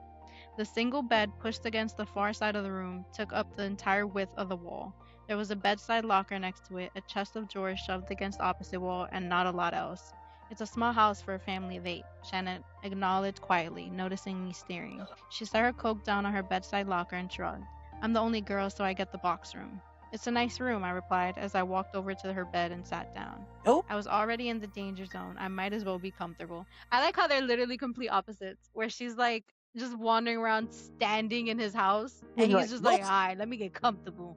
S3: The single bed pushed against the far side of the room took up the entire width of the wall. There was a bedside locker next to it, a chest of drawers shoved against the opposite wall, and not a lot else. It's a small house for a family of 8, Shannon acknowledged quietly, noticing me staring. She set her Coke down on her bedside locker and shrugged. I'm the only girl, so I get the box room. It's a nice room, I replied as I walked over to her bed and sat down.
S1: Oh.
S3: I was already in the danger zone. I might as well be comfortable. I like how they're literally complete opposites, where she's like just wandering around standing in his house, and he's just like, hi, let me get comfortable.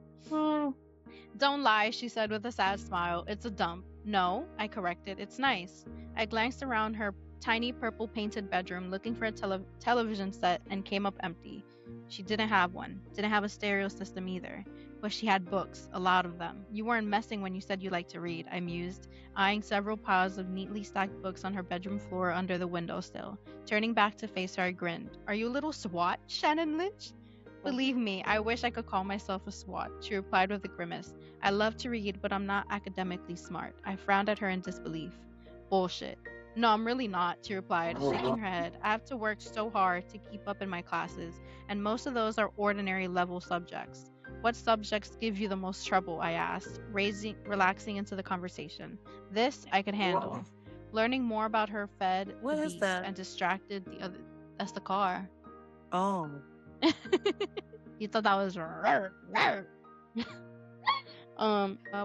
S3: Don't lie, she said with a sad smile. It's a dump. No, I corrected. It's nice. I glanced around her tiny purple painted bedroom looking for a television set and came up empty. She didn't have one. Didn't have a stereo system either. But she had books, a lot of them. You weren't messing when you said you liked to read, I mused, eyeing several piles of neatly stacked books on her bedroom floor under the windowsill. Turning back to face her, I grinned. Are you a little swot, Shannon Lynch? Believe me, I wish I could call myself a swot, she replied with a grimace. I love to read, but I'm not academically smart. I frowned at her in disbelief. Bullshit. No, I'm really not, she replied, shaking her head. I have to work so hard to keep up in my classes, and most of those are ordinary level subjects. What subjects give you the most trouble? I asked, relaxing into the conversation. This I could handle. Learning more about her fed
S1: What
S3: the
S1: is
S3: beast
S1: that?
S3: and distracted the other. That's the car.
S1: Oh.
S3: You thought that was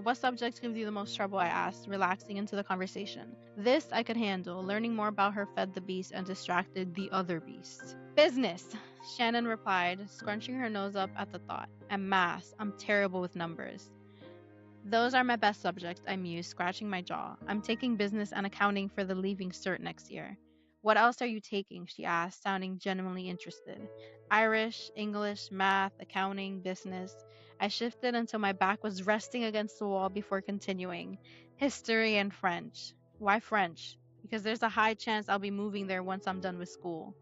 S3: what subjects give you the most trouble? I asked, relaxing into the conversation. This I could handle. Learning more about her fed the beast and distracted the other beast. Business, Shannon replied, scrunching her nose up at the thought. And math. I'm terrible with numbers. Those are my best subjects, I mused, scratching my jaw. I'm taking business and accounting for the leaving cert next year. What else are you taking? She asked, sounding genuinely interested. Irish, English, math, accounting, business. I shifted until my back was resting against the wall before continuing. History and French. Why French? Because there's a high chance I'll be moving there once I'm done with school.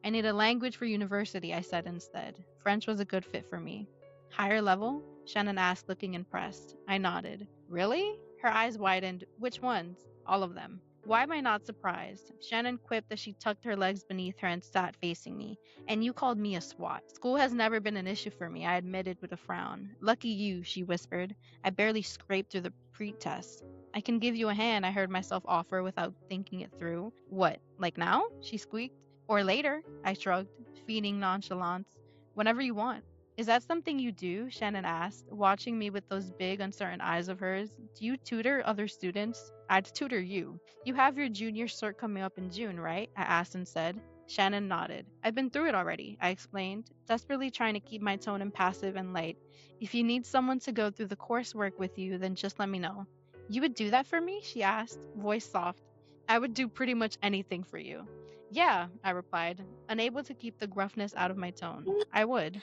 S3: I need a language for university, I said instead. French was a good fit for me. Higher level? Shannon asked, looking impressed. I nodded. Really? Her eyes widened. Which ones? All of them. Why am I not surprised? Shannon quipped as she tucked her legs beneath her and sat facing me. And you called me a swat. School has never been an issue for me, I admitted with a frown. Lucky you, she whispered. I barely scraped through the pre-test. I can give you a hand, I heard myself offer without thinking it through. What, like now? She squeaked. Or later, I shrugged, feigning nonchalance. Whenever you want. Is that something you do? Shannon asked, watching me with those big, uncertain eyes of hers. Do you tutor other students? I'd tutor you. You have your junior cert coming up in June, right? I asked instead. Shannon nodded. I've been through it already, I explained, desperately trying to keep my tone impassive and light. If you need someone to go through the coursework with you, then just let me know. You would do that for me? She asked, voice soft. I would do pretty much anything for you. Yeah, I replied, unable to keep the gruffness out of my tone. I would.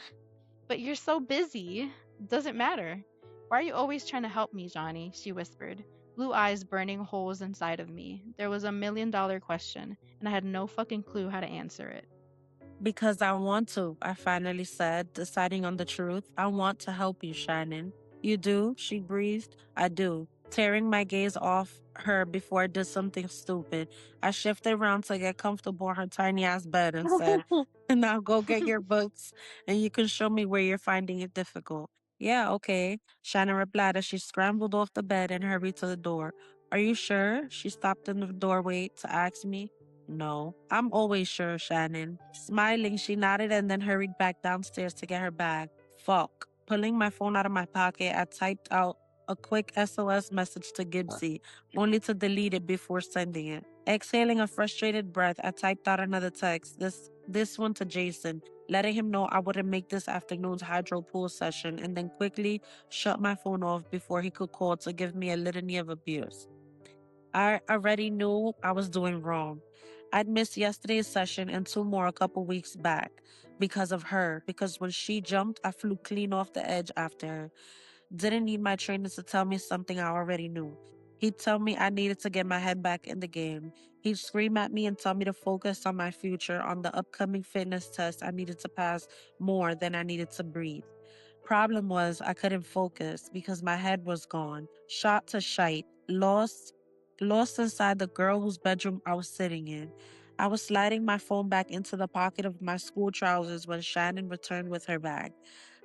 S3: But you're so busy. Doesn't matter. Why are you always trying to help me, Johnny? She whispered, blue eyes burning holes inside of me. There was $1 million question, and I had no fucking clue how to answer it.
S1: Because I want to, I finally said, deciding on the truth. I want to help you, Shannon. You do? She breathed. I do. Tearing my gaze off her before I did something stupid. I shifted around to get comfortable on her tiny ass bed and said, now go get your books and you can show me where you're finding it difficult. Yeah, okay. Shannon replied as she scrambled off the bed and hurried to the door. Are you sure? She stopped in the doorway to ask me. No, I'm always sure, Shannon. Smiling, she nodded and then hurried back downstairs to get her bag. Fuck. Pulling my phone out of my pocket, I typed out a quick SOS message to Gibbsy, only to delete it before sending it. Exhaling a frustrated breath, I typed out another text, this one to Jason, letting him know I wouldn't make this afternoon's hydro pool session, and then quickly shut my phone off before he could call to give me a litany of abuse. I already knew I was doing wrong. I'd missed yesterday's session and two more a couple weeks back because of her. Because when she jumped, I flew clean off the edge after her. Didn't need my trainer to tell me something I already knew. He'd tell me I needed to get my head back in the game. He'd scream at me and tell me to focus on my future, on the upcoming fitness test I needed to pass more than I needed to breathe. Problem was, I couldn't focus because my head was gone, shot to shite, lost inside the girl whose bedroom I was sitting in. I was sliding my phone back into the pocket of my school trousers when Shannon returned with her bag.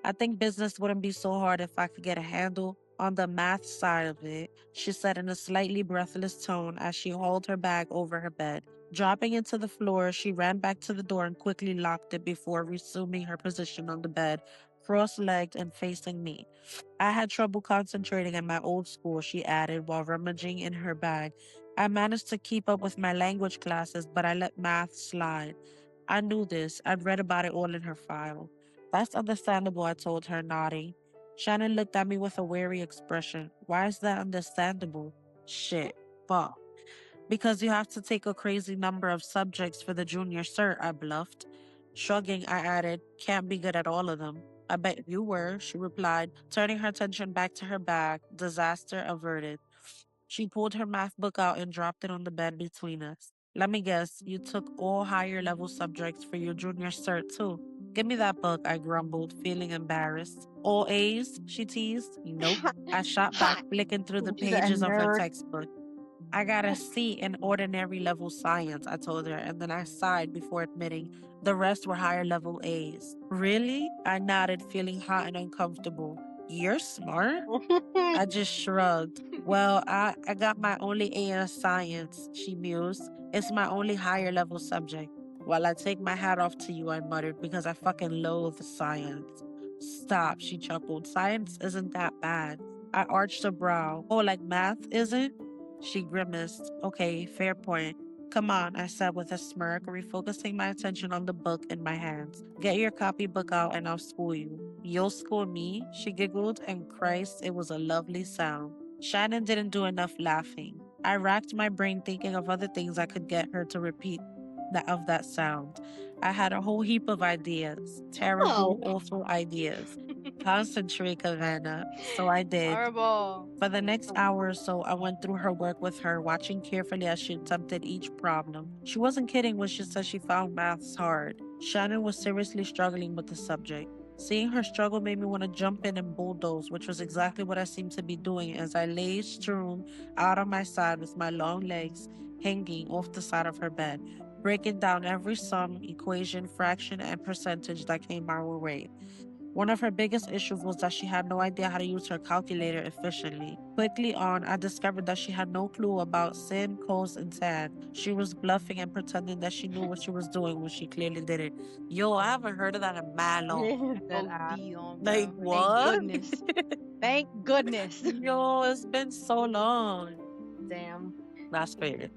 S1: I think business wouldn't be so hard if I could get a handle on the math side of it, she said in a slightly breathless tone as she hauled her bag over her bed. Dropping into the floor, she ran back to the door and quickly locked it before resuming her position on the bed, cross-legged and facing me. I had trouble concentrating at my old school, she added while rummaging in her bag. I managed to keep up with my language classes, but I let math slide. I knew this. I'd read about it all in her file. That's understandable, I told her, nodding. Shannon looked at me with a wary expression. Why is that understandable? Shit. Fuck. Because you have to take a crazy number of subjects for the junior cert, I bluffed. Shrugging, I added, can't be good at all of them. I bet you were, she replied, turning her attention back to her bag, disaster averted. She pulled her math book out and dropped it on the bed between us. Let me guess, you took all higher level subjects for your junior cert too. Give me that book, I grumbled, feeling embarrassed. All A's? She teased. Nope. I shot back, flicking through the
S2: She's a
S1: pages of her
S2: nerd.
S1: textbook. I got a C in ordinary level science, I told her, and then I sighed before admitting the rest were higher level A's. Really? I nodded, feeling hot and uncomfortable. You're smart? I just shrugged. Well, I got my only A in science, she mused. It's my only higher level subject. Well, I take my hat off to you, I muttered, because I fucking loathe science. Stop, she chuckled. Science isn't that bad. I arched a brow. Oh, like math isn't? She grimaced. Okay, fair point. Come on, I said with a smirk, refocusing my attention on the book in my hands. Get your copybook out and I'll school you. You'll school me? She giggled, and Christ, it was a lovely sound. Shannon didn't do enough laughing. I racked my brain thinking of other things I could get her to repeat that sound. I had a whole heap of ideas. Terrible,
S2: Oh.
S1: awful ideas. Concentrate, Havana. So I did.
S3: Horrible.
S1: For the next hour or so, I went through her work with her, watching carefully as she attempted each problem. She wasn't kidding when she said she found maths hard. Shannon was seriously struggling with the subject. Seeing her struggle made me want to jump in and bulldoze, which was exactly what I seemed to be doing as I lay strewn out on my side with my long legs hanging off the side of her bed, breaking down every sum, equation, fraction, and percentage that came our way. One of her biggest issues was that she had no idea how to use her calculator efficiently. Quickly on, I discovered that she had no clue about sin, cos, and tan. She was bluffing and pretending that she knew what she was doing when she clearly didn't. Yo, I haven't heard of that in mad long.
S2: Dead
S3: Oh,
S2: ass.
S3: Dion,
S1: Like,
S3: bro. Thank
S1: what?
S3: goodness. Thank goodness.
S1: Yo, it's been so long.
S2: Damn.
S1: That's fair.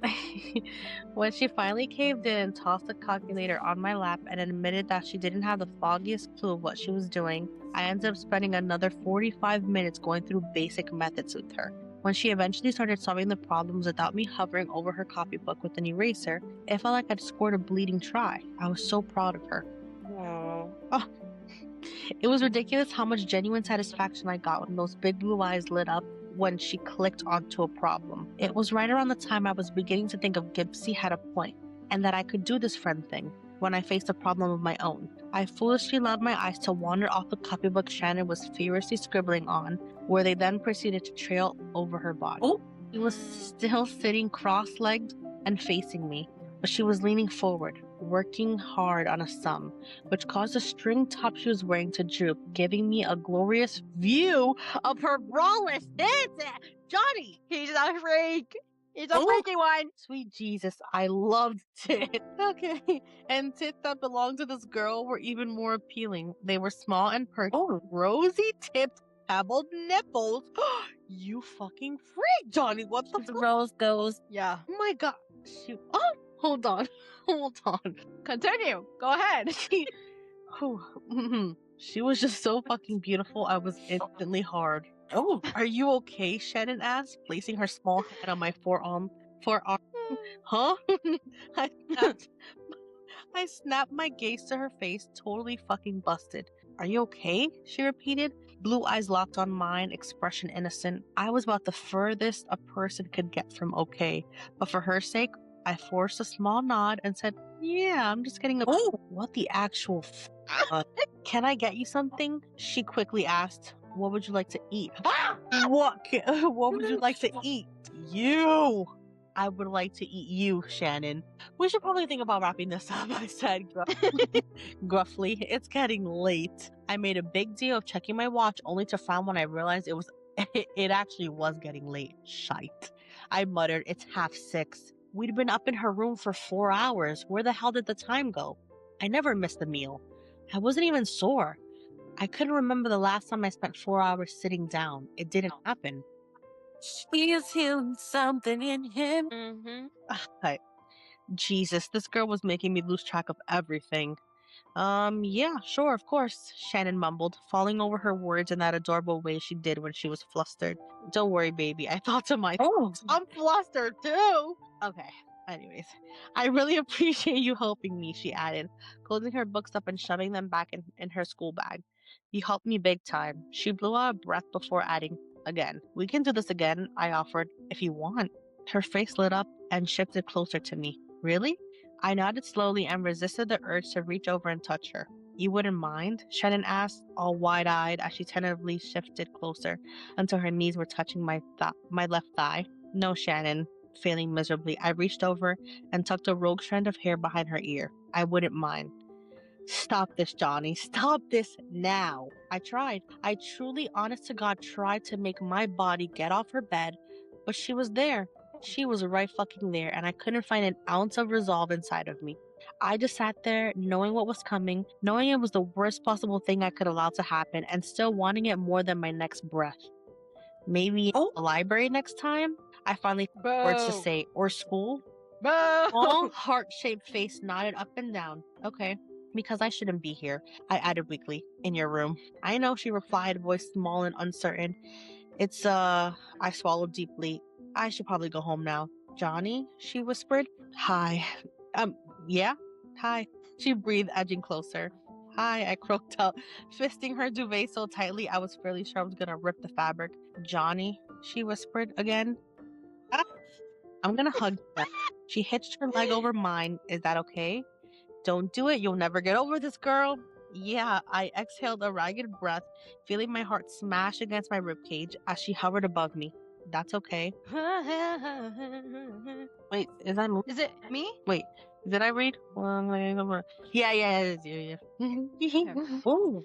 S2: When she finally caved in and tossed the calculator on my lap and admitted that she didn't have the foggiest clue of what she was doing, I ended up spending another 45 minutes going through basic methods with her. When she eventually started solving the problems without me hovering over her copybook with an eraser, it felt like I'd scored a bleeding try. I was so proud of her. Oh, it was ridiculous how much genuine satisfaction I got when those big blue eyes lit up when she clicked onto a problem. It was right around the time I was beginning to think of Gibbsy had a point, and that I could do this friend thing when I faced a problem of my own. I foolishly allowed my eyes to wander off the copybook Shannon was furiously scribbling on, where they then proceeded to trail over her body.
S1: Oh.
S2: She was still sitting cross-legged and facing me, but she was leaning forward, working hard on a sum, which caused the string top she was wearing to droop, giving me a glorious view of her braless tits. Johnny!
S3: He's a freak. He's a
S1: Oh.
S3: freaky one.
S2: Sweet Jesus, I loved tits. Okay. And tits that belonged to this girl were even more appealing. They were small and perky,
S1: Oh.
S2: rosy tipped, pebbled nipples. You fucking freak, Johnny. What the
S1: The
S2: fuck?
S1: rose goes.
S3: Yeah.
S2: Oh my god. Shoot. Oh, hold on. Hold on.
S3: Continue. Go ahead.
S2: She was just so fucking beautiful, I was instantly hard.
S1: Oh.
S2: Are you okay? Shannon asked, placing her small hand on my forearm. Huh? I snapped my gaze to her face, totally fucking busted. Are you okay? She repeated, blue eyes locked on mine, expression innocent. I was about the furthest a person could get from okay, but for her sake, I forced a small nod and said, yeah, I'm just getting a...
S1: Oh.
S2: What the actual Can I get you something? She quickly asked. What would you like to eat? What would you like to eat? You! I would like to eat you, Shannon. We should probably think about wrapping this up, I said gruffly. It's getting late. I made a big deal of checking my watch only to find when I realized it actually was getting late. Shite. I muttered, it's 5:30. We'd been up in her room for 4 hours. Where the hell did the time go? I never missed a meal. I wasn't even sore. I couldn't remember the last time I spent 4 hours sitting down. It didn't happen.
S1: She is healing something in him.
S3: Mm-hmm.
S2: Jesus, this girl was making me lose track of everything. Yeah, sure, of course, Shannon mumbled, falling over her words in that adorable way she did when she was flustered. Don't worry, baby, I thought to myself,
S1: Oh.
S2: I'm flustered too! Okay, anyways, I really appreciate you helping me, she added, closing her books up and shoving them back in her school bag. You helped me big time. She blew out a breath before adding, again. We can do this again, I offered, if you want. Her face lit up and shifted closer to me. Really? I nodded slowly and resisted the urge to reach over and touch her. You wouldn't mind? Shannon asked, all wide-eyed as she tentatively shifted closer until her knees were touching my left thigh. No, Shannon. Failing miserably, I reached over and tucked a rogue strand of hair behind her ear. I wouldn't mind. Stop this, Johnny. Stop this now. I tried. I truly, honest to God, tried to make my body get off her bed, but she was there. She was right fucking there, and I couldn't find an ounce of resolve inside of me. I just sat there, knowing what was coming, knowing it was the worst possible thing I could allow to happen, and still wanting it more than my next breath. Maybe in the library next time? I finally had words to
S3: Boo.
S2: say, or school. All heart-shaped face nodded up and down. Okay, because I shouldn't be here, I added weakly. In your room. I know, she replied, voice small and uncertain. It's, I swallowed deeply. I should probably go home now. Johnny, she whispered. Hi. Yeah? Hi. She breathed, edging closer. Hi, I croaked out, fisting her duvet so tightly I was fairly sure I was gonna rip the fabric. Johnny, she whispered again. Ah, I'm gonna hug you. She hitched her leg over mine. Is that okay? Don't do it. You'll never get over this, girl. Yeah, I exhaled a ragged breath, feeling my heart smash against my ribcage as she hovered above me. That's okay. Wait, is that me?
S3: Is it me?
S2: Wait, did I read? Yeah, it is. Yeah. Ooh.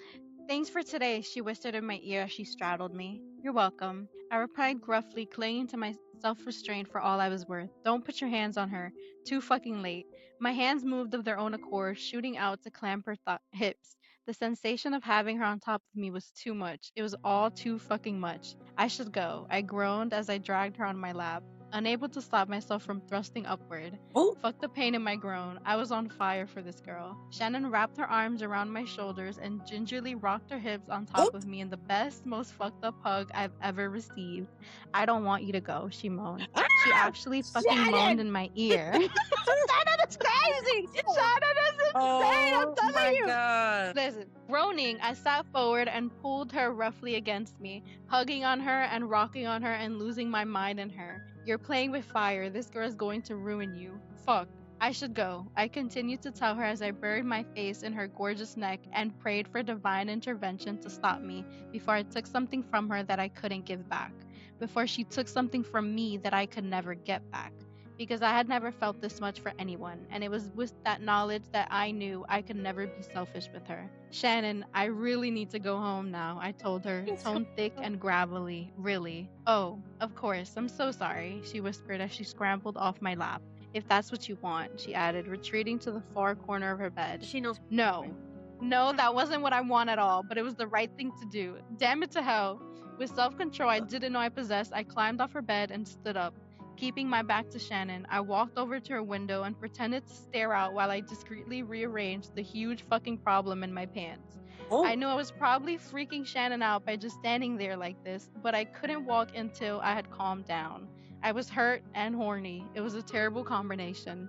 S3: Thanks for today, she whispered in my ear as she straddled me. You're welcome, I replied gruffly, clinging to my self-restraint for all I was worth. Don't put your hands on her. Too fucking late. My hands moved of their own accord, shooting out to clamp her hips. The sensation of having her on top of me was too much. It was all too fucking much. I should go, I groaned as I dragged her on my lap, unable to stop myself from thrusting upward.
S2: Oh.
S3: Fuck the pain in my groan. I was on fire for this girl. Shannon wrapped her arms around my shoulders and gingerly rocked her hips on top of me in the best, most fucked up hug I've ever received. I don't want you to go, she moaned. She actually fucking moaned in my ear. Shannon, it's crazy! Shannon is insane, I'm telling you!
S2: God.
S3: Listen, groaning, I sat forward and pulled her roughly against me, hugging on her and rocking on her and losing my mind in her. You're playing with fire. This girl is going to ruin you. Fuck. I should go. I continued to tell her as I buried my face in her gorgeous neck and prayed for divine intervention to stop me before I took something from her that I couldn't give back. Before she took something from me that I could never get back. Because I had never felt this much for anyone, and it was with that knowledge that I knew I could never be selfish with her. Shannon, I really need to go home now, I told her, tone thick and gravelly. Really? Oh, of course, I'm so sorry, she whispered as she scrambled off my lap. If that's what you want, she added, retreating to the far corner of her bed.
S2: She knows.
S3: No, that wasn't what I want at all, but it was the right thing to do. Damn it to hell. With self-control I didn't know I possessed, I climbed off her bed and stood up. Keeping my back to Shannon, I walked over to her window and pretended to stare out while I discreetly rearranged the huge fucking problem in my pants.
S2: Oh.
S3: I knew I was probably freaking Shannon out by just standing there like this, but I couldn't walk until I had calmed down. I was hurt and horny. It was a terrible combination.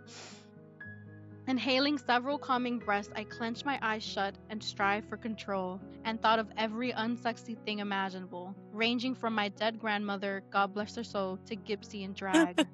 S3: Inhaling several calming breaths, I clenched my eyes shut and strived for control, and thought of every unsexy thing imaginable, ranging from my dead grandmother, God bless her soul, to Gypsy in drag.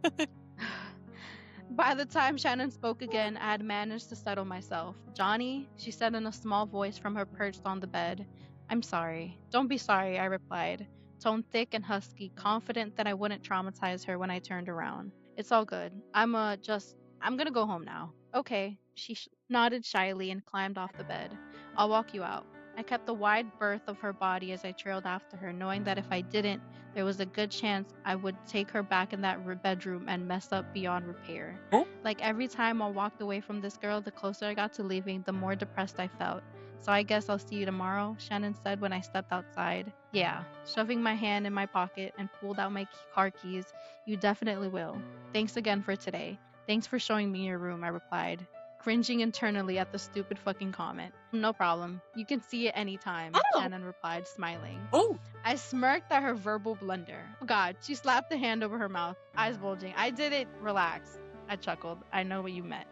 S3: By the time Shannon spoke again, I had managed to settle myself. Johnny, she said in a small voice from her perched on the bed. I'm sorry. Don't be sorry, I replied, tone thick and husky, confident that I wouldn't traumatize her when I turned around. It's all good. I'm gonna go home now. Okay, she nodded shyly and climbed off the bed. I'll walk you out. I kept the wide berth of her body as I trailed after her, knowing that if I didn't, there was a good chance I would take her back in that bedroom and mess up beyond repair.
S2: Oh.
S3: Like every time I walked away from this girl, the closer I got to leaving, the more depressed I felt. So I guess I'll see you tomorrow, Shannon said when I stepped outside. Yeah, shoving my hand in my pocket and pulled out my car keys. You definitely will. Thanks again for today. Thanks for showing me your room, I replied, cringing internally at the stupid fucking comment. No problem. You can see it anytime, Shannon replied, smiling.
S2: Oh.
S3: I smirked at her verbal blunder. Oh God, she slapped a hand over her mouth, eyes bulging. I did it. Relax. I chuckled. I know what you meant.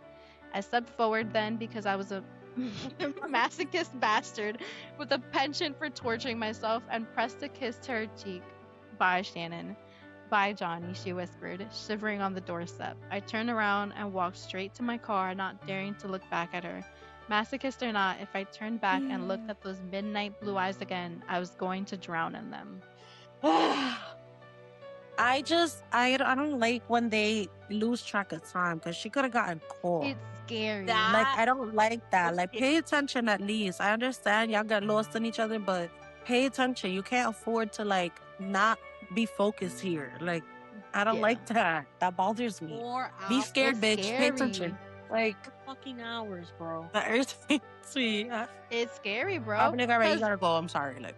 S3: I stepped forward then because I was a masochist bastard with a penchant for torturing myself and pressed a kiss to her cheek. Bye, Shannon. Bye, Johnny, she whispered, shivering on the doorstep. I turned around and walked straight to my car, not daring to look back at her. Masochist or not, if I turned back and looked at those midnight blue eyes again, I was going to drown in them.
S1: I don't like when they lose track of time, because she could have gotten caught.
S3: It's scary.
S1: Like, I don't like that. Like, pay attention at least. I understand y'all got lost in each other, but pay attention. You can't afford to, like, not be focused here. Like, I don't like that. That bothers me.
S2: 4 hours.
S1: Be scared,
S3: It's
S1: bitch. Pay attention.
S3: scary.
S1: Like,
S2: Fucking hours, bro.
S1: that irritates me.
S3: It's scary, bro.
S1: I'm like, all right, you
S3: 'Cause
S1: gotta go. I'm sorry. Like,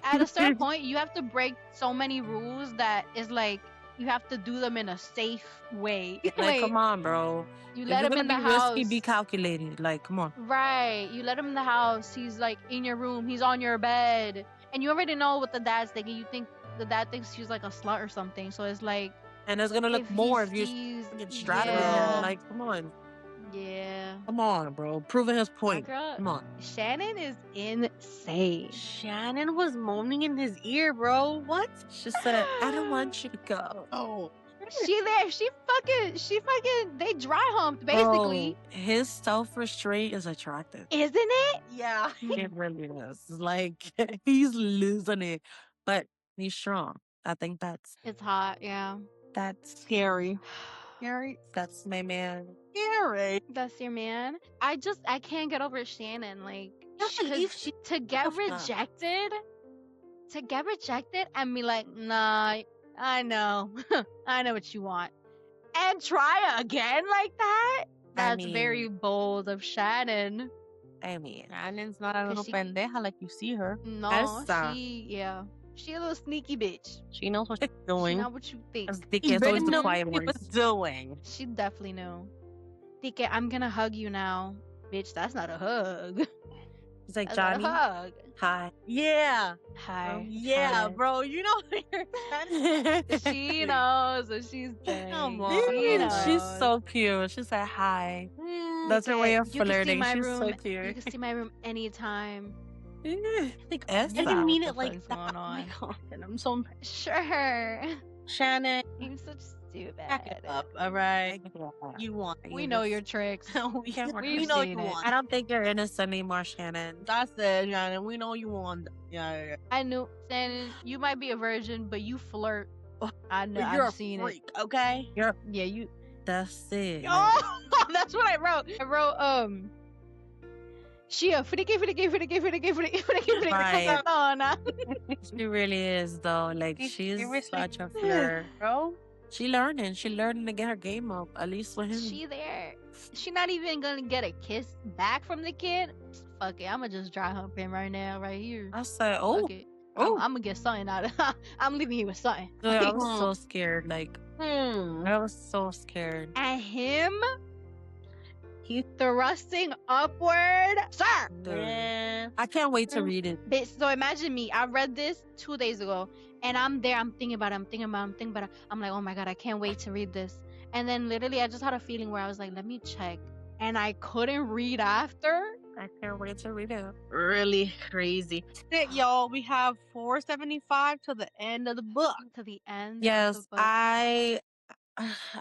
S3: at a certain point, you have to break so many rules that is like you have to do them in a safe way.
S1: Like, come on, bro.
S3: You
S1: If
S3: let
S1: you're
S3: him
S1: gonna
S3: in the
S1: be risky,
S3: house.
S1: be calculated. Like, come on.
S3: Right. You let him in the house. He's like in your room. He's on your bed. And you already know what the dad's thinking. You think the dad thinks she's like a slut or something. So it's like,
S1: And it's gonna look
S3: if he
S1: more if you
S3: sees,
S1: get straddling him.
S3: yeah,
S1: Like, come on.
S3: yeah.
S1: Come on, bro. Proving his
S3: My
S1: point.
S3: girl,
S1: Come on.
S3: Shannon is insane.
S2: Shannon was moaning in his ear, bro. What?
S1: She said, I don't want you to go.
S2: Oh.
S3: She there. She fucking. They dry humped
S1: Bro,
S3: basically,
S1: his self-restraint is attractive.
S3: isn't it?
S2: Yeah.
S1: It really is. Like, he's losing it. But he's strong. I think that's
S3: It's hot. Yeah.
S2: Scary. Scary.
S1: that's my man.
S2: Scary.
S3: That's your man. I can't get over Shannon. Like,
S2: Can't believe
S3: 'cause
S2: she
S3: to get
S1: Tough.
S3: rejected, and be like, nah, I know, I know what you want, and try again like that. That's very
S1: mean-
S3: bold of Shannon.
S1: I mean,
S2: Shannon's not a little
S3: she-
S2: pendeja like you see her.
S3: No,
S1: Esa.
S3: she a little sneaky bitch.
S2: She knows what she's
S3: She
S2: doing.
S3: not what you think.
S1: Dike is always the
S2: knows
S1: quiet
S2: what she was
S1: words.
S2: doing.
S3: She definitely knew. Dike, I'm gonna hug you now, bitch. That's not a hug.
S1: He's like,
S3: That's not a
S1: Johnny,
S3: hug.
S1: hi.
S2: Yeah.
S3: Hi.
S2: Yeah,
S3: Hi.
S2: bro. You know you're Shannon.
S3: She knows what she's doing.
S2: Come on.
S3: She
S2: Yeah,
S3: knows.
S1: She's so cute. She said hi. That's her
S3: Okay,
S1: way of
S3: you can see
S1: flirting.
S3: my
S1: She's
S3: room.
S1: so
S3: You
S1: cute.
S3: can see my room anytime.
S2: Like,
S1: Esa.
S2: I didn't mean
S3: What
S2: it
S3: the
S2: like
S3: fuck's
S2: that.
S3: going
S2: Oh my
S3: on?
S2: God, and I'm so
S3: Sure.
S2: Shannon.
S3: You're such stupid.
S2: Back it up, all right. You want.
S3: We know your tricks.
S2: we
S1: can't work
S3: We've
S2: we know
S3: seen
S2: you
S3: it.
S2: want.
S1: I don't think you're innocent anymore, Shannon.
S2: That's it, Shannon. We know you want. Yeah.
S3: I knew, Shannon, you might be a virgin, but you flirt. I know.
S2: But you're
S3: I've
S2: a
S3: seen
S2: freak, okay?
S1: You're
S3: it. Yeah, you.
S1: that's it.
S3: Oh, that's what I wrote. I wrote she a freaky.
S1: Right.
S3: No.
S1: She really is though. Like
S2: She's
S1: she's
S2: seriously
S1: such a flirt.
S2: bro.
S1: She learning. She learning to get her game up. At least with him.
S3: She there. She not even gonna get a kiss back from the kid. Fuck it. I'ma just dry hump him right now, right here.
S1: I said, oh,
S3: Fuck it.
S1: oh.
S3: I'm gonna get something out of I'm leaving you with something.
S1: Dude, I was so scared. Like
S2: Hmm.
S1: I was so scared.
S3: And him, he thrusting upward. Sir!
S1: Dude.
S2: Man.
S1: I can't wait to read it.
S3: Bitch, so imagine me. I read this 2 days ago. And I'm there. I'm thinking about it. I'm like, oh my God, I can't wait to read this. And then literally, I just had a feeling where I was like, let me check. And I couldn't read after.
S1: I can't wait to read it.
S2: Really crazy. That's it, y'all. We have 475 to the end of the book.
S3: To the end.
S1: Yes,
S3: of the book.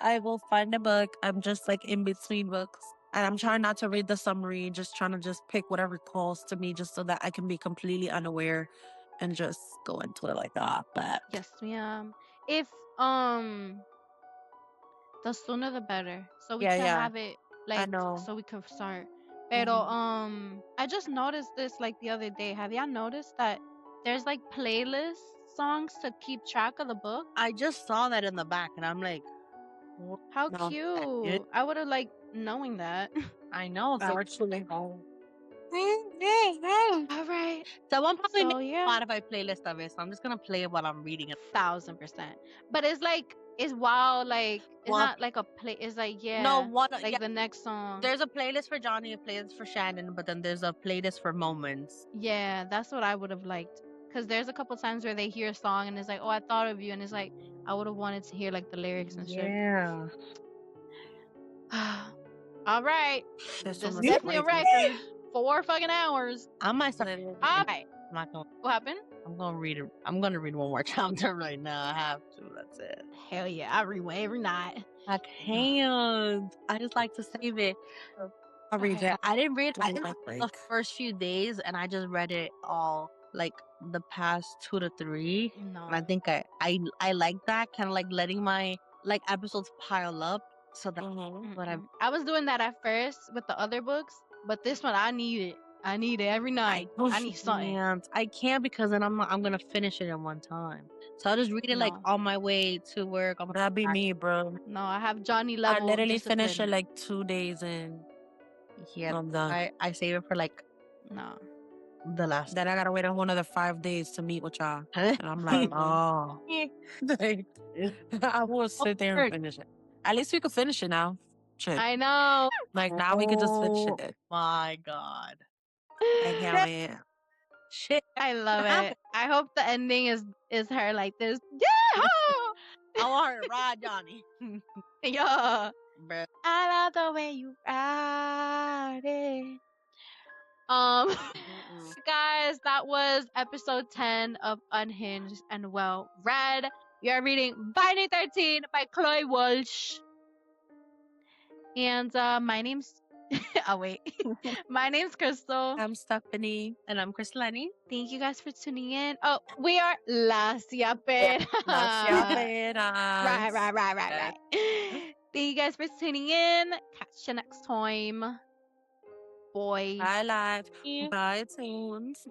S1: I will find a book. I'm just like in between books. And I'm trying not to read the summary, just trying to just pick whatever calls to me just so that I can be completely unaware and just go into it like that. But
S3: Yes, ma'am. If the sooner the better. So we
S1: Yeah,
S3: can
S1: yeah.
S3: have it like
S1: know.
S3: so we can start. Pero I just noticed this like the other day. Have y'all noticed that there's like playlist songs to keep track of the book?
S2: I just saw that in the back, and I'm like,
S3: How
S1: No.
S3: cute. I would have liked knowing that.
S2: I know. So,
S1: actually,
S3: All right.
S2: someone probably
S3: So,
S2: made
S3: yeah.
S2: a Spotify playlist of it, so I'm just gonna play it while I'm reading it.
S3: 1000%. But it's like it's wild, like it's
S2: What?
S3: not like a play. It's like
S2: No, what?
S3: like
S2: yeah,
S3: the next song.
S2: there's a playlist for Johnny, a playlist for Shannon, but then there's a playlist for moments.
S3: Yeah, that's what I would have liked. Cause there's a couple times where they hear a song and it's like, oh, I thought of you, and it's like I would have wanted to hear like the lyrics and
S2: Yeah.
S3: shit. All right,
S1: there's
S3: this
S1: so
S3: is
S1: much
S3: definitely a
S1: writing.
S3: record. 4 fucking hours.
S2: I might start.
S3: All right,
S2: I'm not gonna.
S3: what happened?
S2: I'm gonna read it. I'm gonna read one more chapter right now. I have to. That's it.
S3: Hell yeah, I read one every night.
S2: I can't. I just like to save it.
S1: I'll read
S3: Okay.
S1: it.
S2: I didn't read. I
S1: During
S2: didn't
S1: my
S2: read the
S1: break.
S2: first few days, and I just read it all like the past 2 to 3.
S3: No.
S2: And I think I like that kind of like letting my like episodes pile up so that
S1: Mhm.
S2: what I
S3: I was doing that at first with the other books, but this one I need it. I need it every night. I need something.
S2: can't. I can't because then I'm gonna finish it in one time. So I'll just read it like
S3: No.
S2: on my way to work. On my
S1: That'd be
S2: back.
S1: me, bro.
S3: No, I have Johnny
S1: I
S3: level.
S1: literally finish it
S3: discipline.
S1: like 2 days in.
S2: Yeah,
S1: I'm done.
S2: I save it for like
S3: No.
S2: the last.
S1: Then I gotta wait on one of the 5 days to meet with y'all. And I'm like, oh. Like, I will sit there and finish it. At least we could finish it now. Shit.
S3: I know.
S1: Like, now we could just finish
S2: Oh
S1: it.
S2: my god.
S1: I can't wait.
S2: Shit.
S3: I love it. I hope the ending is her like this. Yeah.
S2: I want her to ride Johnny.
S3: Yeah.
S2: Bruh.
S3: I love the way you ride it.
S2: Mm-mm.
S3: Guys, that was episode 10 of Unhinged and Well Read. We are reading Binding 13 by Chloe Walsh. And my name's oh wait. My name's Crystal.
S1: I'm Stephanie.
S2: And I'm Chris Lenny.
S3: Thank you guys for tuning in. Oh, we are Las Yaperas.
S1: Las Yaperas.
S3: Right. Thank you guys for tuning in. Catch you next time. Boy.
S1: Bye, live. Bye, tunes.